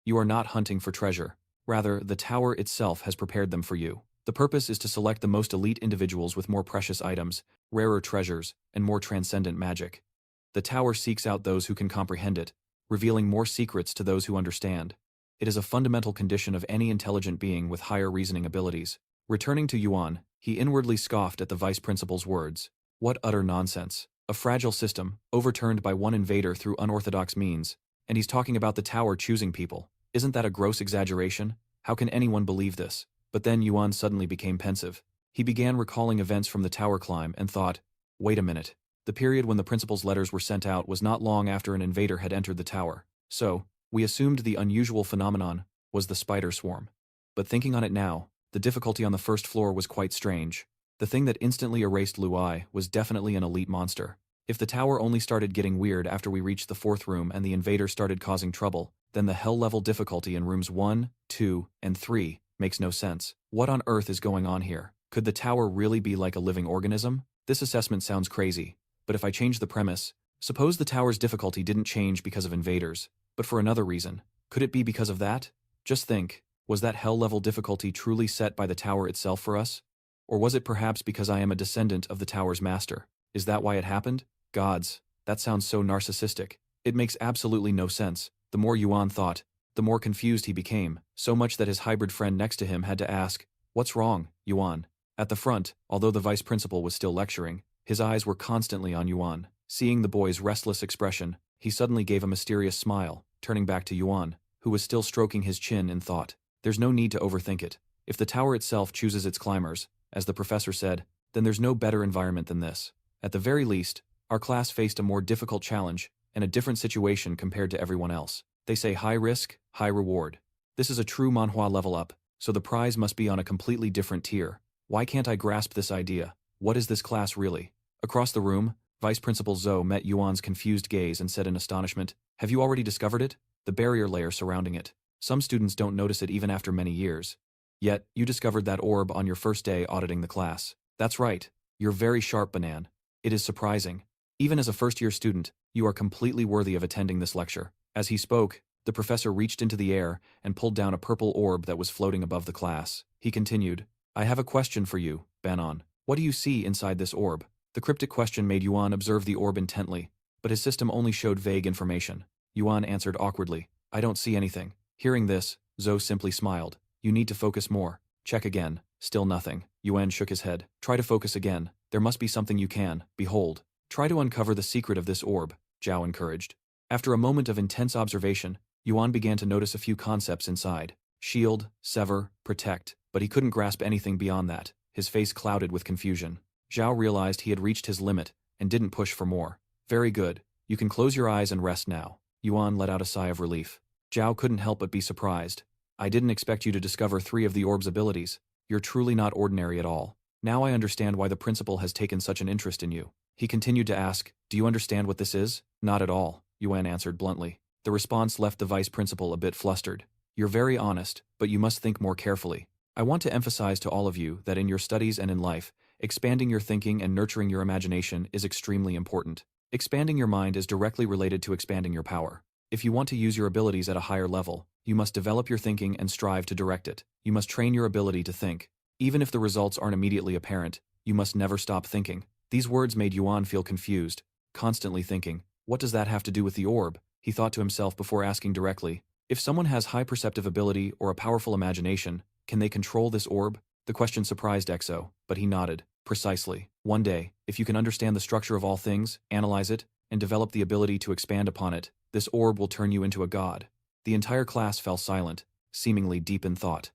You are not hunting for treasure. Rather, the tower itself has prepared them for you. The purpose is to select the most elite individuals with more precious items, rarer treasures, and more transcendent magic. The tower seeks out those who can comprehend it, revealing more secrets to those who understand. It is a fundamental condition of any intelligent being with higher reasoning abilities. Returning to Yuan, he inwardly scoffed at the vice principal's words. What utter nonsense. A fragile system, overturned by one invader through unorthodox means, and he's talking about the tower choosing people. Isn't that a gross exaggeration? How can anyone believe this? But then Yuan suddenly became pensive. He began recalling events from the tower climb and thought, wait a minute. The period when the principal's letters were sent out was not long after an invader had entered the tower. So, we assumed the unusual phenomenon was the spider swarm. But thinking on it now, the difficulty on the first floor was quite strange. The thing that instantly erased Luai was definitely an elite monster. If the tower only started getting weird after we reached the fourth room and the invader started causing trouble, then the hell-level difficulty in rooms 1, 2, and 3 makes no sense. What on earth is going on here? Could the tower really be like a living organism? This assessment sounds crazy, but if I change the premise, suppose the tower's difficulty didn't change because of invaders, but for another reason. Could it be because of that? Just think, was that hell-level difficulty truly set by the tower itself for us? Or was it perhaps because I am a descendant of the tower's master? Is that why it happened? Gods, that sounds so narcissistic. It makes absolutely no sense. The more Yuan thought, the more confused he became, so much that his hybrid friend next to him had to ask, "What's wrong, Yuan?" At the front, although the vice principal was still lecturing, his eyes were constantly on Yuan. Seeing the boy's restless expression, he suddenly gave a mysterious smile, turning back to Yuan, who was still stroking his chin in thought. There's no need to overthink it. If the tower itself chooses its climbers, as the professor said, then there's no better environment than this. At the very least, our class faced a more difficult challenge and a different situation compared to everyone else. They say high risk, high reward. This is a true Manhwa level up, so the prize must be on a completely different tier. Why can't I grasp this idea? What is this class really? Across the room, Vice Principal Zhou met Yuan's confused gaze and said in astonishment, "Have you already discovered it? The barrier layer surrounding it. Some students don't notice it even after many years. Yet, you discovered that orb on your first day auditing the class. That's right. You're very sharp, Banan. It is surprising. Even as a first-year student, you are completely worthy of attending this lecture." As he spoke, the professor reached into the air and pulled down a purple orb that was floating above the class. He continued, "I have a question for you, Banan. What do you see inside this orb?" The cryptic question made Yuan observe the orb intently, but his system only showed vague information. Yuan answered awkwardly, "I don't see anything." Hearing this, Zhou simply smiled. "You need to focus more. Check again. Still nothing." Yuan shook his head. "Try to focus again. There must be something you can behold. Try to uncover the secret of this orb," Zhao encouraged. After a moment of intense observation, Yuan began to notice a few concepts inside. Shield, sever, protect, but he couldn't grasp anything beyond that. His face clouded with confusion. Zhao realized he had reached his limit and didn't push for more. "Very good. You can close your eyes and rest now." Yuan let out a sigh of relief. Zhao couldn't help but be surprised. "I didn't expect you to discover 3 of the orb's abilities. You're truly not ordinary at all. Now I understand why the principal has taken such an interest in you." He continued to ask, "Do you understand what this is?" "Not at all," Yuan answered bluntly. The response left the vice principal a bit flustered. "You're very honest, but you must think more carefully. I want to emphasize to all of you that in your studies and in life, expanding your thinking and nurturing your imagination is extremely important. Expanding your mind is directly related to expanding your power. If you want to use your abilities at a higher level, you must develop your thinking and strive to direct it. You must train your ability to think. Even if the results aren't immediately apparent, you must never stop thinking." These words made Yuan feel confused, constantly thinking, "What does that have to do with the orb?" He thought to himself before asking directly, "If someone has high perceptive ability or a powerful imagination, can they control this orb?" The question surprised EXO, but he nodded. Precisely. One day, if you can understand the structure of all things, analyze it, and develop the ability to expand upon it, this orb will turn you into a god. The entire class fell silent, seemingly deep in thought.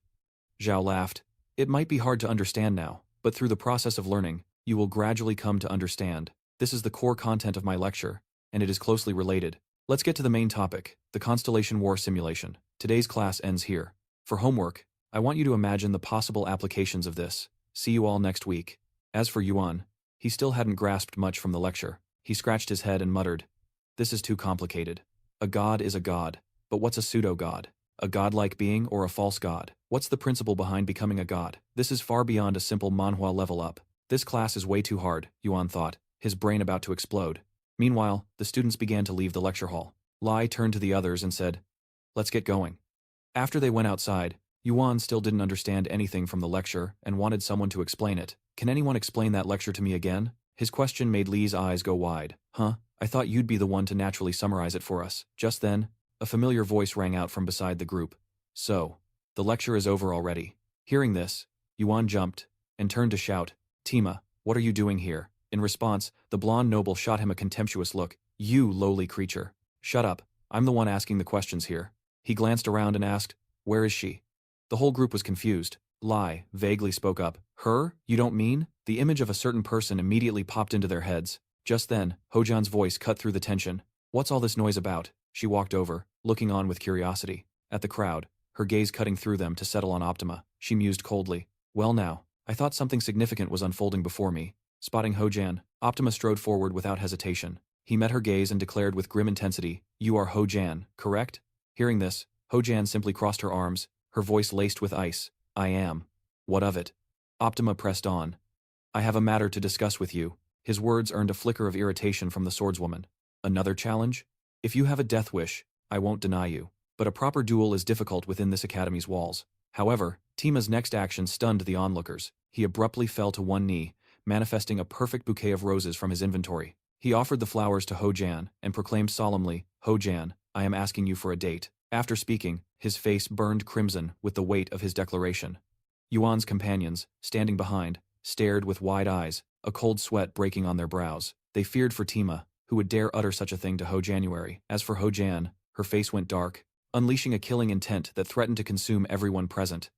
Zhao laughed. It might be hard to understand now, but through the process of learning, you will gradually come to understand. This is the core content of my lecture, and it is closely related. Let's get to the main topic, the Constellation War simulation. Today's class ends here. For homework, I want you to imagine the possible applications of this. See you all next week. As for Yuan, he still hadn't grasped much from the lecture. He scratched his head and muttered, "This is too complicated. A god is a god, but what's a pseudo-god? A godlike being or a false god? What's the principle behind becoming a god? This is far beyond a simple Manhwa level up. This class is way too hard," Yuan thought, his brain about to explode. Meanwhile, the students began to leave the lecture hall. Lai turned to the others and said, "Let's get going." After they went outside, Yuan still didn't understand anything from the lecture and wanted someone to explain it. "Can anyone explain that lecture to me again?" His question made Li's eyes go wide. "Huh? I thought you'd be the one to naturally summarize it for us." Just then, a familiar voice rang out from beside the group. "So, the lecture is over already." Hearing this, Yuan jumped and turned to shout, "Tima, what are you doing here?" In response, the blonde noble shot him a contemptuous look. "You lowly creature. Shut up, I'm the one asking the questions here." He glanced around and asked, "Where is she?" The whole group was confused. Lai vaguely spoke up. "Her? You don't mean?" The image of a certain person immediately popped into their heads. Just then, Hojan's voice cut through the tension. "What's all this noise about?" She walked over, looking on with curiosity. At the crowd, her gaze cutting through them to settle on Optima, she mused coldly. "Well now, I thought something significant was unfolding before me." Spotting Hojan, Optima strode forward without hesitation. He met her gaze and declared with grim intensity, "You are Hojan, correct?" Hearing this, Hojan simply crossed her arms, her voice laced with ice. "I am." "What of it?" Optima pressed on. "I have a matter to discuss with you." His words earned a flicker of irritation from the swordswoman. "Another challenge? If you have a death wish, I won't deny you. But a proper duel is difficult within this academy's walls." However, Tima's next action stunned the onlookers. He abruptly fell to one knee, manifesting a perfect bouquet of roses from his inventory. He offered the flowers to Hojan and proclaimed solemnly, "Hojan, I am asking you for a date." After speaking, his face burned crimson with the weight of his declaration. Yuan's companions, standing behind, stared with wide eyes, a cold sweat breaking on their brows. They feared for Tima, who would dare utter such a thing to Hojanuary. As for Hojan, her face went dark, unleashing a killing intent that threatened to consume everyone present.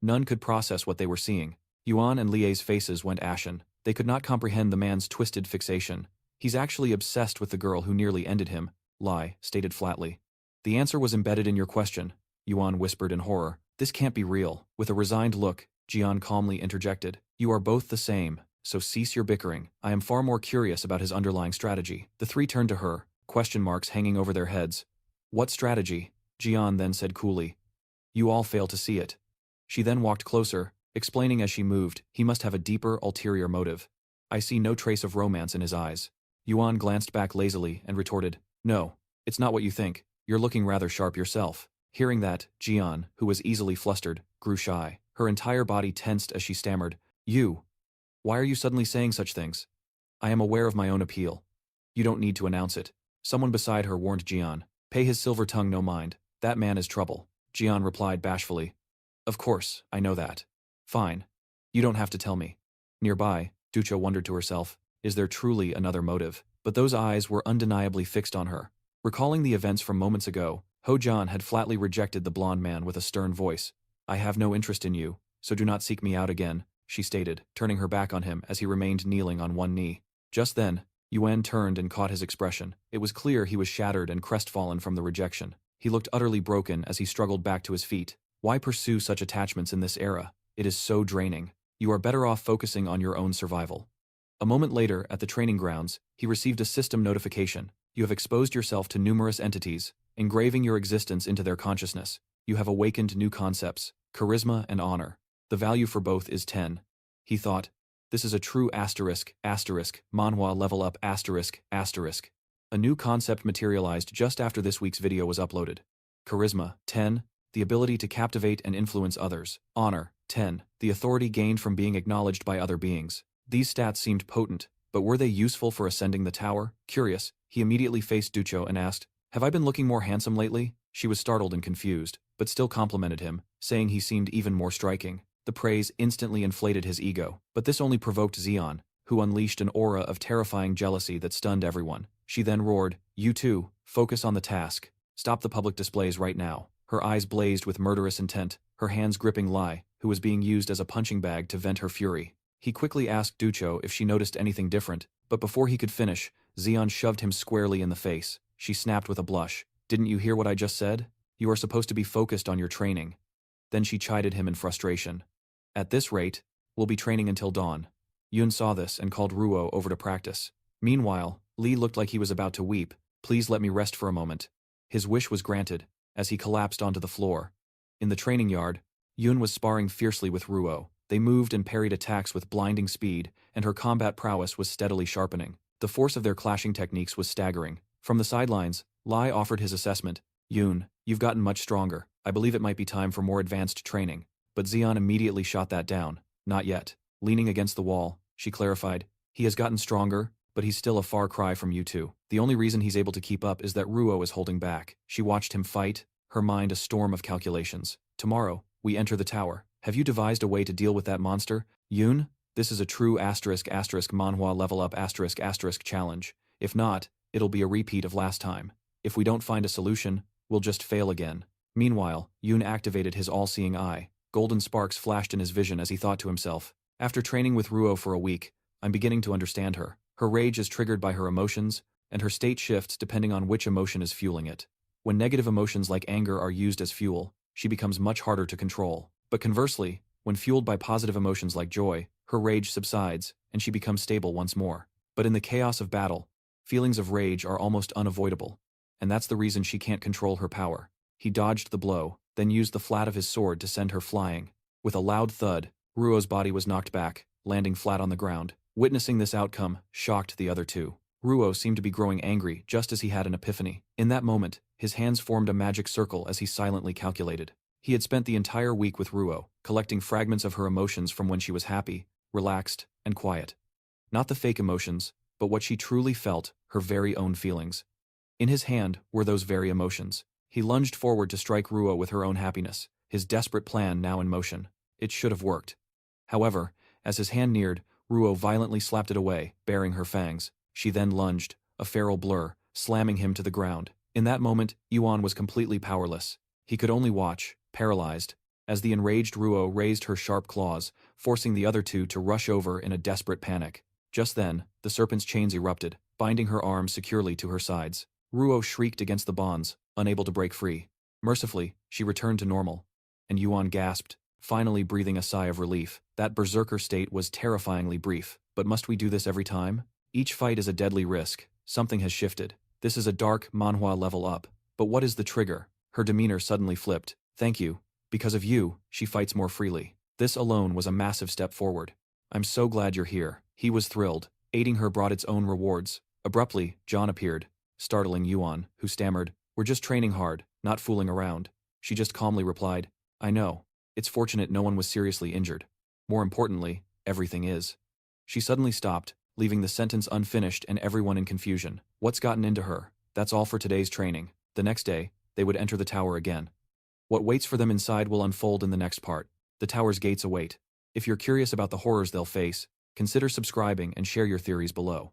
None could process what they were seeing. Yuan and Lie's faces went ashen. They could not comprehend the man's twisted fixation. "He's actually obsessed with the girl who nearly ended him," Lai stated flatly. "The answer was embedded in your question," Yuan whispered in horror. "This can't be real." With a resigned look, Jian calmly interjected, "You are both the same, so cease your bickering. I am far more curious about his underlying strategy." The three turned to her, question marks hanging over their heads. "What strategy?" Jian then said coolly. "You all fail to see it." She then walked closer, explaining as she moved, "He must have a deeper, ulterior motive. I see no trace of romance in his eyes." Yuan glanced back lazily and retorted, "No, it's not what you think. You're looking rather sharp yourself." Hearing that, Jian, who was easily flustered, grew shy. Her entire body tensed as she stammered, "You? Why are you suddenly saying such things?" "I am aware of my own appeal. You don't need to announce it." Someone beside her warned Jian, "Pay his silver tongue no mind. That man is trouble." Jian replied bashfully, "Of course, I know that." "Fine. You don't have to tell me." Nearby, Ducha wondered to herself, is there truly another motive? But those eyes were undeniably fixed on her. Recalling the events from moments ago, Hojan had flatly rejected the blonde man with a stern voice. "I have no interest in you, so do not seek me out again," she stated, turning her back on him as he remained kneeling on one knee. Just then, Yuan turned and caught his expression. It was clear he was shattered and crestfallen from the rejection. He looked utterly broken as he struggled back to his feet. Why pursue such attachments in this era? It is so draining. You are better off focusing on your own survival. A moment later, at the training grounds, he received a system notification. You have exposed yourself to numerous entities, engraving your existence into their consciousness. You have awakened new concepts, charisma and honor. The value for both is 10. He thought, this is a true asterisk, Manhwa level up asterisk. A new concept materialized just after this week's video was uploaded. Charisma, 10. The ability to captivate and influence others. Honor, 10. The authority gained from being acknowledged by other beings. These stats seemed potent, but were they useful for ascending the tower? Curious, he immediately faced Ducho and asked, "Have I been looking more handsome lately?" She was startled and confused, but still complimented him, saying he seemed even more striking. The praise instantly inflated his ego, but this only provoked Xian, who unleashed an aura of terrifying jealousy that stunned everyone. She then roared, "You two, focus on the task. Stop the public displays right now." Her eyes blazed with murderous intent, her hands gripping Lai, who was being used as a punching bag to vent her fury. He quickly asked Ducho if she noticed anything different, but before he could finish, Xian shoved him squarely in the face. She snapped with a blush. "Didn't you hear what I just said? You are supposed to be focused on your training." Then she chided him in frustration. "At this rate, we'll be training until dawn." Yun saw this and called Ruo over to practice. Meanwhile, Li looked like he was about to weep. "Please let me rest for a moment." His wish was granted, as he collapsed onto the floor. In the training yard, Yun was sparring fiercely with Ruo. They moved and parried attacks with blinding speed, and her combat prowess was steadily sharpening. The force of their clashing techniques was staggering. From the sidelines, Lai offered his assessment. "Yun, you've gotten much stronger. I believe it might be time for more advanced training." But Xian immediately shot that down. "Not yet." Leaning against the wall, she clarified, "He has gotten stronger, but he's still a far cry from you two. The only reason he's able to keep up is that Ruo is holding back." She watched him fight, her mind a storm of calculations. "Tomorrow, we enter the tower. Have you devised a way to deal with that monster, Yun? This is a true Manhwa level up challenge. If not, it'll be a repeat of last time. If we don't find a solution, we'll just fail again." Meanwhile, Yun activated his all-seeing eye. Golden sparks flashed in his vision as he thought to himself, "After training with Ruo for a week, I'm beginning to understand her. Her rage is triggered by her emotions, and her state shifts depending on which emotion is fueling it. When negative emotions like anger are used as fuel, she becomes much harder to control. But conversely, when fueled by positive emotions like joy, her rage subsides, and she becomes stable once more. But in the chaos of battle, feelings of rage are almost unavoidable, and that's the reason she can't control her power." He dodged the blow, then used the flat of his sword to send her flying. With a loud thud, Ruo's body was knocked back, landing flat on the ground. Witnessing this outcome shocked the other two. Ruo seemed to be growing angry just as he had an epiphany. In that moment, his hands formed a magic circle as he silently calculated. He had spent the entire week with Ruo, collecting fragments of her emotions from when she was happy, relaxed, and quiet. Not the fake emotions, but what she truly felt, her very own feelings. In his hand were those very emotions. He lunged forward to strike Ruo with her own happiness, his desperate plan now in motion. It should have worked. However, as his hand neared, Ruo violently slapped it away, baring her fangs. She then lunged, a feral blur, slamming him to the ground. In that moment, Yuan was completely powerless. He could only watch, paralyzed, as the enraged Ruo raised her sharp claws, forcing the other two to rush over in a desperate panic. Just then, the serpent's chains erupted, binding her arms securely to her sides. Ruo shrieked against the bonds, unable to break free. Mercifully, she returned to normal, and Yuan gasped, finally breathing a sigh of relief. That berserker state was terrifyingly brief. But must we do this every time? Each fight is a deadly risk. Something has shifted. This is a dark Manhwa level up. But what is the trigger? Her demeanor suddenly flipped. "Thank you. Because of you, she fights more freely." This alone was a massive step forward. "I'm so glad you're here." He was thrilled. Aiding her brought its own rewards. Abruptly, John appeared, startling Yuan, who stammered, "We're just training hard, not fooling around." She just calmly replied, "I know. It's fortunate no one was seriously injured. More importantly, everything is." She suddenly stopped, leaving the sentence unfinished and everyone in confusion. What's gotten into her? That's all for today's training. The next day, they would enter the tower again. What waits for them inside will unfold in the next part. The tower's gates await. If you're curious about the horrors they'll face, consider subscribing and share your theories below.